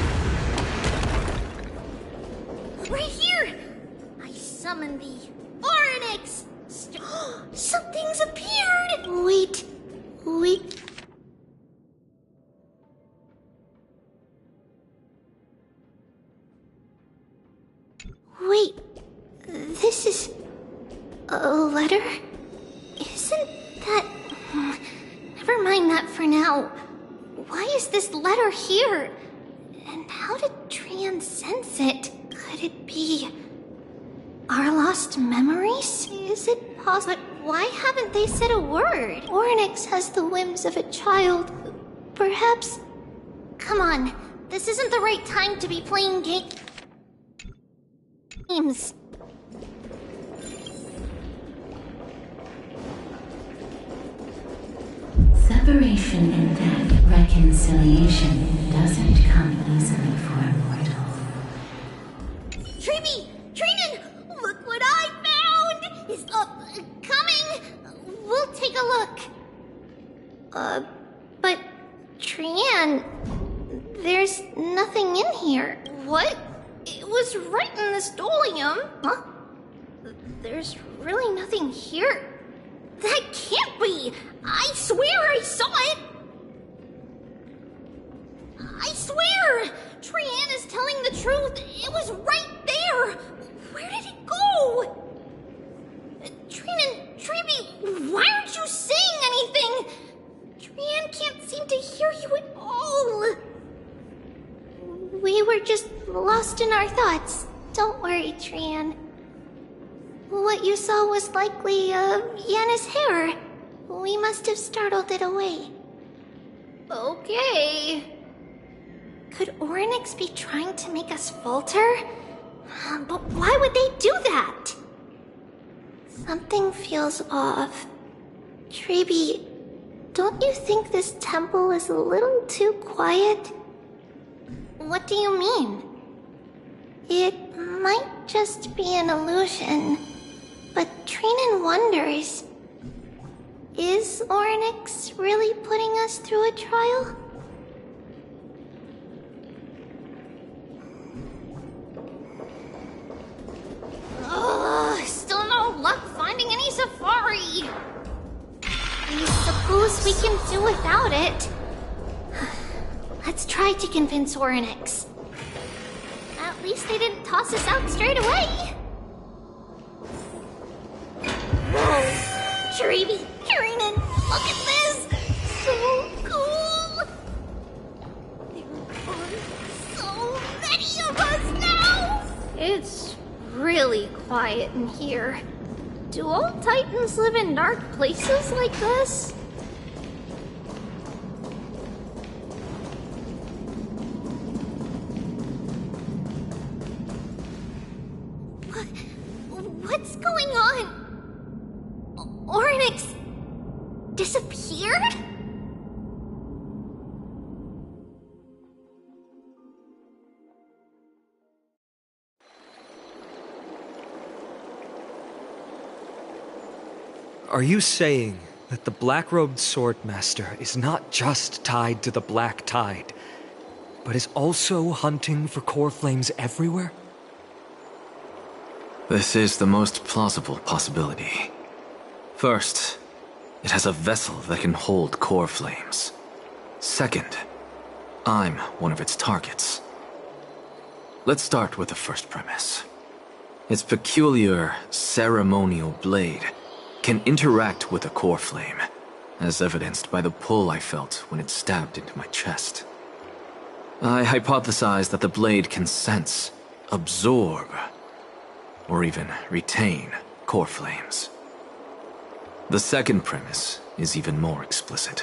Right here! I summoned thee. Orynyx! Something's appeared! Wait. Wait, this is a letter? Isn't that... Never mind that for now. Why is this letter here? And how did Trian sense it? Could it be... our lost memories? Is it possible? But why haven't they said a word? Orynyx has the whims of a child. Perhaps... Come on, this isn't the right time to be playing games. Separation and death, reconciliation doesn't come easily for a mortal. Treeby! Trinan! Look what I found! Is coming! We'll take a look. But Trian, there's nothing in here. What? It was right in this dolium. Huh? There's really nothing here. That can't be! I swear I saw it! I swear! Trian is telling the truth. It was right there. Where did it go? Trinan, Treeby, why aren't you saying anything? Trian can't seem to hear you at all. We were just lost in our thoughts. Don't worry, Trian. What you saw was likely, Yanis' hair. We must have startled it away. Okay. Could Orynyx be trying to make us falter? But why would they do that? Something feels off. Treeby, don't you think this temple is a little too quiet? What do you mean? It might just be an illusion, but Trinan wonders, is Orynyx really putting us through a trial? about it. Let's try to convince Orynyx. At least they didn't toss us out straight away. Whoa! Shreevy, Kirinan, look at this! So cool! There are so many of us now! It's really quiet in here. Do all Titans live in dark places like this? What's going on? Orynyx disappeared? Are you saying that the black-robed swordmaster is not just tied to the Black Tide, but is also hunting for core flames everywhere? This is the most plausible possibility. First, it has a vessel that can hold core flames. Second, I'm one of its targets. Let's start with the first premise. Its peculiar ceremonial blade can interact with a core flame, as evidenced by the pull I felt when it stabbed into my chest. I hypothesized that the blade can sense, absorb, or even retain core flames. The second premise is even more explicit.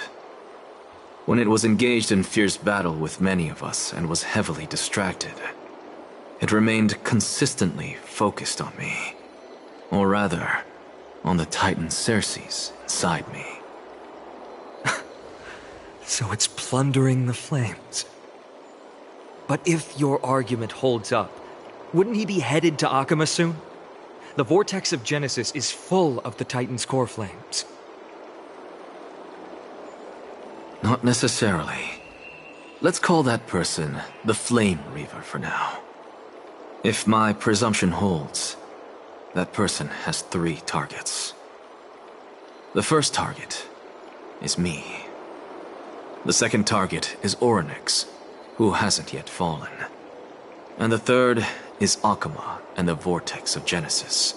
When it was engaged in fierce battle with many of us and was heavily distracted, it remained consistently focused on me. Or rather, on the Titan Cersei's inside me. So it's plundering the flames. But if your argument holds up, wouldn't he be headed to Akama soon? The vortex of Genesis is full of the Titan's core flames. Not necessarily. Let's call that person the Flame Reaver for now. If my presumption holds, that person has 3 targets. The first target is me. The second target is Orynyx, who hasn't yet fallen. And the third is Akama and the Vortex of Genesis,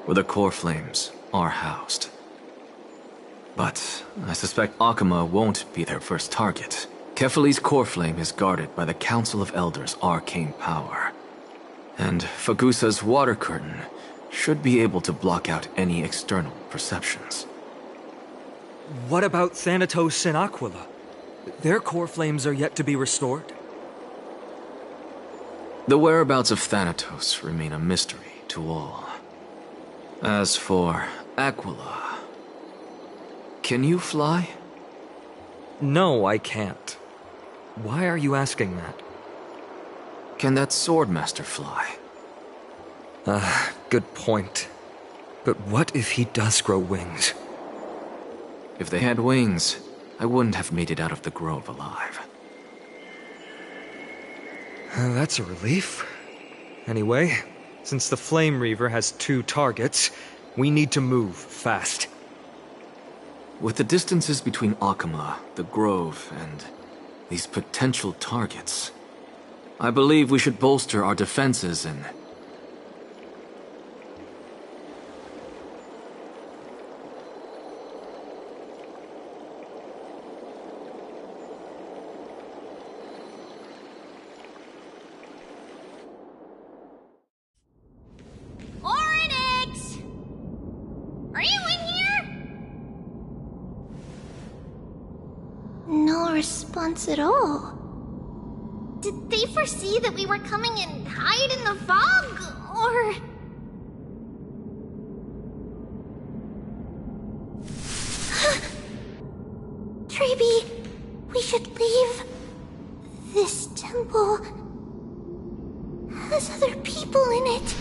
where the core flames are housed. But I suspect Akama won't be their first target. Kefali's core flame is guarded by the Council of Elders' arcane power. And Fagusa's water curtain should be able to block out any external perceptions. What about Thanatos and Aquila? Their core flames are yet to be restored? The whereabouts of Thanatos remain a mystery to all. As for Aquila, can you fly? No, I can't. Why are you asking that? Can that Swordmaster fly? Good point. But what if he does grow wings? If they had wings, I wouldn't have made it out of the grove alive. That's a relief. Anyway, since the Flame Reaver has 2 targets, we need to move fast. With the distances between Akama, the grove, and these potential targets, I believe we should bolster our defenses and... Orynyx! Are you in here? No response at all. Did they foresee that we were coming and hide in the fog, or... Treeby, we should leave. This temple has other people in it.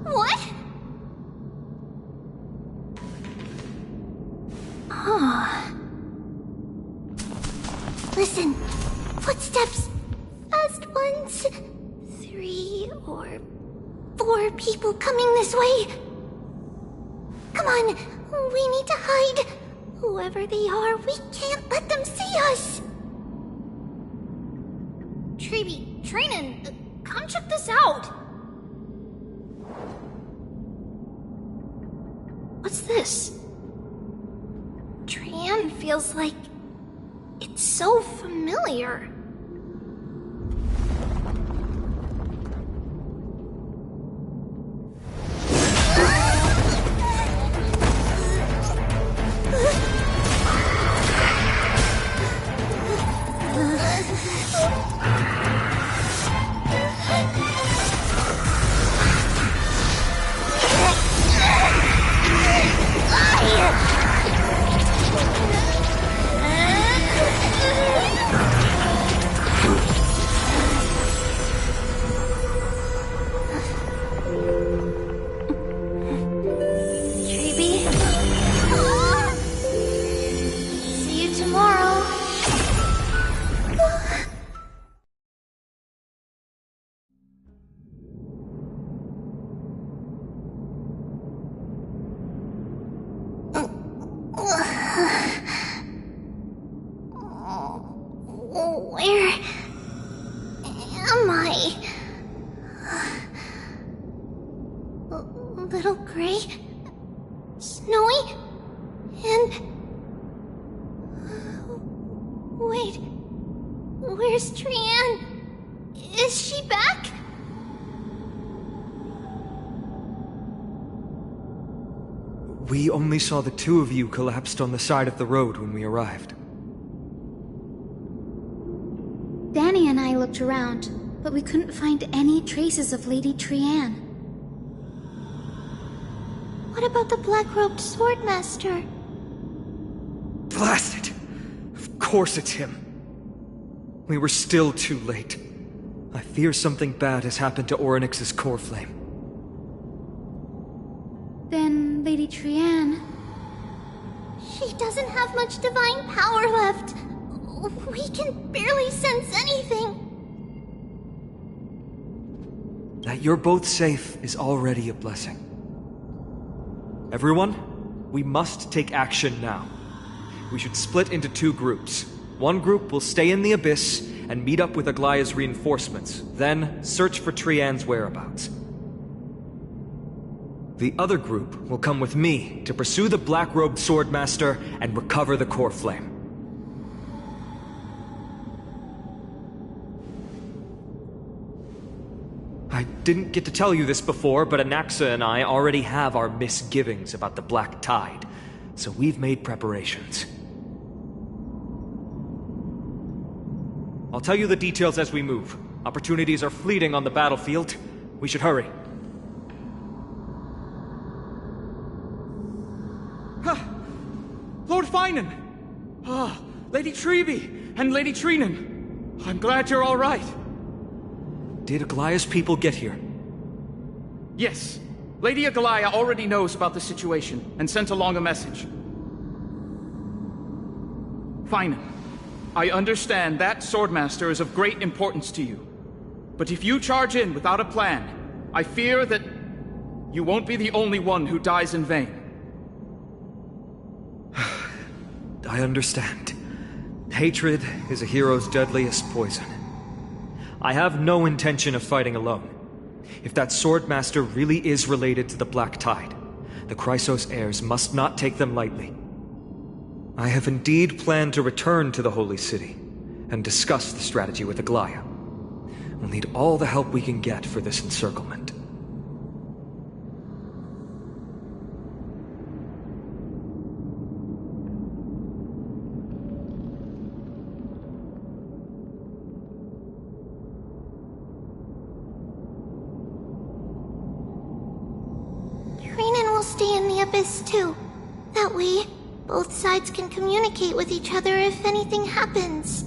What? Oh. Listen, footsteps. Fast ones. 3 or 4 people coming this way. Come on, we need to hide. Whoever they are, we can't let them see us! Treeby, Trainin, come check this out! What's this? Trian feels like... it's so familiar. Where am I? Little Gray? Snowy? And... wait... where's Trian? Is she back? We only saw the two of you collapsed on the side of the road when we arrived. Danny and I looked around, but we couldn't find any traces of Lady Trian. What about the black-robed swordmaster? Blast it! Of course it's him. We were still too late. I fear something bad has happened to Orynyx's core flame. Then Lady Trian... she doesn't have much divine power left. We can barely sense anything. That you're both safe is already a blessing. Everyone, we must take action now. We should split into two groups. One group will stay in the Abyss and meet up with Aglaya's reinforcements, then search for Trian's whereabouts. The other group will come with me to pursue the black-robed swordmaster and recover the core flame. I didn't get to tell you this before, but Anaxa and I already have our misgivings about the Black Tide, so we've made preparations. I'll tell you the details as we move. Opportunities are fleeting on the battlefield. We should hurry. Lord Finan! Lady Treeby and Lady Trinan. I'm glad you're all right. Did Aglaya's people get here? Yes. Lady Aglaya already knows about the situation and sent along a message. Fine. I understand that Swordmaster is of great importance to you. But if you charge in without a plan, I fear that you won't be the only one who dies in vain. I understand. Hatred is a hero's deadliest poison. I have no intention of fighting alone. If that Swordmaster really is related to the Black Tide, the Chrysos heirs must not take them lightly. I have indeed planned to return to the Holy City and discuss the strategy with Aglaya. We'll need all the help we can get for this encirclement. Stay in the Abyss too. That way, both sides can communicate with each other if anything happens.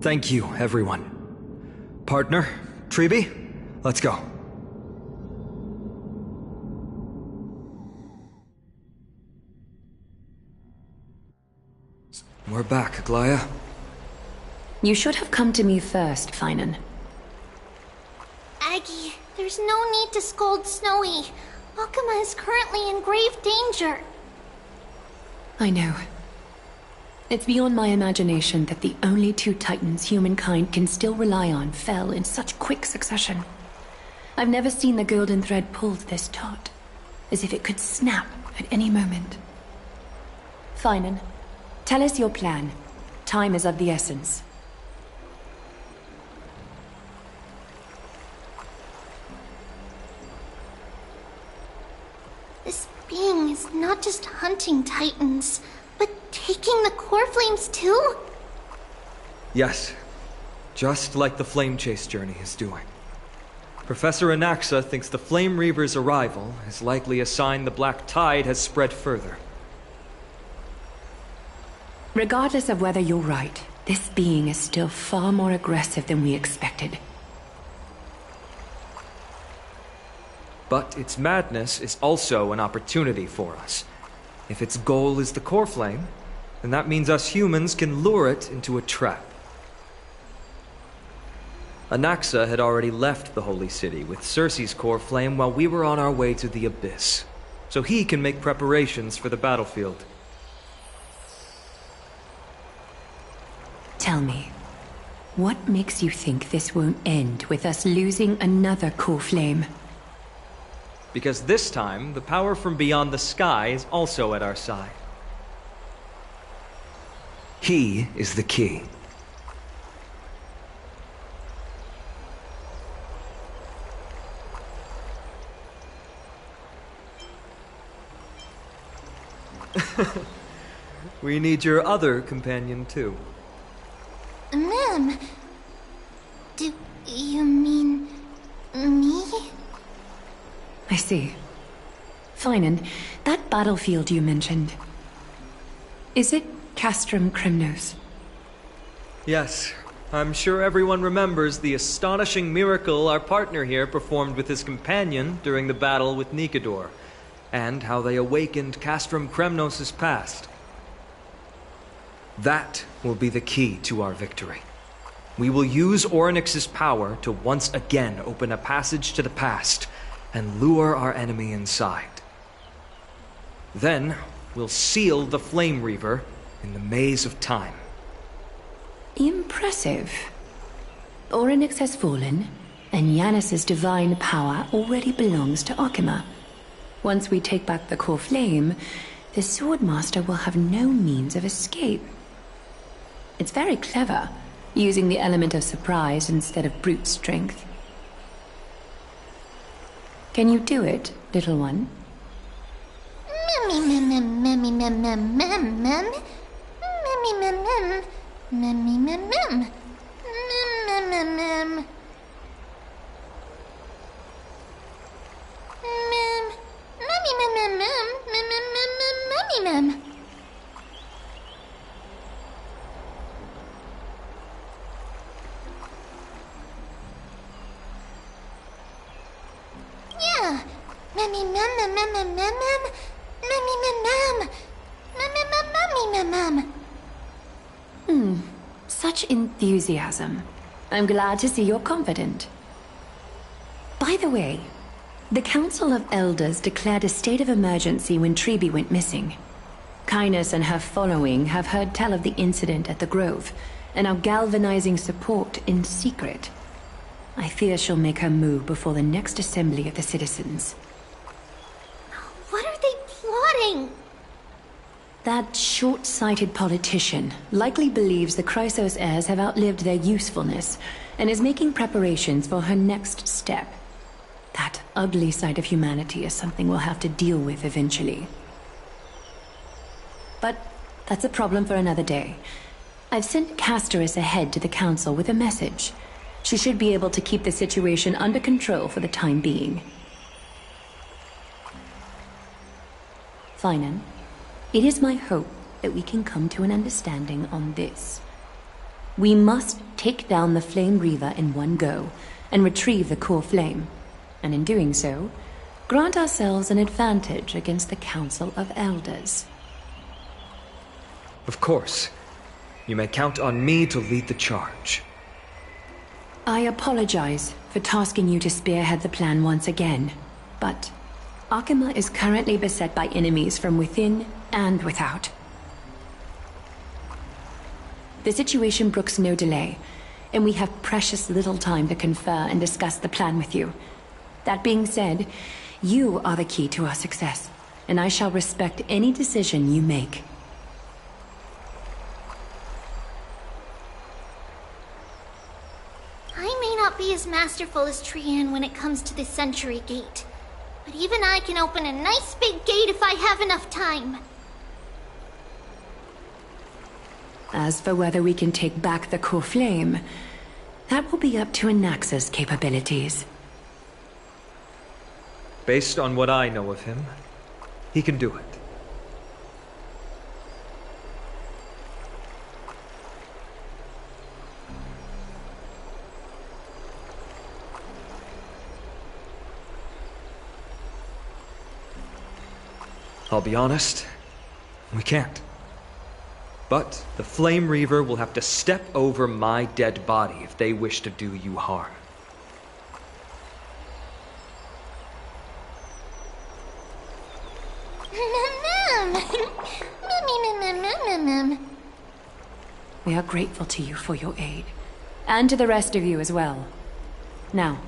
Thank you, everyone. Partner, Treeby, let's go. We're back, Aglaya. You should have come to me first, Finan. Aggie, there's no need to scold Snowy. Akuma is currently in grave danger. I know. It's beyond my imagination that the only two titans humankind can still rely on fell in such quick succession. I've never seen the golden thread pulled this taut, as if it could snap at any moment. Finan, tell us your plan. Time is of the essence. This being is not just hunting titans, but taking the core flames too? Yes, just like the Flame Chase journey is doing. Professor Anaxa thinks the Flame Reaver's arrival is likely a sign the Black Tide has spread further. Regardless of whether you're right, this being is still far more aggressive than we expected. But its madness is also an opportunity for us. If its goal is the core flame, then that means us humans can lure it into a trap. Anaxa had already left the Holy City with Cersei's core flame while we were on our way to the Abyss, so he can make preparations for the battlefield. Tell me, what makes you think this won't end with us losing another core flame? Because this time, the power from beyond the sky is also at our side. He is the key. We need your other companion, too. Ma'am, do you mean me? I see. Finan, that battlefield you mentioned, is it Castrum Kremnos? Yes, I'm sure everyone remembers the astonishing miracle our partner here performed with his companion during the battle with Nikador, and how they awakened Castrum Kremnos' past. That will be the key to our victory. We will use Orynyx's power to once again open a passage to the past and lure our enemy inside. Then, we'll seal the Flame Reaver in the maze of time. Impressive. Orynyx has fallen, and Yanis's divine power already belongs to Akuma. Once we take back the core flame, the Swordmaster will have no means of escape. It's very clever, using the element of surprise instead of brute strength. Can you do it, little one? Such enthusiasm. I'm glad to see you're confident. By the way, the Council of Elders declared a state of emergency when Treeby went missing. Kynus and her following have heard tell of the incident at the Grove, and are galvanizing support in secret. I fear she'll make her move before the next assembly of the citizens. What are they plotting? That short-sighted politician likely believes the Chrysos heirs have outlived their usefulness, and is making preparations for her next step. That ugly side of humanity is something we'll have to deal with eventually. But that's a problem for another day. I've sent Casterus ahead to the council with a message. She should be able to keep the situation under control for the time being. Finan, it is my hope that we can come to an understanding on this. We must take down the Flame Reaver in one go, and retrieve the core flame, and in doing so, grant ourselves an advantage against the Council of Elders. Of course. You may count on me to lead the charge. I apologize for tasking you to spearhead the plan once again, but Akima is currently beset by enemies from within and without. The situation brooks no delay, and we have precious little time to confer and discuss the plan with you. That being said, you are the key to our success, and I shall respect any decision you make. I may not be as masterful as Trian when it comes to the Century Gate, but even I can open a nice big gate if I have enough time. As for whether we can take back the core flame, that will be up to Anaxa's capabilities. Based on what I know of him, he can do it. I'll be honest, we can't. But the Flame Reaver will have to step over my dead body if they wish to do you harm. We are grateful to you for your aid, and to the rest of you as well. Now,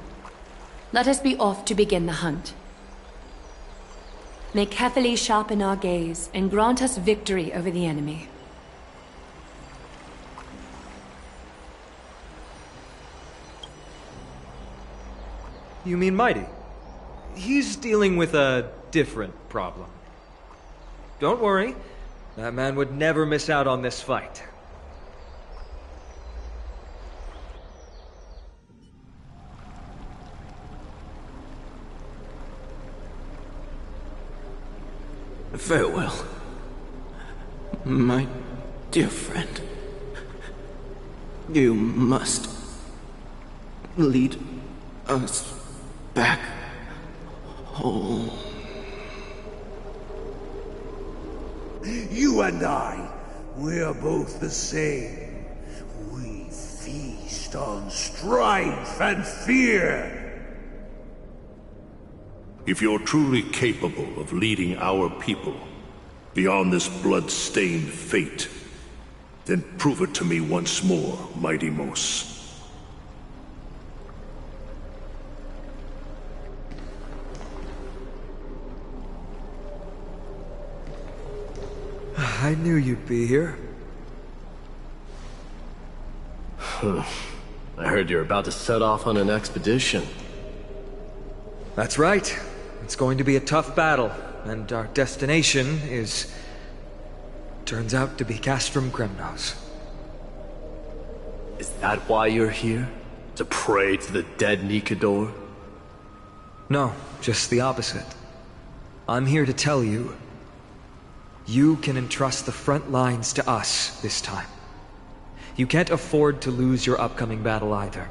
let us be off to begin the hunt. May Kethely sharpen our gaze and grant us victory over the enemy. You mean Mighty? He's dealing with a different problem. Don't worry, that man would never miss out on this fight. Farewell, my dear friend. You must lead us back home. You and I, we're both the same. We feast on strife and fear. If you're truly capable of leading our people beyond this blood-stained fate, then prove it to me once more, Mighty Mos. I knew you'd be here. I heard you're about to set off on an expedition. That's right. It's going to be a tough battle, and our destination turns out to be Castrum Kremnos. Is that why you're here? To pray to the dead Nikador? No, just the opposite. I'm here to tell you, you can entrust the front lines to us this time. You can't afford to lose your upcoming battle either.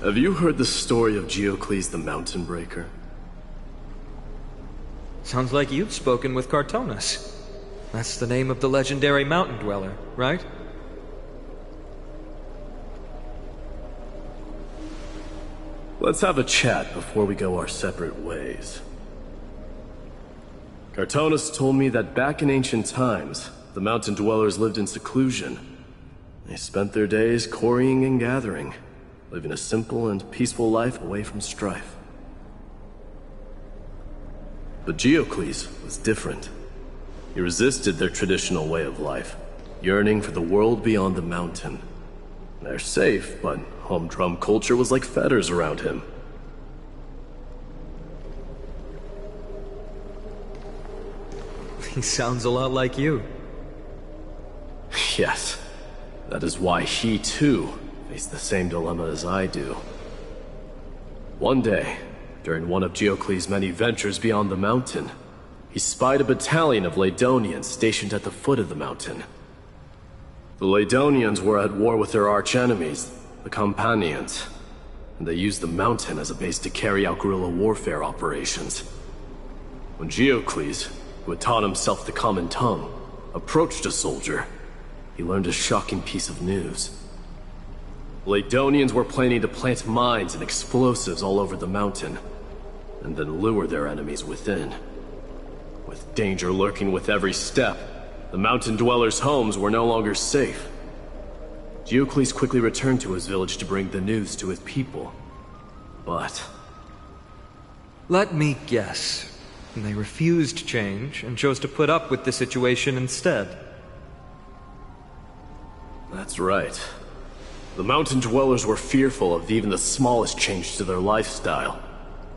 Have you heard the story of Geocles the Mountain Breaker? Sounds like you've spoken with Cartonas. That's the name of the legendary mountain dweller, right? Let's have a chat before we go our separate ways. Cartonas told me that back in ancient times, the mountain dwellers lived in seclusion. They spent their days quarrying and gathering, living a simple and peaceful life away from strife. But Geocles was different. He resisted their traditional way of life, yearning for the world beyond the mountain. They're safe, but humdrum culture was like fetters around him. He sounds a lot like you. Yes. That is why he, too, faced the same dilemma as I do. One day, during one of Geocles' many ventures beyond the mountain, he spied a battalion of Laedonians stationed at the foot of the mountain. The Laedonians were at war with their archenemies, the Companions, and they used the mountain as a base to carry out guerrilla warfare operations. When Geocles, who had taught himself the common tongue, approached a soldier, he learned a shocking piece of news. Ladonians were planning to plant mines and explosives all over the mountain, and then lure their enemies within. With danger lurking with every step, the mountain dwellers' homes were no longer safe. Diocles quickly returned to his village to bring the news to his people. But... let me guess. They refused change and chose to put up with the situation instead. That's right. The mountain dwellers were fearful of even the smallest change to their lifestyle,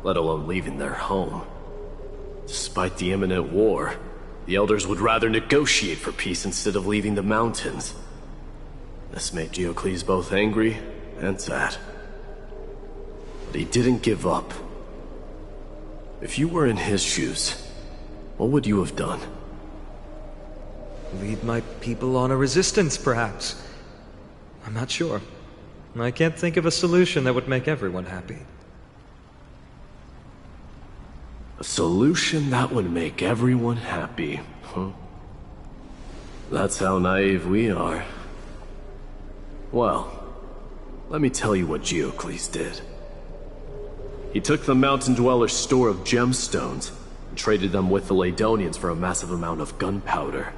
let alone leaving their home. Despite the imminent war, the elders would rather negotiate for peace instead of leaving the mountains. This made Diocles both angry and sad. But he didn't give up. If you were in his shoes, what would you have done? Lead my people on a resistance, perhaps. I'm not sure. I can't think of a solution that would make everyone happy. A solution that would make everyone happy, huh? That's how naive we are. Well, let me tell you what Diocles did. He took the mountain dwellers' store of gemstones and traded them with the Ladonians for a massive amount of gunpowder.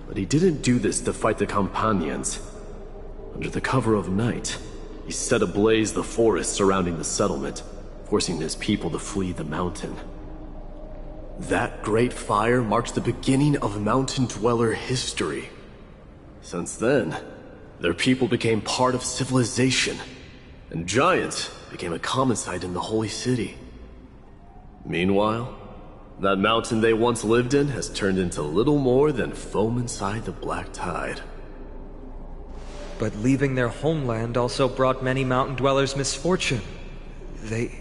But he didn't do this to fight the Companions. Under the cover of night, he set ablaze the forest surrounding the settlement, forcing his people to flee the mountain. That great fire marked the beginning of mountain dweller history. Since then, their people became part of civilization, and giants became a common sight in the holy city. Meanwhile, that mountain they once lived in has turned into little more than foam inside the black tide. But leaving their homeland also brought many mountain dwellers misfortune. They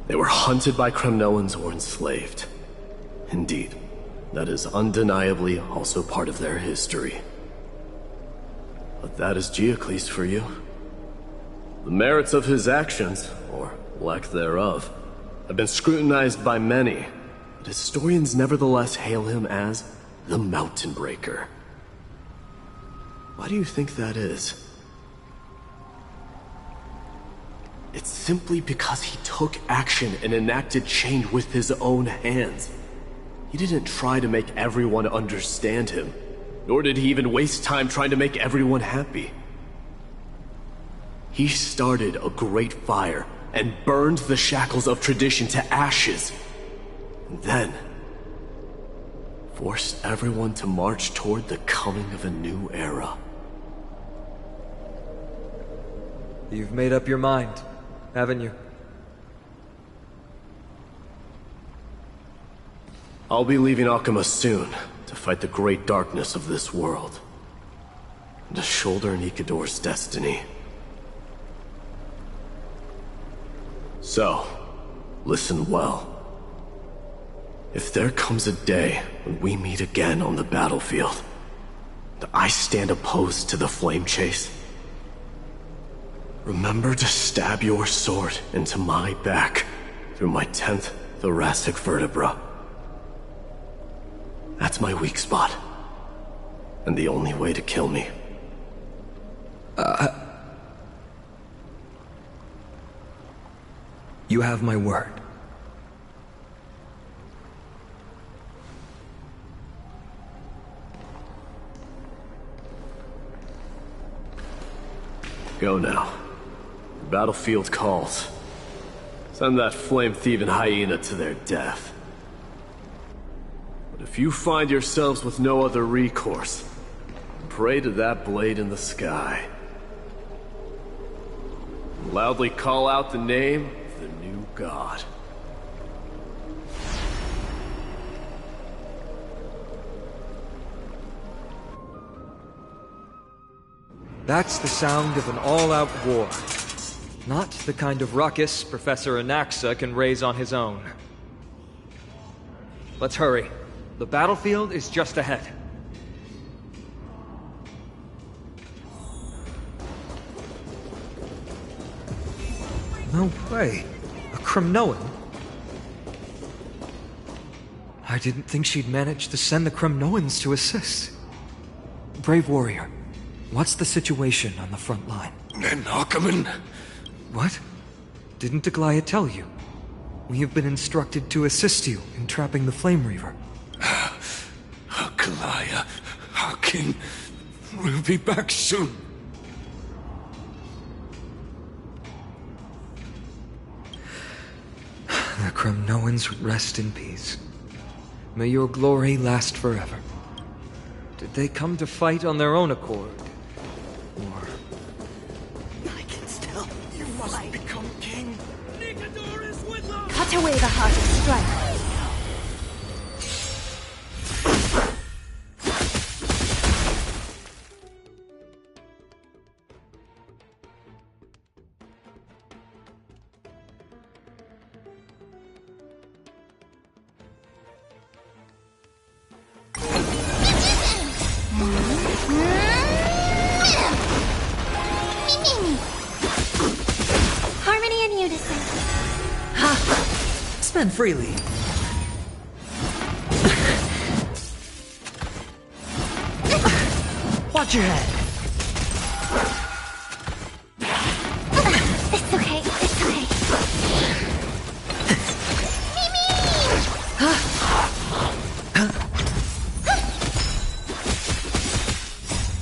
were hunted by Kremnoans or enslaved. Indeed, that is undeniably also part of their history. But that is Diocles for you. The merits of his actions, or lack thereof, have been scrutinized by many, but historians nevertheless hail him as the Mountain Breaker. Why do you think that is? It's simply because he took action and enacted change with his own hands. He didn't try to make everyone understand him, nor did he even waste time trying to make everyone happy. He started a great fire and burned the shackles of tradition to ashes. And then forced everyone to march toward the coming of a new era. You've made up your mind, haven't you? I'll be leaving Akama soon to fight the great darkness of this world, and to shoulder Nikador's destiny. So, listen well. If there comes a day when we meet again on the battlefield, and I stand opposed to the flame chase, remember to stab your sword into my back through my 10th thoracic vertebra. That's my weak spot, and the only way to kill me. You have my word. Go now. The battlefield calls. Send that flame-thieving hyena to their death. But if you find yourselves with no other recourse, pray to that blade in the sky. And loudly call out the name of the new god. That's the sound of an all-out war. Not the kind of ruckus Professor Anaxa can raise on his own. Let's hurry. The battlefield is just ahead. No way. A Kremnoan? I didn't think she'd manage to send the Kremnoans to assist. Brave warrior. What's the situation on the front line? Men Ackerman? What? Didn't Aglaya tell you? We have been instructed to assist you in trapping the Flame Reaver. Aglaya, Hakin, we'll be back soon. The Kremnoans rest in peace. May your glory last forever. Did they come to fight on their own accord? Or... I can still. You must become king. Nikador is with us! Cut away the heart of strife. Harmony and unison. Spend freely. Watch your head. It's okay. It's okay.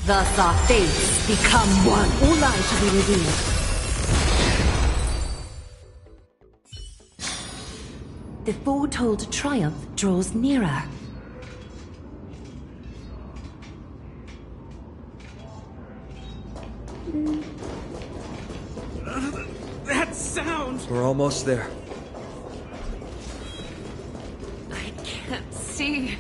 Thus our fates become one. All lies shall be revealed. The foretold triumph draws nearer. That sound! We're almost there. I can't see.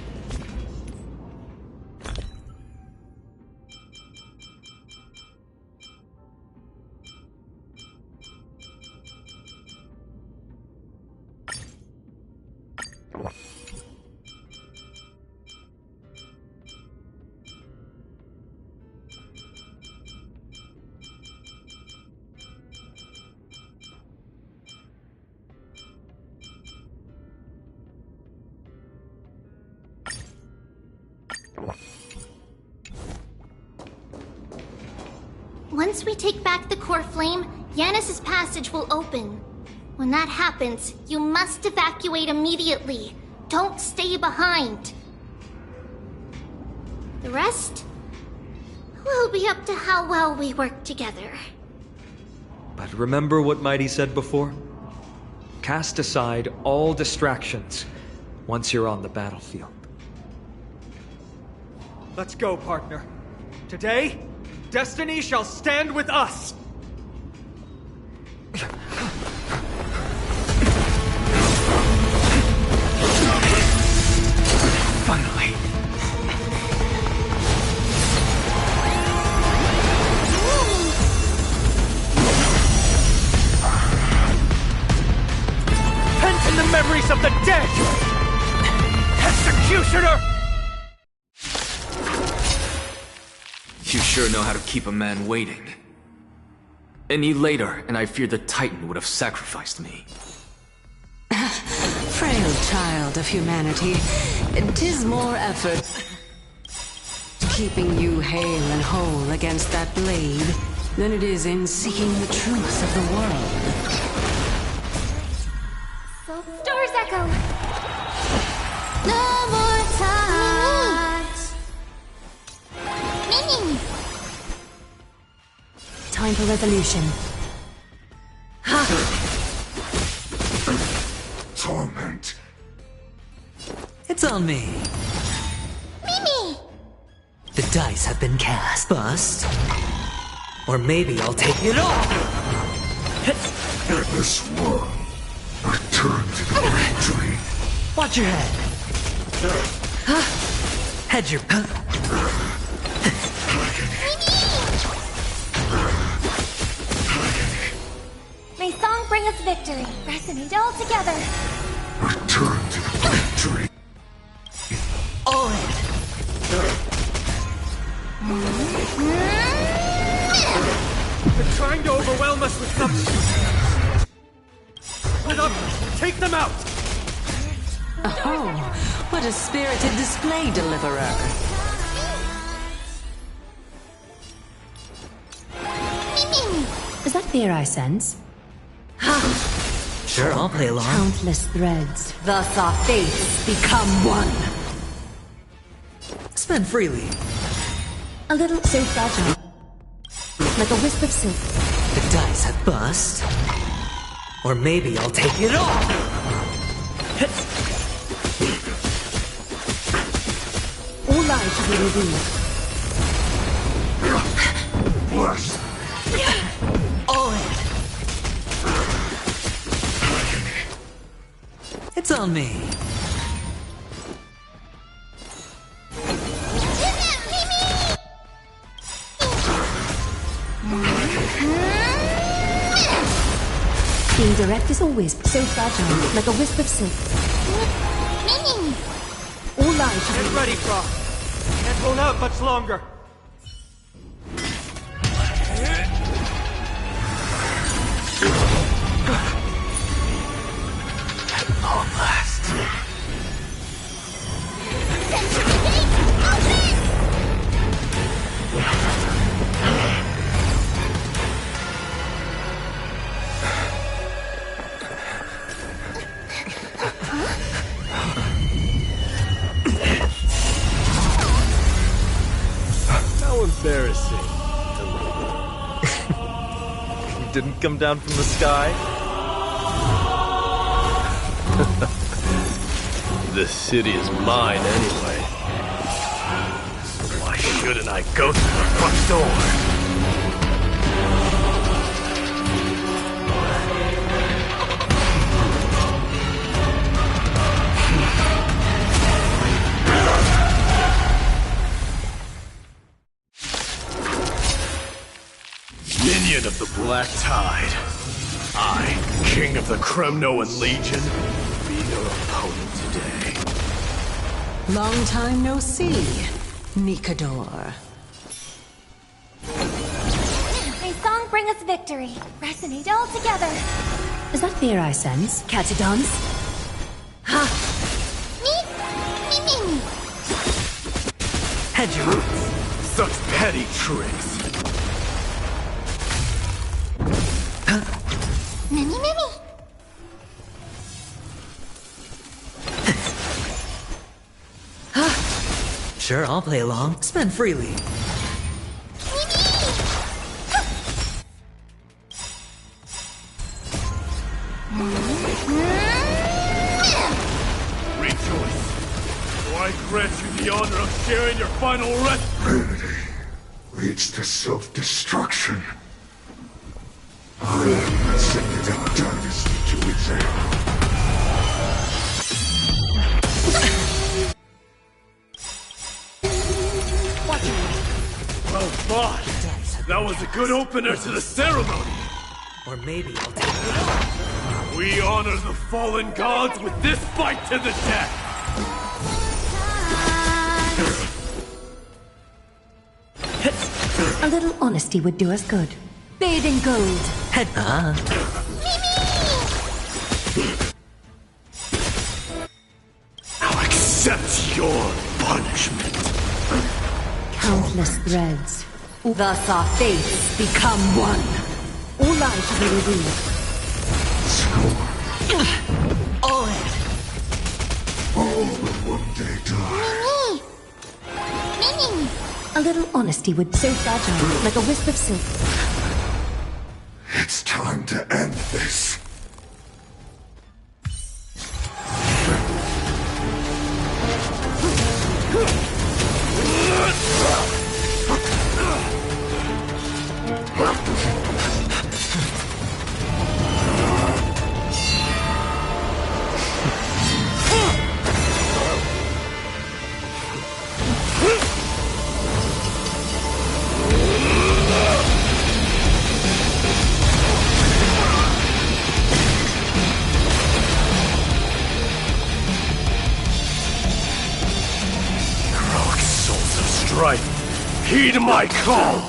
Once we take back the core flame, Yanis's passage will open. When that happens, you must evacuate immediately. Don't stay behind. The rest will be up to how well we work together. But remember what Mighty said before? Cast aside all distractions once you're on the battlefield. Let's go, partner. Today, destiny shall stand with us! Finally! Pent in the memories of the dead! Executioner! You sure know how to keep a man waiting. Any later, and I fear the Titan would have sacrificed me. Frail child of humanity, 'tis more effort keeping you hale and whole against that blade than it is in seeking the truth of the world. Stars echo. No more touch. Mimi. Time for resolution. Torment. It's on me. Mimi. The dice have been cast. Bust. Or maybe I'll take it all. This world, return to the victory. Watch your head. Head your... May song bring us victory. Resonate all together. Return to the victory. All in. They're trying to overwhelm us with numbers. Split up! Take them out! Oh, what a spirited display, deliverer. fear I sense? Sure, I'll play along. Countless threads, thus our fates become one. Spend freely. A little so fragile, like a wisp of silk. The dice have bust. Or maybe I'll take it all! All lies shall be revealed. All in. It's on me. Being direct is a wisp, so fragile, like a wisp of silk. All lies shall Get ready, Croc. Can't hold out much longer. At long last. How embarrassing. You didn't come down from the sky? This city is mine anyway. So why shouldn't I go through the front door? Minion of the Black Tide. I, King of the Kremnoan Legion, be your opponent today. Long time no see, Mikador. May song bring us victory. Resonate all together. Is that fear I sense? Catadons? Me. Head your roots. Such petty tricks. Mimi. Sure, I'll play along. Spend freely. Rejoice, for I grant you the honor of sharing your final rest. Remedy leads to self-destruction. I am sending the dynasty to its end. Well fought. That was a good opener to the ceremony. Or maybe I'll take it all. We honor the fallen gods with this fight to the death. A little honesty would do us good. Bathe in gold. Head I'll accept your punishment. Countless threads. Thus our fates become one. All lies shall be revealed. all in. All will one day die. Mimi. A little honesty would so fragile, like a wisp of silk. It's time to end this. Heed my call!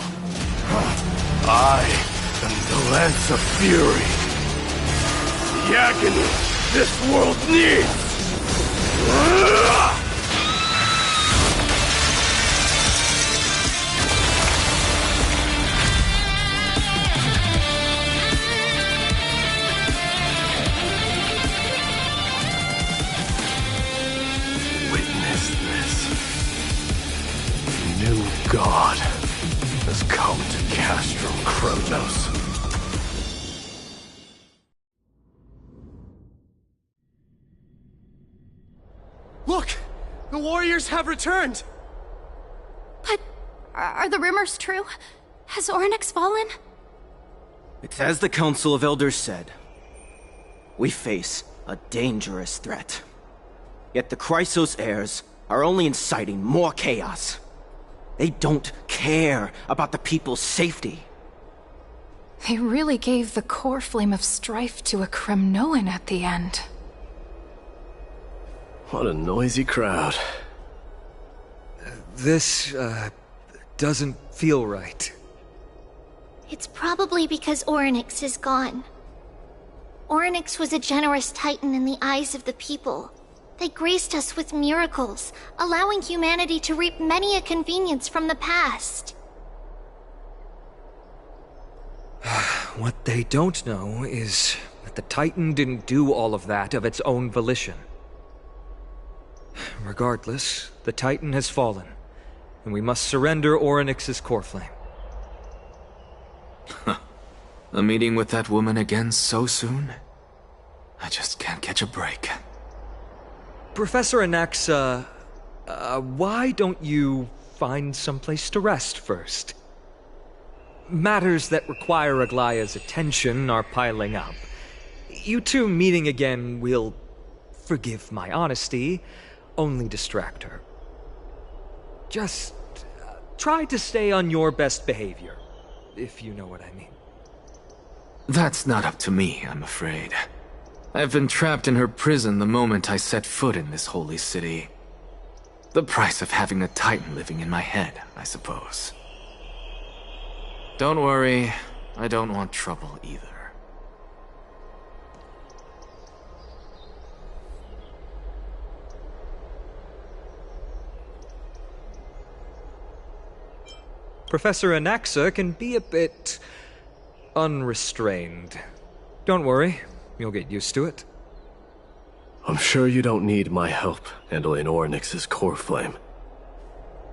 I am the Lance of Fury. The agony this world needs! Castro Kremnos. Look! The warriors have returned! But are the rumors true? Has Ornyx fallen? It's as the Council of Elders said. We face a dangerous threat. Yet the Chrysos heirs are only inciting more chaos. They don't care about the people's safety. They really gave the core flame of strife to a Kremnoan at the end. What a noisy crowd. This, doesn't feel right. It's probably because Ornyx is gone. Ornyx was a generous titan in the eyes of the people. They graced us with miracles, allowing humanity to reap many a convenience from the past. What they don't know is that the Titan didn't do all of that of its own volition. Regardless, the Titan has fallen, and we must surrender Ornyx's core flame. A meeting with that woman again so soon? I just can't catch a break. Professor Anaxa, why don't you find someplace to rest first? Matters that require Aglaya's attention are piling up. You two meeting again will, forgive my honesty, only distract her. Just try to stay on your best behavior, if you know what I mean. That's not up to me, I'm afraid. I've been trapped in her prison the moment I set foot in this holy city. The price of having a Titan living in my head, I suppose. Don't worry, I don't want trouble either. Professor Anaxa can be a bit unrestrained. Don't worry, you'll get used to it. I'm sure you don't need my help handling Ornyx's core flame.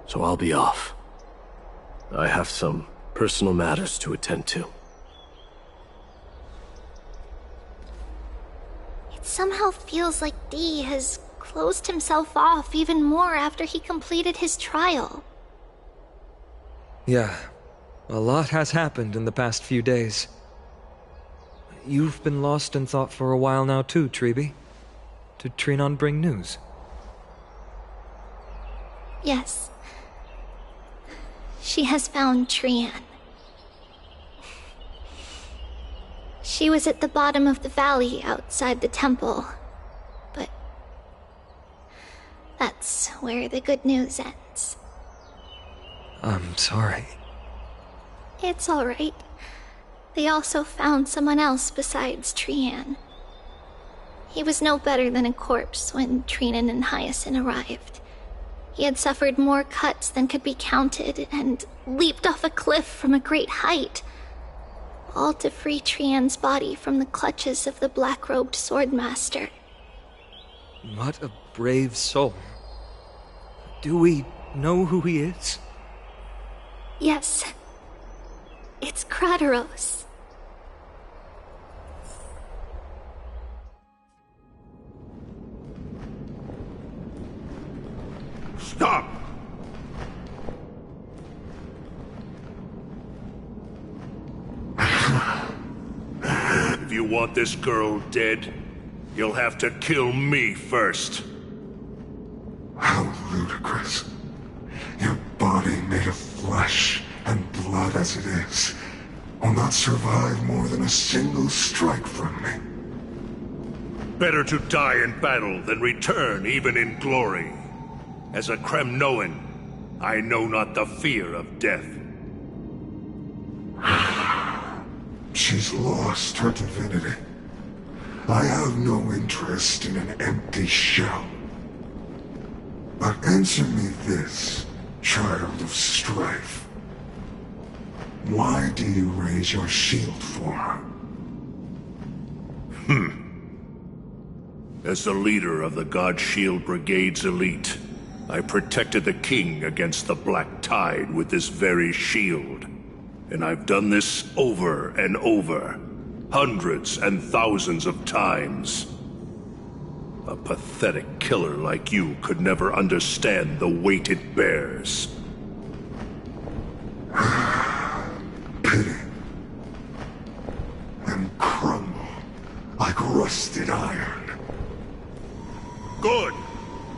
So I'll be off. I have some personal matters to attend to. It somehow feels like D has closed himself off even more after he completed his trial. Yeah, a lot has happened in the past few days. You've been lost in thought for a while now too, Treeby. Did Trinon bring news? Yes. She has found Trian. She was at the bottom of the valley outside the temple, but that's where the good news ends. I'm sorry. It's all right. They also found someone else besides Trian. He was no better than a corpse when Trinan and Hyacinth arrived. He had suffered more cuts than could be counted and leaped off a cliff from a great height, all to free Trian's body from the clutches of the black-robed swordmaster. What a brave soul. Do we know who he is? Yes. It's Krateros. Stop! If you want this girl dead, you'll have to kill me first. How ludicrous. Your body made of flesh and blood as it is will not survive more than a single strike from me. Better to die in battle than return even in glory. As a Kremnoan, I know not the fear of death. She's lost her divinity. I have no interest in an empty shell. But answer me this, child of strife. Why do you raise your shield for her? As the leader of the God Shield Brigade's elite, I protected the king against the Black Tide with this very shield. And I've done this over and over, hundreds and thousands of times. A pathetic killer like you could never understand the weight it bears. Pity. And crumble like rusted iron. Good.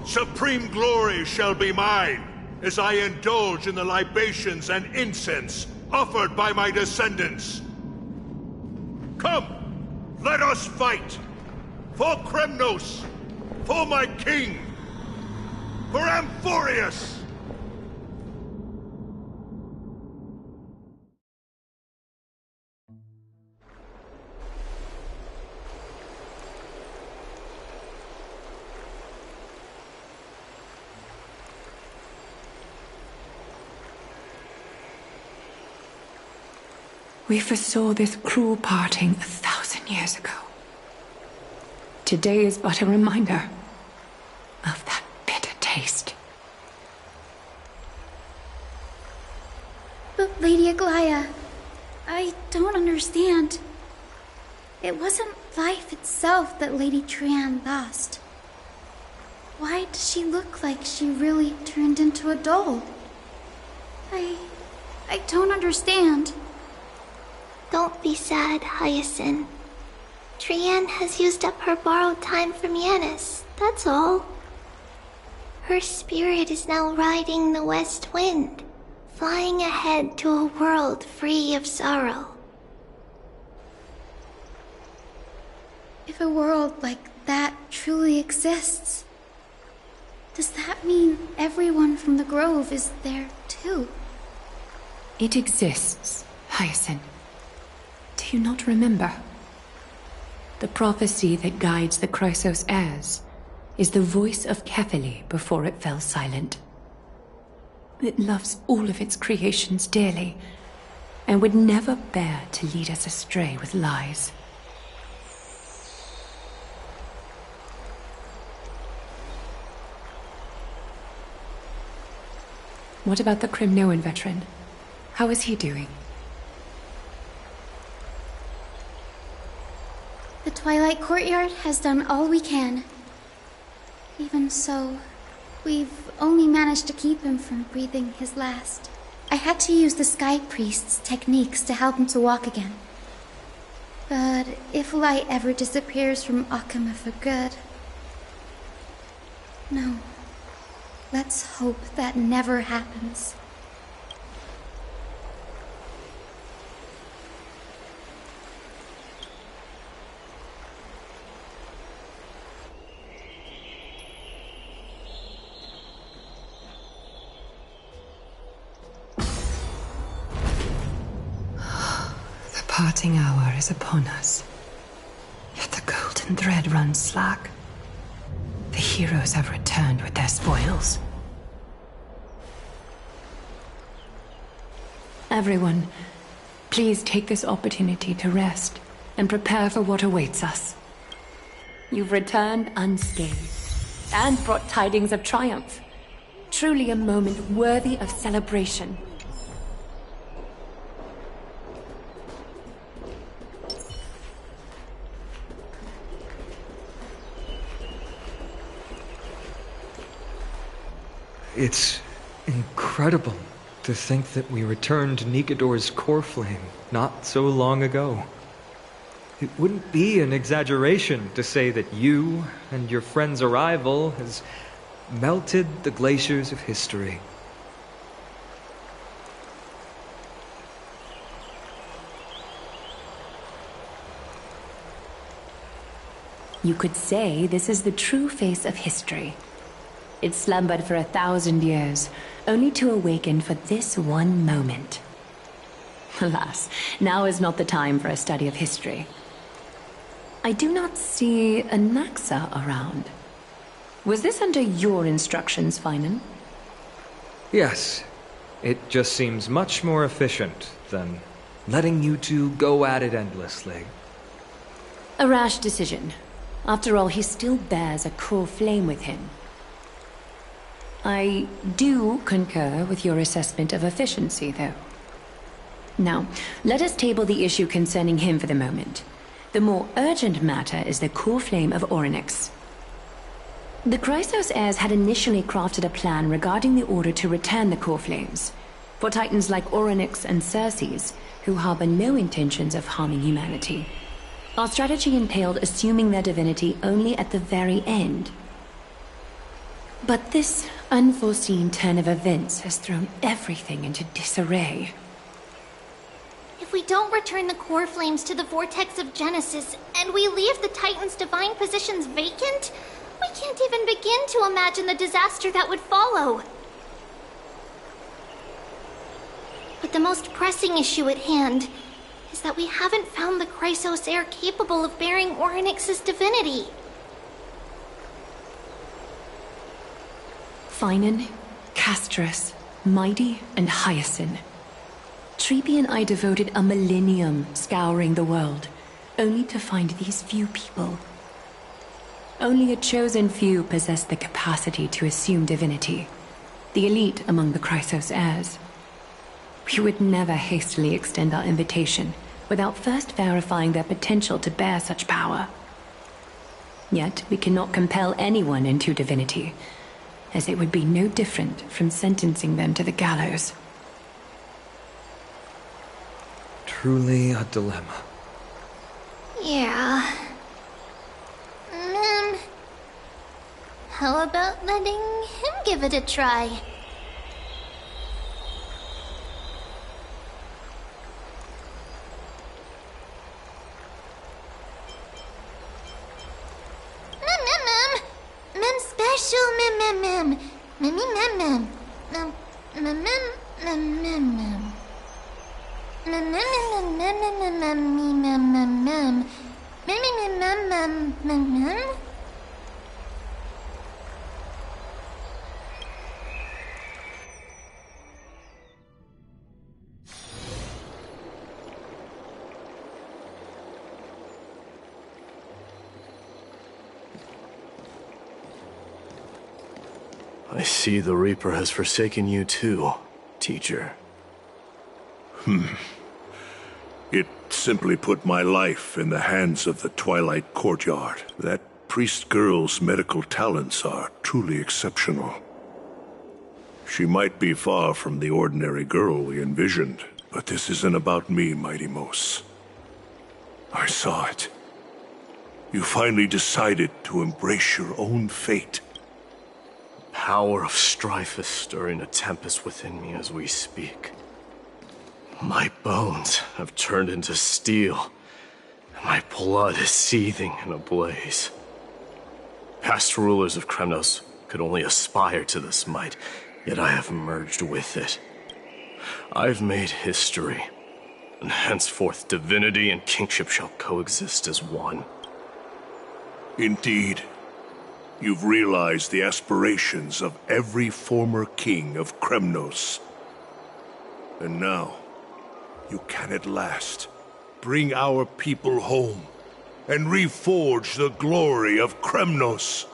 Supreme glory shall be mine, as I indulge in the libations and incense offered by my descendants. Come, let us fight! For Kremnos! For my king! For Amphorius! We foresaw this cruel parting 1,000 years ago. Today is but a reminder of that bitter taste. But Lady Aglaya, I don't understand. It wasn't life itself that Lady Trian lost. Why does she look like she really turned into a doll? I don't understand. Don't be sad, Hyacinth. Trian has used up her borrowed time from Yanis, that's all. Her spirit is now riding the west wind, flying ahead to a world free of sorrow. If a world like that truly exists, does that mean everyone from the Grove is there too? It exists, Hyacinth. Do you not remember? The prophecy that guides the Chrysos heirs is the voice of Kefili before it fell silent. It loves all of its creations dearly, and would never bear to lead us astray with lies. What about the Crimnoan veteran? How is he doing? The Twilight Courtyard has done all we can. Even so, we've only managed to keep him from breathing his last. I had to use the Sky Priest's techniques to help him to walk again. But if light ever disappears from Akama for good... No. Let's hope that never happens. The parting hour is upon us. Yet the golden thread runs slack. The heroes have returned with their spoils. Everyone, please take this opportunity to rest and prepare for what awaits us. You've returned unscathed and brought tidings of triumph. Truly a moment worthy of celebration. It's incredible to think that we returned Nikador's core flame not so long ago. It wouldn't be an exaggeration to say that you and your friend's arrival has melted the glaciers of history. You could say this is the true face of history. It slumbered for 1,000 years, only to awaken for this one moment. Alas, now is not the time for a study of history. I do not see a Naxa around. Was this under your instructions, Finan? Yes, it just seems much more efficient than letting you two go at it endlessly. A rash decision. After all, he still bears a core flame with him. I do concur with your assessment of efficiency, though. Now, let us table the issue concerning him for the moment. The more urgent matter is the core flame of Orynyx. The Chrysos heirs had initially crafted a plan regarding the order to return the core flames, for titans like Orynyx and Circes, who harbor no intentions of harming humanity. Our strategy entailed assuming their divinity only at the very end. But this unforeseen turn of events has thrown everything into disarray. If we don't return the core flames to the vortex of Genesis, and we leave the Titan's divine positions vacant, we can't even begin to imagine the disaster that would follow. But the most pressing issue at hand is that we haven't found the Chrysos heir capable of bearing Orynyx's divinity. Finan, Castras, Mighty, and Hyacinth. Trepi and I devoted a millennium scouring the world, only to find these few people. Only a chosen few possess the capacity to assume divinity, the elite among the Chrysos heirs. We would never hastily extend our invitation without first verifying their potential to bear such power. Yet we cannot compel anyone into divinity, as it would be no different from sentencing them to the gallows. Truly a dilemma. Yeah. How about letting him give it a try? Mem special mem. I see the Reaper has forsaken you too, teacher. It simply put my life in the hands of the Twilight Courtyard. That priest girl's medical talents are truly exceptional. She might be far from the ordinary girl we envisioned, but this isn't about me, Mighty Mos. I saw it. You finally decided to embrace your own fate. Power of strife is stirring a tempest within me as we speak. My bones have turned into steel, and my blood is seething in a blaze. Past rulers of Kremnos could only aspire to this might, yet I have merged with it. I've made history, and henceforth divinity and kingship shall coexist as one. Indeed. You've realized the aspirations of every former king of Kremnos. And now, you can at last bring our people home and reforge the glory of Kremnos.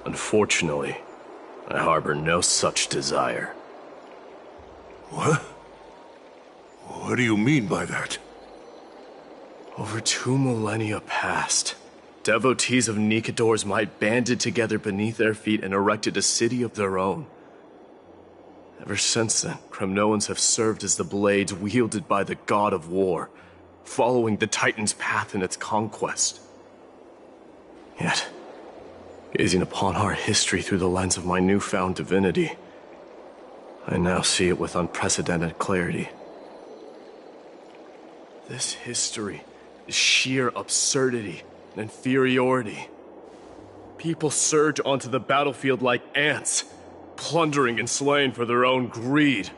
Unfortunately, I harbor no such desire. What? What do you mean by that? Over 2 millennia past, devotees of Nikador's might banded together beneath their feet and erected a city of their own. Ever since then, Kremnoans have served as the blades wielded by the god of war, following the Titan's path in its conquest. Yet, gazing upon our history through the lens of my newfound divinity, I now see it with unprecedented clarity. This history is sheer absurdity and inferiority. People surge onto the battlefield like ants, plundering and slaying for their own greed,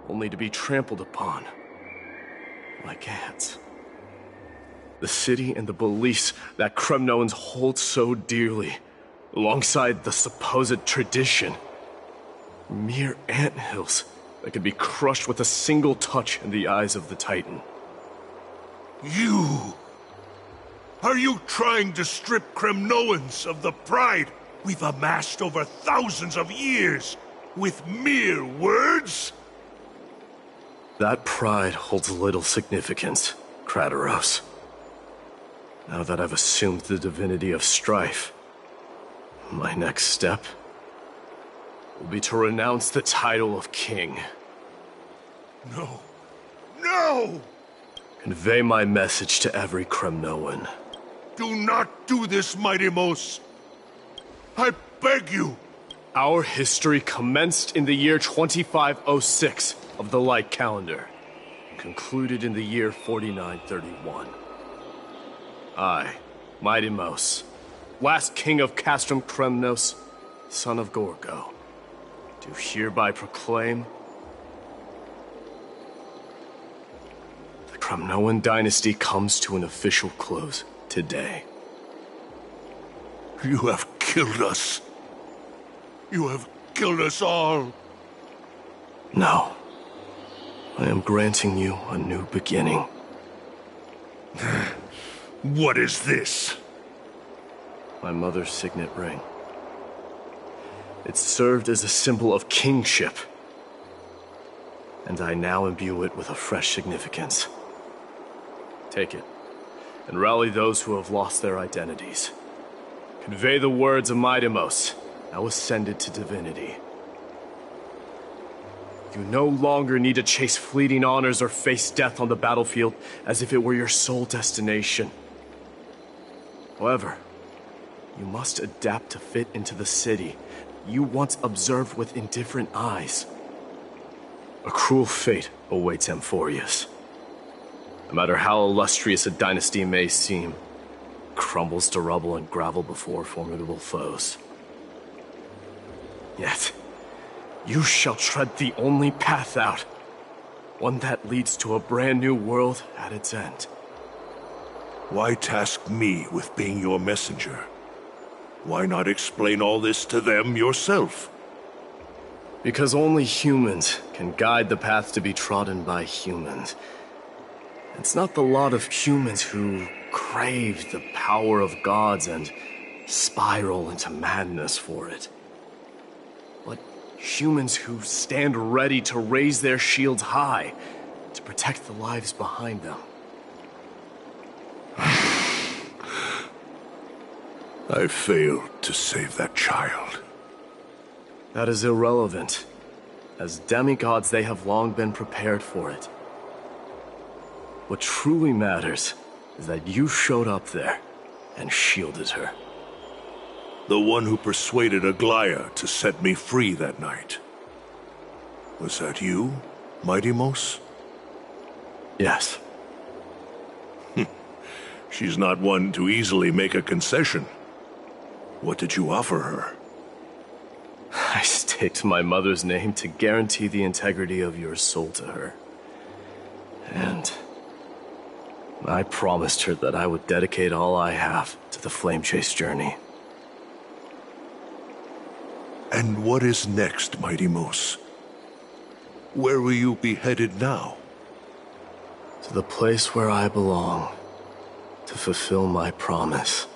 only to be trampled upon like ants. The city and the beliefs that Kremnoans hold so dearly, alongside the supposed tradition, mere anthills that could be crushed with a single touch in the eyes of the Titan. You! Are you trying to strip Kremnoans of the pride we've amassed over thousands of years? With mere words? That pride holds little significance, Krateros. Now that I've assumed the divinity of strife, my next step will be to renounce the title of king. No. No! Convey my message to every Kremnoan. Do not do this, Mighty Mos. I beg you. Our history commenced in the year 2506 of the Light Calendar, and concluded in the year 4931. I, Mighty Mos, last king of Castrum Kremnos, son of Gorgo, do hereby proclaim the Kremnoan dynasty comes to an official close today. You have killed us. You have killed us all. No. I am granting you a new beginning. What is this? My mother's signet ring. It served as a symbol of kingship, and I now imbue it with a fresh significance. Take it, and rally those who have lost their identities. Convey the words of Mighty Mos, now ascended to divinity. You no longer need to chase fleeting honors or face death on the battlefield as if it were your sole destination. However, you must adapt to fit into the city you once observed with indifferent eyes. A cruel fate awaits Amphorius. No matter how illustrious a dynasty may seem, it crumbles to rubble and gravel before formidable foes. Yet, you shall tread the only path out, one that leads to a brand new world at its end. Why task me with being your messenger? Why not explain all this to them yourself? Because only humans can guide the path to be trodden by humans. It's not the lot of humans who crave the power of gods and spiral into madness for it. But humans who stand ready to raise their shields high to protect the lives behind them. I failed to save that child. That is irrelevant. As demigods, they have long been prepared for it. What truly matters is that you showed up there and shielded her. The one who persuaded Aglaya to set me free that night. Was that you, Mighty Mos? Yes. She's not one to easily make a concession. What did you offer her? I staked my mother's name to guarantee the integrity of your soul to her. And I promised her that I would dedicate all I have to the Flame Chase journey. And what is next, Mighty Mos? Where will you be headed now? To the place where I belong, to fulfill my promise.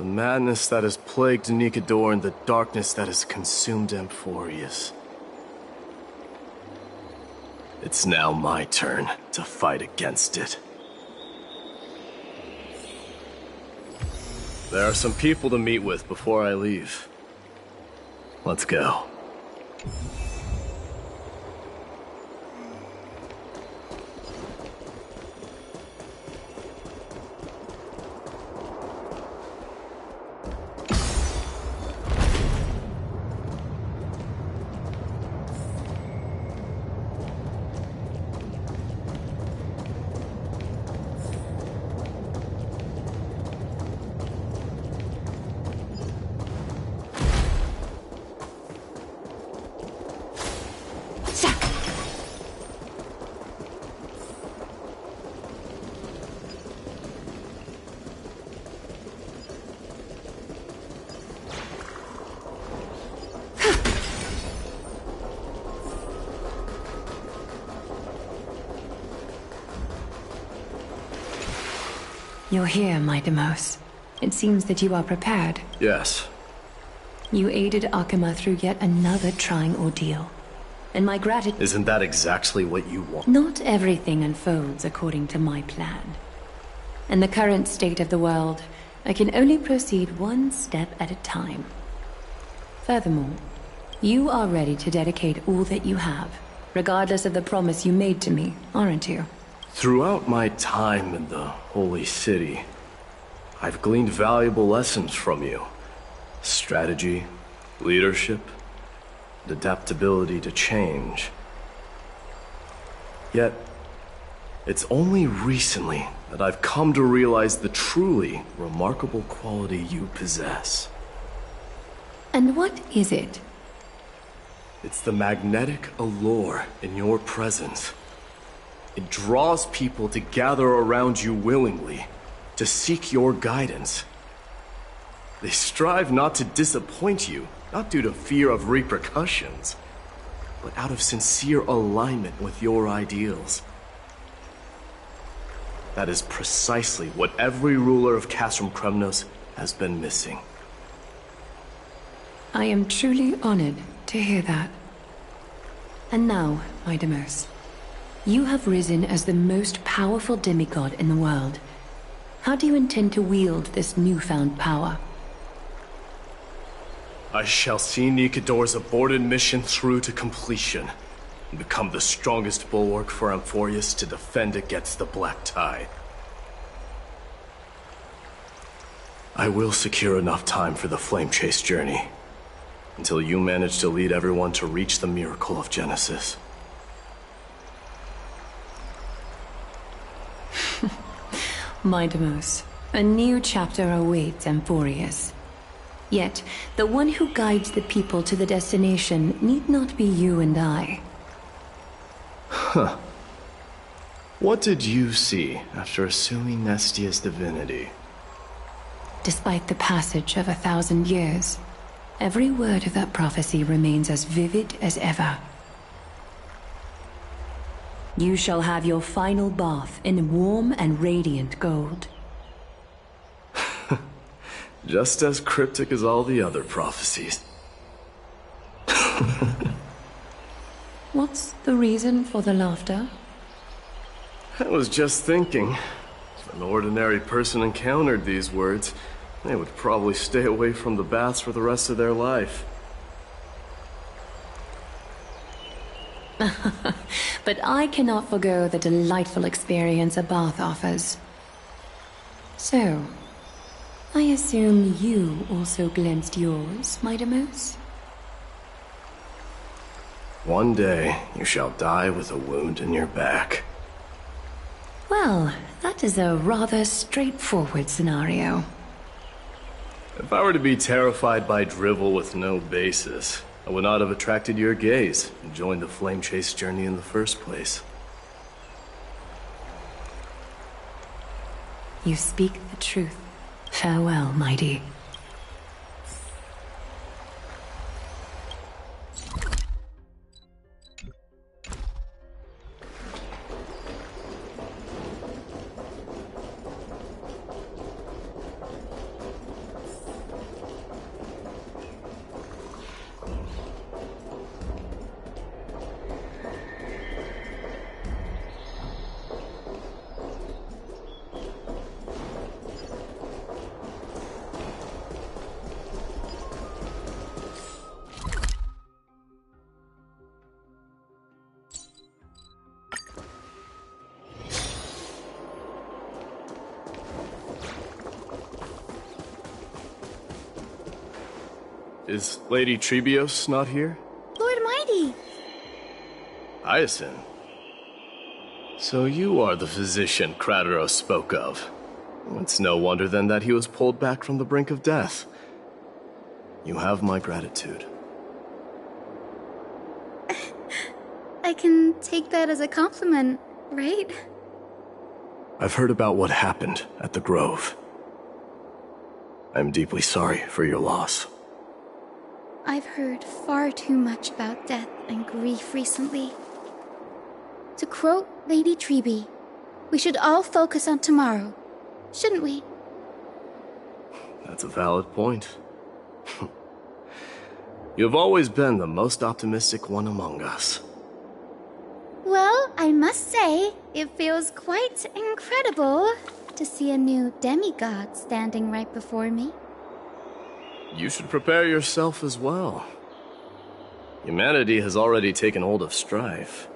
The madness that has plagued Nikador and the darkness that has consumed Amphorius. It's now my turn to fight against it. There are some people to meet with before I leave. Let's go. You're here, Mighty Mos. It seems that you are prepared. Yes. You aided Akuma through yet another trying ordeal. And my gratitude— Isn't that exactly what you want? Not everything unfolds according to my plan. In the current state of the world, I can only proceed one step at a time. Furthermore, you are ready to dedicate all that you have, regardless of the promise you made to me, aren't you? Throughout my time in the Holy City, I've gleaned valuable lessons from you. Strategy, leadership, and adaptability to change. Yet, it's only recently that I've come to realize the truly remarkable quality you possess. And what is it? It's the magnetic allure in your presence. It draws people to gather around you willingly, to seek your guidance. They strive not to disappoint you, not due to fear of repercussions, but out of sincere alignment with your ideals. That is precisely what every ruler of Castrum Kremnos has been missing. I am truly honored to hear that. And now, my Deimos, you have risen as the most powerful demigod in the world. How do you intend to wield this newfound power? I shall see Nikador's aborted mission through to completion, and become the strongest bulwark for Amphorius to defend against the Black Tide. I will secure enough time for the Flame Chase journey, until you manage to lead everyone to reach the miracle of Genesis. My Deimos, a new chapter awaits Amphorius. Yet, the one who guides the people to the destination need not be you and I. Huh. What did you see after assuming Nestia's divinity? Despite the passage of 1,000 years, every word of that prophecy remains as vivid as ever. You shall have your final bath in warm and radiant gold. Just as cryptic as all the other prophecies. What's the reason for the laughter? I was just thinking, if an ordinary person encountered these words, they would probably stay away from the baths for the rest of their life. But I cannot forgo the delightful experience a bath offers. So, I assume you also glimpsed yours, my Deimos? One day, you shall die with a wound in your back. Well, that is a rather straightforward scenario. If I were to be terrified by drivel with no basis, I would not have attracted your gaze and joined the Flame Chase journey in the first place. You speak the truth. Farewell, mighty. Is Lady Trebios not here? Lord Mighty! Hyacinth. So you are the physician Krateros spoke of. It's no wonder then that he was pulled back from the brink of death. You have my gratitude. I can take that as a compliment, right? I've heard about what happened at the Grove. I'm deeply sorry for your loss. I've heard far too much about death and grief recently. To quote Lady Treeby, we should all focus on tomorrow, shouldn't we? That's a valid point. You've always been the most optimistic one among us. Well, I must say, it feels quite incredible to see a new demigod standing right before me. You should prepare yourself as well. Humanity has already taken hold of strife,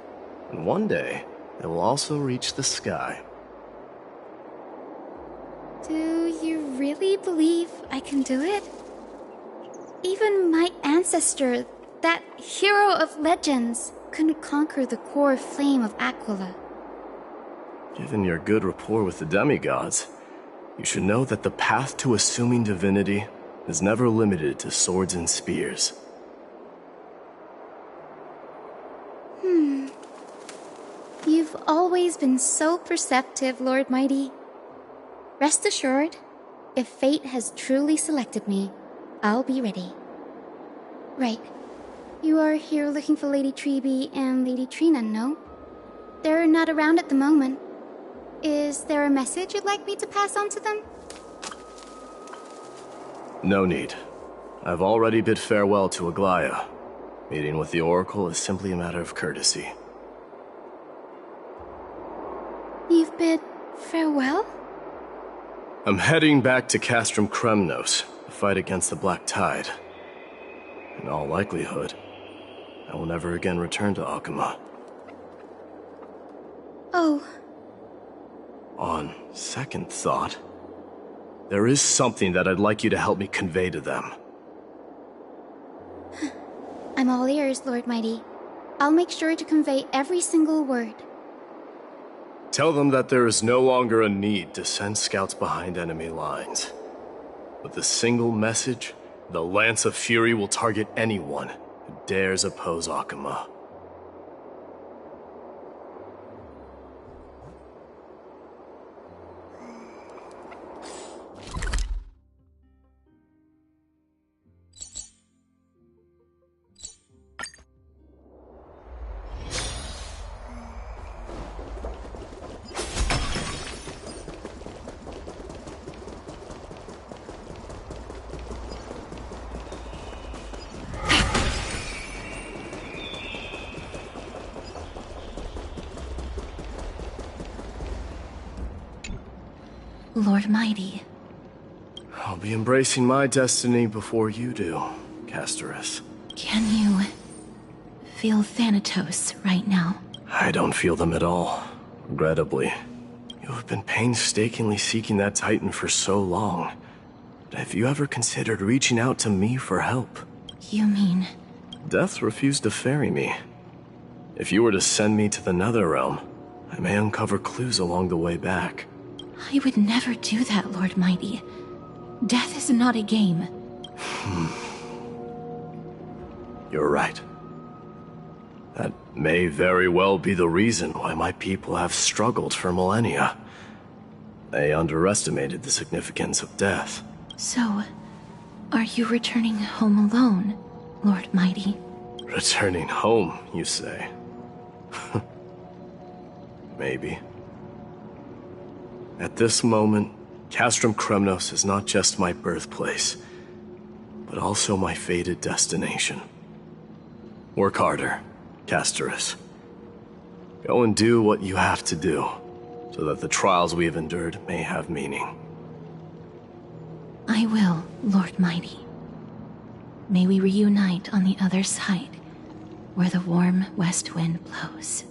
and one day it will also reach the sky. Do you really believe I can do it? Even my ancestor, that hero of legends, couldn't conquer the core flame of Aquila. Given your good rapport with the demigods, you should know that the path to assuming divinity is never limited to swords and spears. You've always been so perceptive, Lord Mighty. Rest assured, if fate has truly selected me, I'll be ready. Right. You are here looking for Lady Treby and Lady Trina, no? They're not around at the moment. Is there a message you'd like me to pass on to them? No need. I've already bid farewell to Aglaya. Meeting with the Oracle is simply a matter of courtesy. You've bid farewell? I'm heading back to Castrum Kremnos to fight against the Black Tide. In all likelihood, I will never again return to Akuma. Oh. On second thought, there is something that I'd like you to help me convey to them. I'm all ears, Lord Mighty. I'll make sure to convey every single word. Tell them that there is no longer a need to send scouts behind enemy lines. With a single message, the Lance of Fury will target anyone who dares oppose Akuma. Lord Mighty. I'll be embracing my destiny before you do, Castorus. Can you feel Thanatos right now? I don't feel them at all, regrettably. You have been painstakingly seeking that Titan for so long. But have you ever considered reaching out to me for help? You mean... Death refused to ferry me. If you were to send me to the Netherrealm, I may uncover clues along the way back. I would never do that, Lord Mighty. Death is not a game. You're right. That may very well be the reason why my people have struggled for millennia. They underestimated the significance of death. So, are you returning home alone, Lord Mighty? Returning home, you say? Maybe. At this moment, Castrum Kremnos is not just my birthplace, but also my fated destination. Work harder, Castorus. Go and do what you have to do, so that the trials we have endured may have meaning. I will, Lord Mighty. May we reunite on the other side, where the warm west wind blows.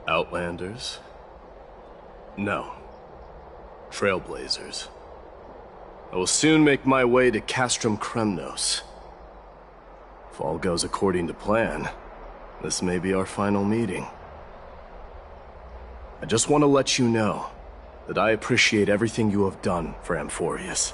Outlanders? No. Trailblazers. I will soon make my way to Castrum Kremnos. If all goes according to plan, this may be our final meeting. I just want to let you know that I appreciate everything you have done for Amphorius.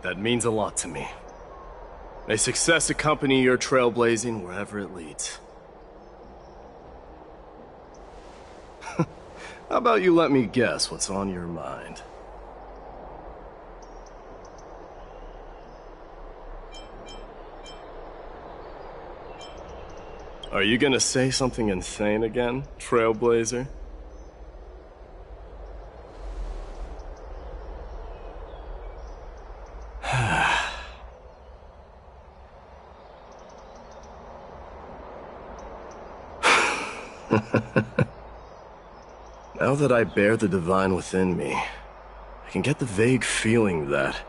That means a lot to me. May success accompany your trailblazing wherever it leads. How about you let me guess what's on your mind? Are you gonna say something insane again, Trailblazer? Now that I bear the divine within me, I can get the vague feeling that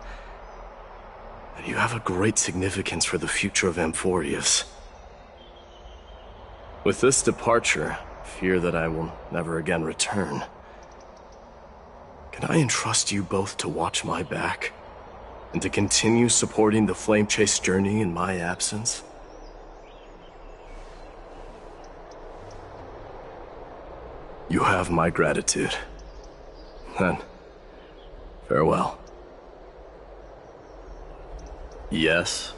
you have a great significance for the future of Amphorius. With this departure, I fear that I will never again return. Can I entrust you both to watch my back, and to continue supporting the Flame Chase journey in my absence? You have my gratitude. Then, farewell. Yes?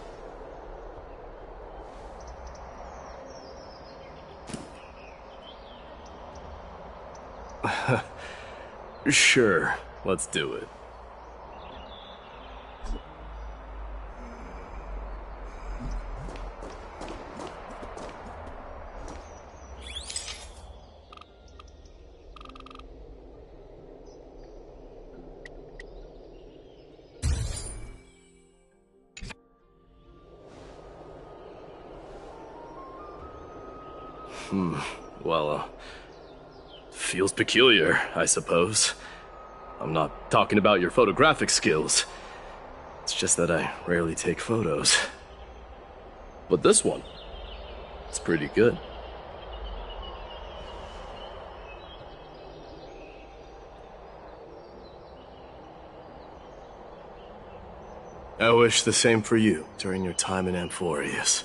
Sure, let's do it. Well, feels peculiar, I suppose. I'm not talking about your photographic skills. It's just that I rarely take photos. But this one, it's pretty good. I wish the same for you during your time in Amphorius.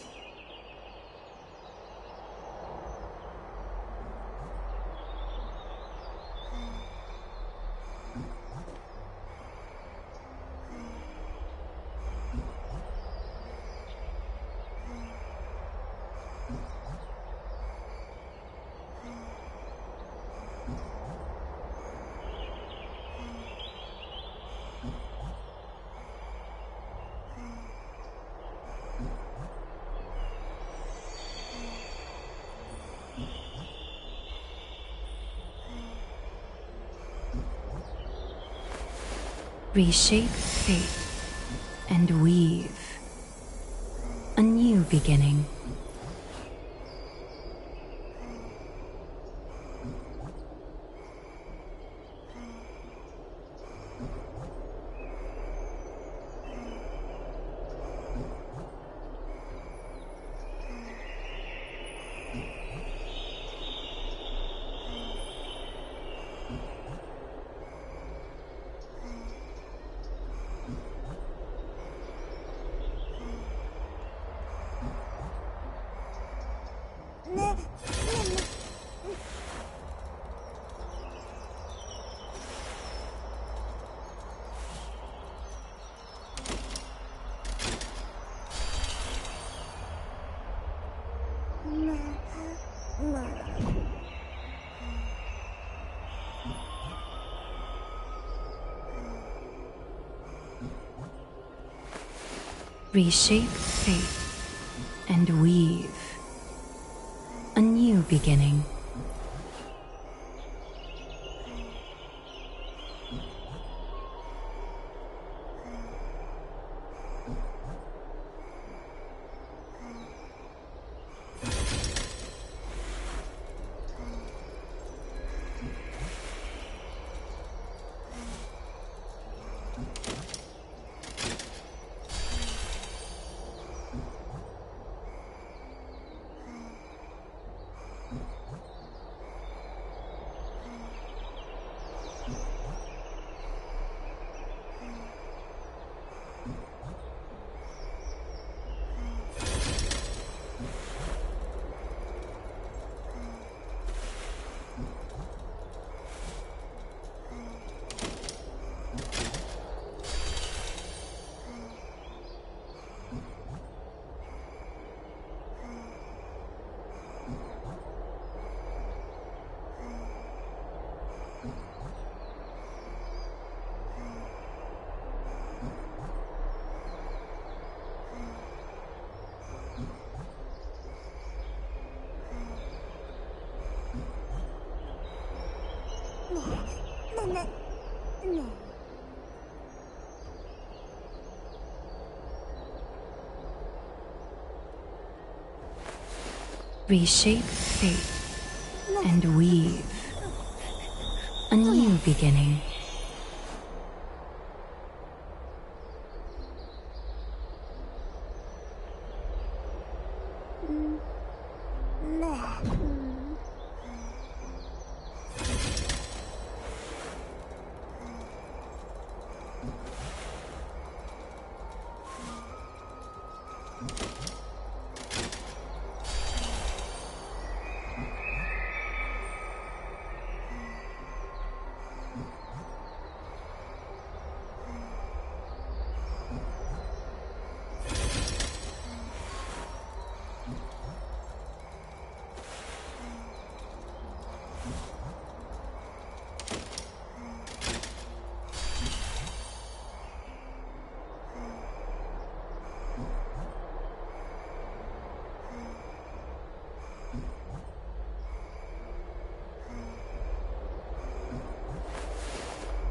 Reshape fate and weave a new beginning. Reshape fate and weave a new beginning. Reshape fate and weave a new beginning.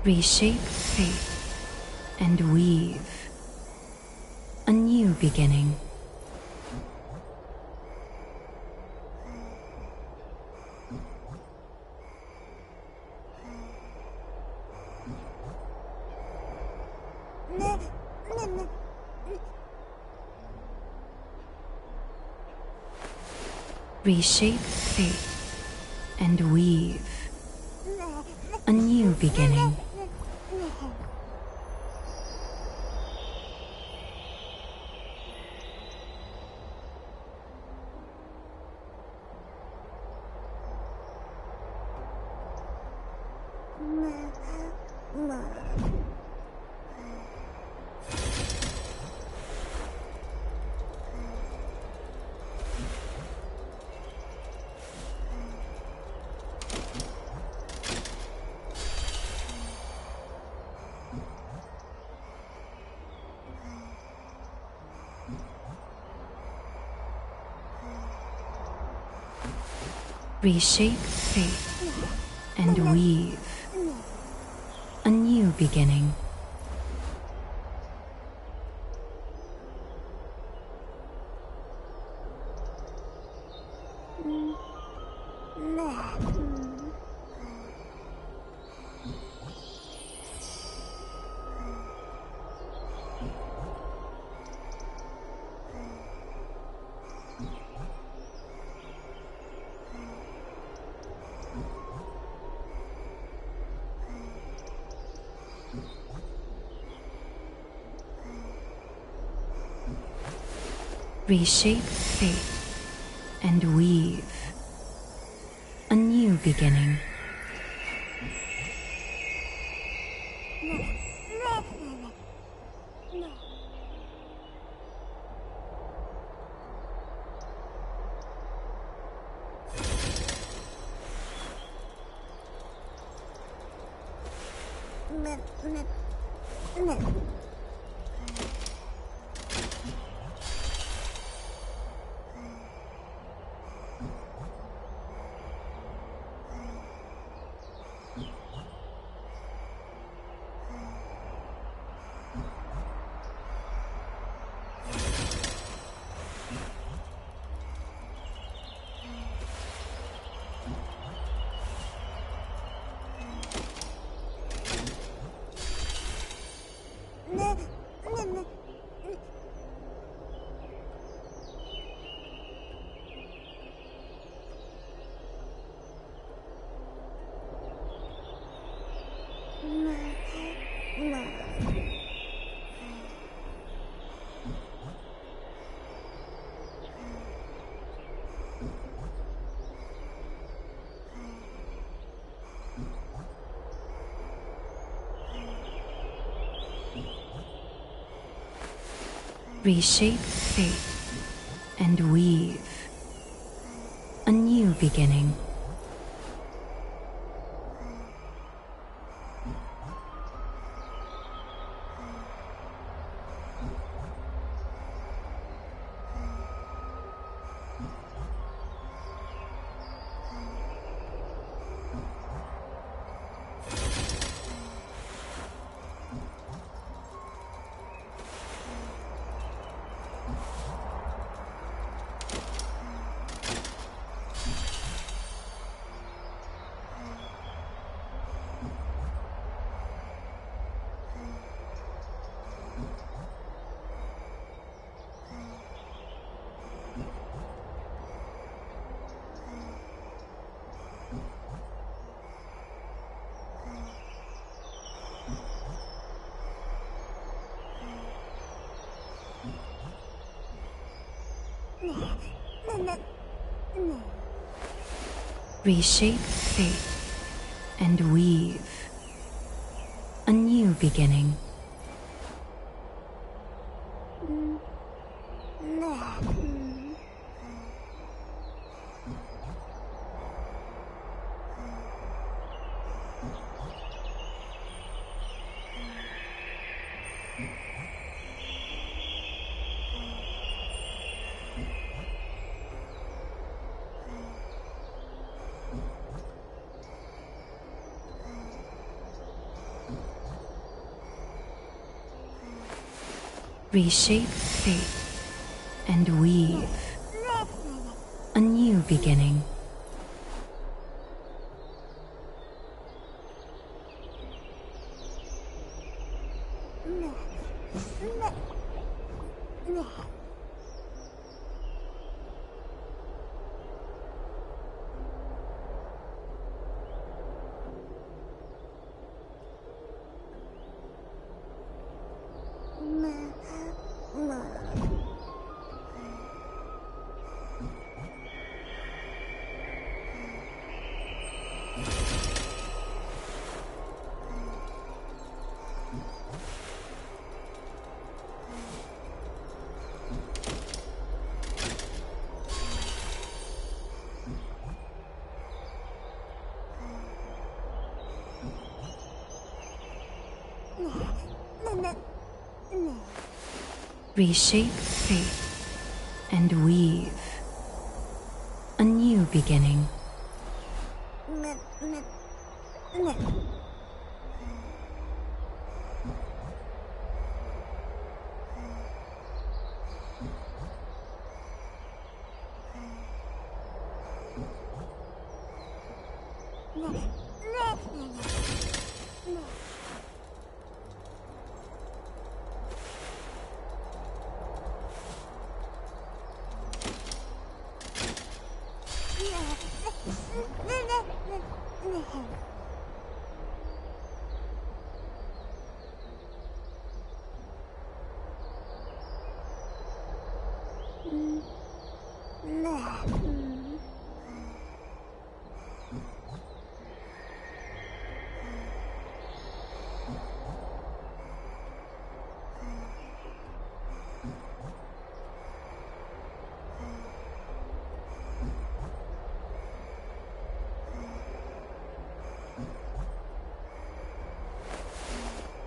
Reshape fate and weave a new beginning. Reshape fate and weave a new beginning. Reshape fate and weave a new beginning. Reshape fate and weave a new beginning. Reshape fate and weave a new beginning. Reshape fate and weave a new beginning. Reshape fate and weave a new beginning. Reshape fate and weave a new beginning.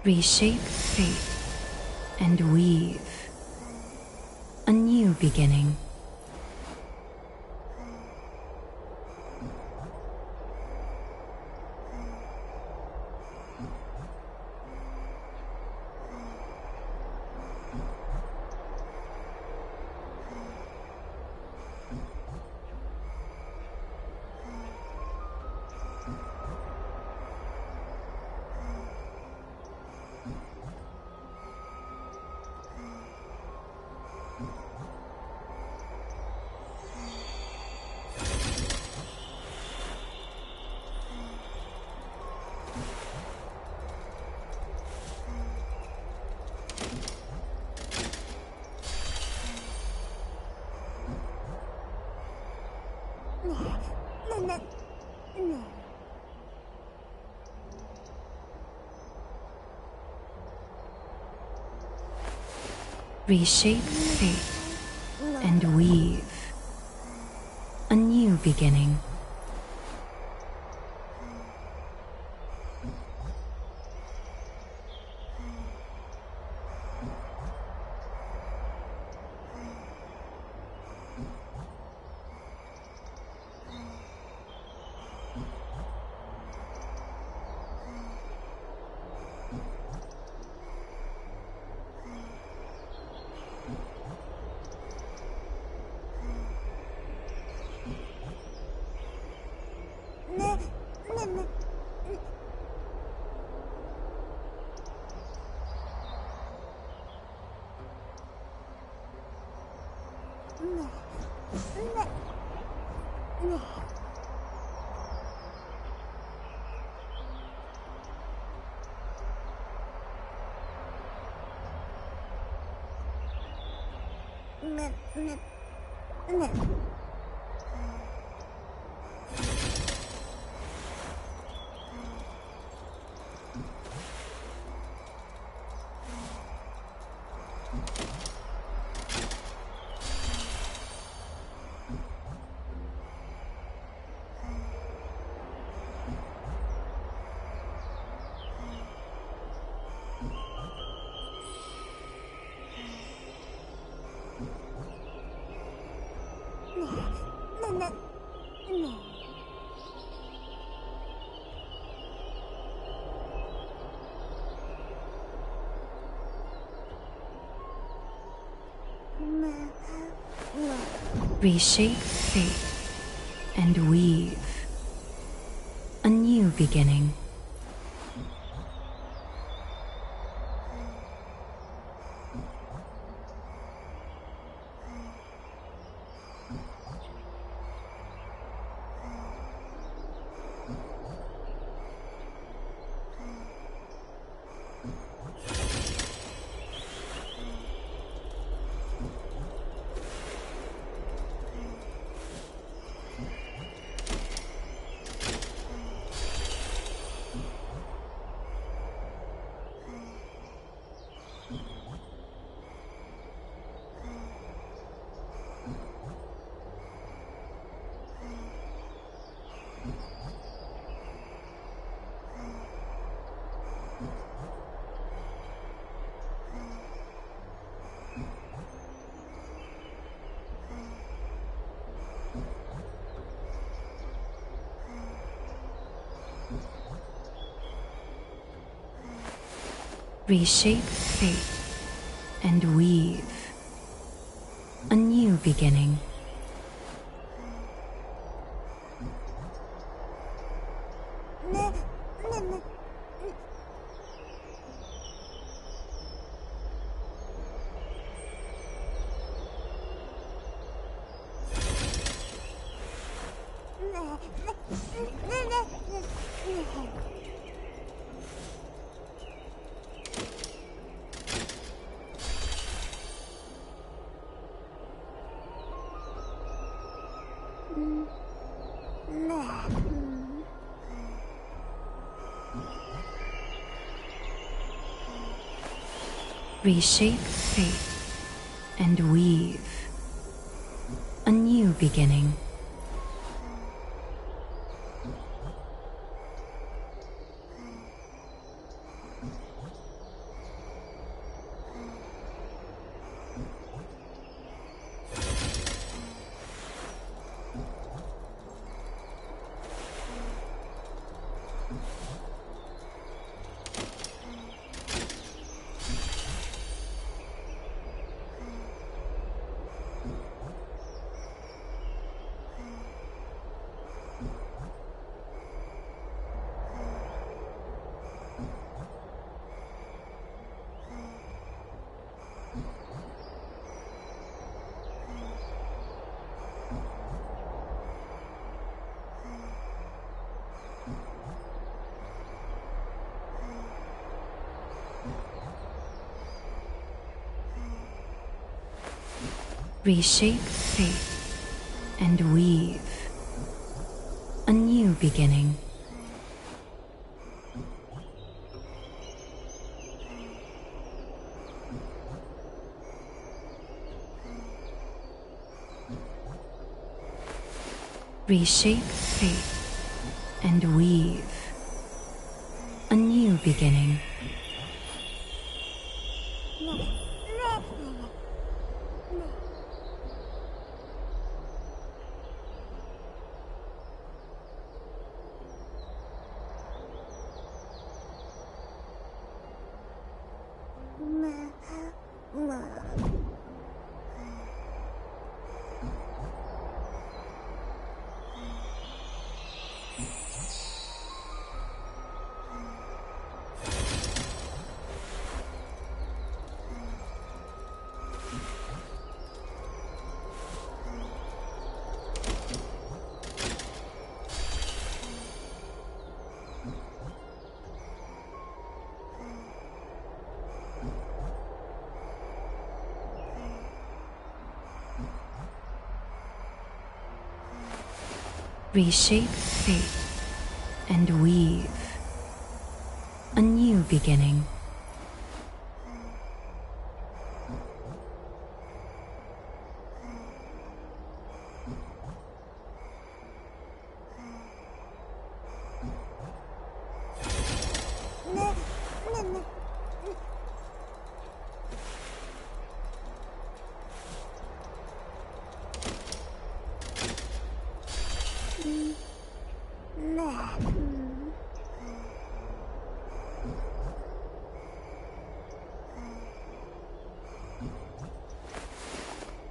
Reshape fate and weave a new beginning. Reshape fate and weave a new beginning. Reshape fate and weave a new beginning. Reshape fate and weave a new beginning. Reshape fate and weave a new beginning. Reshape fate and weave a new beginning. Reshape fate and weave a new beginning. Reshape fate and weave a new beginning.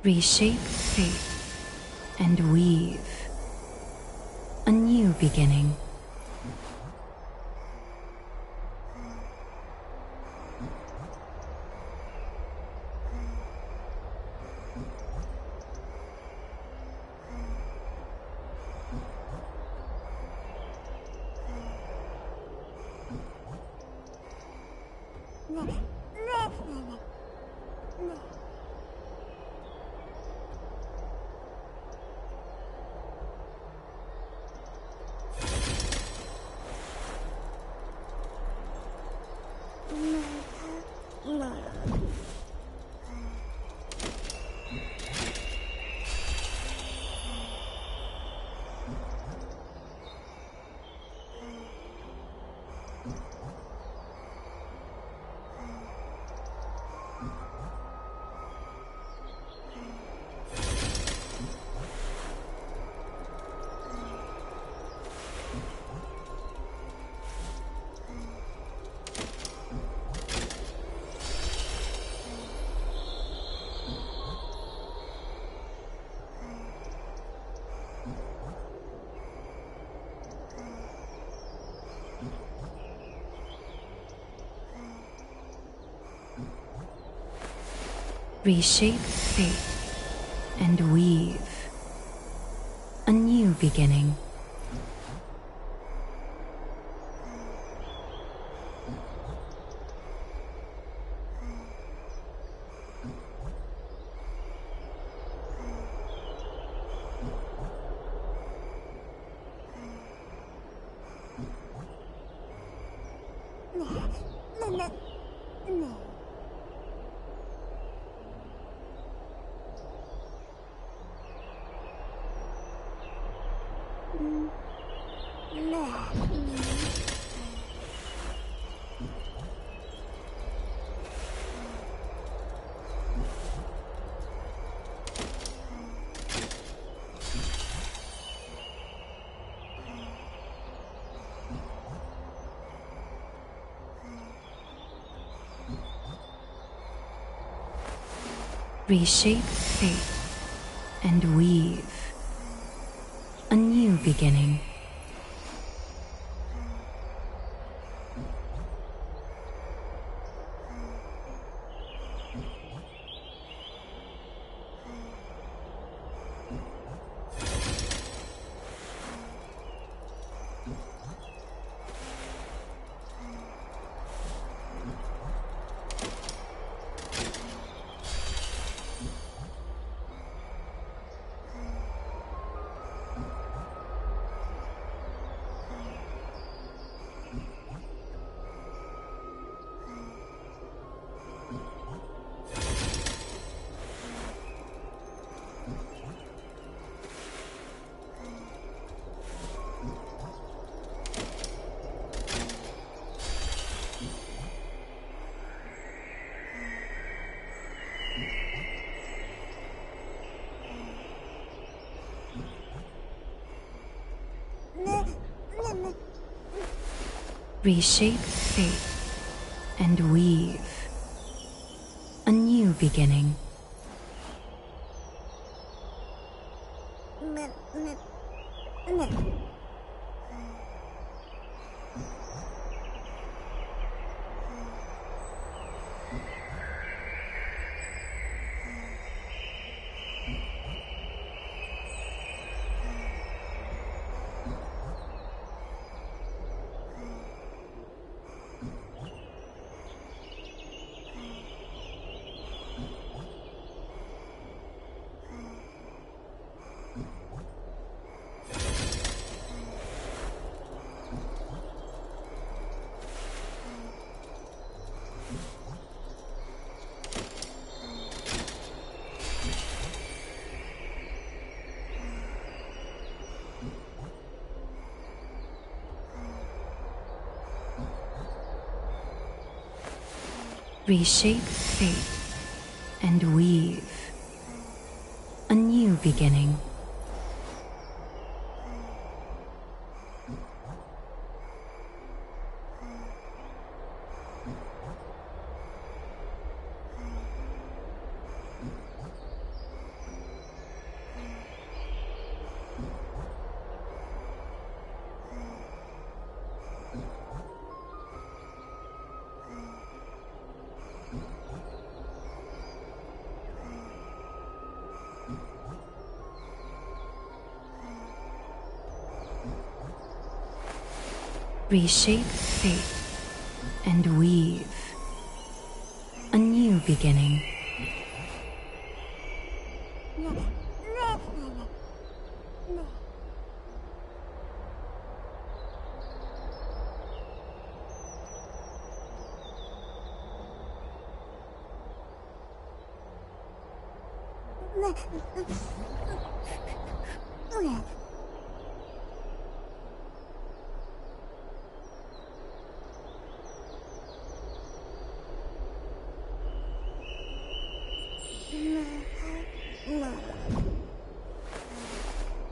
Reshape fate and weave. A new beginning. Reshape fate and weave. A new beginning. Reshape fate and weave. A new beginning. Reshape fate and weave. A new beginning. Reshape fate and weave. A new beginning. Reshape fate and weave a new beginning.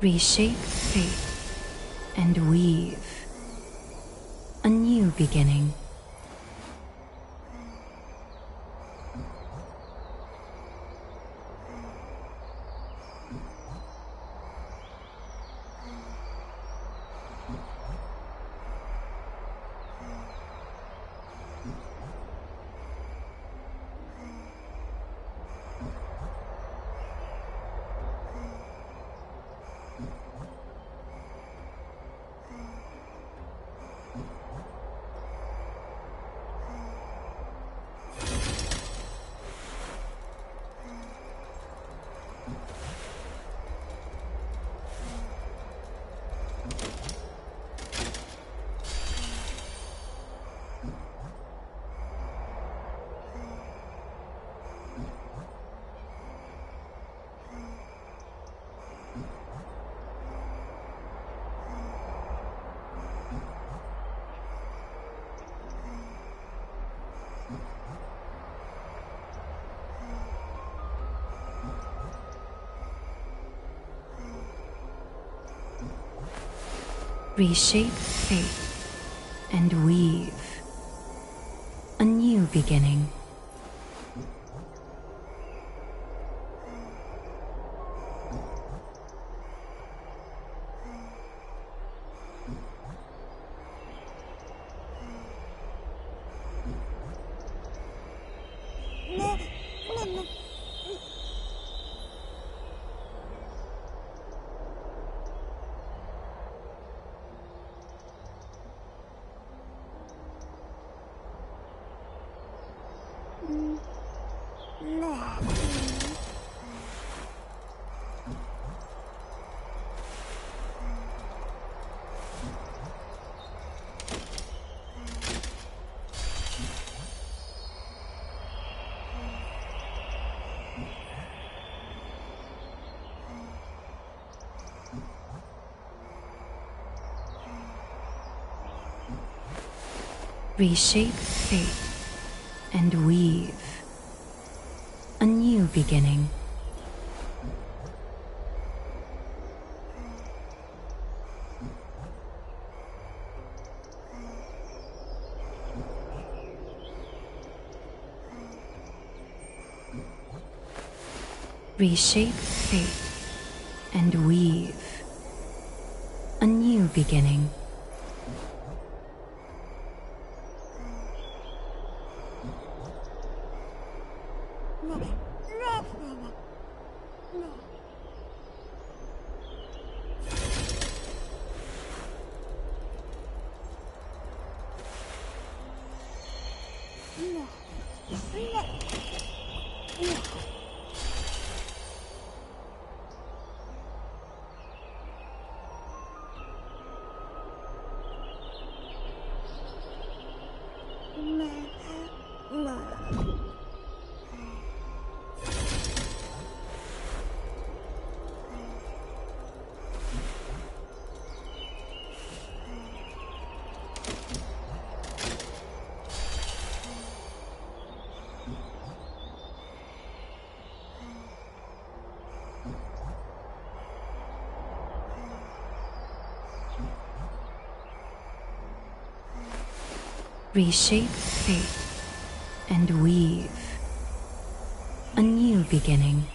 Reshape fate and weave a new beginning. Reshape fate and weave a new beginning. Reshape fate and weave a new beginning. Reshape fate and weave a new beginning. Reshape fate and weave a new beginning.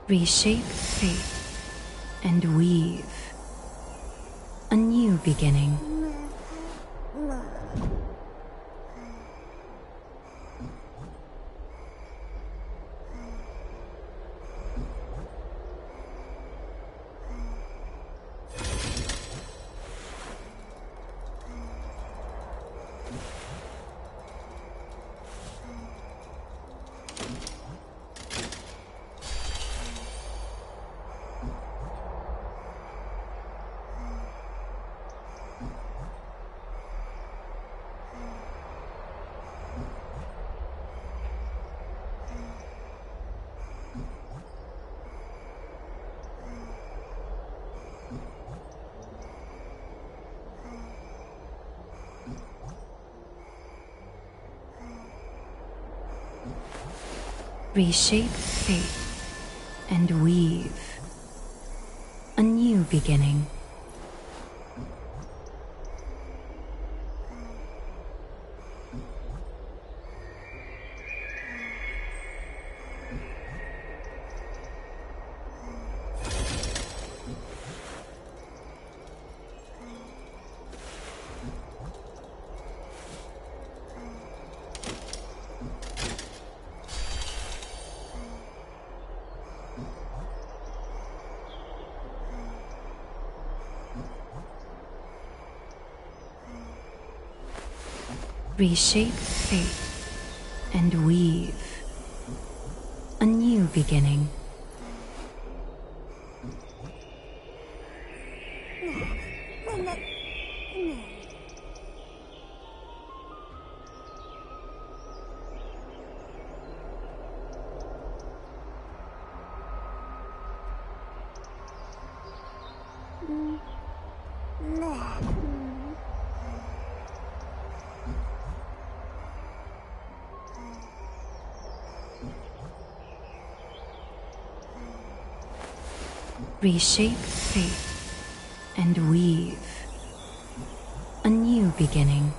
Reshape fate and weave a new beginning. Reshape fate and weave a new beginning. Reshape fate and weave a new beginning. Reshape fate and weave a new beginning.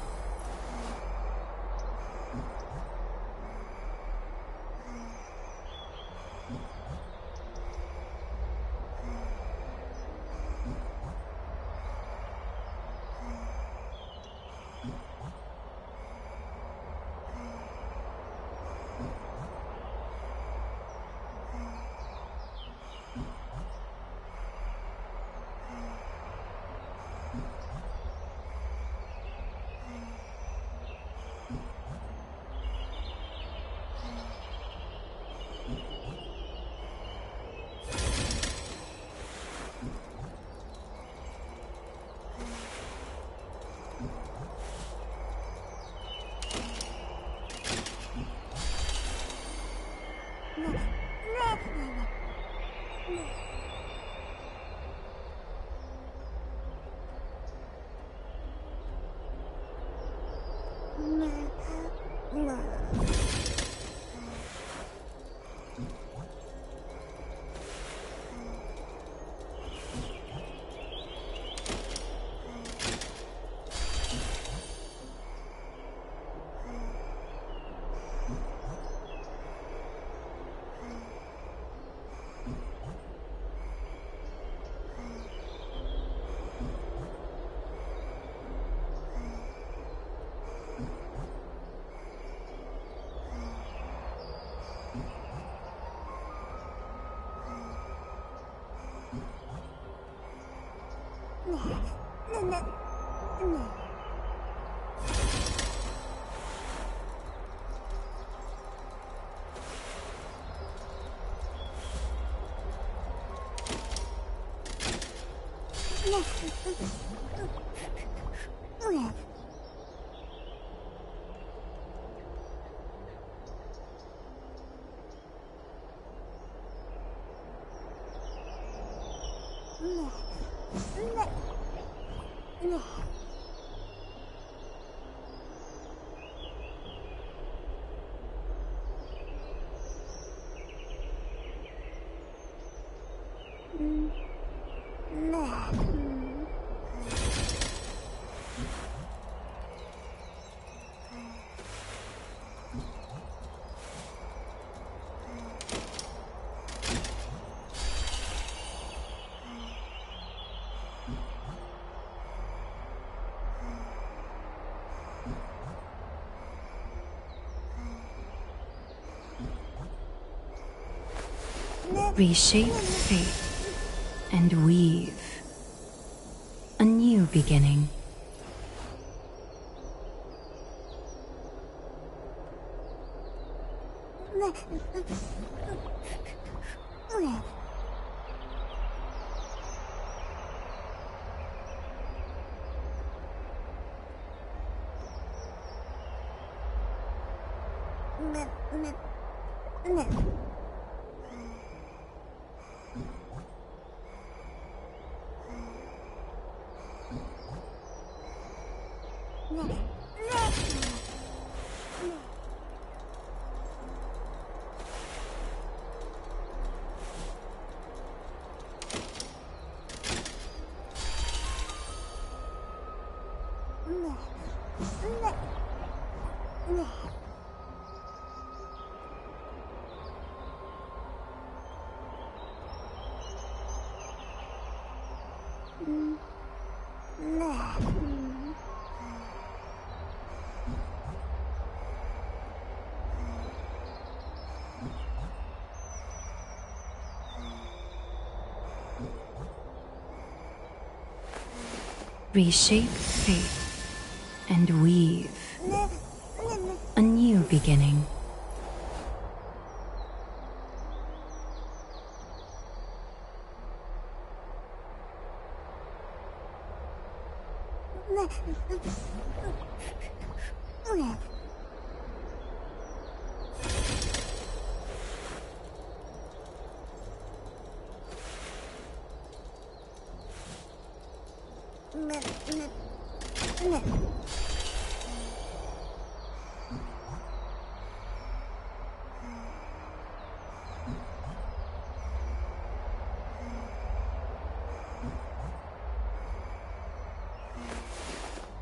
Reshape fate and weave a new beginning. Reshape fate and weave a new beginning.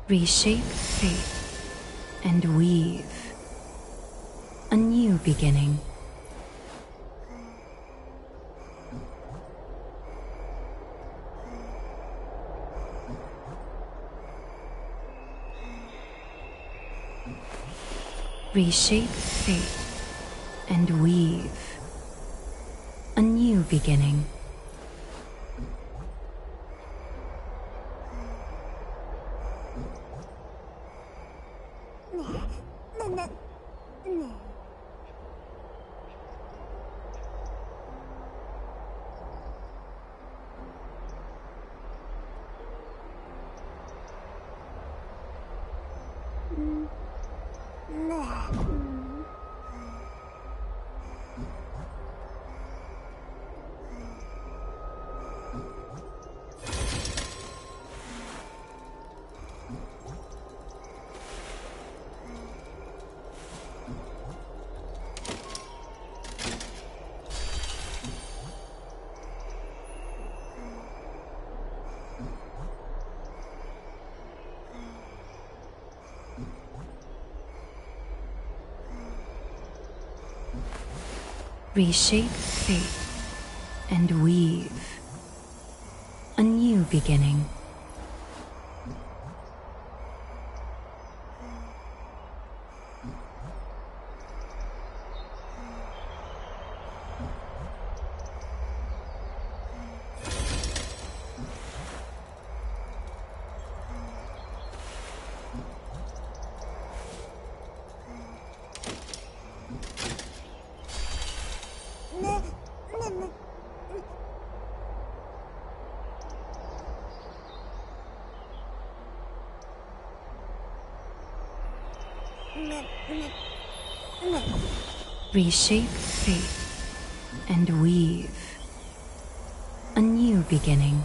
Reshape fate and weave a new beginning. Reshape fate and weave a new beginning. Reshape fate and weave a new beginning. Reshape fate and weave a new beginning.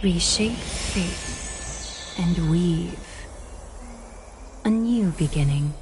Reshape fate and weave a new beginning.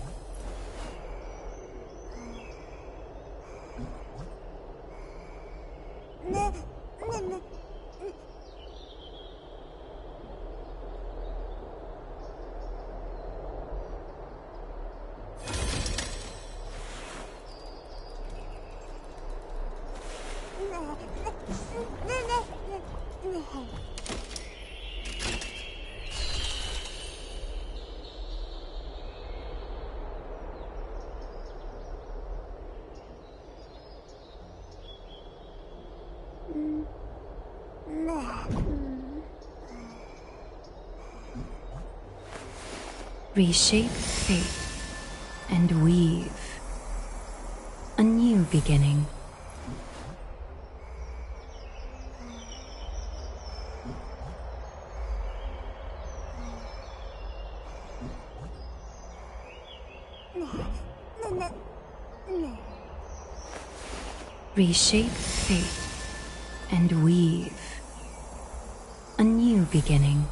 Reshape fate and weave a new beginning. Reshape fate and weave a new beginning.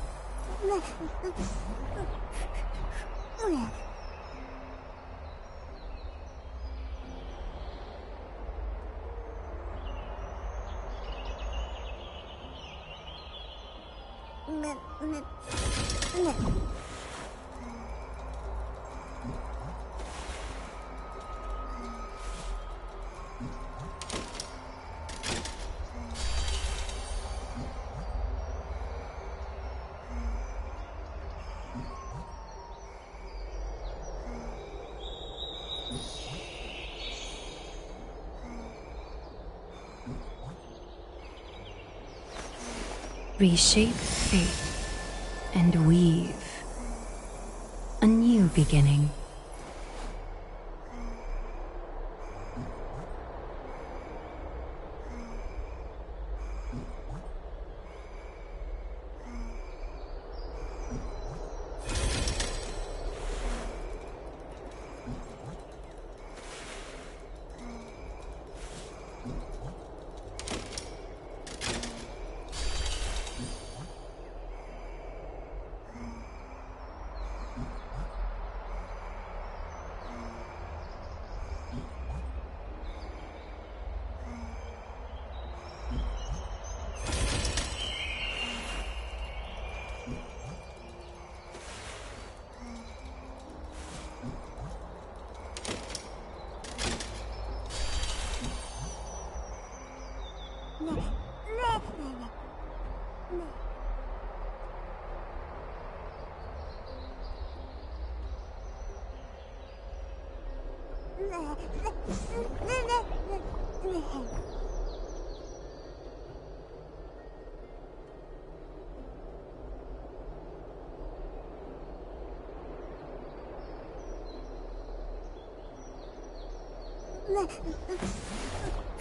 Reshape fate and weave a new beginning.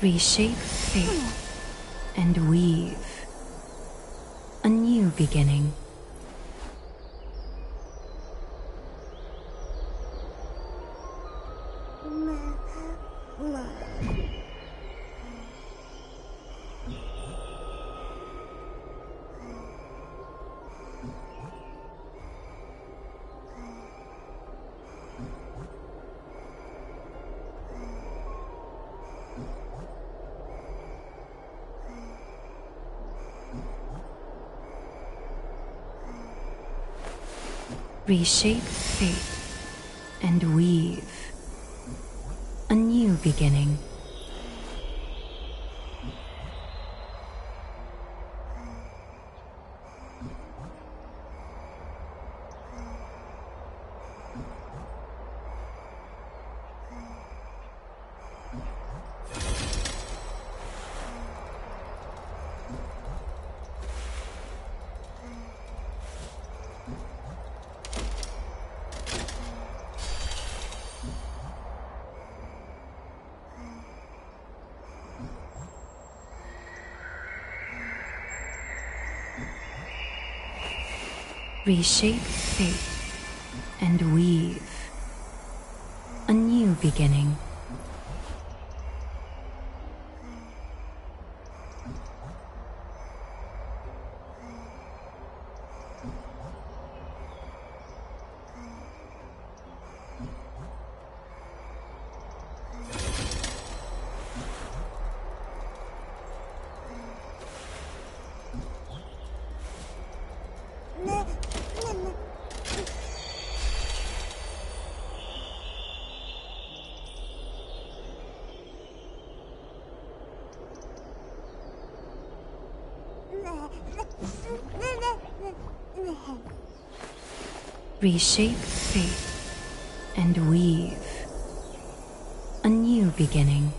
Reshape fate and weave a new beginning. Reshape fate and weave a new beginning. Reshape fate and weave a new beginning. Reshape fate and weave a new beginning.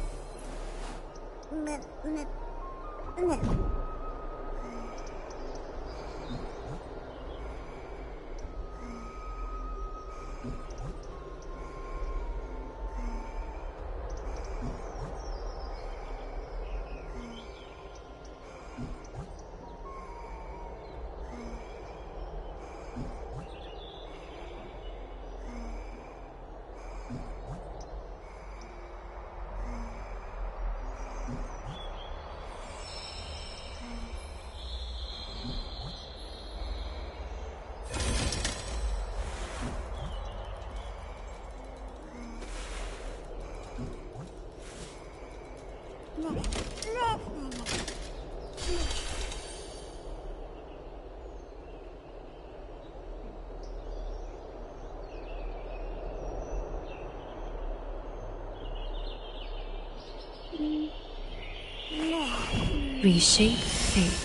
Reshape fate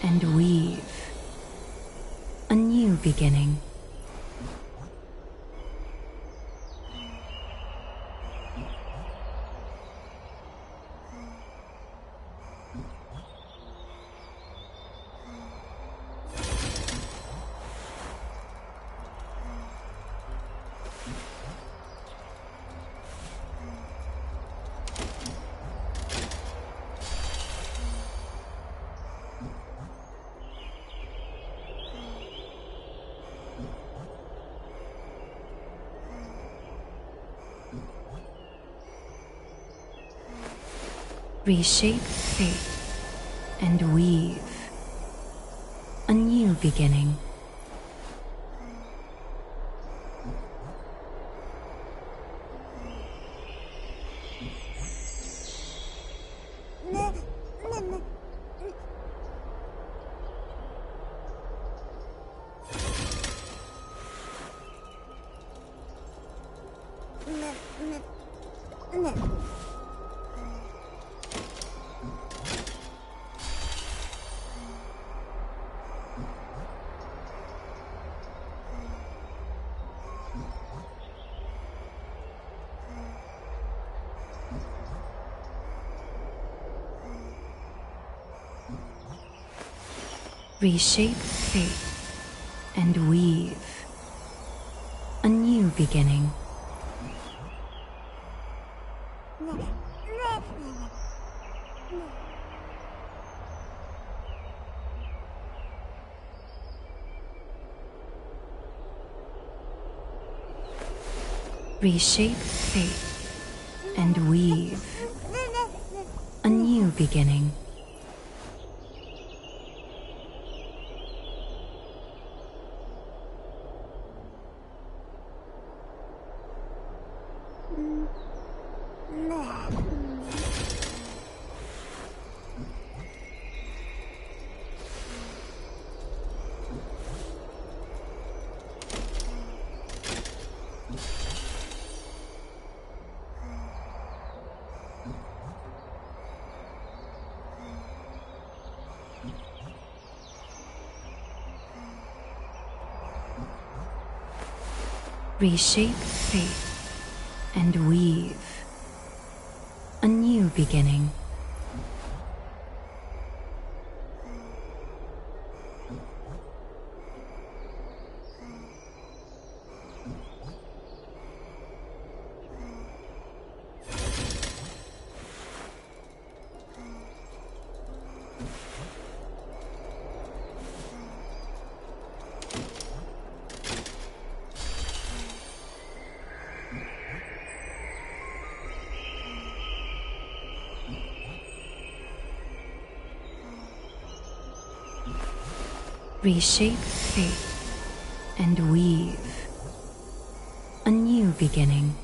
and weave a new beginning. Reshape fate and weave a new beginning. Reshape fate and weave a new beginning. Reshape fate and weave a new beginning. Reshape fate and weave a new beginning. Reshape fate and weave a new beginning.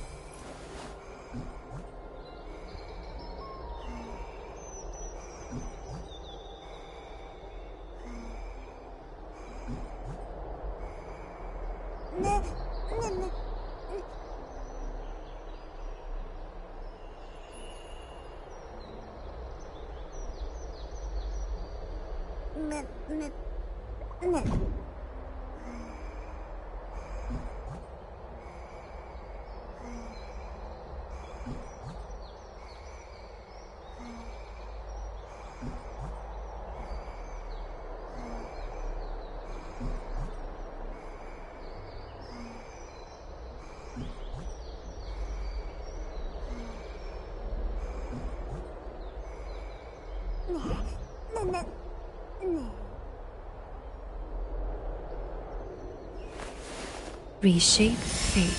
Reshape fate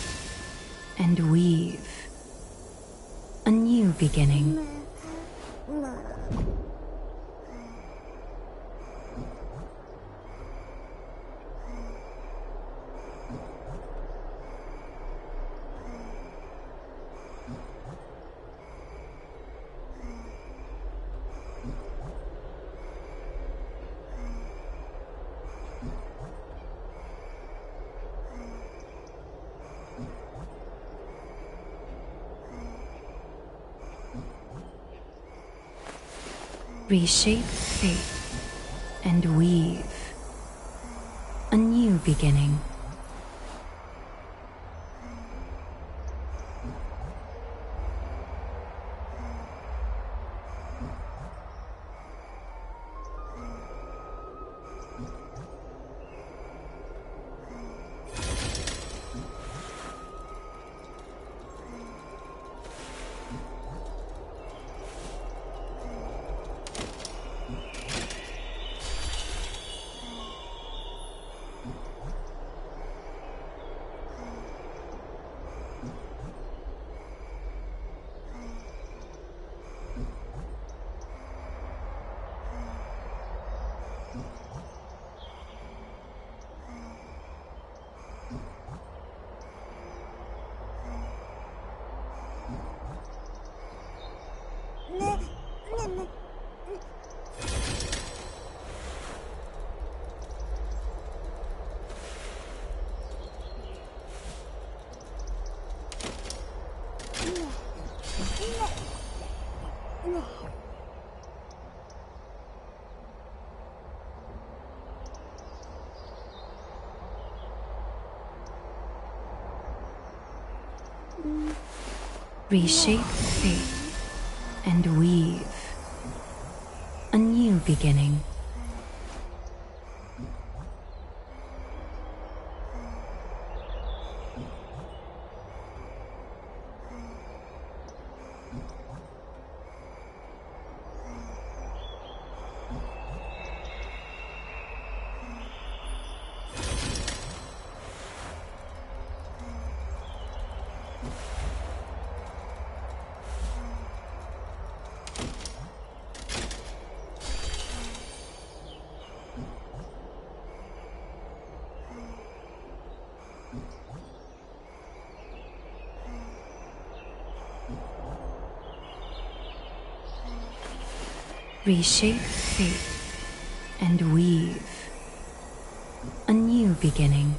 and weave a new beginning. Reshape fate and weave a new beginning. Reshape fate and weave a new beginning. Reshape fate and weave a new beginning.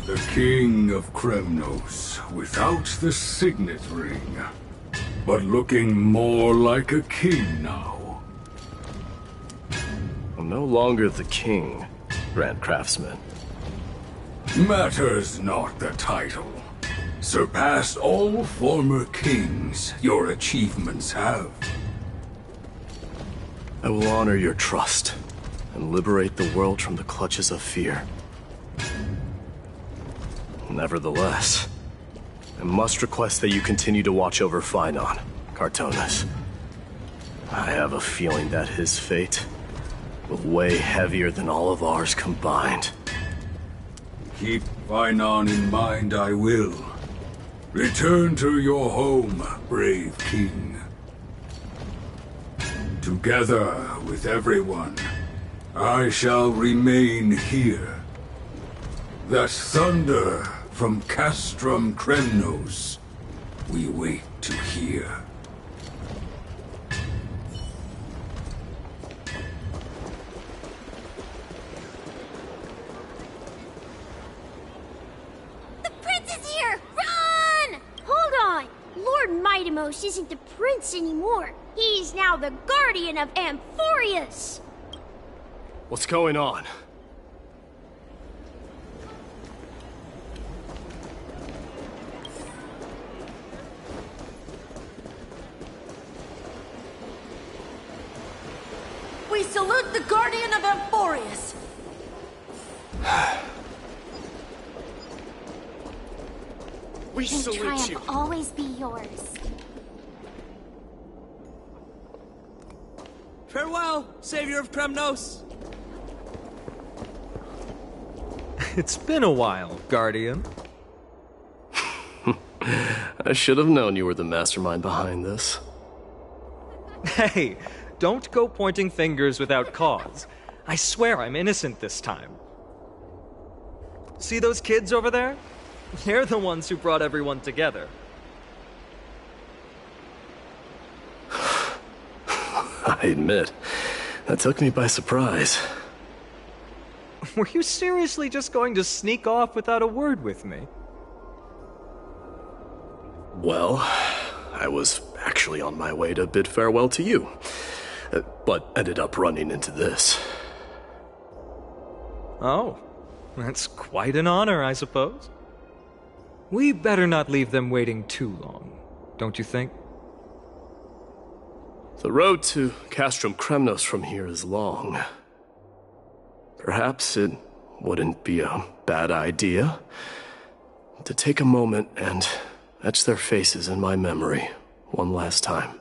The King of Kremnos, without the signet ring, but looking more like a king now. I'm no longer the king, Grand Craftsman. Matters not the title. Surpassed all former kings your achievements have. I will honor your trust and liberate the world from the clutches of fear. Nevertheless, I must request that you continue to watch over Phainon, Cartonis. I have a feeling that his fate will weigh heavier than all of ours combined. Keep Phainon in mind, I will. Return to your home, brave king. Together with everyone, I shall remain here. That thunder from Castrum Kremnos we wait to hear. The prince is here! Run! Hold on! Lord Mightimos isn't the prince anymore. He's now the guardian of Amphorius! What's going on? We salute the guardian of Amphorius! May triumph always be yours. Farewell, savior of Kremnos! It's been a while, Guardian. I should have known you were the mastermind behind this. Hey, don't go pointing fingers without cause. I swear I'm innocent this time. See those kids over there? They're the ones who brought everyone together. I admit, that took me by surprise. Were you seriously just going to sneak off without a word with me? Well, I was actually on my way to bid farewell to you, but ended up running into this. Oh, that's quite an honor, I suppose. We better not leave them waiting too long. don't you think? The road to Castrum Kremnos from here is long. Perhaps it wouldn't be a bad idea to take a moment and etch their faces in my memory one last time.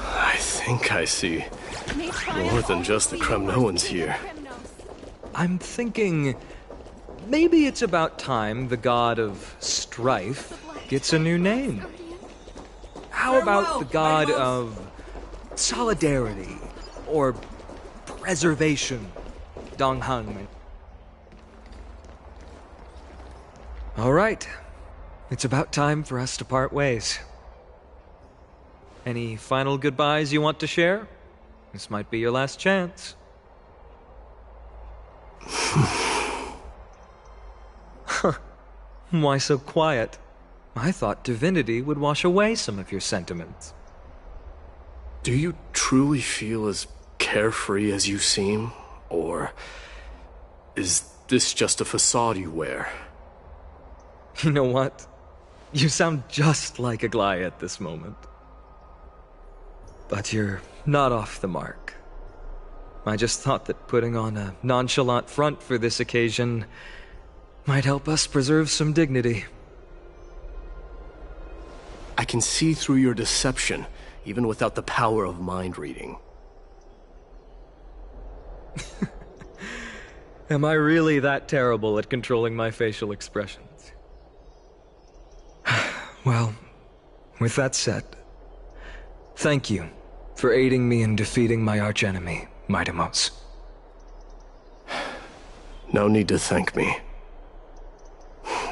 I think I see more than just the Kremnoans here. I'm thinking maybe it's about time the god of strife gets a new name. How about the god of solidarity or preservation? Donghang. All right. It's about time for us to part ways. Any final goodbyes you want to share? This might be your last chance. Why so quiet? I thought divinity would wash away some of your sentiments. Do you truly feel as carefree as you seem? Or is this just a facade you wear? You know what? You sound just like a Gly at this moment. But you're not off the mark. I just thought that putting on a nonchalant front for this occasion might help us preserve some dignity. I can see through your deception, even without the power of mind reading. Am I really that terrible at controlling my facial expressions? Well, with that said, thank you for aiding me in defeating my archenemy, Mightimos. No need to thank me.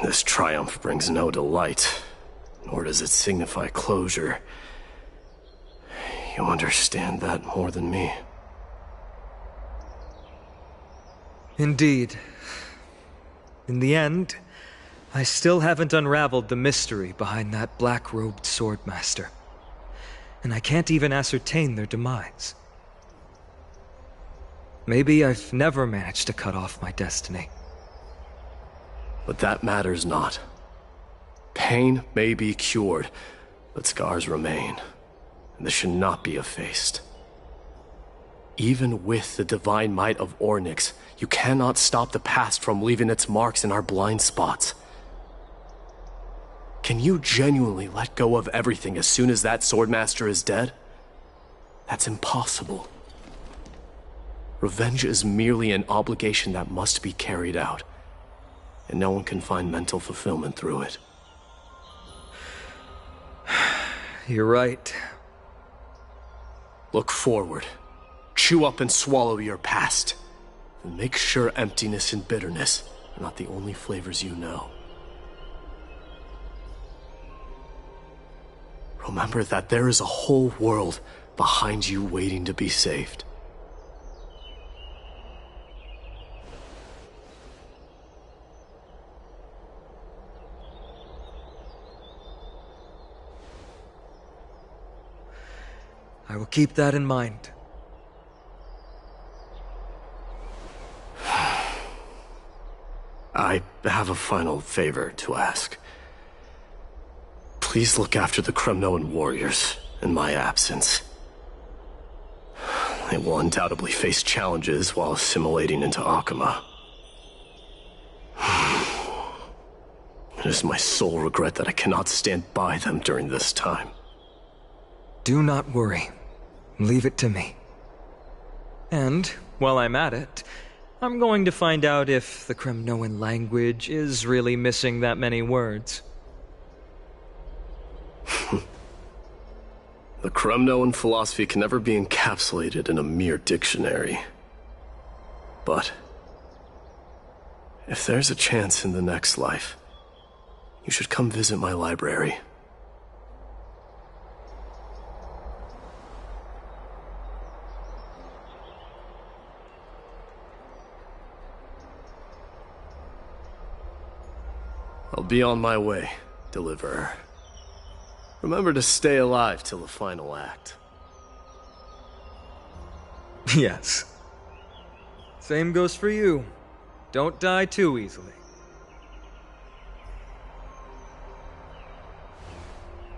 This triumph brings no delight, nor does it signify closure. You understand that more than me. Indeed. In the end, I still haven't unraveled the mystery behind that black-robed swordmaster. And I can't even ascertain their demise. Maybe I've never managed to cut off my destiny. But that matters not. Pain may be cured, but scars remain, and this should not be effaced. Even with the divine might of Ornyx, you cannot stop the past from leaving its marks in our blind spots. Can you genuinely let go of everything as soon as that swordmaster is dead? That's impossible. Revenge is merely an obligation that must be carried out, and no one can find mental fulfillment through it. You're right. Look forward. Chew up and swallow your past. And make sure emptiness and bitterness are not the only flavors you know. Remember that there is a whole world behind you waiting to be saved. I will keep that in mind. I have a final favor to ask. Please look after the Kremnoan warriors in my absence. They will undoubtedly face challenges while assimilating into Akama. It is my sole regret that I cannot stand by them during this time. Do not worry. Leave it to me. And, while I'm at it, I'm going to find out if the Kremnoan language is really missing that many words. The Kremnoan philosophy can never be encapsulated in a mere dictionary. But if there's a chance in the next life, you should come visit my library. I'll be on my way, Deliverer. Remember to stay alive till the final act. Yes. Same goes for you. Don't die too easily.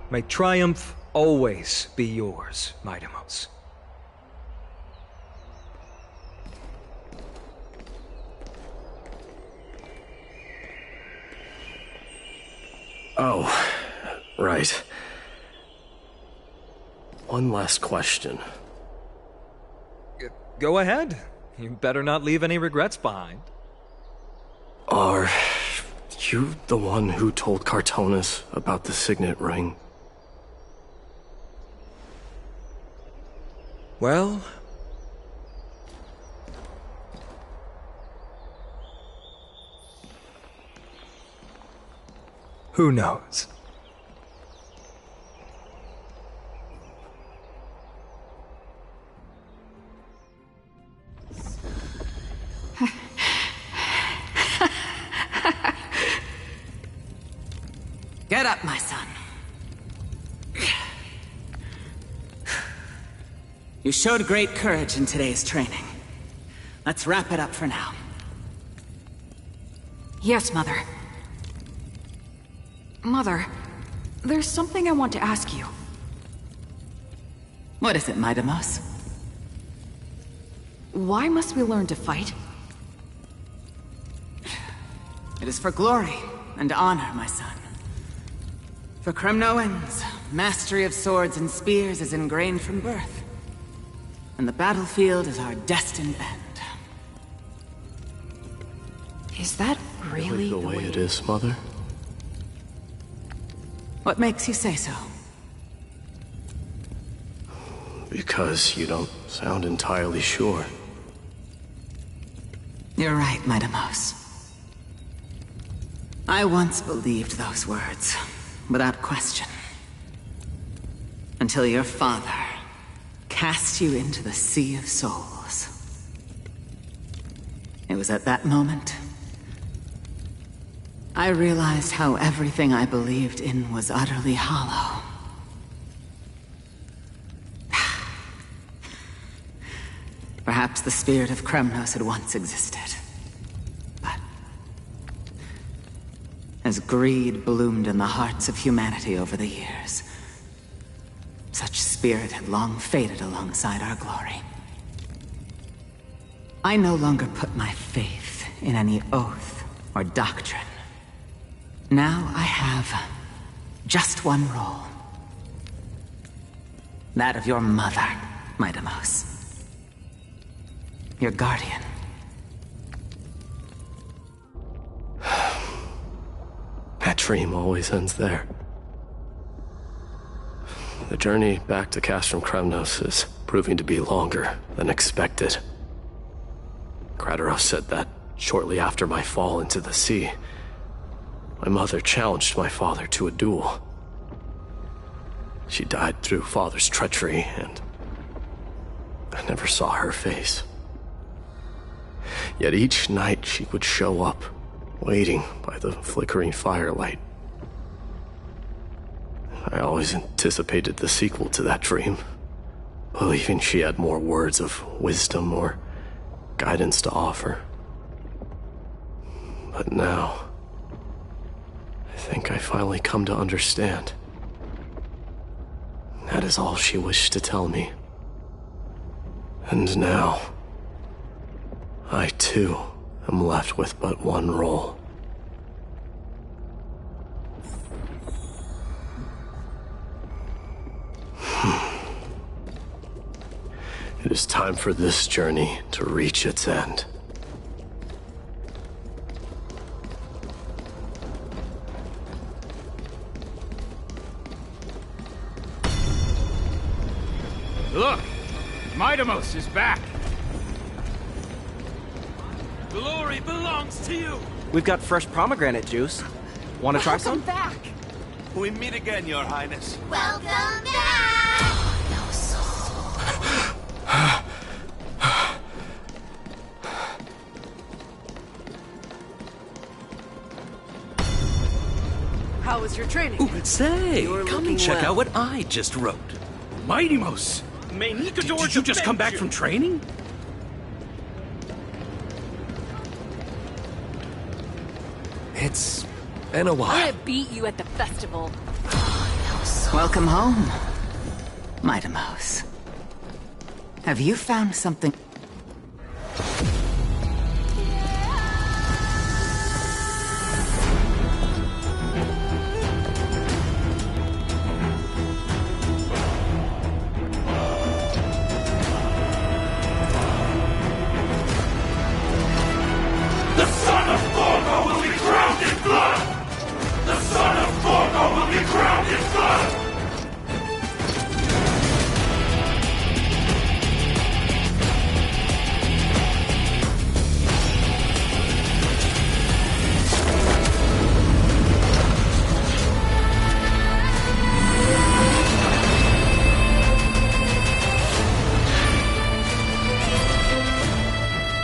May triumph always be yours, Mightimos. Oh, right. One last question. Go ahead. You better not leave any regrets behind. Are you the one who told Cartonis about the signet ring? Well... who knows? Get up, my son. You showed great courage in today's training. Let's wrap it up for now. Yes, Mother. Mother, there's something I want to ask you. What is it, Mightimos? Why must we learn to fight? It is for glory and honor, my son. For Kremnoans, mastery of swords and spears is ingrained from birth. And the battlefield is our destined end. Is that really the way it is, Mother? What makes you say so? Because you don't sound entirely sure. You're right, Mightimos. I once believed those words, without question. Until your father cast you into the Sea of Souls. It was at that moment I realized how everything I believed in was utterly hollow. Perhaps the spirit of Kremnos had once existed. But as greed bloomed in the hearts of humanity over the years, such spirit had long faded alongside our glory. I no longer put my faith in any oath or doctrine. Now I have just one role. That of your mother, Mightimos. Your guardian. That dream always ends there. The journey back to Castrum Kremnos is proving to be longer than expected. Krateros said that shortly after my fall into the sea, my mother challenged my father to a duel. She died through father's treachery, and I never saw her face. Yet each night she would show up, waiting by the flickering firelight. I always anticipated the sequel to that dream, believing she had more words of wisdom or guidance to offer. But now, I think I finally come to understand. That is all she wished to tell me. And now, I too am left with but one role. It is time for this journey to reach its end. Look! Mightimos is back! Glory belongs to you! We've got fresh pomegranate juice. Want to try some? Back! We meet again, Your Highness. Welcome back! How was your training? Ooh, say, You're come looking and check well. out what I just wrote. Mightimos! May Nikador Did you just come back from training? It's been a I'm while. gonna beat you at the festival. Welcome home, Mighty Mouse. Have you found something? The son of Borgo will be drowned in blood! The son of Borgo will be drowned in blood!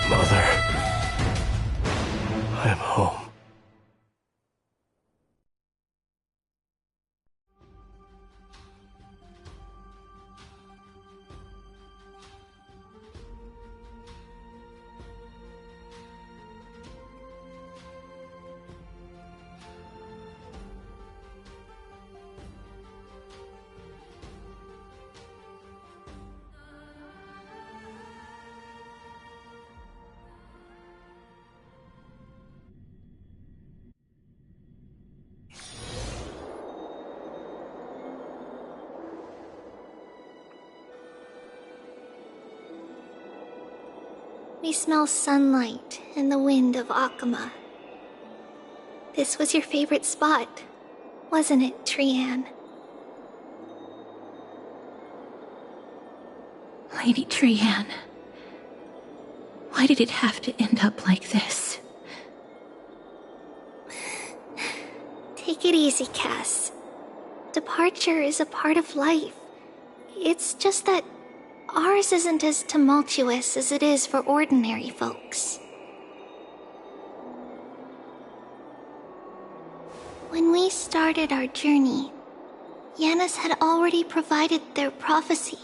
Mother. I'm home. We smell sunlight and the wind of Akama. This was your favorite spot, wasn't it, Trianne? Lady Trianne, why did it have to end up like this? Take it easy, Cass. Departure is a part of life. It's just that ours isn't as tumultuous as it is for ordinary folks. When we started our journey, Yanis had already provided their prophecy.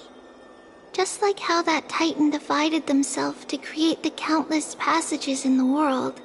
Just like how that Titan divided themselves to create the countless passages in the world.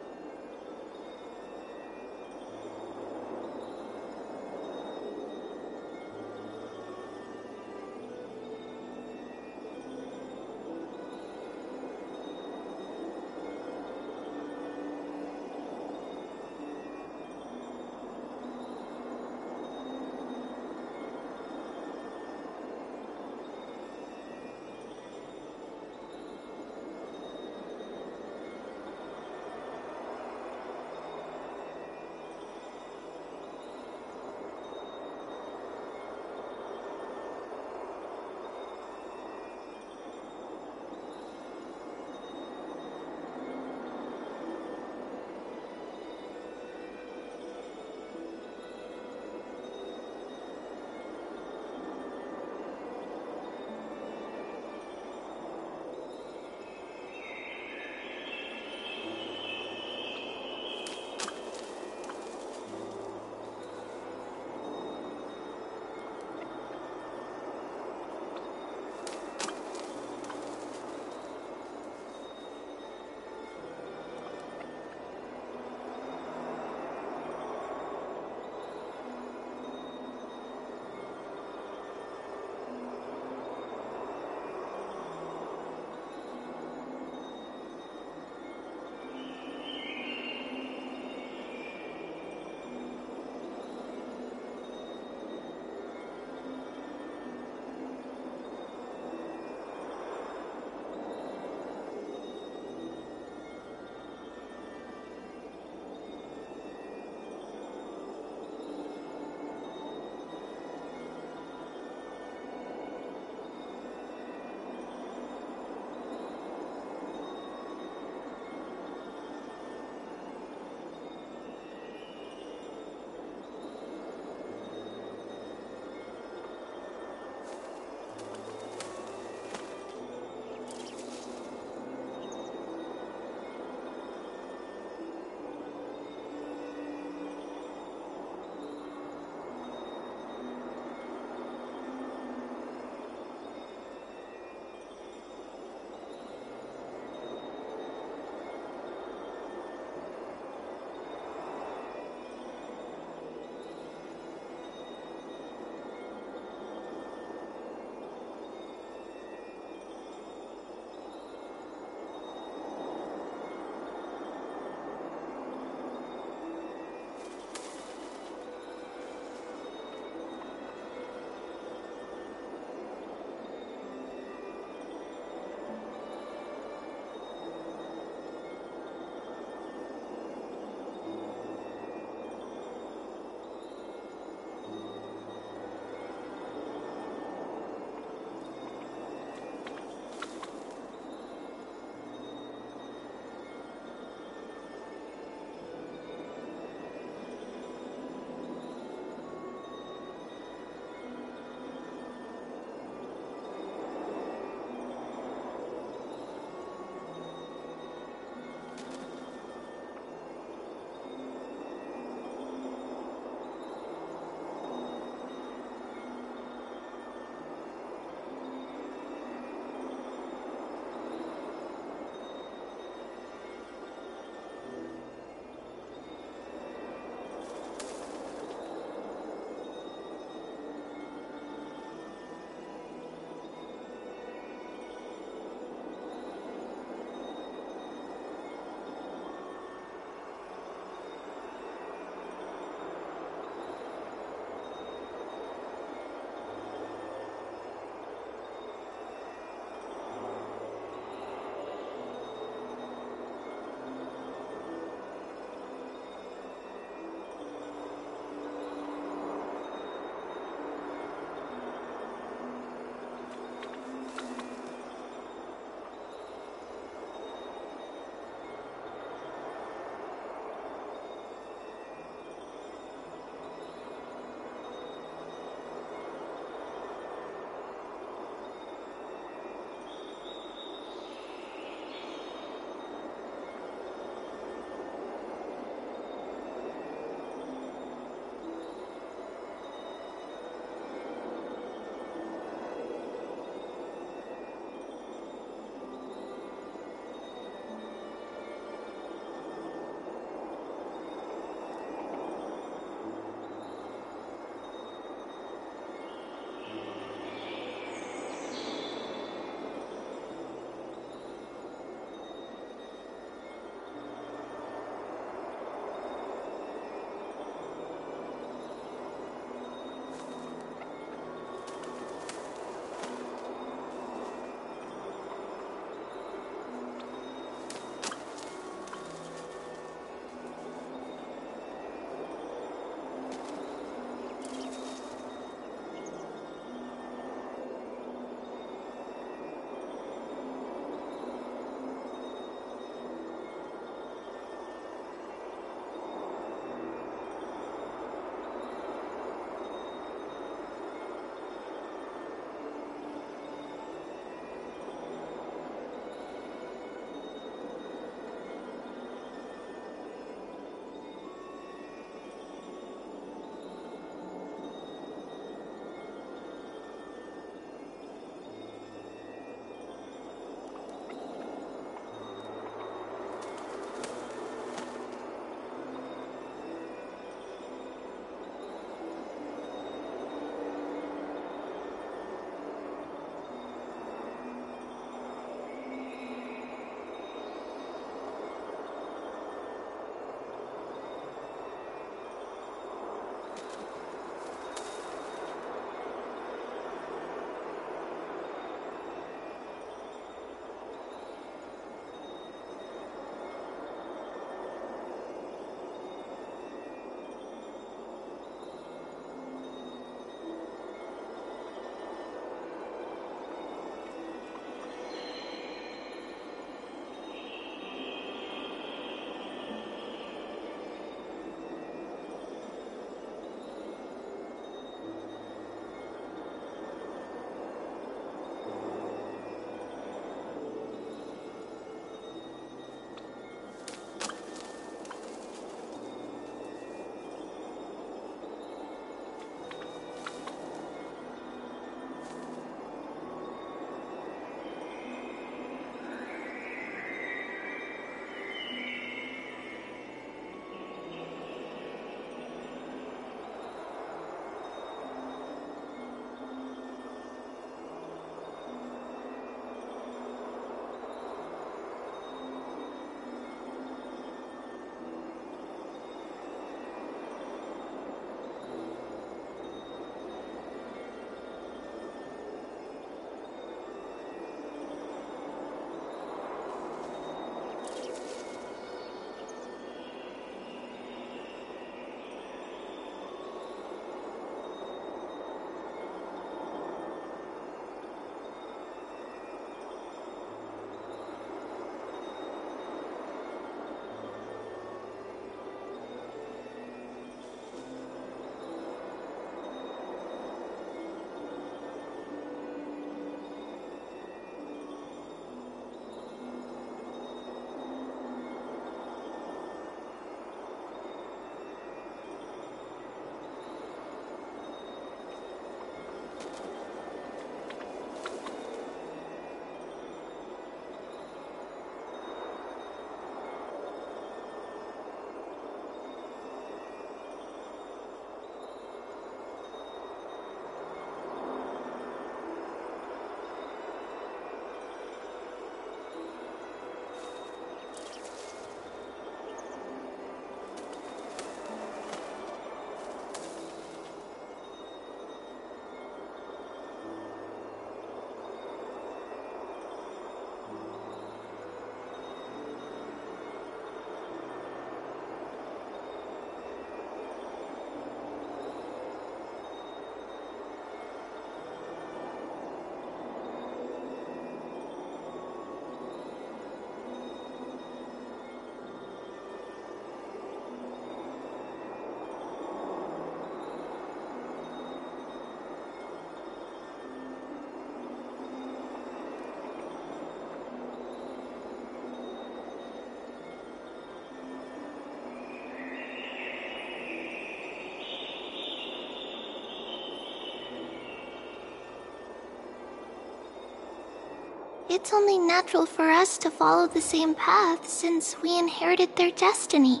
It's only natural for us to follow the same path since we inherited their destiny.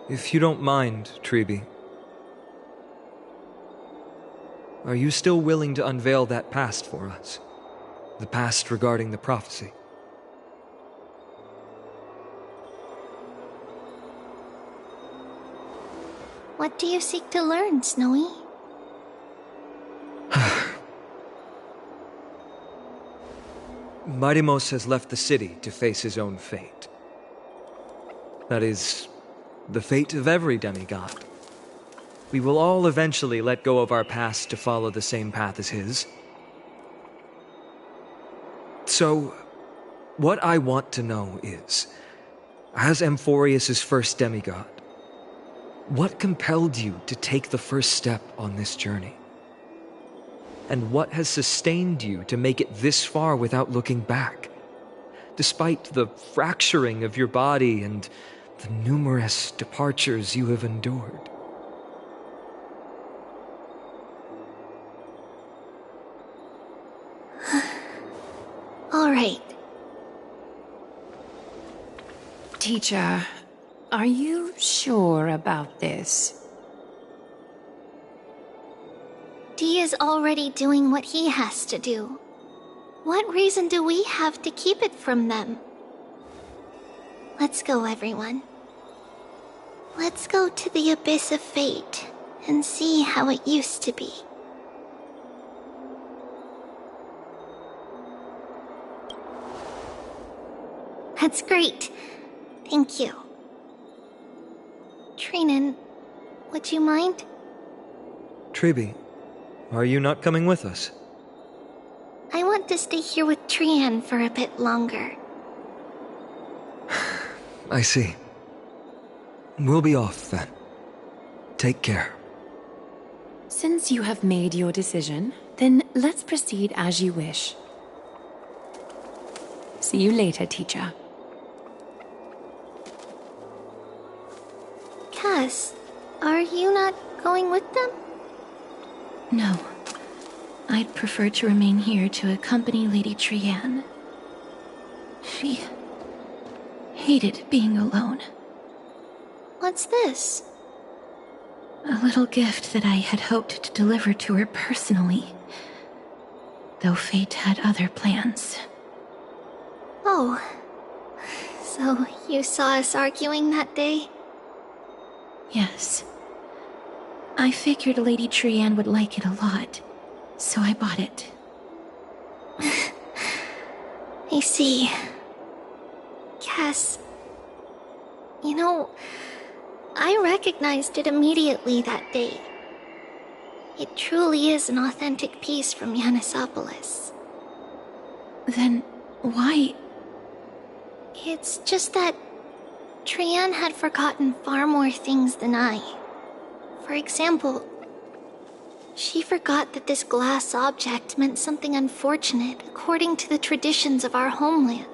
If you don't mind, Treeby, are you still willing to unveil that past for us? The past regarding the prophecy? What do you seek to learn, Snowy? Mightimos has left the city to face his own fate. That is, the fate of every demigod. We will all eventually let go of our past to follow the same path as his. So, what I want to know is, as Amphorius' first demigod, what compelled you to take the first step on this journey? And what has sustained you to make it this far without looking back? Despite the fracturing of your body and the numerous departures you have endured. All right. Teacher, are you sure about this? Dee is already doing what he has to do. What reason do we have to keep it from them? Let's go, everyone. Let's go to the Abyss of Fate and see how it used to be. That's great. Thank you. Trinan, would you mind? Treeby, are you not coming with us? I want to stay here with Trian for a bit longer. I see. We'll be off then. Take care. Since you have made your decision, then let's proceed as you wish. See you later, teacher. Cass, are you not going with them? No. I'd prefer to remain here to accompany Lady Trian. She hated being alone. What's this? A little gift that I had hoped to deliver to her personally, though fate had other plans. Oh. So you saw us arguing that day? Yes. I figured Lady Trian would like it a lot, so I bought it. I see. Cass, you know, I recognized it immediately that day. It truly is an authentic piece from Yanisopolis. Then why? It's just that Trian had forgotten far more things than I. For example, she forgot that this glass object meant something unfortunate according to the traditions of our homeland.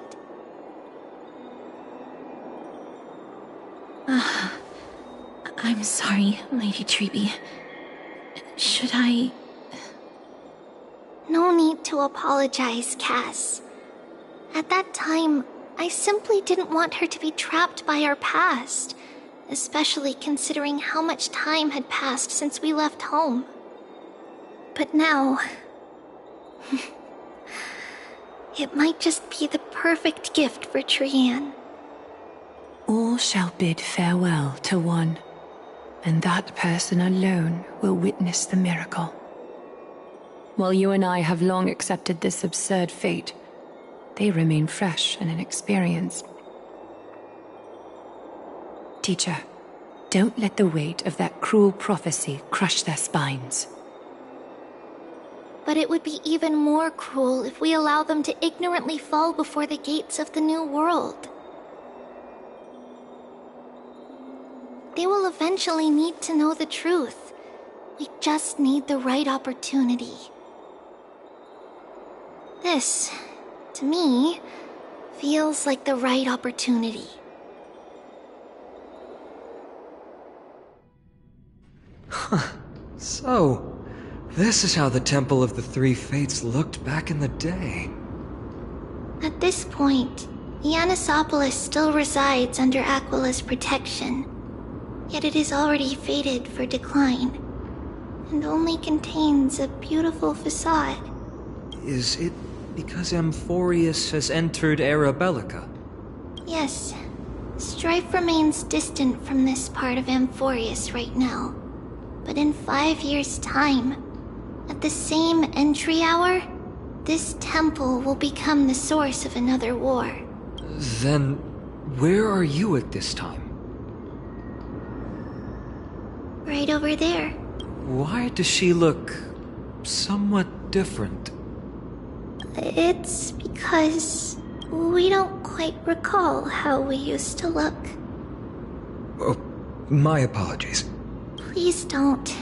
I'm sorry, Lady Treeby. Should I... No need to apologize, Cass. At that time, I simply didn't want her to be trapped by our past, especially considering how much time had passed since we left home. But now... it might just be the perfect gift for Trian. All shall bid farewell to one, and that person alone will witness the miracle. While you and I have long accepted this absurd fate, they remain fresh and inexperienced. Teacher, don't let the weight of that cruel prophecy crush their spines. But it would be even more cruel if we allow them to ignorantly fall before the gates of the new world. They will eventually need to know the truth. We just need the right opportunity. This, to me, feels like the right opportunity. So, This is how the Temple of the Three Fates looked back in the day. At this point, Yannisopolis still resides under Aquila's protection, yet it is already fated for decline, and only contains a beautiful facade. Is it because Amphorius has entered Era Bellica? Yes, strife remains distant from this part of Amphorius right now, but in 5 years' time, at the same entry hour, this temple will become the source of another war. Then, where are you at this time? Right over there. Why does she look somewhat different? It's because we don't quite recall how we used to look. Oh, my apologies. Please don't.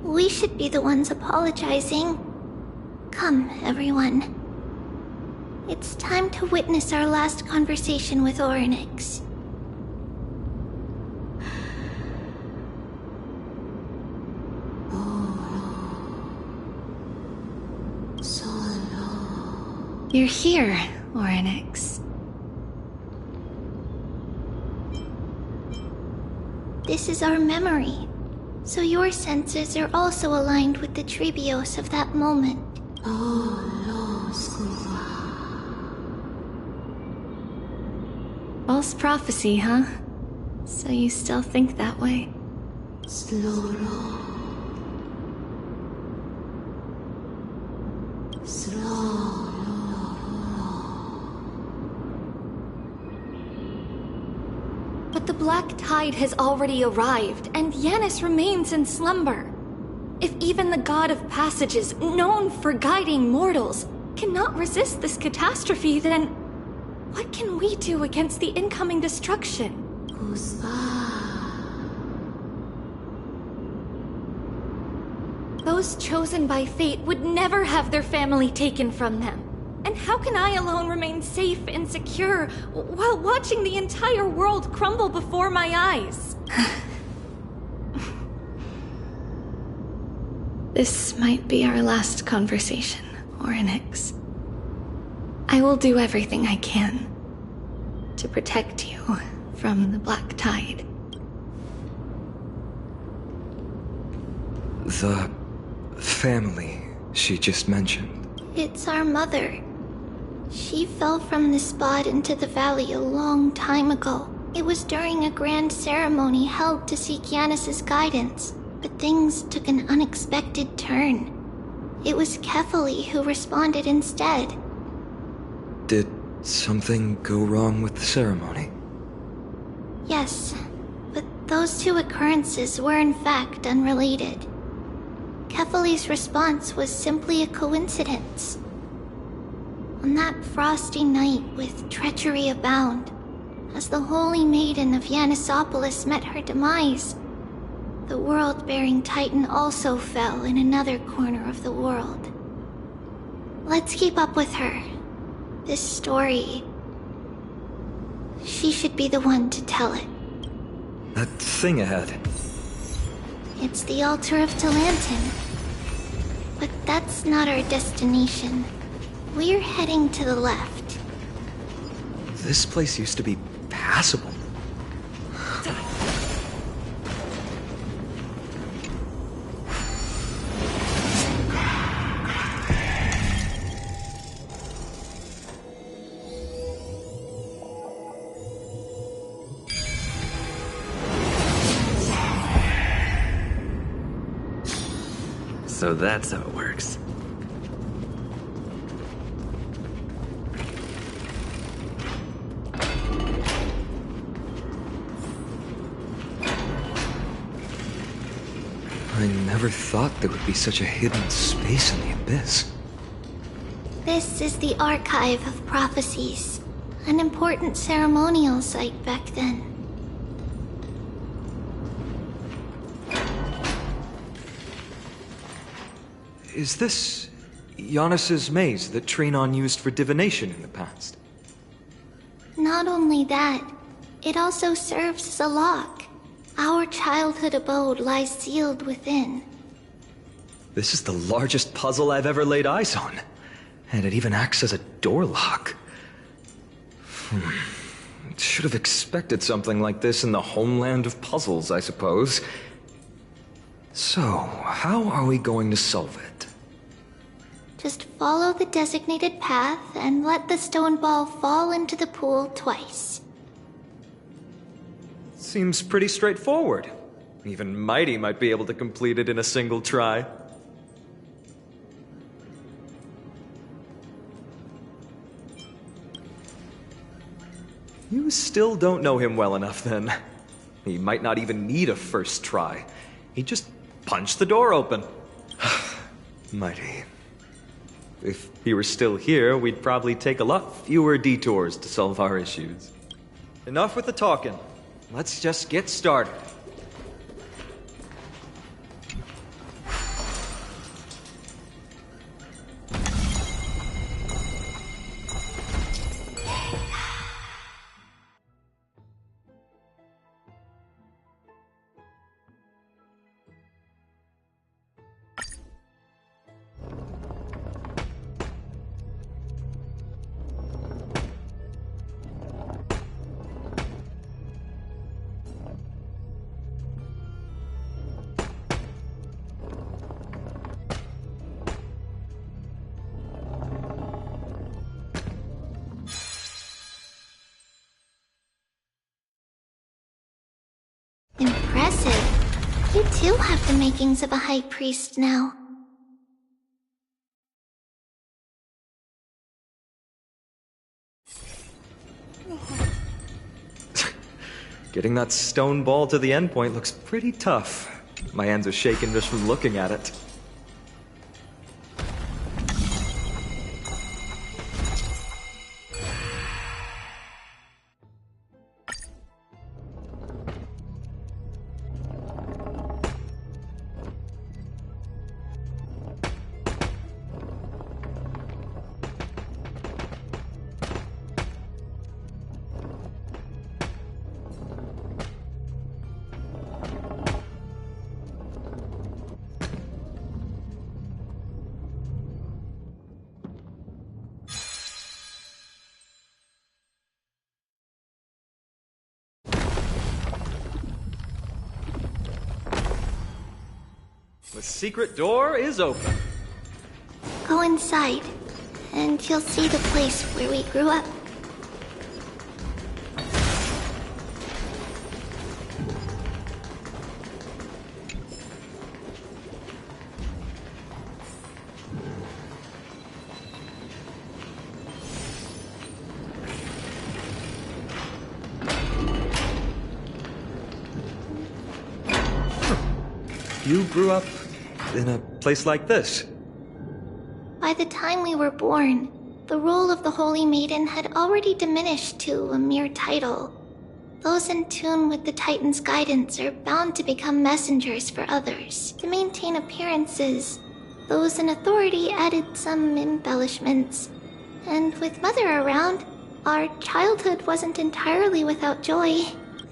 We should be the ones apologizing. Come, everyone. It's time to witness our last conversation with Orynyx. You're here, Orynyx. This is our memory, so your senses are also aligned with the Trebios of that moment. False prophecy, huh? So you still think that way? But the Black Tide has already arrived, and Yanis remains in slumber. If even the God of Passages, known for guiding mortals, cannot resist this catastrophe, then what can we do against the incoming destruction? Those chosen by fate would never have their family taken from them. And how can I alone remain safe and secure while watching the entire world crumble before my eyes? This might be our last conversation, Orynyx. I will do everything I can to protect you from the Black Tide. The family she just mentioned. It's our mother. She fell from the spot into the valley a long time ago. It was during a grand ceremony held to seek Yanis's guidance, but things took an unexpected turn. It was Kefali who responded instead. Did something go wrong with the ceremony? Yes, but those two occurrences were in fact unrelated. Kefali's response was simply a coincidence. On that frosty night with treachery abound, as the Holy Maiden of Yannisopolis met her demise, the world-bearing Titan also fell in another corner of the world. Let's keep up with her. This story... she should be the one to tell it. That thing ahead. It's the altar of Talantin. But that's not our destination. We're heading to the left. This place used to be passable. So that's how it works. I never thought there would be such a hidden space in the abyss. This is the Archive of Prophecies, an important ceremonial site back then. Is this Yanis's maze that Trinon used for divination in the past? Not only that, it also serves as a lock. Our childhood abode lies sealed within. This is the largest puzzle I've ever laid eyes on. And it even acts as a door lock. Should have expected something like this in the homeland of puzzles, I suppose. So, how are we going to solve it? Just follow the designated path and let the stone ball fall into the pool twice. Seems pretty straightforward. Even Mighty might be able to complete it in a single try. You still don't know him well enough, then. He might not even need a first try. He'd just punch the door open. Mighty. If he were still here, we'd probably take a lot fewer detours to solve our issues. Enough with the talking. Let's just get started. Impressive. You too have the makings of a high priest now. Getting that stone ball to the endpoint looks pretty tough. My hands are shaking just from looking at it. The secret door is open. Go inside, and you'll see the place where we grew up. You grew up in a place like this? By the time we were born, the role of the Holy Maiden had already diminished to a mere title. Those in tune with the Titan's guidance are bound to become messengers for others. To maintain appearances, those in authority added some embellishments. And with Mother around, our childhood wasn't entirely without joy.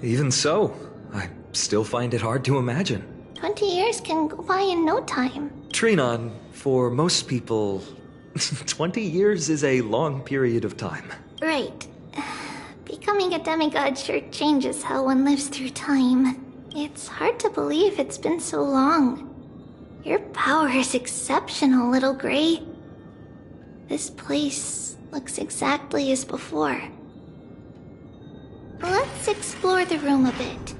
Even so, I still find it hard to imagine. 20 years can go by in no time. Trinon, for most people, 20 years is a long period of time. Right. Becoming a demigod sure changes how one lives through time. It's hard to believe it's been so long. Your power is exceptional, Little Gray. This place looks exactly as before. Let's explore the room a bit.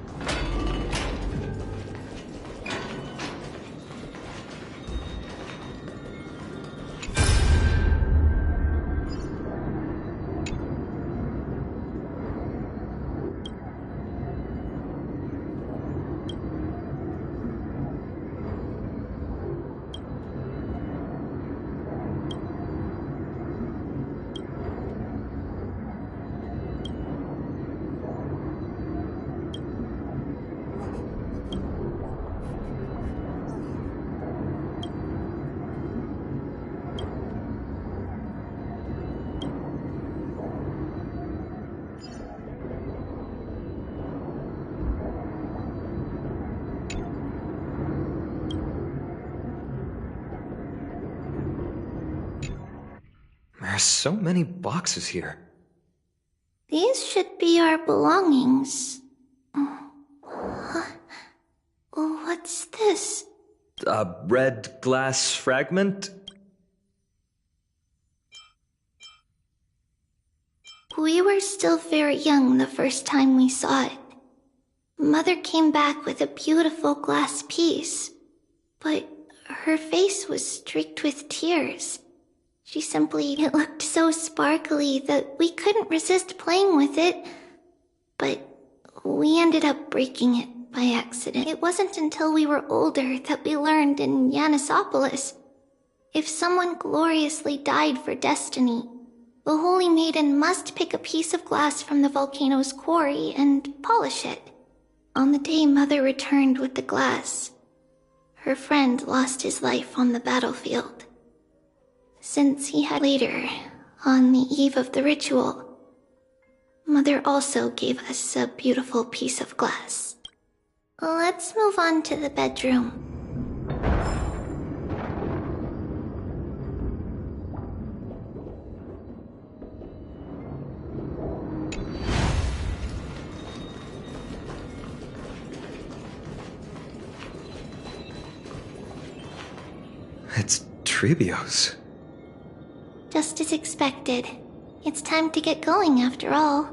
are so many boxes here. These should be our belongings. What's this? A red glass fragment? We were still very young the first time we saw it. Mother came back with a beautiful glass piece, but her face was streaked with tears. It looked so sparkly that we couldn't resist playing with it, but we ended up breaking it by accident. It wasn't until we were older that we learned in Yanisopolis, if someone gloriously died for destiny, the Holy Maiden must pick a piece of glass from the volcano's quarry and polish it. On the day Mother returned with the glass, her friend lost his life on the battlefield. Since he had later, on the eve of the ritual, Mother also gave us a beautiful piece of glass. Let's move on to the bedroom. It's Trebios. Just as expected. It's time to get going after all.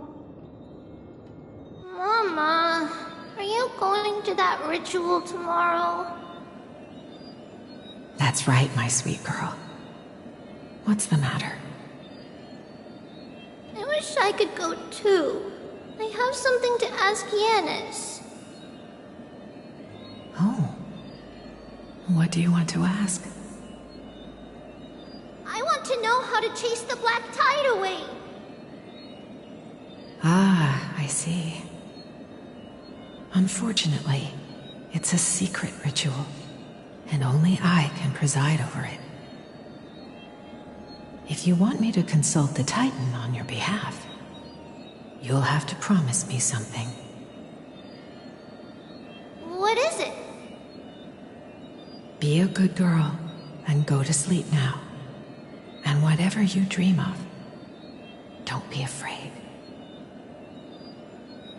Mama, are you going to that ritual tomorrow? That's right, my sweet girl. What's the matter? I wish I could go too. I have something to ask Yanis. Oh. What do you want to ask? I want to know how to chase the black tide away. Ah, I see. Unfortunately, it's a secret ritual, and only I can preside over it. If you want me to consult the Titan on your behalf, you'll have to promise me something. What is it? Be a good girl and go to sleep now. And whatever you dream of, don't be afraid.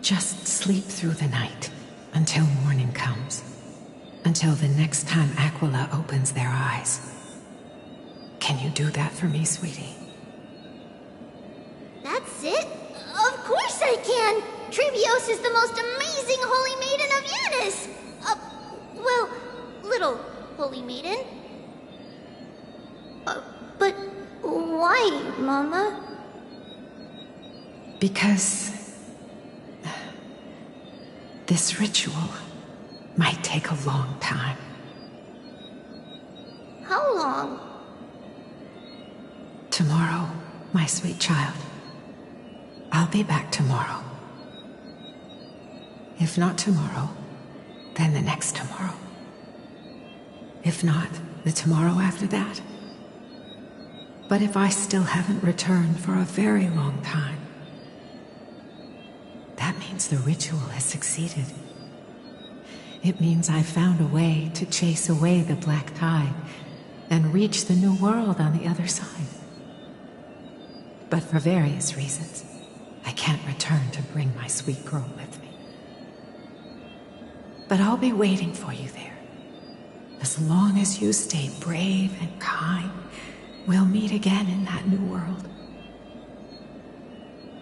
Just sleep through the night until morning comes. Until the next time Aquila opens their eyes. Can you do that for me, sweetie? That's it? Of course I can! Trebios is the most amazing Holy Maiden of Yanis! Well, little Holy Maiden. But why, Mama? Because this ritual might take a long time. How long? Tomorrow, my sweet child. I'll be back tomorrow. If not tomorrow, then the next tomorrow. If not, the tomorrow after that. But if I still haven't returned for a very long time, that means the ritual has succeeded. It means I've found a way to chase away the black tide and reach the new world on the other side. But for various reasons, I can't return to bring my sweet girl with me. But I'll be waiting for you there. As long as you stay brave and kind, we'll meet again in that new world.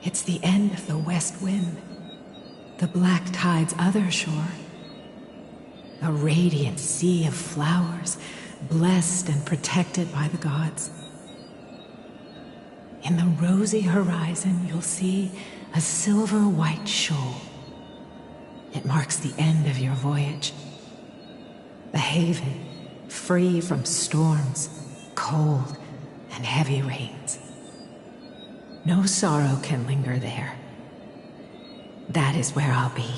It's the end of the West Wind, the black tide's other shore. A radiant sea of flowers, blessed and protected by the gods. In the rosy horizon, you'll see a silver-white shoal. It marks the end of your voyage. The haven, free from storms, cold, and heavy rains. No sorrow can linger there. That is where I'll be,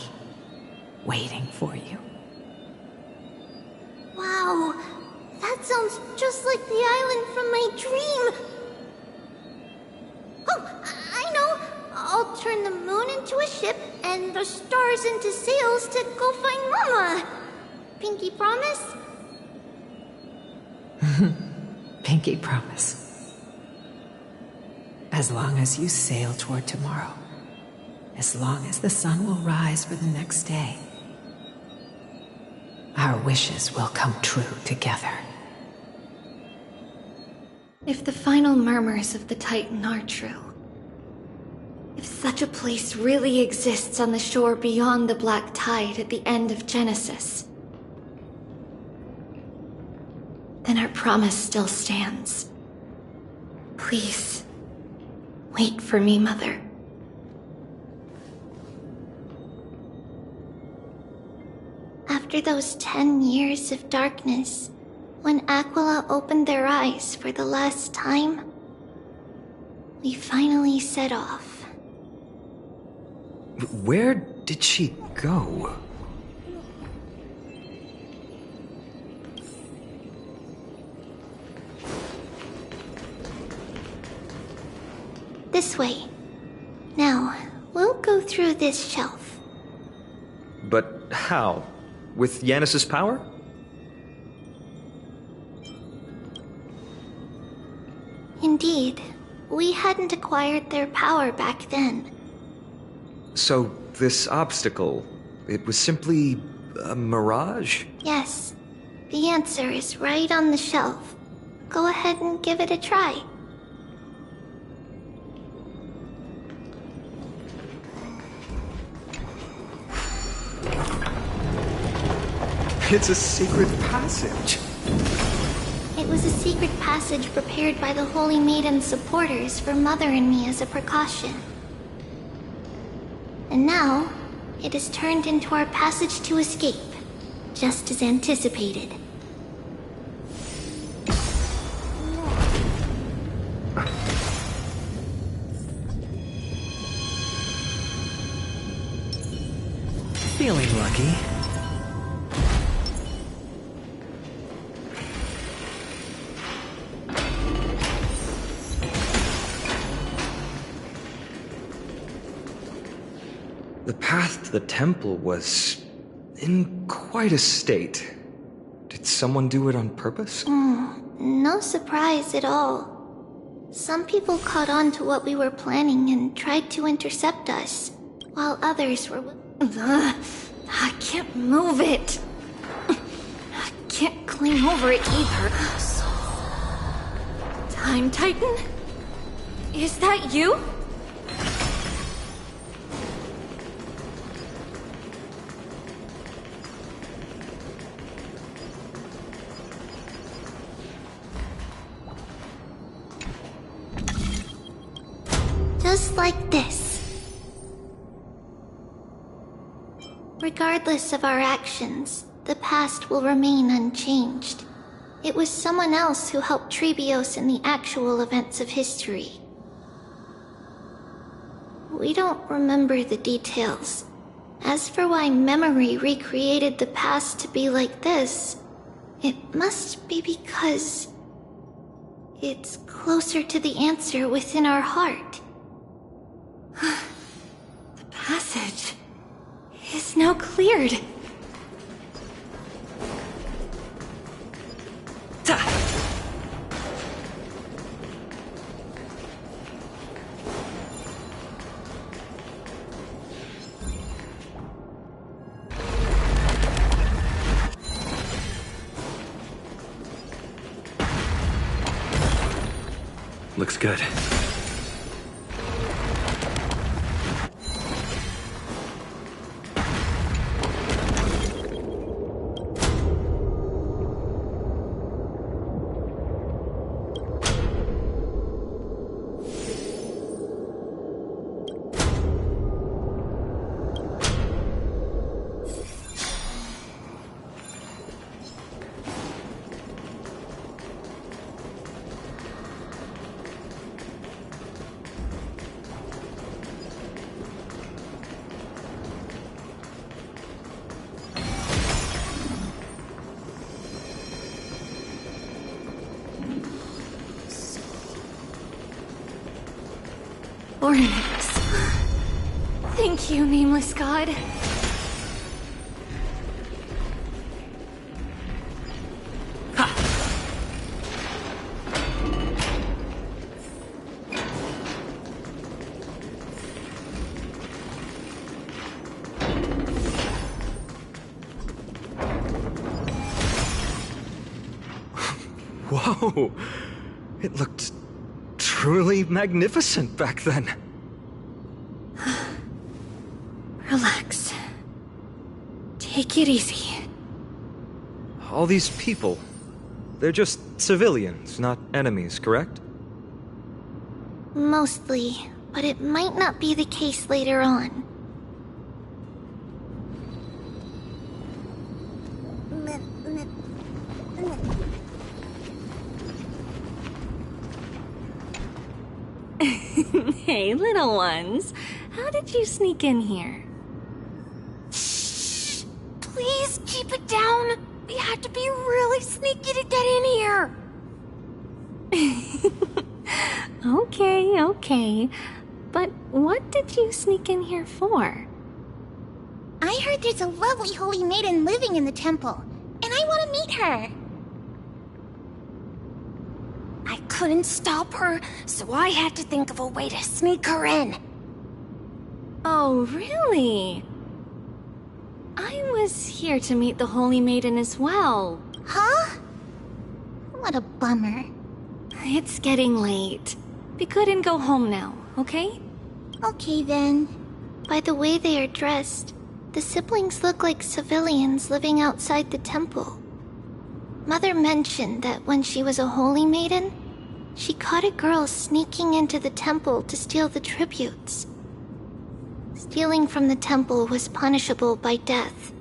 waiting for you. Wow, that sounds just like the island from my dream. Oh, I know. I'll turn the moon into a ship and the stars into sails to go find Mama. Pinky promise? Pinky promise. As long as you sail toward tomorrow. As long as the sun will rise for the next day. Our wishes will come true together. If the final murmurs of the Titan are true, if such a place really exists on the shore beyond the Black Tide at the end of Genesis, then our promise still stands. Please, wait for me, Mother. After those 10 years of darkness, when Aquila opened their eyes for the last time, we finally set off. Where did she go? This way. Now, we'll go through this shelf. But how? With Yanis's power? Indeed. We hadn't acquired their power back then. So, this obstacle, it was simply a mirage? Yes. The answer is right on the shelf. Go ahead and give it a try. It's a secret passage. It was a secret passage prepared by the Holy Maiden's supporters for Mother and me as a precaution. And now, it has turned into our passage to escape, just as anticipated. Feeling lucky. The path to the temple was in quite a state. Did someone do it on purpose? No surprise at all. Some people caught on to what we were planning and tried to intercept us, while others were... I can't move it. I can't climb over it either. Time Titan? Is that you? Just like this. Regardless of our actions, the past will remain unchanged. It was someone else who helped Trebios in the actual events of history. We don't remember the details. As for why memory recreated the past to be like this, it must be because it's closer to the answer within our heart. The passage is now cleared. Looks good. Ornaments. Thank you, nameless god. Whoa! It looked truly magnificent back then. Relax. Take it easy. All these people, they're just civilians, not enemies, correct? Mostly, but it might not be the case later on. Hey, little ones. How did you sneak in here? Shh! Please keep it down. We have to be really sneaky to get in here. Okay. But what did you sneak in here for? I heard there's a lovely holy maiden living in the temple, and I want to meet her. I couldn't stop her, so I had to think of a way to sneak her in. Oh, really? I was here to meet the Holy Maiden as well. Huh? What a bummer. It's getting late. We couldn't go home now, okay? Okay then. By the way they are dressed, the siblings look like civilians living outside the temple. Mother mentioned that when she was a holy maiden, she caught a girl sneaking into the temple to steal the tributes. Stealing from the temple was punishable by death.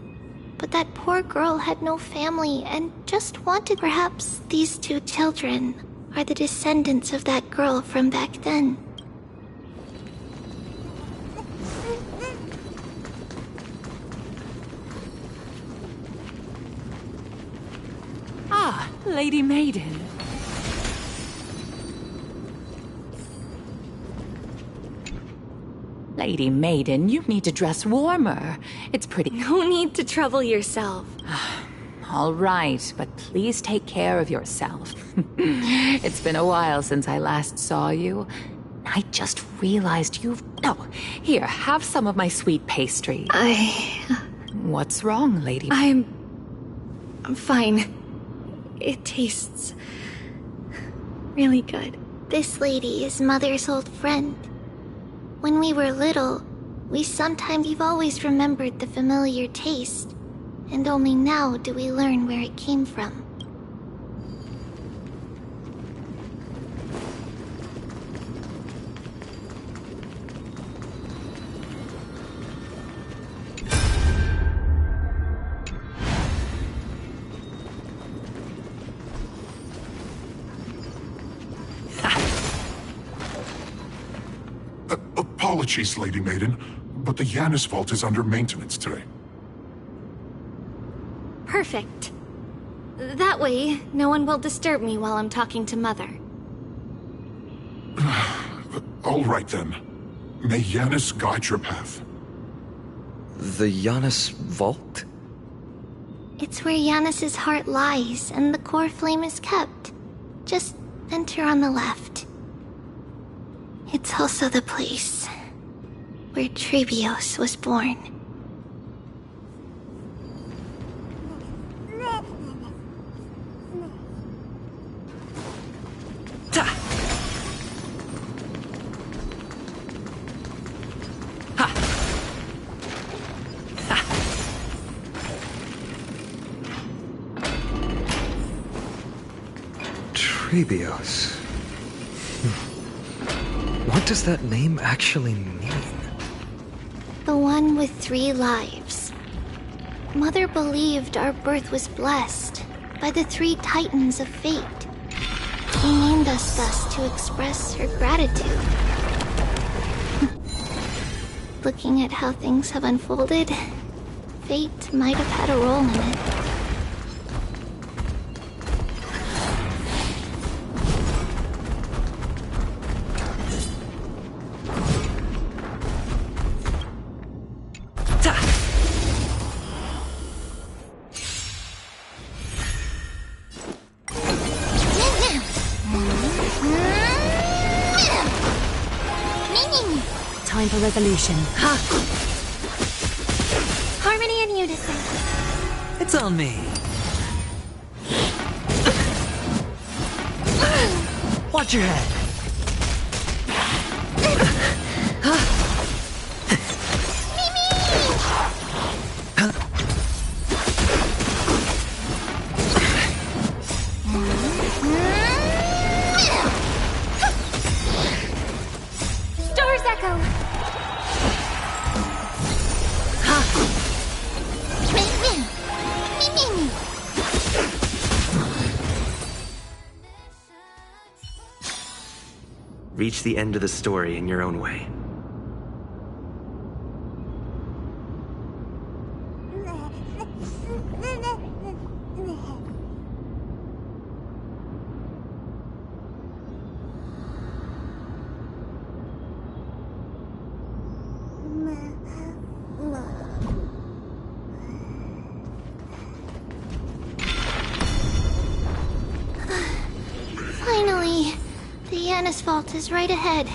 But that poor girl had no family and just wanted. Perhaps these two children are the descendants of that girl from back then. Ah, Lady Maiden. Lady Maiden, you need to dress warmer. It's pretty. No need to trouble yourself. All right, but please take care of yourself. It's been a while since I last saw you. I just realized you've... Oh, here, have some of my sweet pastry. What's wrong, Lady? I'm fine. It tastes really good. This lady is Mother's old friend. When we were little, we've always remembered the familiar taste, and only now do we learn where it came from. Apologies, Lady Maiden, but the Yanis vault is under maintenance today. Perfect. That way, no one will disturb me while I'm talking to Mother. All right then. May Yanis guide your path. The Yanis vault? It's where Yanis's heart lies and the core flame is kept. Just enter on the left. It's also the place where Trebios was born. Trebios. What does that name actually mean? The one with 3 lives. Mother believed our birth was blessed by the 3 titans of fate. She named us thus to express her gratitude. Looking at how things have unfolded, fate might have had a role in it. Time for resolution. Harmony and unison. It's on me. Watch your head. Star's Echo! Reach the end of the story in your own way. Finally! The Yanis vault is right ahead.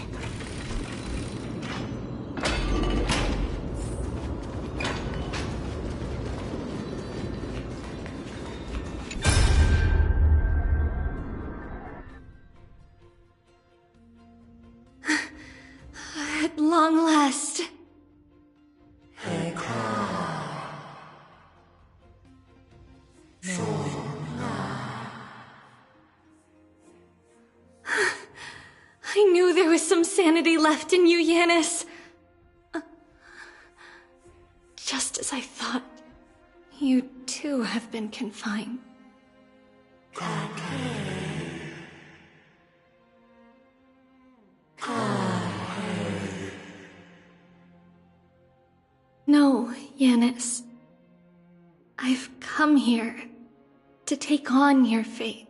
At long last. I knew there was some sanity left in you, Yanis. Just as I thought, you too have been confined. No, Yanis. I've come here to take on your fate.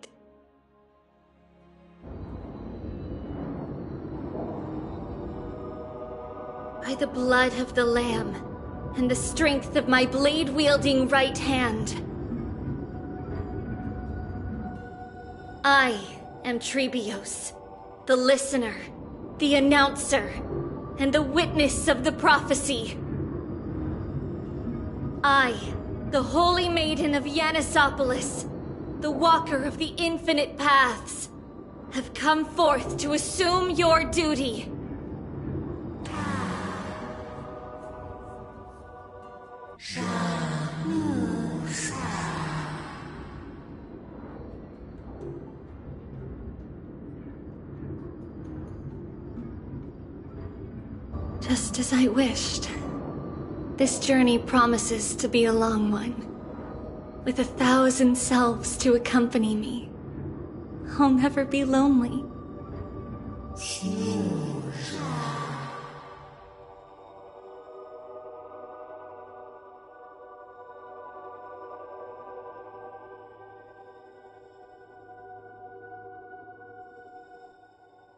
By the blood of the Lamb, and the strength of my blade-wielding right hand, I am Trebios, the listener, the announcer, and the witness of the prophecy. I, the Holy Maiden of Yanisopolis, the Walker of the Infinite Paths, have come forth to assume your duty. Just as I wished. This journey promises to be a long one, with 1,000 selves to accompany me. I'll never be lonely.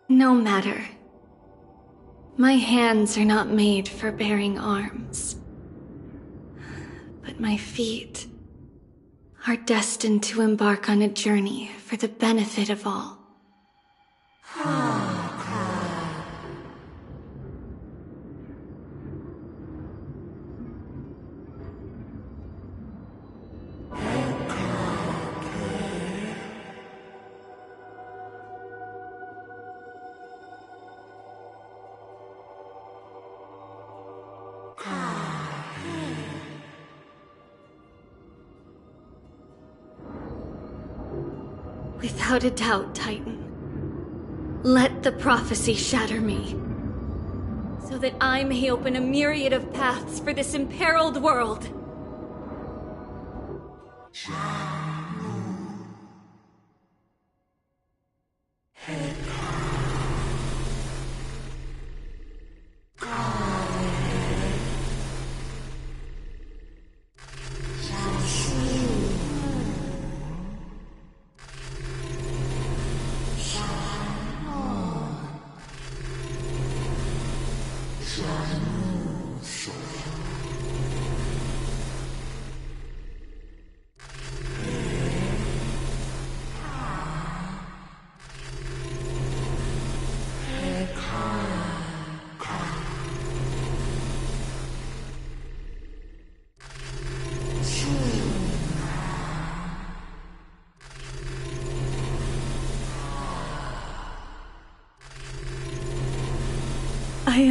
No matter. My hands are not made for bearing arms. But my feet are destined to embark on a journey for the benefit of all. Without a doubt, Titan. Let the prophecy shatter me, so that I may open a myriad of paths for this imperiled world.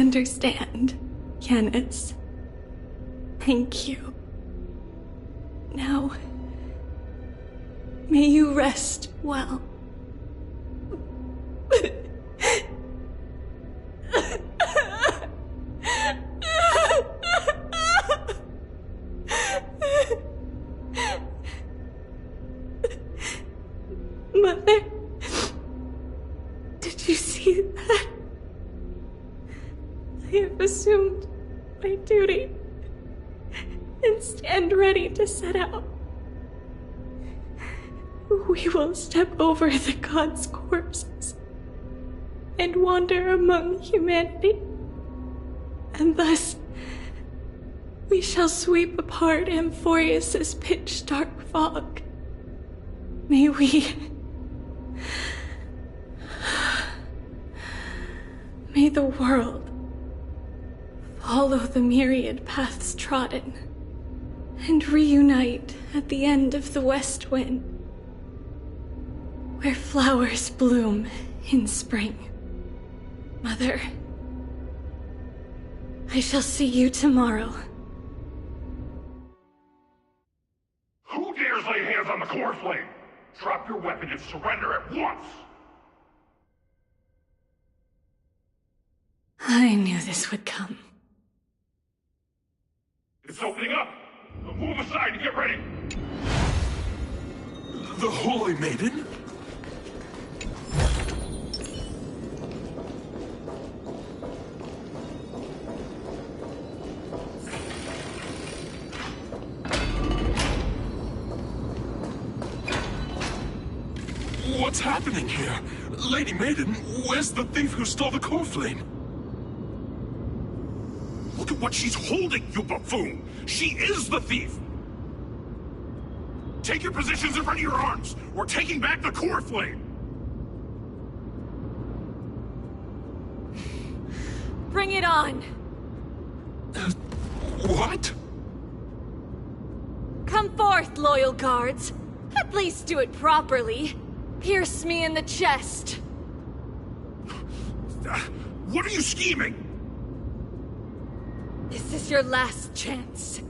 understand, Yanis. Thank you. Now, may you rest well. Mother, did you see that? I have assumed my duty and stand ready to set out. We will step over the gods' corpses and wander among humanity, and thus we shall sweep apart Amphorius's pitch-dark fog. May the world follow the myriad paths trodden and reunite at the end of the west wind, where flowers bloom in spring. Mother, I shall see you tomorrow. Who dares lay hands on the core flame? Drop your weapon and surrender at once! I knew this would come. It's opening up! Now move aside and get ready! The Holy Maiden? What's happening here? Lady Maiden, where's the thief who stole the core flame? Look at what she's holding, you buffoon! She is the thief! Take your positions in front of your arms! We're taking back the core flame! Bring it on! What? Come forth, loyal guards. At least do it properly. Pierce me in the chest. What are you scheming? This is your last chance.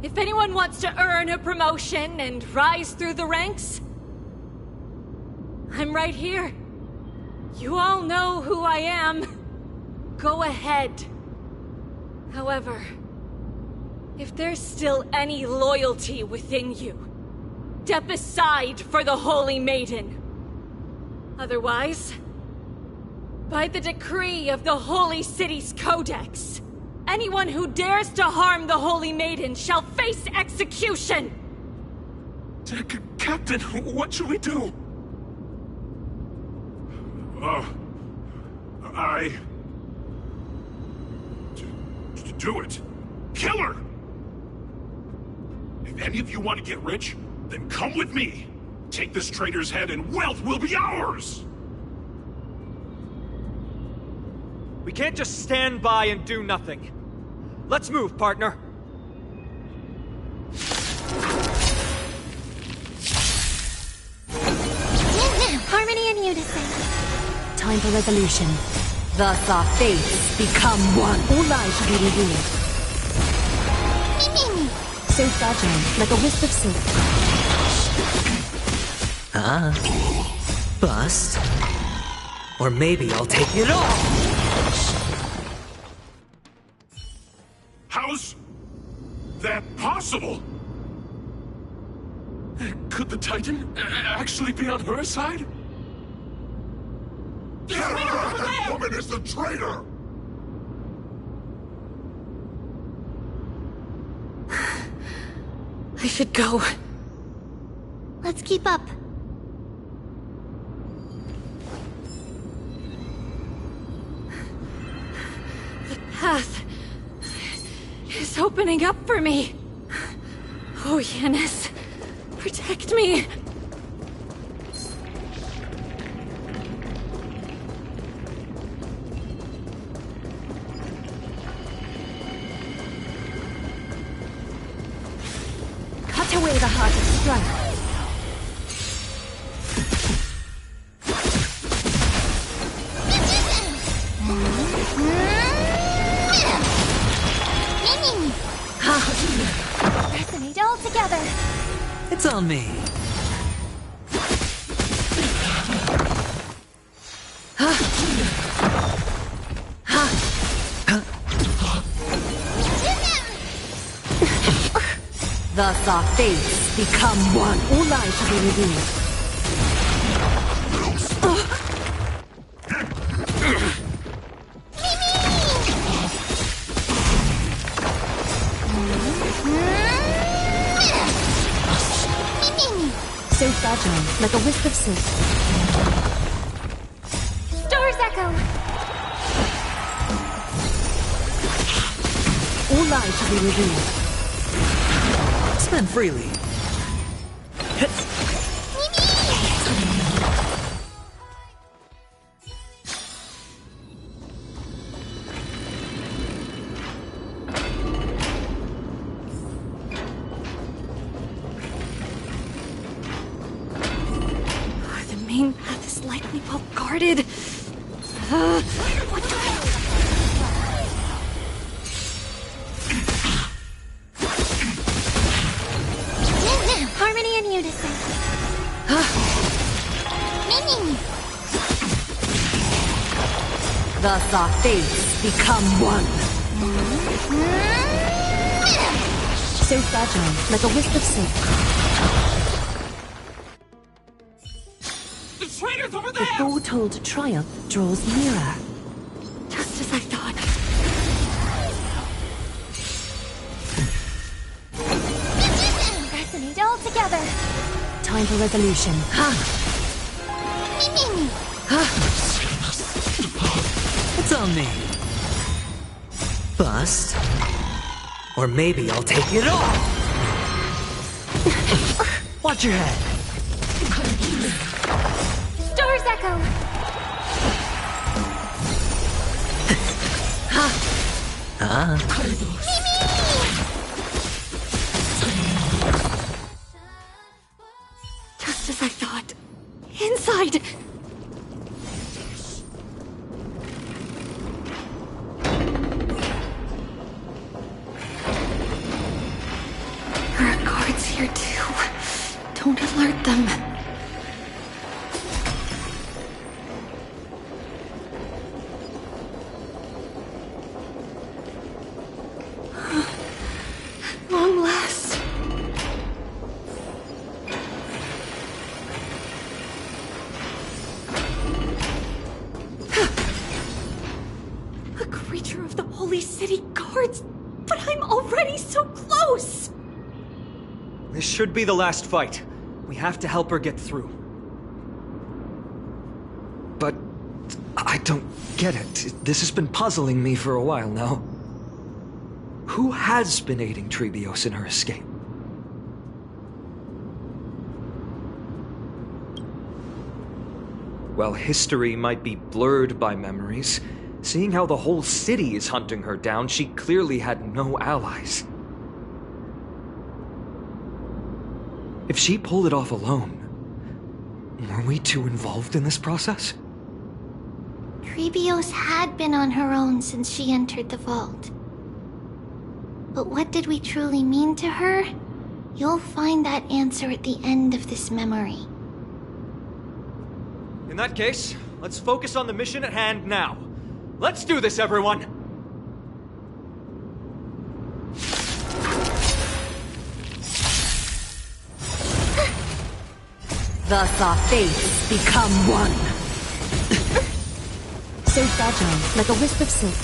If anyone wants to earn a promotion and rise through the ranks, I'm right here. You all know who I am. Go ahead. However, if there's still any loyalty within you, step aside for the Holy Maiden. Otherwise, by the decree of the Holy City's Codex, anyone who dares to harm the Holy Maiden shall face execution! Captain, what should we do? Do it! Kill her! If any of you want to get rich, then come with me! Take this traitor's head and wealth will be ours! We can't just stand by and do nothing. Let's move, partner. Harmony and unison. Time for resolution. Thus our fates become one. All lives should be revealed. So fragile, like a wisp of silk. Bust. Or maybe I'll take it all! How's that possible? Could the Titan actually be on her side? That woman is the traitor! I should go. Let's keep up. The path is opening up for me. Oh, Yanis, protect me. Cut away the heart of strife. together! It's on me. Thus our fates become one. All lies shall be revealed. So fragile, like a wisp of silk. Star's Echo! All lies shall be revealed. Spend freely. The main path is likely well guarded. What do I... Harmony and unison. Thus our fates become one. So fragile, like a wisp of silk. The traitor's over The there! foretold triumph draws nearer. Just as I thought. Resonate all together. Time for resolution. It's on me. Bust. Or maybe I'll take it all. Watch your head. Star's Echo! Just as I thought. Inside! There are guards here too. Don't alert them. Long last. A creature of the Holy City guards, but I'm already so close! This should be the last fight. We have to help her get through. But I don't get it. This has been puzzling me for a while now. Who has been aiding Trebios in her escape? While history might be blurred by memories, seeing how the whole city is hunting her down, she clearly had no allies. If she pulled it off alone, were we too involved in this process? Trebios had been on her own since she entered the vault. But what did we truly mean to her? You'll find that answer at the end of this memory. In that case, let's focus on the mission at hand now. Let's do this, everyone! Thus our fates become one. So fragile, like a wisp of silk.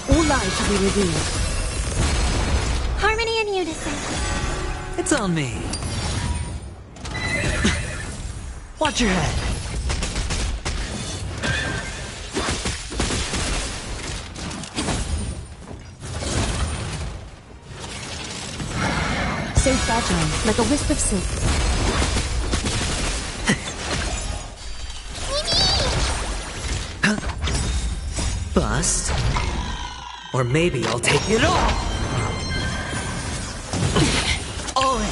All lies shall be revealed. Harmony and unison. It's on me. Watch your head. So fragile, like a wisp of silk. Bust. Or maybe I'll take it all. All in.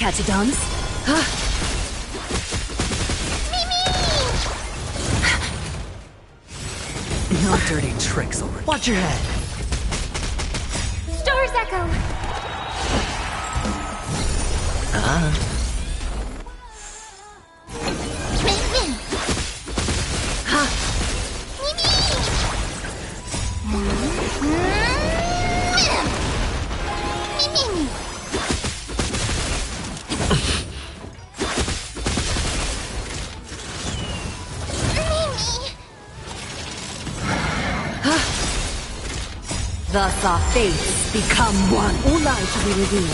Catch a dance? No dirty tricks over. Watch your head. Stars Echo! Thus our fates become one. All lies will be revealed.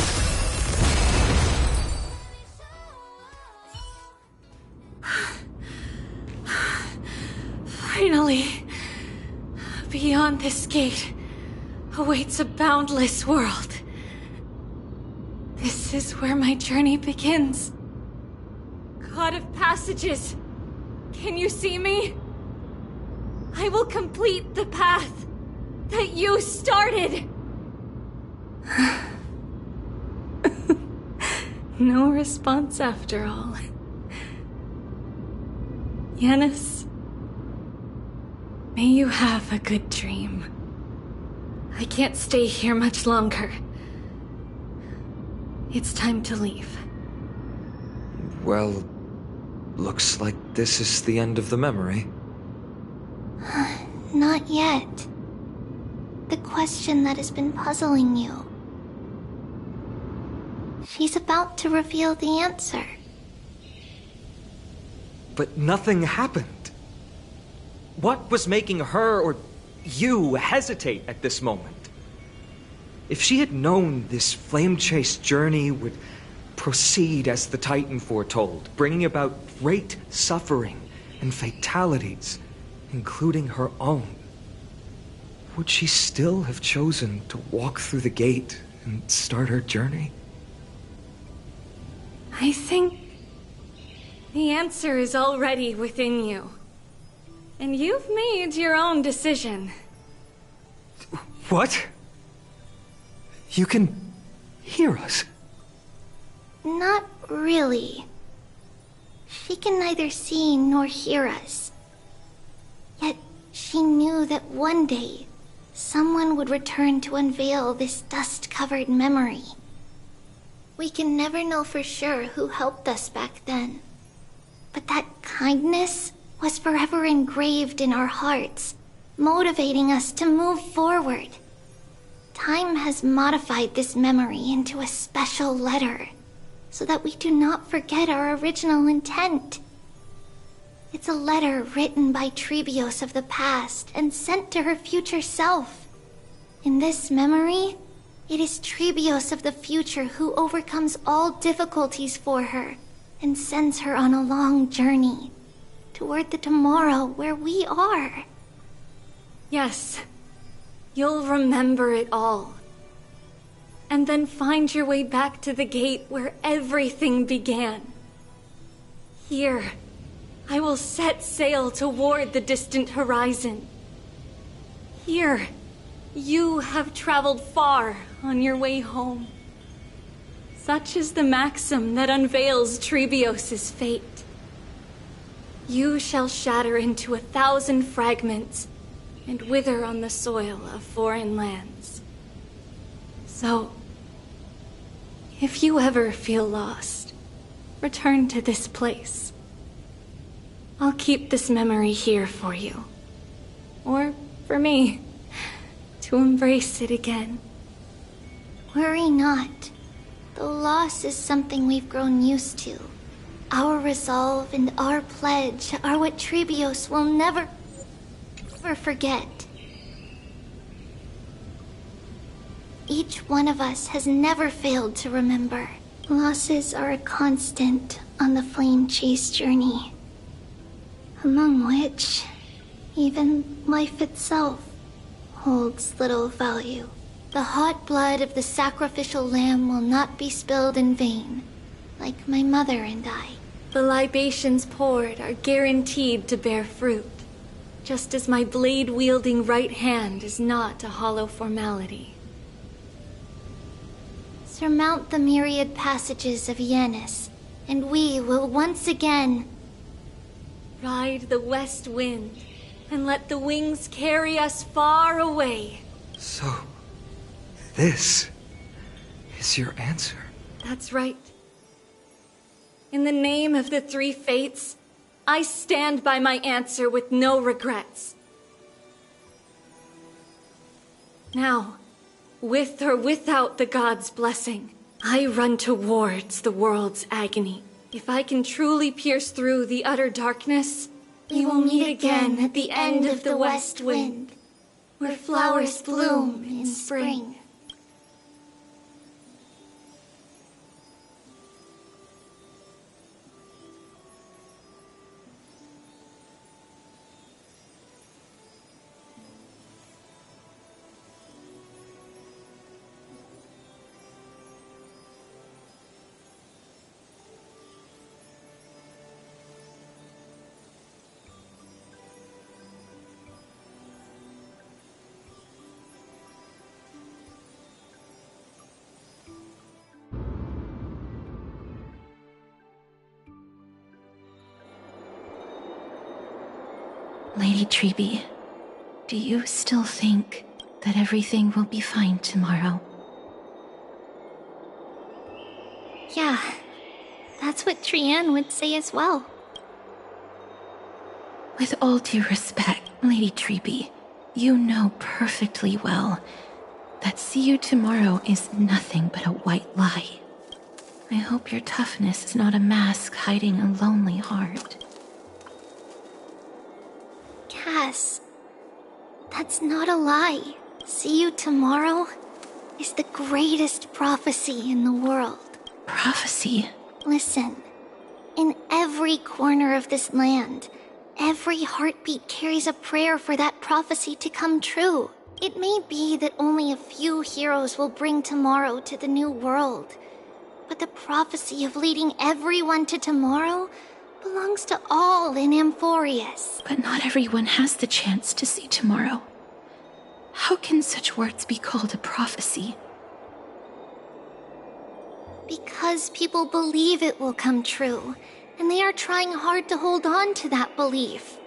Finally, beyond this gate awaits a boundless world. This is where my journey begins. God of Passages, can you see me? I will complete the path that you started! No response after all. Yanis, may you have a good dream. I can't stay here much longer. It's time to leave. Well, looks like this is the end of the memory. Not yet. The question that has been puzzling you. She's about to reveal the answer. But nothing happened. What was making her or you hesitate at this moment? If she had known this flame-chased journey would proceed as the Titan foretold, bringing about great suffering and fatalities, including her own, would she still have chosen to walk through the gate and start her journey? I think the answer is already within you. And you've made your own decision. What? You can hear us? Not really. She can neither see nor hear us. Yet she knew that one day someone would return to unveil this dust-covered memory. We can never know for sure who helped us back then. But that kindness was forever engraved in our hearts, motivating us to move forward. Time has modified this memory into a special letter, so that we do not forget our original intent. It's a letter written by Trebios of the past and sent to her future self. In this memory, it is Trebios of the future who overcomes all difficulties for her and sends her on a long journey toward the tomorrow where we are. Yes, you'll remember it all. And then find your way back to the gate where everything began. Here, I will set sail toward the distant horizon. Here, you have traveled far on your way home. Such is the maxim that unveils Trebios' fate. You shall shatter into 1,000 fragments and wither on the soil of foreign lands. So, if you ever feel lost, return to this place. I'll keep this memory here for you. Or for me, to embrace it again. Worry not. The loss is something we've grown used to. Our resolve and our pledge are what Trebios will never forget. Each one of us has never failed to remember. Losses are a constant on the flame chase journey, among which even life itself holds little value. The hot blood of the sacrificial lamb will not be spilled in vain, like my mother and I. The libations poured are guaranteed to bear fruit, just as my blade-wielding right hand is not a hollow formality. Surmount the myriad passages of Yanis, and we will once again ride the west wind and let the wings carry us far away. So, this is your answer? That's right. In the name of the three fates, I stand by my answer with no regrets. Now, with or without the gods' blessing, I run towards the world's agony. If I can truly pierce through the utter darkness, we will meet again at the end of the west wind, where flowers bloom in spring. Lady Treby, do you still think that everything will be fine tomorrow? Yeah, that's what Trianne would say as well. With all due respect, Lady Treby, you know perfectly well that see you tomorrow is nothing but a white lie. I hope your toughness is not a mask hiding a lonely heart. Cass, that's not a lie. See you tomorrow is the greatest prophecy in the world. Prophecy? Listen, in every corner of this land, every heartbeat carries a prayer for that prophecy to come true. It may be that only a few heroes will bring tomorrow to the new world, but the prophecy of leading everyone to tomorrow belongs to all in Amphorius. But not everyone has the chance to see tomorrow. How can such words be called a prophecy? Because people believe it will come true, and they are trying hard to hold on to that belief.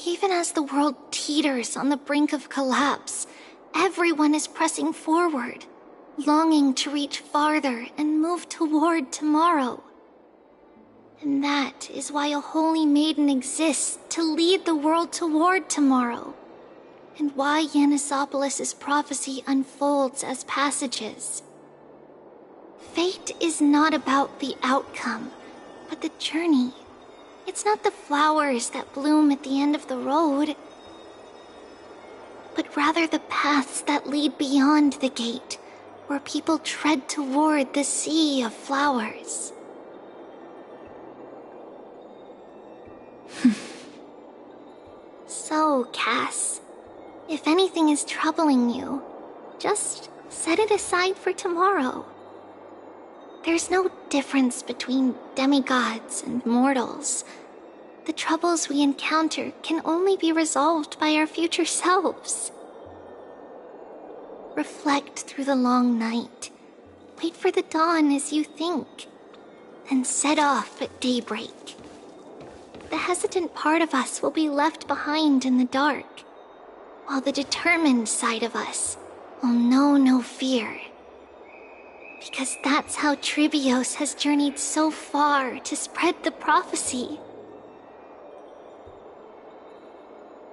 Even as the world teeters on the brink of collapse, everyone is pressing forward, longing to reach farther and move toward tomorrow. And that is why a holy maiden exists to lead the world toward tomorrow, and why Yanisopolis' prophecy unfolds as passages. Fate is not about the outcome, but the journey. It's not the flowers that bloom at the end of the road, but rather the paths that lead beyond the gate, where people tread toward the sea of flowers. So, Cass, if anything is troubling you, just set it aside for tomorrow. There's no difference between demigods and mortals. The troubles we encounter can only be resolved by our future selves. Reflect through the long night. Wait for the dawn as you think. And set off at daybreak. The hesitant part of us will be left behind in the dark, while the determined side of us will know no fear. Because that's how Tribios has journeyed so far to spread the prophecy.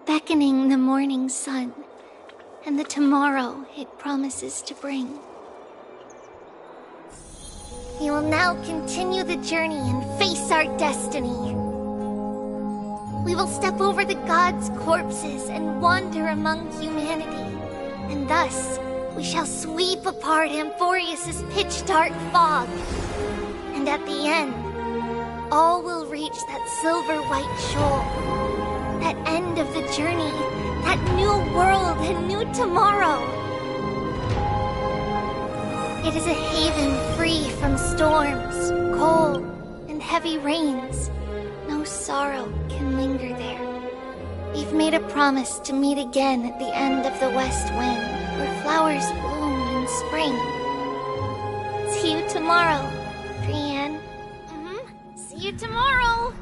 Beckoning the morning sun, and the tomorrow it promises to bring. We will now continue the journey and face our destiny. We will step over the gods' corpses and wander among humanity, and thus we shall sweep apart Amphorius' pitch-dark fog. And at the end, all will reach that silver-white shoal, that end of the journey, that new world and new tomorrow. It is a haven free from storms, cold, and heavy rains. No sorrow can linger there. We've made a promise to meet again at the end of the west wind, where flowers bloom in spring. See you tomorrow, Brienne. See you tomorrow!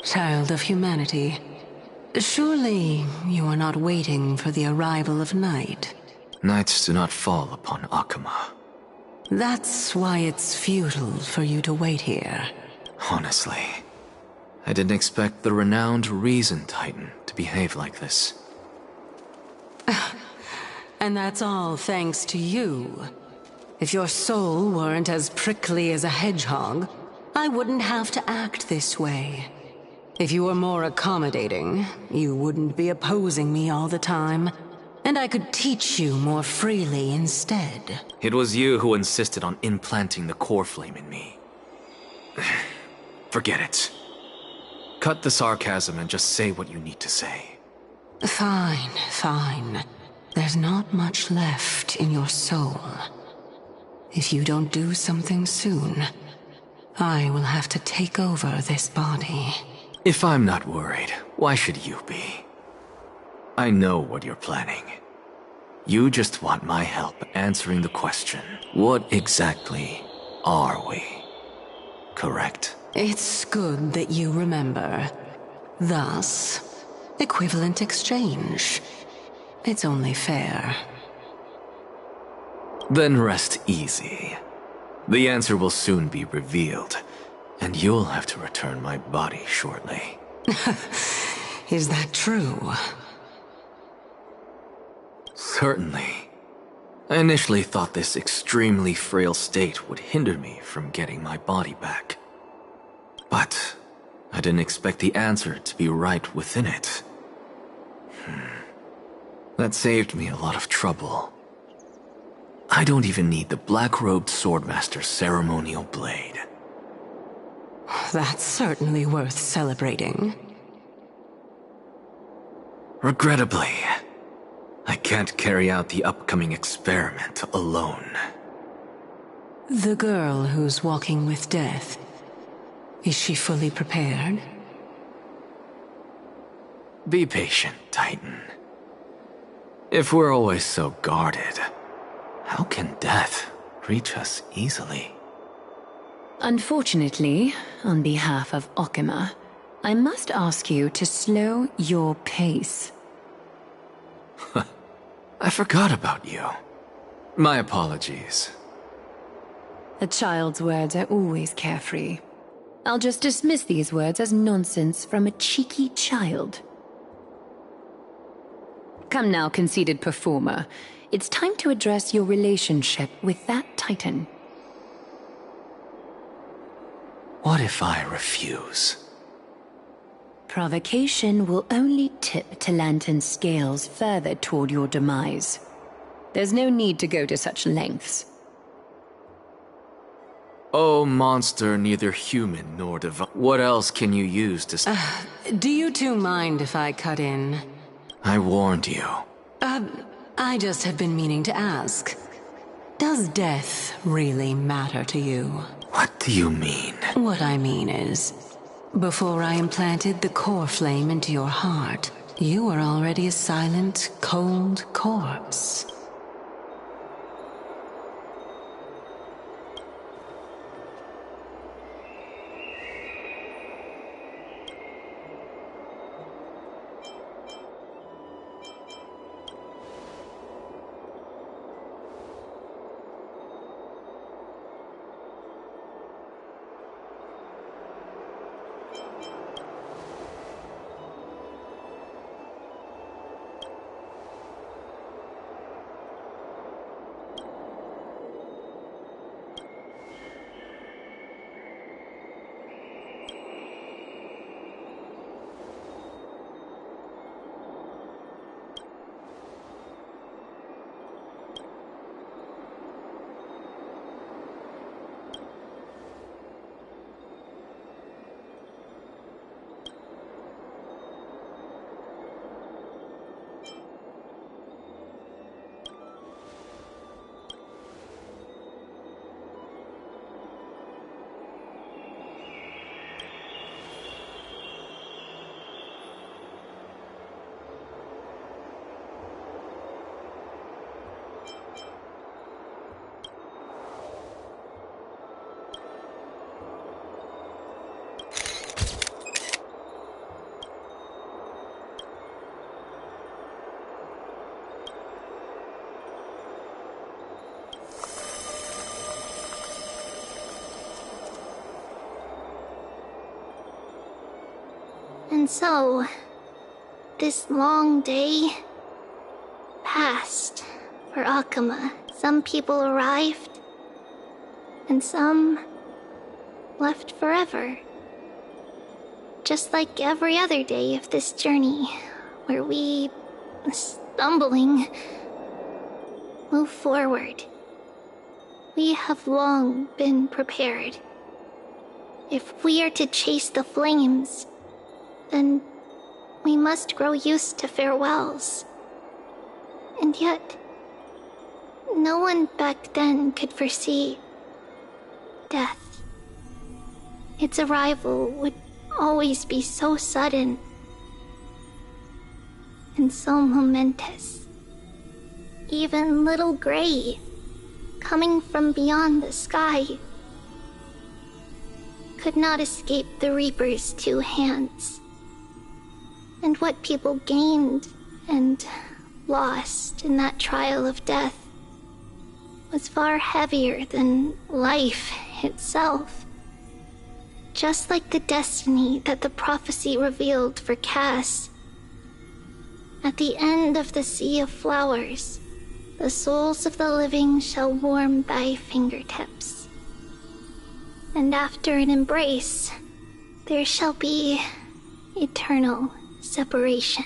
Child of humanity, surely you are not waiting for the arrival of night. Nights do not fall upon Akama. That's why it's futile for you to wait here. Honestly, I didn't expect the renowned Reason Titan to behave like this. And that's all thanks to you. If your soul weren't as prickly as a hedgehog, I wouldn't have to act this way. If you were more accommodating, you wouldn't be opposing me all the time, and I could teach you more freely instead. It was you who insisted on implanting the core flame in me. Forget it. Cut the sarcasm and just say what you need to say. Fine, fine. There's not much left in your soul. If you don't do something soon, I will have to take over this body. If I'm not worried, why should you be? I know what you're planning. You just want my help answering the question, what exactly are we? Correct? It's good that you remember. Thus, equivalent exchange. It's only fair. Then rest easy. The answer will soon be revealed, and you'll have to return my body shortly. Is that true? Certainly. I initially thought this extremely frail state would hinder me from getting my body back. But I didn't expect the answer to be right within it. That saved me a lot of trouble. I don't even need the black-robed swordmaster's ceremonial blade. That's certainly worth celebrating. Regrettably, I can't carry out the upcoming experiment alone. The girl who's walking with death, is she fully prepared? Be patient, Titan. If we're always so guarded, how can death reach us easily? Unfortunately, on behalf of Okima, I must ask you to slow your pace. I forgot about you. My apologies. A child's words are always carefree. I'll just dismiss these words as nonsense from a cheeky child. Come now, conceited performer. It's time to address your relationship with that Titan. What if I refuse? Provocation will only tip Talantan's scales further toward your demise. There's no need to go to such lengths. Oh, monster neither human nor divine. What else can you use to... Do you two mind if I cut in? I warned you. I just have been meaning to ask. Does death really matter to you? What do you mean? What I mean is, before I implanted the core flame into your heart, you were already a silent, cold corpse. And so, this long day passed for Akama. Some people arrived, and some left forever. Just like every other day of this journey, where we, stumbling, move forward. We have long been prepared. If we are to chase the flames, then we must grow used to farewells. And yet, no one back then could foresee death. Its arrival would always be so sudden and so momentous. Even little Gray, coming from beyond the sky, could not escape the Reaper's two hands. And what people gained and lost in that trial of death was far heavier than life itself. Just like the destiny that the prophecy revealed for Cass. At the end of the Sea of Flowers, the souls of the living shall warm thy fingertips. And after an embrace, there shall be eternal separation.